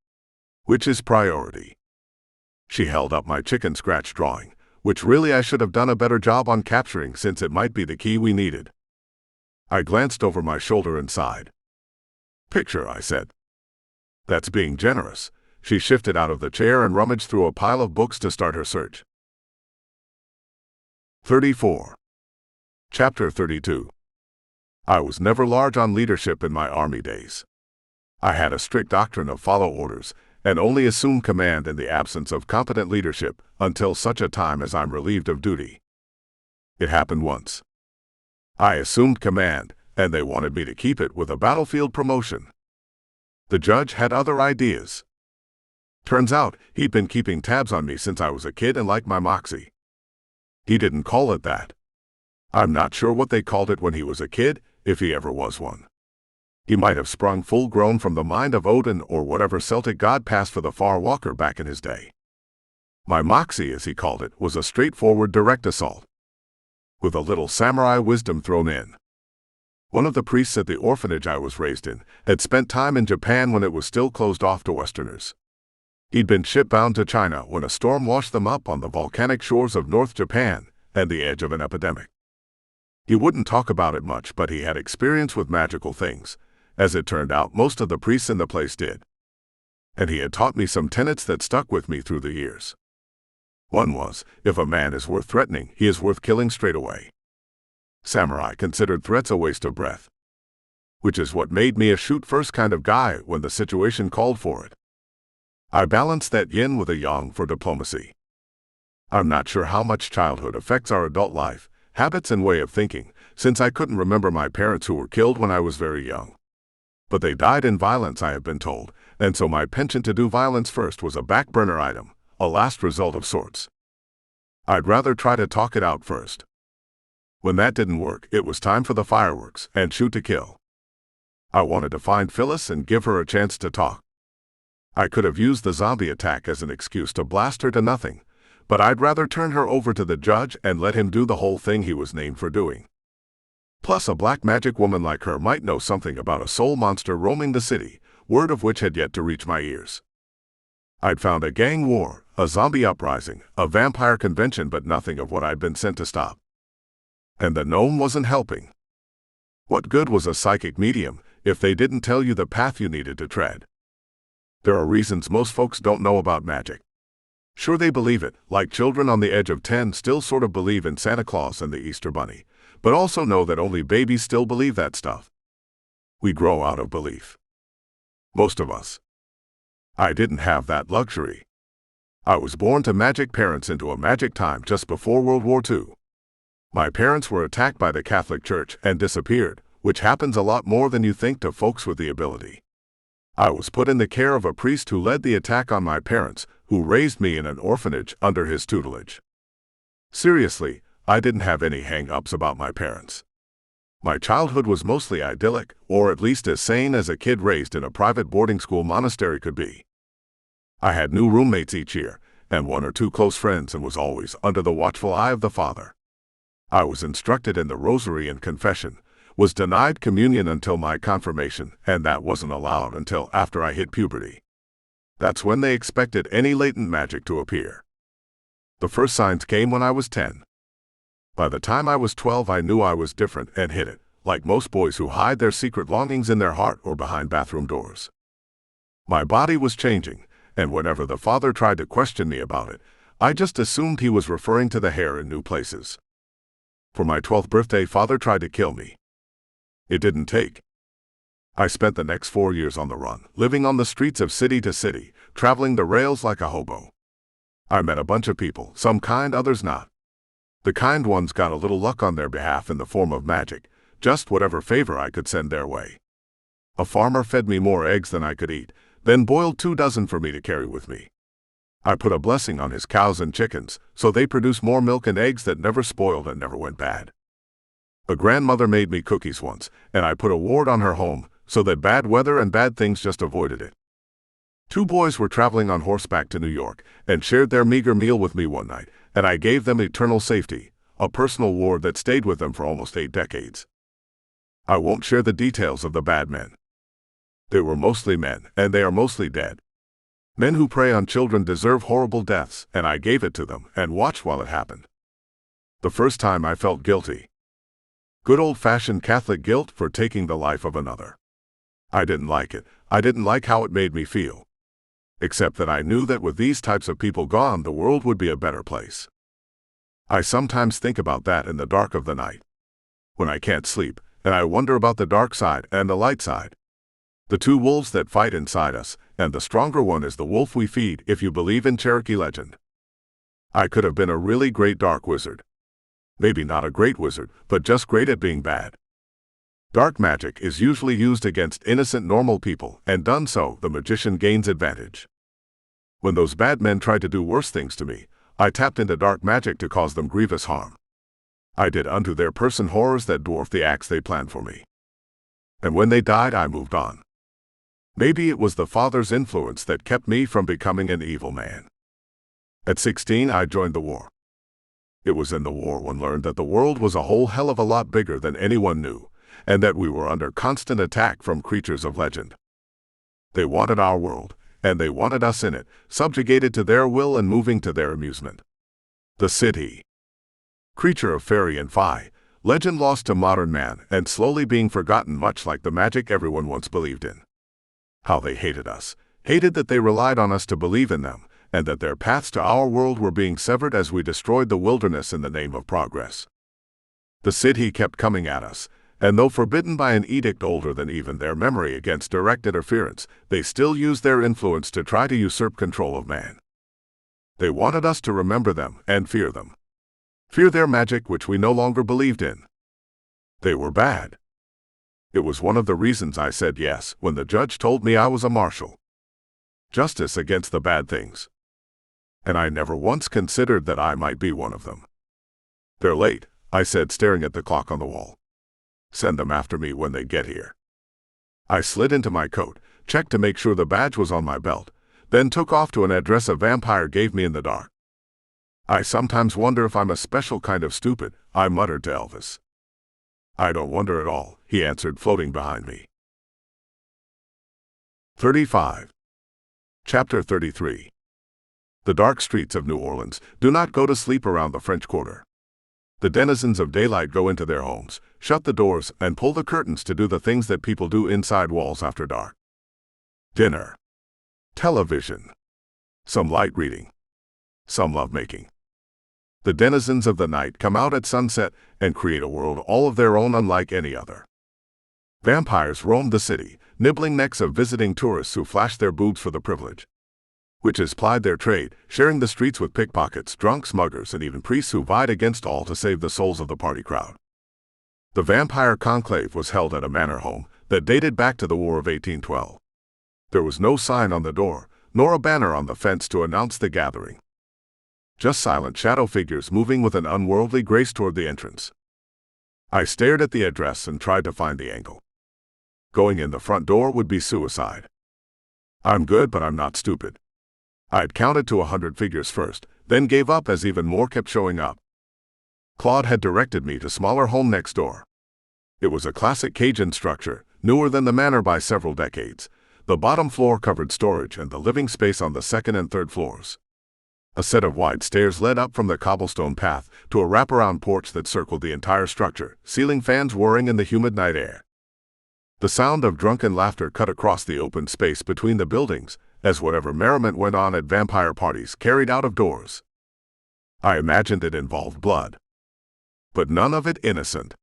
Speaker 1: Which is priority? She held up my chicken scratch drawing, which really I should have done a better job on capturing since it might be the key we needed. I glanced over my shoulder and sighed. Picture, I said. That's being generous. She shifted out of the chair and rummaged through a pile of books to start her search. 34. Chapter 32. I was never large on leadership in my army days. I had a strict doctrine of follow orders and only assume command in the absence of competent leadership until such a time as I'm relieved of duty. It happened once. I assumed command, and they wanted me to keep it with a battlefield promotion. The judge had other ideas. Turns out, he'd been keeping tabs on me since I was a kid and liked my moxie. He didn't call it that. I'm not sure what they called it when he was a kid, if he ever was one. He might have sprung full-grown from the mind of Odin or whatever Celtic god passed for the Far Walker back in his day. My moxie, as he called it, was a straightforward direct assault, with a little samurai wisdom thrown in. One of the priests at the orphanage I was raised in had spent time in Japan when it was still closed off to Westerners. He'd been shipbound to China when a storm washed them up on the volcanic shores of North Japan and the edge of an epidemic. He wouldn't talk about it much, but he had experience with magical things. As it turned out, most of the priests in the place did. And he had taught me some tenets that stuck with me through the years. One was, if a man is worth threatening, he is worth killing straight away. Samurai considered threats a waste of breath. Which is what made me a shoot-first kind of guy when the situation called for it. I balanced that yin with a yang for diplomacy. I'm not sure how much childhood affects our adult life, habits and way of thinking, since I couldn't remember my parents who were killed when I was very young. But they died in violence, I have been told, and so my penchant to do violence first was a back-burner item, a last result of sorts. I'd rather try to talk it out first. When that didn't work, it was time for the fireworks and shoot to kill. I wanted to find Phyllis and give her a chance to talk. I could have used the zombie attack as an excuse to blast her to nothing, but I'd rather turn her over to the judge and let him do the whole thing he was named for doing. Plus, a black magic woman like her might know something about a soul monster roaming the city, word of which had yet to reach my ears. I'd found a gang war, a zombie uprising, a vampire convention, but nothing of what I'd been sent to stop. And the gnome wasn't helping. What good was a psychic medium if they didn't tell you the path you needed to tread? There are reasons most folks don't know about magic. Sure, they believe it, like children on the age of 10 still sort of believe in Santa Claus and the Easter Bunny, but also know that only babies still believe that stuff. We grow out of belief. Most of us. I didn't have that luxury. I was born to magic parents into a magic time just before World War II. My parents were attacked by the Catholic Church and disappeared, which happens a lot more than you think to folks with the ability. I was put in the care of a priest who led the attack on my parents, who raised me in an orphanage under his tutelage. Seriously, I didn't have any hang-ups about my parents. My childhood was mostly idyllic, or at least as sane as a kid raised in a private boarding school monastery could be. I had new roommates each year, and 1 or 2 close friends, and was always under the watchful eye of the Father. I was instructed in the rosary and confession, was denied communion until my confirmation, and that wasn't allowed until after I hit puberty. That's when they expected any latent magic to appear. The first signs came when I was 10. By the time I was 12, I knew I was different and hid it, like most boys who hide their secret longings in their heart or behind bathroom doors. My body was changing, and whenever the Father tried to question me about it, I just assumed he was referring to the hair in new places. For my 12th birthday, Father tried to kill me. It didn't take. I spent the next 4 years on the run, living on the streets of city to city, traveling the rails like a hobo. I met a bunch of people, some kind, others not. The kind ones got a little luck on their behalf in the form of magic, just whatever favor I could send their way. A farmer fed me more eggs than I could eat, then boiled 2 dozen for me to carry with me. I put a blessing on his cows and chickens, so they produced more milk and eggs that never spoiled and never went bad. A grandmother made me cookies once, and I put a ward on her home, so that bad weather and bad things just avoided it. 2 boys were traveling on horseback to New York, and shared their meager meal with me one night, and I gave them eternal safety, a personal ward that stayed with them for almost 8 decades. I won't share the details of the bad men. They were mostly men, and they are mostly dead. Men who prey on children deserve horrible deaths, and I gave it to them, and watched while it happened. The first time I felt guilty. Good old-fashioned Catholic guilt for taking the life of another. I didn't like it. I didn't like how it made me feel. Except that I knew that with these types of people gone, the world would be a better place. I sometimes think about that in the dark of the night. When I can't sleep, and I wonder about the dark side and the light side. The 2 wolves that fight inside us, and the stronger one is the wolf we feed, if you believe in Cherokee legend. I could have been a really great dark wizard. Maybe not a great wizard, but just great at being bad. Dark magic is usually used against innocent normal people, and done so, the magician gains advantage. When those bad men tried to do worse things to me, I tapped into dark magic to cause them grievous harm. I did unto their person horrors that dwarfed the acts they planned for me. And when they died, I moved on. Maybe it was the Father's influence that kept me from becoming an evil man. At 16, I joined the war. It was in the war one learned that the world was a whole hell of a lot bigger than anyone knew, and that we were under constant attack from creatures of legend. They wanted our world, and they wanted us in it, subjugated to their will and moving to their amusement. The city. Creature of fairy and fae, legend lost to modern man and slowly being forgotten, much like the magic everyone once believed in. How they hated us, hated that they relied on us to believe in them, and that their paths to our world were being severed as we destroyed the wilderness in the name of progress. The city kept coming at us, and though forbidden by an edict older than even their memory against direct interference, they still used their influence to try to usurp control of man. They wanted us to remember them and fear them. Fear their magic, which we no longer believed in. They were bad. It was one of the reasons I said yes when the judge told me I was a marshal. Justice against the bad things. And I never once considered that I might be one of them. They're late, I said, staring at the clock on the wall. Send them after me when they get here. I slid into my coat, checked to make sure the badge was on my belt, then took off to an address a vampire gave me in the dark. I sometimes wonder if I'm a special kind of stupid, I muttered to Elvis. I don't wonder at all, he answered, floating behind me. 35. Chapter 33. The dark streets of New Orleans do not go to sleep around the French Quarter. The denizens of daylight go into their homes, shut the doors, and pull the curtains to do the things that people do inside walls after dark. Dinner. Television. Some light reading. Some lovemaking. The denizens of the night come out at sunset and create a world all of their own, unlike any other. Vampires roam the city, nibbling necks of visiting tourists who flash their boobs for the privilege. Witches plied their trade, sharing the streets with pickpockets, drunks, muggers, and even priests who vied against all to save the souls of the party crowd. The vampire conclave was held at a manor home that dated back to the War of 1812. There was no sign on the door, nor a banner on the fence to announce the gathering. Just silent shadow figures moving with an unworldly grace toward the entrance. I stared at the address and tried to find the angle. Going in the front door would be suicide. I'm good, but I'm not stupid. I'd counted to 100 figures first, then gave up as even more kept showing up. Claude had directed me to smaller home next door. It was a classic Cajun structure, newer than the manor by several decades. The bottom floor covered storage and the living space on the second and third floors. A set of wide stairs led up from the cobblestone path to a wraparound porch that circled the entire structure, ceiling fans whirring in the humid night air. The sound of drunken laughter cut across the open space between the buildings, as whatever merriment went on at vampire parties carried out of doors. I imagined it involved blood. But none of it innocent.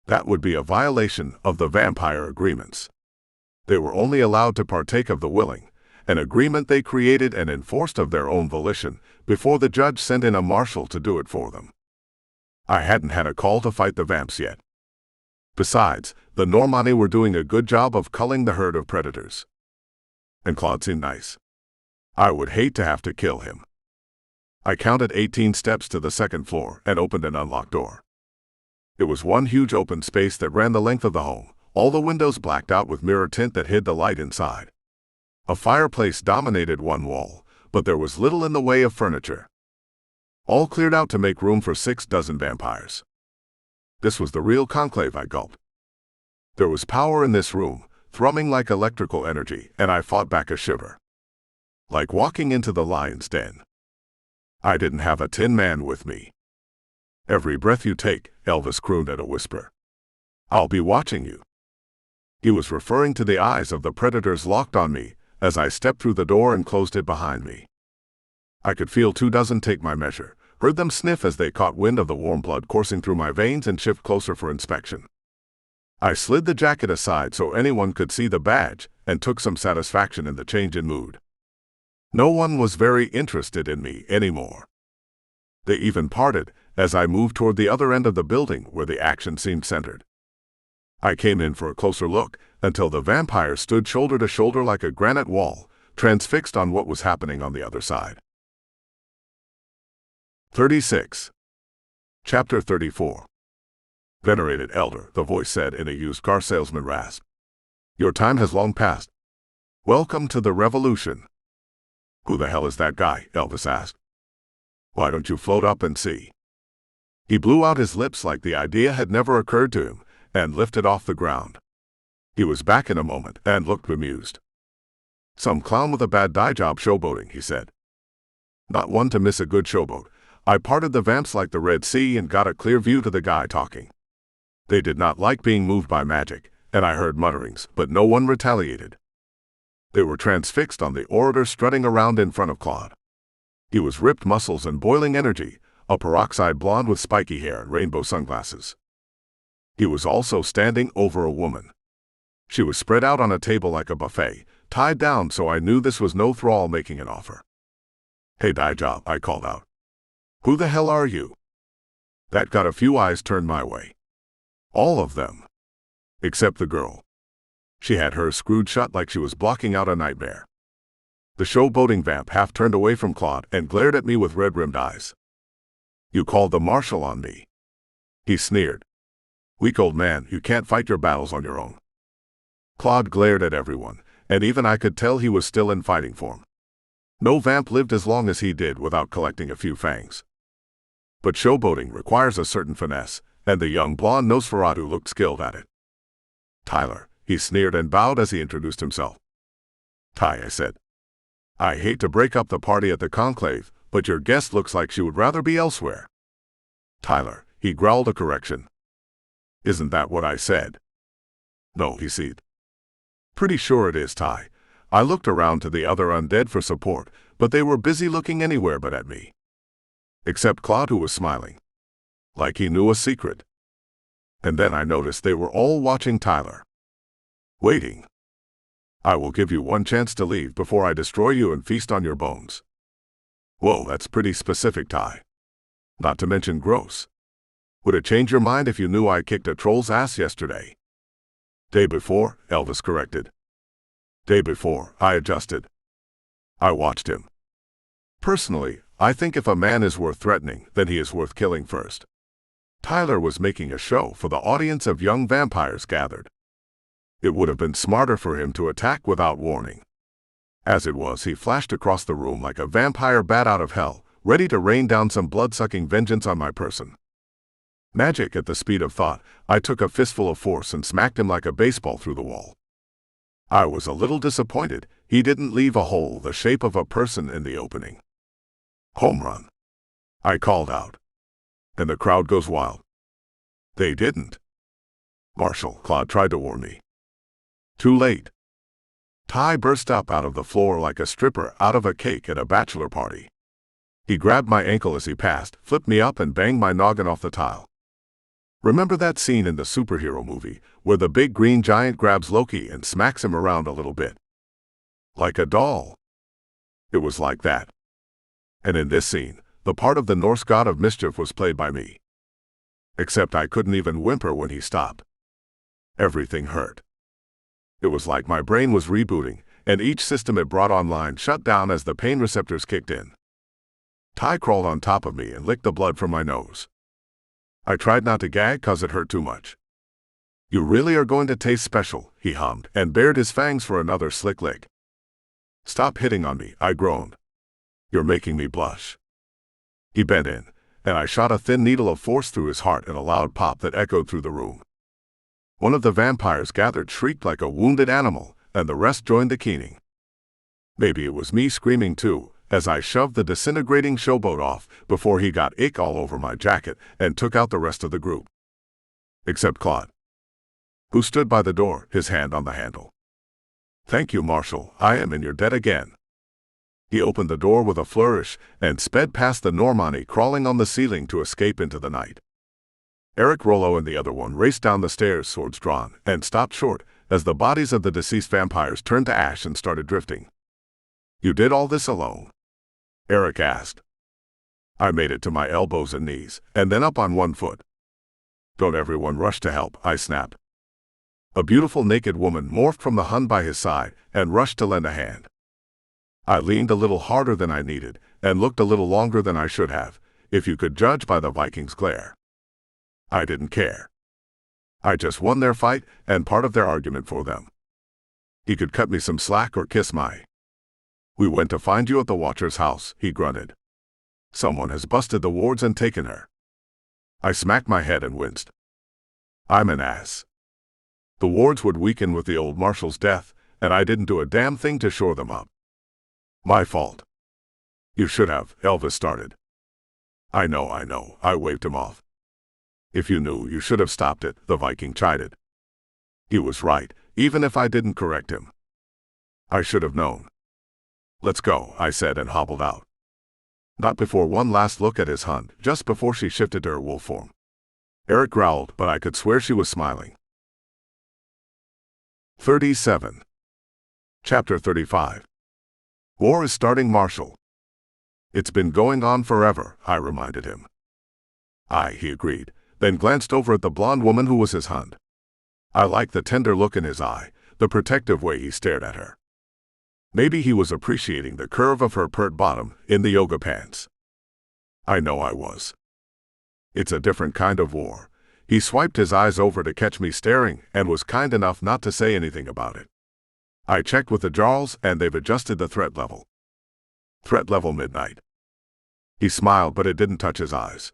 Speaker 1: That would be a violation of the vampire agreements. They were only allowed to partake of the willing, an agreement they created and enforced of their own volition, before the judge sent in a marshal to do it for them. I hadn't had a call to fight the vamps yet. Besides, the Normandy were doing a good job of culling the herd of predators. And Claude seemed nice. I would hate to have to kill him. I counted 18 steps to the second floor and opened an unlocked door. It was one huge open space that ran the length of the home, all the windows blacked out with mirror tint that hid the light inside. A fireplace dominated one wall, but there was little in the way of furniture. All cleared out to make room for 6 dozen vampires. This was the real conclave, I gulped. There was power in this room, thrumming like electrical energy, and I fought back a shiver. Like walking into the lion's den. I didn't have a tin man with me. Every breath you take, Elvis crooned at a whisper. I'll be watching you. He was referring to the eyes of the predators locked on me, as I stepped through the door and closed it behind me. I could feel 2 dozen take my measure, heard them sniff as they caught wind of the warm blood coursing through my veins and shift closer for inspection. I slid the jacket aside so anyone could see the badge, and took some satisfaction in the change in mood. No one was very interested in me anymore. They even parted, as I moved toward the other end of the building where the action seemed centered. I came in for a closer look, until the vampire stood shoulder to shoulder like a granite wall, transfixed on what was happening on the other side. 36. Chapter 34. Venerated elder, the voice said in a used car salesman rasp. Your time has long passed. Welcome to the revolution. Who the hell is that guy? Elvis asked. Why don't you float up and see? He blew out his lips like the idea had never occurred to him, and lifted off the ground. He was back in a moment and looked bemused. Some clown with a bad dye job showboating, he said. Not one to miss a good showboat. I parted the vamps like the Red Sea and got a clear view to the guy talking. They did not like being moved by magic, and I heard mutterings, but no one retaliated. They were transfixed on the orator strutting around in front of Claude. He was ripped muscles and boiling energy, a peroxide blonde with spiky hair and rainbow sunglasses. He was also standing over a woman. She was spread out on a table like a buffet, tied down, so I knew this was no thrall making an offer. Hey, dye job, I called out. Who the hell are you? That got a few eyes turned my way. All of them. Except the girl. She had hers screwed shut like she was blocking out a nightmare. The showboating vamp half turned away from Claude and glared at me with red-rimmed eyes. You called the marshal on me. He sneered. Weak old man, you can't fight your battles on your own. Claude glared at everyone, and even I could tell he was still in fighting form. No vamp lived as long as he did without collecting a few fangs. But showboating requires a certain finesse, and the young blonde Nosferatu looked skilled at it. Tyler, he sneered and bowed as he introduced himself. Ty, I said. I hate to break up the party at the conclave, but your guest looks like she would rather be elsewhere. Tyler, he growled a correction. Isn't that what I said? No, he said. Pretty sure it is, Ty. I looked around to the other undead for support, but they were busy looking anywhere but at me. Except Claude, who was smiling. Like he knew a secret. And then I noticed they were all watching Tyler. Waiting. I will give you one chance to leave before I destroy you and feast on your bones. Whoa, that's pretty specific, Ty. Not to mention gross. Would it change your mind if you knew I kicked a troll's ass yesterday? Day before, Elvis corrected. Day before, I adjusted. I watched him. Personally, I think if a man is worth threatening, then he is worth killing first. Tyler was making a show for the audience of young vampires gathered. It would have been smarter for him to attack without warning. As it was, he flashed across the room like a vampire bat out of hell, ready to rain down some blood-sucking vengeance on my person. Magic at the speed of thought, I took a fistful of force and smacked him like a baseball through the wall. I was a little disappointed he didn't leave a hole the shape of a person in the opening. Home run. I called out. And the crowd goes wild. They didn't. Marshall, Claude tried to warn me. Too late. Ty burst up out of the floor like a stripper out of a cake at a bachelor party. He grabbed my ankle as he passed, flipped me up and banged my noggin off the tile. Remember that scene in the superhero movie where the big green giant grabs Loki and smacks him around a little bit? Like a doll. It was like that. And in this scene, the part of the Norse god of mischief was played by me. Except I couldn't even whimper when he stopped. Everything hurt. It was like my brain was rebooting, and each system it brought online shut down as the pain receptors kicked in. Ty crawled on top of me and licked the blood from my nose. I tried not to gag 'cause it hurt too much. You really are going to taste special, he hummed, and bared his fangs for another slick lick. Stop hitting on me, I groaned. You're making me blush. He bent in, and I shot a thin needle of force through his heart in a loud pop that echoed through the room. One of the vampires gathered shrieked like a wounded animal, and the rest joined the keening. Maybe it was me screaming too, as I shoved the disintegrating showboat off before he got ink all over my jacket and took out the rest of the group. Except Claude, who stood by the door, his hand on the handle. Thank you, Marshall, I am in your debt again. He opened the door with a flourish and sped past the Normandy crawling on the ceiling to escape into the night. Eric, Rollo, and the other one raced down the stairs, swords drawn, and stopped short as the bodies of the deceased vampires turned to ash and started drifting. You did all this alone? Eric asked. I made it to my elbows and knees, and then up on one foot. Don't everyone rush to help, I snapped. A beautiful naked woman morphed from the Hun by his side and rushed to lend a hand. I leaned a little harder than I needed and looked a little longer than I should have, if you could judge by the Vikings' glare. I didn't care. I just won their fight and part of their argument for them. He could cut me some slack or kiss my. We went to find you at the Watcher's house, he grunted. Someone has busted the wards and taken her. I smacked my head and winced. I'm an ass. The wards would weaken with the old marshal's death, and I didn't do a damn thing to shore them up. My fault. You should have, Elvis started. I know, I waved him off. If you knew, you should have stopped it, the Viking chided. He was right, even if I didn't correct him. I should have known. Let's go, I said and hobbled out. Not before one last look at his hunt, just before she shifted to her wolf form. Eric growled, but I could swear she was smiling. 37. Chapter 35. War is starting, Marshall. It's been going on forever, I reminded him. Aye, he agreed, then glanced over at the blonde woman who was his hunt. I liked the tender look in his eye, the protective way he stared at her. Maybe he was appreciating the curve of her pert bottom in the yoga pants. I know I was. It's a different kind of war. He swiped his eyes over to catch me staring and was kind enough not to say anything about it. I checked with the Jarls and they've adjusted the threat level. Threat level midnight. He smiled, but it didn't touch his eyes.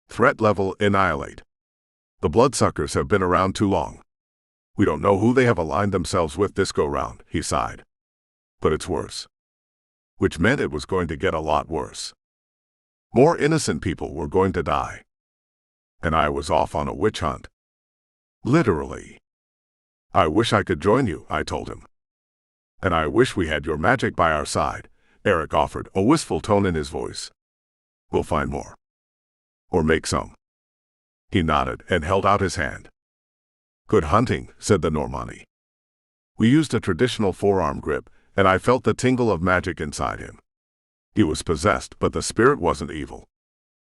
Speaker 1: Threat level annihilate. The bloodsuckers have been around too long. We don't know who they have aligned themselves with this go-round, he sighed. But it's worse. Which meant it was going to get a lot worse. More innocent people were going to die. And I was off on a witch hunt. Literally. I wish I could join you, I told him. And I wish we had your magic by our side, Eric offered, a wistful tone in his voice. We'll find more. Or make some. He nodded and held out his hand. Good hunting, said the Normani. We used a traditional forearm grip, and I felt the tingle of magic inside him. He was possessed, but the spirit wasn't evil.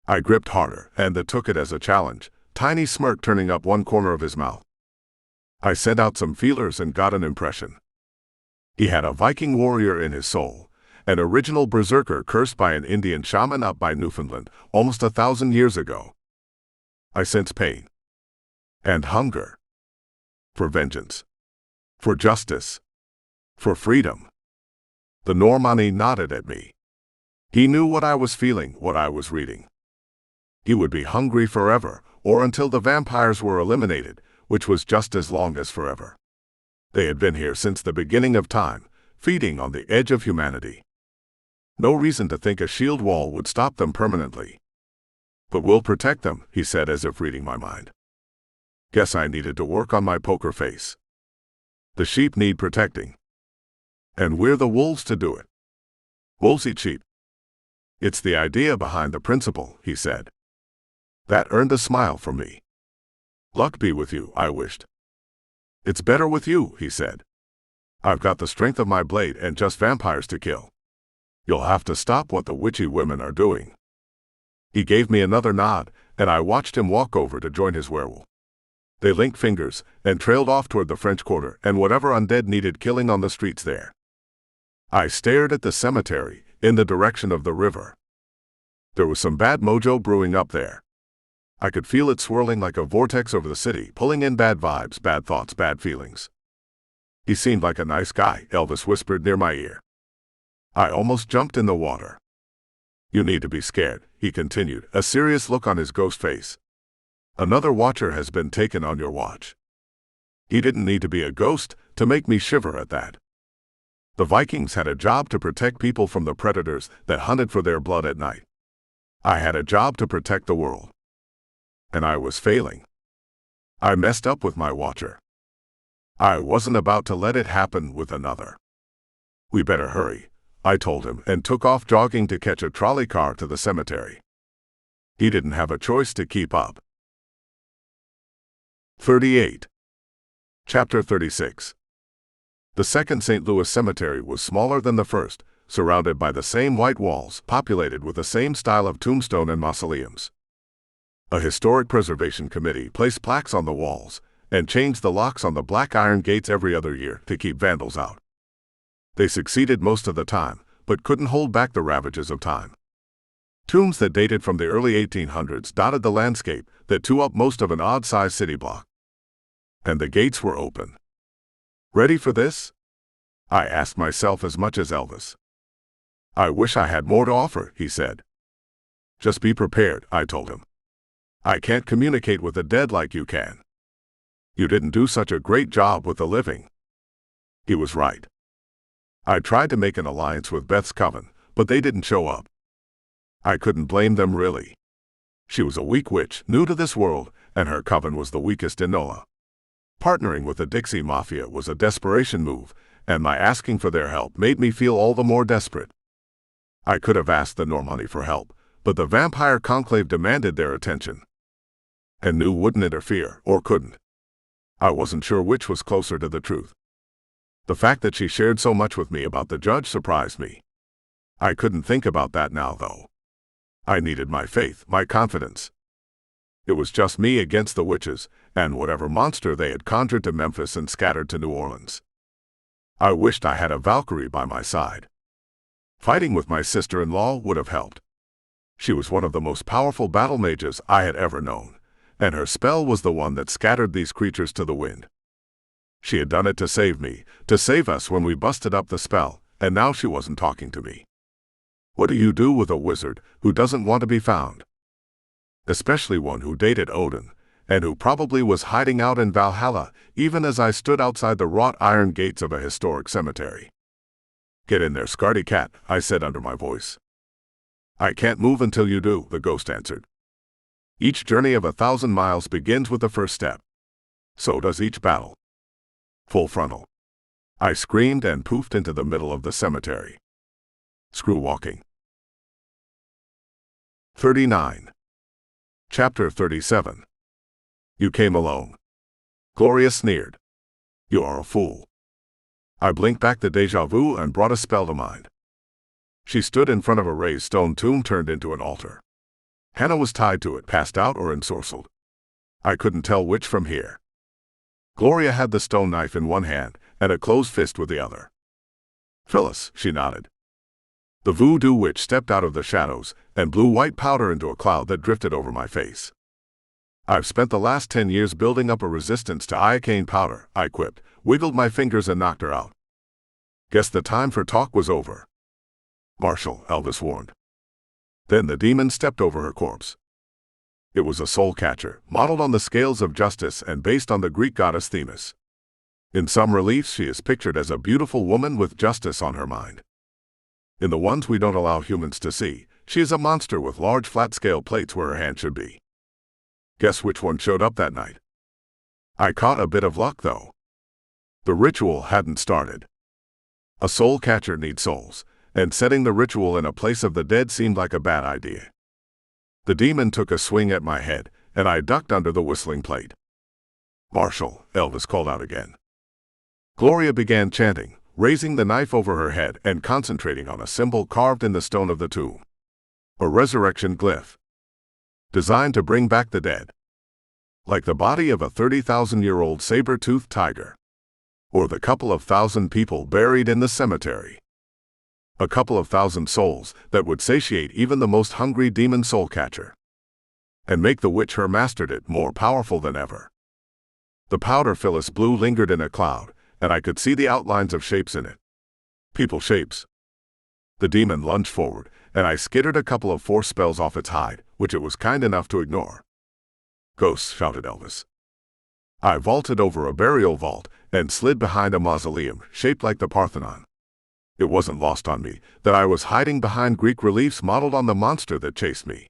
Speaker 1: I gripped harder, and took it as a challenge, tiny smirk turning up one corner of his mouth. I sent out some feelers and got an impression. He had a Viking warrior in his soul, an original berserker cursed by an Indian shaman up by Newfoundland almost 1,000 years ago. I sensed pain. And hunger. For vengeance. For justice. For freedom. The Normani nodded at me. He knew what I was feeling, what I was reading. He would be hungry forever, or until the vampires were eliminated, which was just as long as forever. They had been here since the beginning of time, feeding on the edge of humanity. No reason to think a shield wall would stop them permanently. But we'll protect them, he said as if reading my mind. Guess I needed to work on my poker face. The sheep need protecting. And we're the wolves to do it. Wolves eat sheep. It's the idea behind the principle, he said. That earned a smile from me. Luck be with you, I wished. It's better with you, he said. I've got the strength of my blade and just vampires to kill. You'll have to stop what the witchy women are doing. He gave me another nod, and I watched him walk over to join his werewolf. They linked fingers and trailed off toward the French Quarter and whatever undead needed killing on the streets there. I stared at the cemetery, in the direction of the river. There was some bad mojo brewing up there. I could feel it swirling like a vortex over the city, pulling in bad vibes, bad thoughts, bad feelings. He seemed like a nice guy, Elvis whispered near my ear. I almost jumped in the water. You need to be scared, he continued, a serious look on his ghost face. Another watcher has been taken on your watch. He didn't need to be a ghost to make me shiver at that. The Vikings had a job to protect people from the predators that hunted for their blood at night. I had a job to protect the world. And I was failing. I messed up with my watcher. I wasn't about to let it happen with another. We better hurry, I told him, and took off jogging to catch a trolley car to the cemetery. He didn't have a choice to keep up. 38. Chapter 36. The second St. Louis cemetery was smaller than the first, surrounded by the same white walls, populated with the same style of tombstone and mausoleums. A historic preservation committee placed plaques on the walls and changed the locks on the black iron gates every other year to keep vandals out. They succeeded most of the time, but couldn't hold back the ravages of time. Tombs that dated from the early 1800s dotted the landscape that took up most of an odd-sized city block. And the gates were open. Ready for this? I asked myself as much as Elvis. I wish I had more to offer, he said. Just be prepared, I told him. I can't communicate with the dead like you can. You didn't do such a great job with the living. He was right. I tried to make an alliance with Beth's coven, but they didn't show up. I couldn't blame them really. She was a weak witch, new to this world, and her coven was the weakest in NOLA. Partnering with the Dixie Mafia was a desperation move, and my asking for their help made me feel all the more desperate. I could have asked the Normani for help, but the vampire conclave demanded their attention. And knew wouldn't interfere, or couldn't. I wasn't sure which was closer to the truth. The fact that she shared so much with me about the judge surprised me. I couldn't think about that now, though. I needed my faith, my confidence. It was just me against the witches, and whatever monster they had conjured to Memphis and scattered to New Orleans. I wished I had a Valkyrie by my side. Fighting with my sister-in-law would have helped. She was one of the most powerful battle mages I had ever known, and her spell was the one that scattered these creatures to the wind. She had done it to save me, to save us when we busted up the spell, and now she wasn't talking to me. What do you do with a wizard who doesn't want to be found? Especially one who dated Odin, and who probably was hiding out in Valhalla even as I stood outside the wrought iron gates of a historic cemetery. Get in there, scaredy cat, I said under my voice. I can't move until you do, the ghost answered. Each journey of 1,000 miles begins with the first step. So does each battle. Full frontal. I screamed and poofed into the middle of the cemetery. Screw walking. 39. Chapter 37. You came alone. Gloria sneered. You are a fool. I blinked back the déjà vu and brought a spell to mind. She stood in front of a raised stone tomb turned into an altar. Hannah was tied to it, passed out or ensorcelled. I couldn't tell which from here. Gloria had the stone knife in one hand and a closed fist with the other. Phyllis, she nodded. The voodoo witch stepped out of the shadows and blew white powder into a cloud that drifted over my face. I've spent the last 10 years building up a resistance to iocane powder, I quipped, wiggled my fingers and knocked her out. Guess the time for talk was over. Marshall, Elvis warned. Then the demon stepped over her corpse. It was a soul catcher, modeled on the scales of justice and based on the Greek goddess Themis. In some reliefs she is pictured as a beautiful woman with justice on her mind. In the ones we don't allow humans to see, she is a monster with large flat scale plates where her hand should be. Guess which one showed up that night? I caught a bit of luck, though. The ritual hadn't started. A soul catcher needs souls, and setting the ritual in a place of the dead seemed like a bad idea. The demon took a swing at my head, and I ducked under the whistling plate. Marshall, Elvis called out again. Gloria began chanting, raising the knife over her head and concentrating on a symbol carved in the stone of the tomb. A resurrection glyph. Designed to bring back the dead. Like the body of a 30,000-year-old saber-toothed tiger. Or the couple of thousand people buried in the cemetery. A couple of thousand souls that would satiate even the most hungry demon soul catcher. And make the witch her mastered it more powerful than ever. The powder Phyllis blew lingered in a cloud, and I could see the outlines of shapes in it. People shapes. The demon lunged forward, and I skittered a couple of force spells off its hide, which it was kind enough to ignore. Ghosts, shouted Elvis. I vaulted over a burial vault and slid behind a mausoleum shaped like the Parthenon. It wasn't lost on me that I was hiding behind Greek reliefs modeled on the monster that chased me.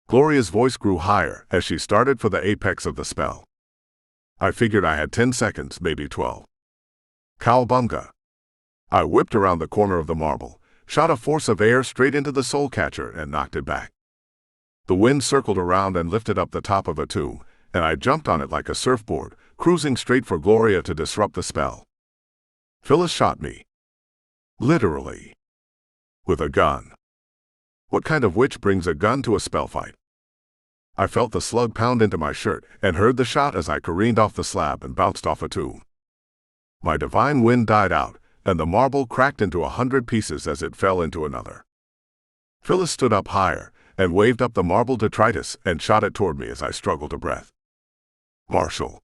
Speaker 1: Gloria's voice grew higher as she started for the apex of the spell. I figured I had 10 seconds, maybe 12. Cowabunga. I whipped around the corner of the marble, shot a force of air straight into the soul catcher and knocked it back. The wind circled around and lifted up the top of a tomb, and I jumped on it like a surfboard, cruising straight for Gloria to disrupt the spell. Phyllis shot me. Literally. With a gun. What kind of witch brings a gun to a spell fight? I felt the slug pound into my shirt and heard the shot as I careened off the slab and bounced off a tomb. My divine wind died out, and the marble cracked into 100 pieces as it fell into another. Phyllis stood up higher and waved up the marble detritus and shot it toward me as I struggled to breath. Marshall.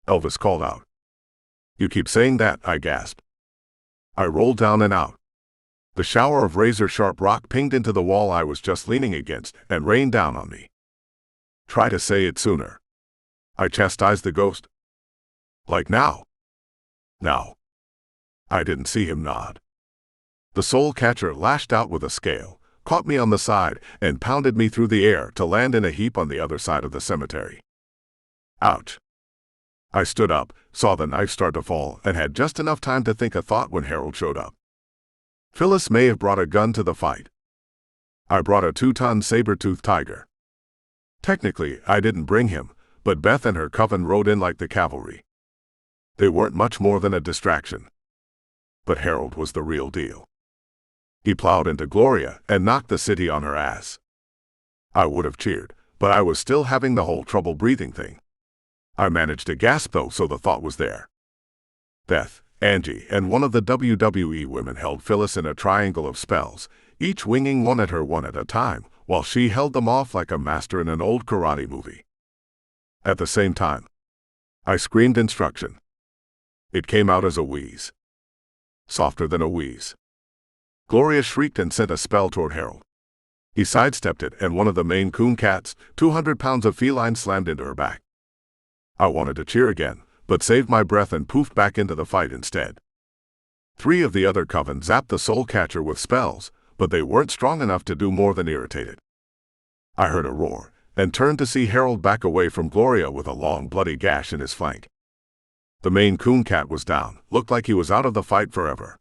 Speaker 1: Elvis called out. You keep saying that, I gasped. I rolled down and out. The shower of razor-sharp rock pinged into the wall I was just leaning against and rained down on me. Try to say it sooner. I chastised the ghost. Like now. Now. I didn't see him nod. The soul catcher lashed out with a scale, caught me on the side, and pounded me through the air to land in a heap on the other side of the cemetery. Ouch. I stood up, saw the knife start to fall, and had just enough time to think a thought when Harold showed up. Phyllis may have brought a gun to the fight. I brought a 2-ton saber-toothed tiger. Technically, I didn't bring him, but Beth and her coven rode in like the cavalry. They weren't much more than a distraction. But Harold was the real deal. He plowed into Gloria and knocked the city on her ass. I would have cheered, but I was still having the whole trouble breathing thing. I managed to gasp though, so the thought was there. Beth, Angie, and one of the WWE women held Phyllis in a triangle of spells, each winging one at a time, while she held them off like a master in an old karate movie. At the same time, I screamed instruction. It came out as a wheeze. Softer than a wheeze. Gloria shrieked and sent a spell toward Harold. He sidestepped it, and one of the Maine Coon cats, 200 pounds of feline, slammed into her back. I wanted to cheer again, but saved my breath and poofed back into the fight instead. 3 of the other coven zapped the soul catcher with spells, but they weren't strong enough to do more than irritate it. I heard a roar, and turned to see Harold back away from Gloria with a long bloody gash in his flank. The Maine Coon cat was down, looked like he was out of the fight forever.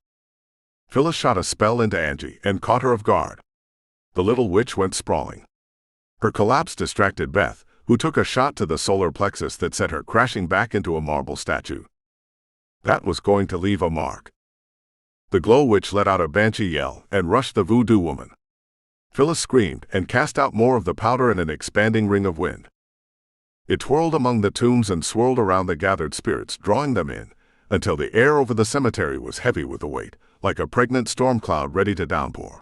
Speaker 1: Phyllis shot a spell into Angie and caught her off guard. The little witch went sprawling. Her collapse distracted Beth, who took a shot to the solar plexus that sent her crashing back into a marble statue. That was going to leave a mark. The glow witch let out a banshee yell and rushed the voodoo woman. Phyllis screamed and cast out more of the powder in an expanding ring of wind. It twirled among the tombs and swirled around the gathered spirits, drawing them in, until the air over the cemetery was heavy with the weight, like a pregnant storm cloud ready to downpour.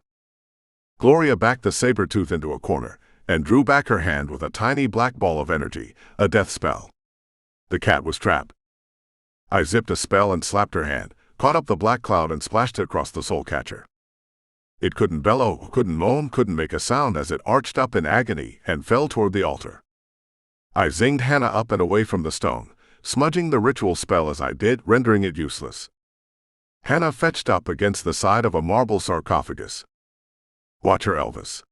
Speaker 1: Gloria backed the saber-tooth into a corner and drew back her hand with a tiny black ball of energy, a death spell. The cat was trapped. I zipped a spell and slapped her hand, caught up the black cloud and splashed it across the soul catcher. It couldn't bellow, couldn't moan, couldn't make a sound as it arched up in agony and fell toward the altar. I zinged Hannah up and away from the stone, smudging the ritual spell as I did, rendering it useless. Hannah fetched up against the side of a marble sarcophagus. Watch her, Elvis.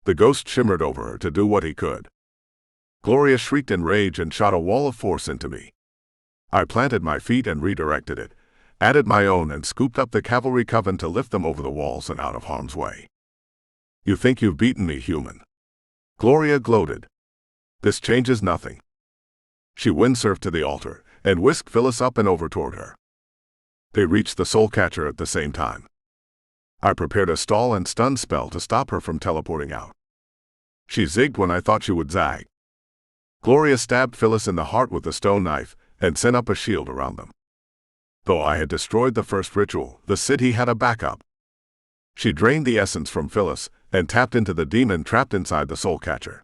Speaker 1: The ghost shimmered over her to do what he could. Gloria shrieked in rage and shot a wall of force into me. I planted my feet and redirected it, added my own and scooped up the cavalry coven to lift them over the walls and out of harm's way. You think you've beaten me, human? Gloria gloated. This changes nothing. She windsurfed to the altar and whisked Phyllis up and over toward her. They reached the soul catcher at the same time. I prepared a stall and stun spell to stop her from teleporting out. She zigged when I thought she would zag. Gloria stabbed Phyllis in the heart with the stone knife and sent up a shield around them. Though I had destroyed the first ritual, the city had a backup. She drained the essence from Phyllis and tapped into the demon trapped inside the soul catcher.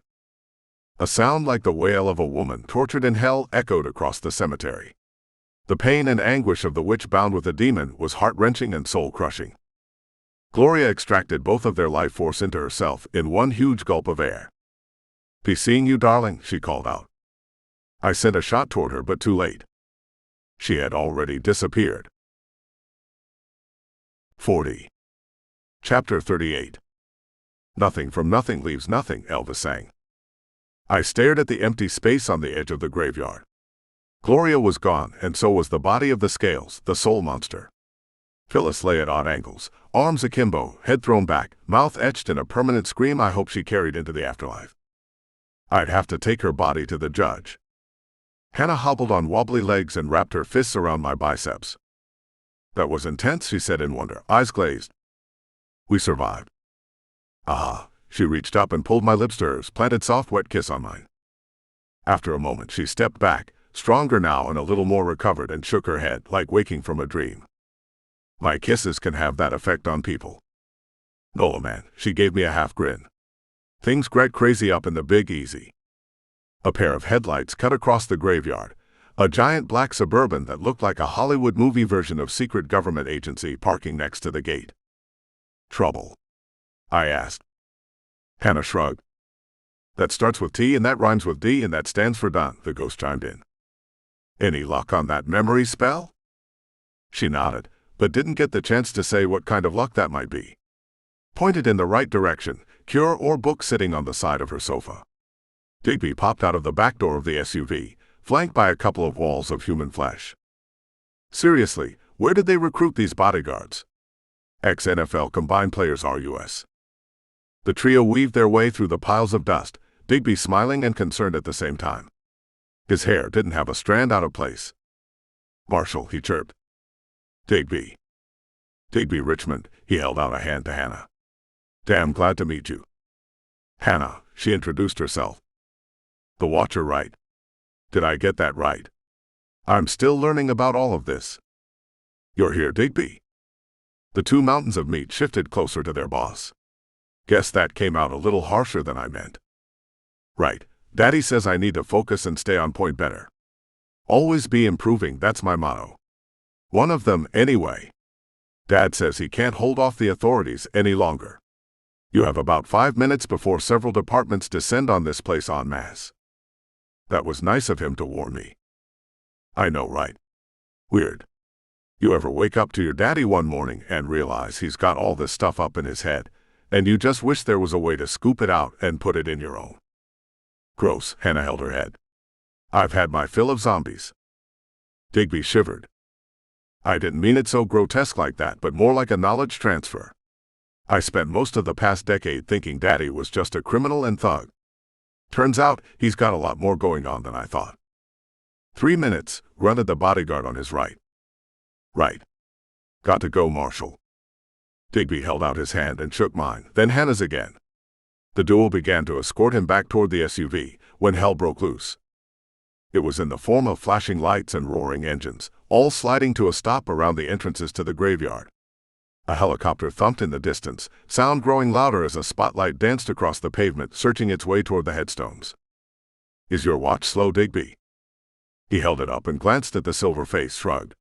Speaker 1: A sound like the wail of a woman tortured in hell echoed across the cemetery. The pain and anguish of the witch bound with the demon was heart-wrenching and soul-crushing. Gloria extracted both of their life force into herself in one huge gulp of air. "Be seeing you, darling," she called out. I sent a shot toward her, but too late. She had already disappeared. 40. Chapter 38. Nothing from nothing leaves nothing, Elvis sang. I stared at the empty space on the edge of the graveyard. Gloria was gone, and so was the body of the scales, the soul monster. Phyllis lay at odd angles, arms akimbo, head thrown back, mouth etched in a permanent scream I hope she carried into the afterlife. I'd have to take her body to the judge. Hannah hobbled on wobbly legs and wrapped her fists around my biceps. That was intense, she said in wonder, eyes glazed. We survived. Aha. She reached up and pulled my lips to hers, planted soft wet kiss on mine. After a moment she stepped back, stronger now and a little more recovered, and shook her head, like waking from a dream. My kisses can have that effect on people. No, man, she gave me a half grin. Things get crazy up in the Big Easy. A pair of headlights cut across the graveyard, a giant black Suburban that looked like a Hollywood movie version of secret government agency parking next to the gate. Trouble? I asked. Hannah shrugged. That starts with T and that rhymes with D and that stands for done, the ghost chimed in. Any luck on that memory spell? She nodded, but didn't get the chance to say what kind of luck that might be. Pointed in the right direction, cure or book sitting on the side of her sofa. Digby popped out of the back door of the SUV, flanked by a couple of walls of human flesh. Seriously, where did they recruit these bodyguards? Ex-NFL combined players RUS. The trio weaved their way through the piles of dust, Digby smiling and concerned at the same time. His hair didn't have a strand out of place. Marshall, he chirped. Digby. Digby Richmond, he held out a hand to Hannah. Damn glad to meet you. Hannah, she introduced herself. The Watcher, right? Did I get that right? I'm still learning about all of this. You're here, Digby. The two mountains of meat shifted closer to their boss. Guess that came out a little harsher than I meant. Right, Daddy says I need to focus and stay on point better. Always be improving, that's my motto. One of them, anyway. Dad says he can't hold off the authorities any longer. You have about 5 minutes before several departments descend on this place en masse. That was nice of him to warn me. I know, right? Weird. You ever wake up to your daddy one morning and realize he's got all this stuff up in his head, and you just wish there was a way to scoop it out and put it in your own? Gross, Hannah held her head. I've had my fill of zombies. Digby shivered. I didn't mean it so grotesque like that, but more like a knowledge transfer. I spent most of the past decade thinking Daddy was just a criminal and thug. Turns out he's got a lot more going on than I thought. 3 minutes, grunted the bodyguard on his right. Right. Got to go, Marshal. Digby held out his hand and shook mine, then Hannah's again. The duo began to escort him back toward the SUV when hell broke loose. It was in the form of flashing lights and roaring engines, all sliding to a stop around the entrances to the graveyard. A helicopter thumped in the distance, sound growing louder as a spotlight danced across the pavement, searching its way toward the headstones. Is your watch slow, Digby? He held it up and glanced at the silver face, shrugged.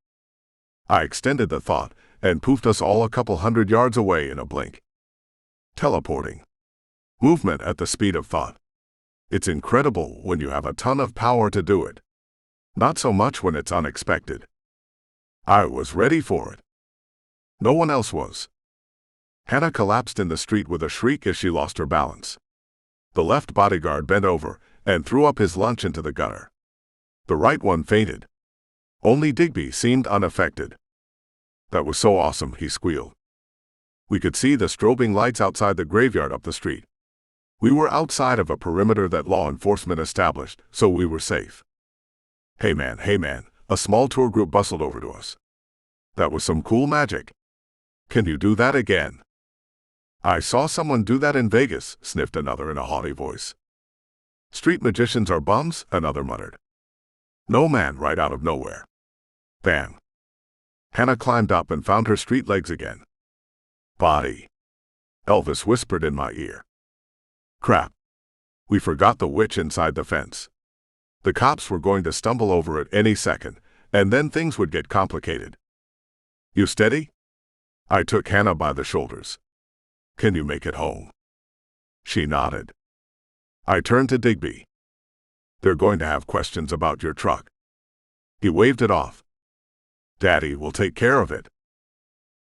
Speaker 1: I extended the thought, and poofed us all a couple 100 yards away in a blink. Teleporting. Movement at the speed of thought. It's incredible when you have a ton of power to do it. Not so much when it's unexpected. I was ready for it. No one else was. Hannah collapsed in the street with a shriek as she lost her balance. The left bodyguard bent over and threw up his lunch into the gutter. The right one fainted. Only Digby seemed unaffected. That was so awesome, he squealed. We could see the strobing lights outside the graveyard up the street. We were outside of a perimeter that law enforcement established, so we were safe. Hey man, a small tour group bustled over to us. That was some cool magic. Can you do that again? I saw someone do that in Vegas, sniffed another in a haughty voice. Street magicians are bums, another muttered. No man, right out of nowhere. Bam. Hannah climbed up and found her street legs again. Body. Elvis whispered in my ear. Crap. We forgot the witch inside the fence. The cops were going to stumble over it any second, and then things would get complicated. You steady? I took Hannah by the shoulders. Can you make it home? She nodded. I turned to Digby. They're going to have questions about your truck. He waved it off. Daddy will take care of it.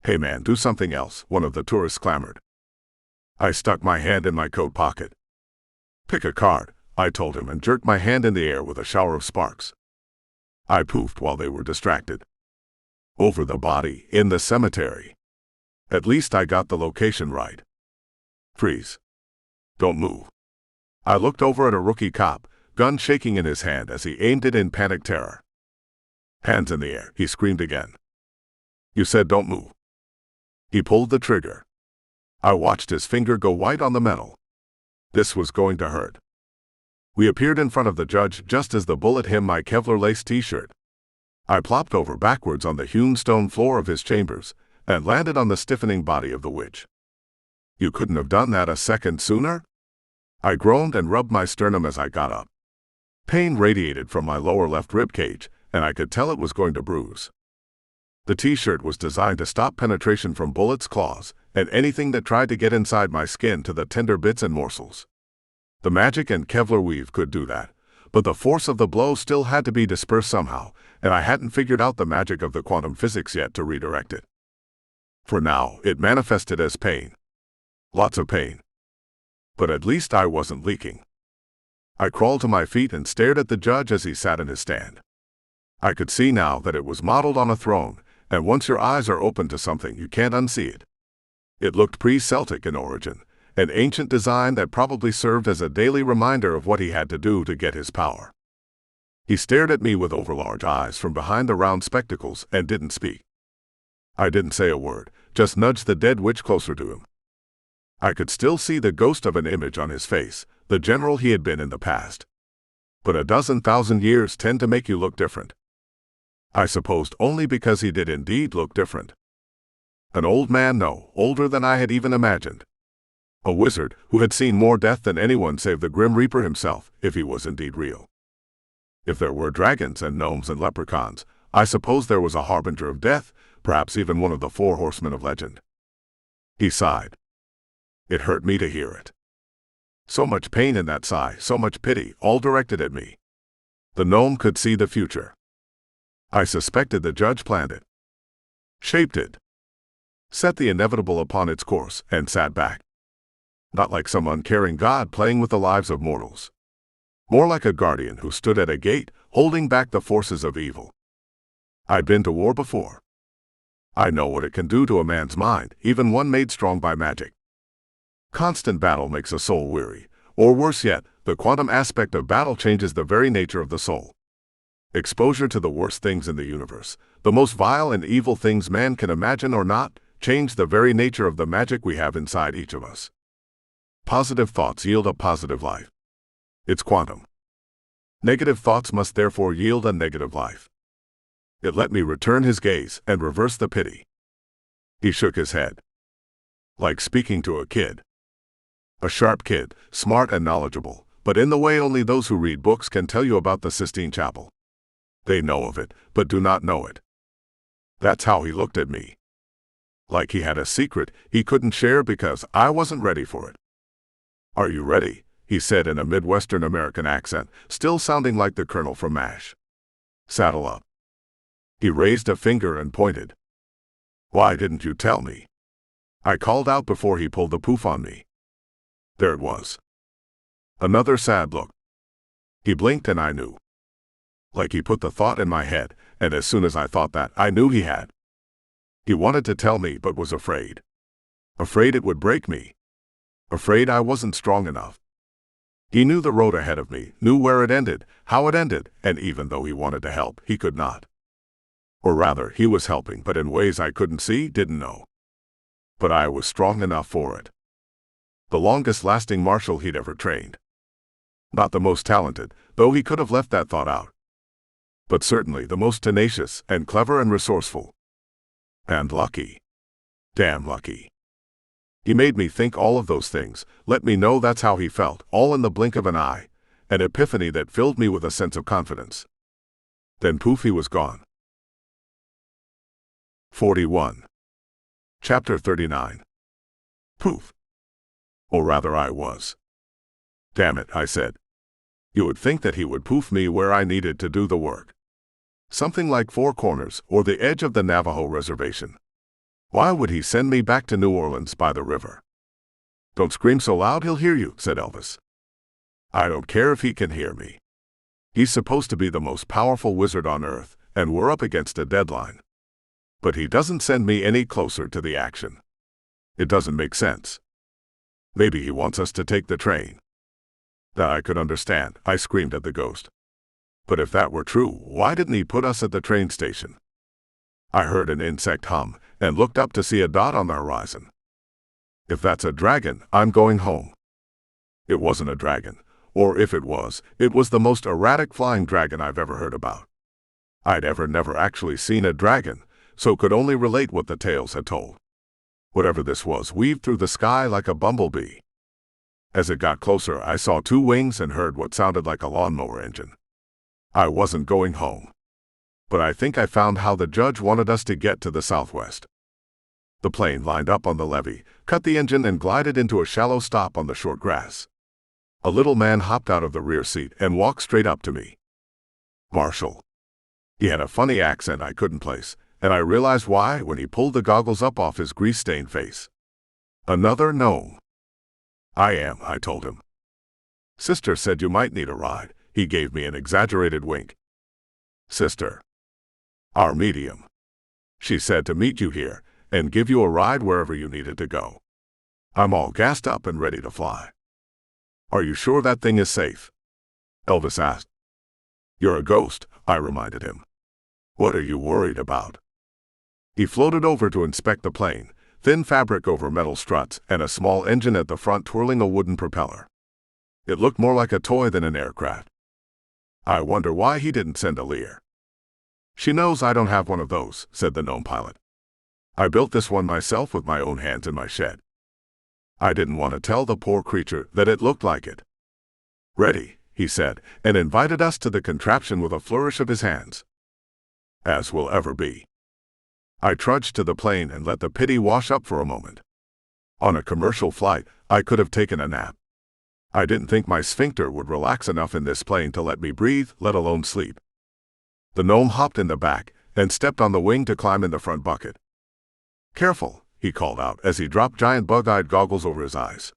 Speaker 1: Hey man, do something else, one of the tourists clamored. I stuck my hand in my coat pocket. Pick a card, I told him and jerked my hand in the air with a shower of sparks. I poofed while they were distracted. Over the body, in the cemetery. At least I got the location right. Freeze. Don't move. I looked over at a rookie cop, gun shaking in his hand as he aimed it in panic terror. Hands in the air, he screamed again. You said don't move. He pulled the trigger. I watched his finger go white on the metal. This was going to hurt. We appeared in front of the judge just as the bullet hit my Kevlar lace t-shirt. I plopped over backwards on the hewn stone floor of his chambers and landed on the stiffening body of the witch. You couldn't have done that a second sooner? I groaned and rubbed my sternum as I got up. Pain radiated from my lower left rib cage, and I could tell it was going to bruise. The t-shirt was designed to stop penetration from bullets, claws, and anything that tried to get inside my skin to the tender bits and morsels. The magic and Kevlar weave could do that, but the force of the blow still had to be dispersed somehow, and I hadn't figured out the magic of the quantum physics yet to redirect it. For now, it manifested as pain. Lots of pain. But at least I wasn't leaking. I crawled to my feet and stared at the judge as he sat in his stand. I could see now that it was modeled on a throne, and once your eyes are open to something, you can't unsee it. It looked pre-Celtic in origin, an ancient design that probably served as a daily reminder of what he had to do to get his power. He stared at me with overlarge eyes from behind the round spectacles and didn't speak. I didn't say a word, just nudged the dead witch closer to him. I could still see the ghost of an image on his face, the general he had been in the past. But 12,000 years tend to make you look different. I supposed only because he did indeed look different. An old man, no, older than I had even imagined. A wizard who had seen more death than anyone save the Grim Reaper himself, if he was indeed real. If there were dragons and gnomes and leprechauns, I suppose there was a harbinger of death, perhaps even one of the 4 horsemen of legend. He sighed. It hurt me to hear it. So much pain in that sigh, so much pity, all directed at me. The gnome could see the future. I suspected the judge planned it, shaped it, set the inevitable upon its course, and sat back. Not like some uncaring god playing with the lives of mortals. More like a guardian who stood at a gate, holding back the forces of evil. I'd been to war before. I know what it can do to a man's mind, even one made strong by magic. Constant battle makes a soul weary, or worse yet, the quantum aspect of battle changes the very nature of the soul. Exposure to the worst things in the universe, the most vile and evil things man can imagine or not, change the very nature of the magic we have inside each of us. Positive thoughts yield a positive life. It's quantum. Negative thoughts must therefore yield a negative life. It let me return his gaze and reverse the pity. He shook his head. Like speaking to a kid. A sharp kid, smart and knowledgeable, but in the way only those who read books can tell you about the Sistine Chapel. They know of it, but do not know it. That's how he looked at me. Like he had a secret he couldn't share because I wasn't ready for it. Are you ready? He said in a Midwestern American accent, still sounding like the Colonel from MASH. Saddle up. He raised a finger and pointed. Why didn't you tell me? I called out before he pulled the poof on me. There it was. Another sad look. He blinked and I knew. Like he put the thought in my head, and as soon as I thought that, I knew he had. He wanted to tell me but was afraid. Afraid it would break me. Afraid I wasn't strong enough. He knew the road ahead of me, knew where it ended, how it ended, and even though he wanted to help, he could not. Or rather, he was helping, but in ways I couldn't see, didn't know. But I was strong enough for it. The longest-lasting marshal he'd ever trained. Not the most talented, though he could have left that thought out. But certainly the most tenacious and clever and resourceful. And lucky. Damn lucky. He made me think all of those things, let me know that's how he felt, all in the blink of an eye, an epiphany that filled me with a sense of confidence. Then poof, he was gone. 41. Chapter 39. Poof. Or rather I was. Damn it, I said. You would think that he would poof me where I needed to do the work. Something like 4 Corners or the edge of the Navajo reservation. Why would he send me back to New Orleans by the river? Don't scream so loud, he'll hear you, said Elvis. I don't care if he can hear me. He's supposed to be the most powerful wizard on earth, and we're up against a deadline. But he doesn't send me any closer to the action. It doesn't make sense. Maybe he wants us to take the train. That I could understand, I screamed at the ghost. But if that were true, why didn't he put us at the train station? I heard an insect hum, and looked up to see a dot on the horizon. If that's a dragon, I'm going home. It wasn't a dragon, or if it was the most erratic flying dragon I've ever heard about. I'd never actually seen a dragon, so could only relate what the tales had told. Whatever this was weaved through the sky like a bumblebee. As it got closer, I saw 2 wings and heard what sounded like a lawnmower engine. I wasn't going home. But I think I found how the judge wanted us to get to the southwest. The plane lined up on the levee, cut the engine and glided into a shallow stop on the short grass. A little man hopped out of the rear seat and walked straight up to me. Marshal. He had a funny accent I couldn't place, and I realized why when he pulled the goggles up off his grease-stained face. Another gnome. I am, I told him. Sister said you might need a ride. He gave me an exaggerated wink. Sister. Our medium. She said to meet you here and give you a ride wherever you needed to go. I'm all gassed up and ready to fly. Are you sure that thing is safe? Elvis asked. You're a ghost, I reminded him. What are you worried about? He floated over to inspect the plane, thin fabric over metal struts and a small engine at the front twirling a wooden propeller. It looked more like a toy than an aircraft. I wonder why he didn't send a Lear. She knows I don't have one of those, said the gnome pilot. I built this one myself with my own hands in my shed. I didn't want to tell the poor creature that it looked like it. Ready, he said, and invited us to the contraption with a flourish of his hands. As will ever be. I trudged to the plane and let the pity wash up for a moment. On a commercial flight, I could have taken a nap. I didn't think my sphincter would relax enough in this plane to let me breathe, let alone sleep. The gnome hopped in the back, then stepped on the wing to climb in the front bucket. "Careful," he called out as he dropped giant bug-eyed goggles over his eyes.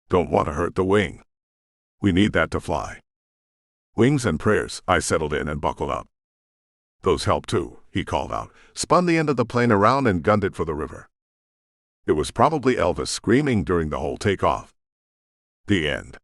Speaker 1: "Don't want to hurt the wing. We need that to fly." "Wings and prayers," I settled in and buckled up. "Those help too," he called out, spun the end of the plane around and gunned it for the river. It was probably Elvis screaming during the whole takeoff. The end.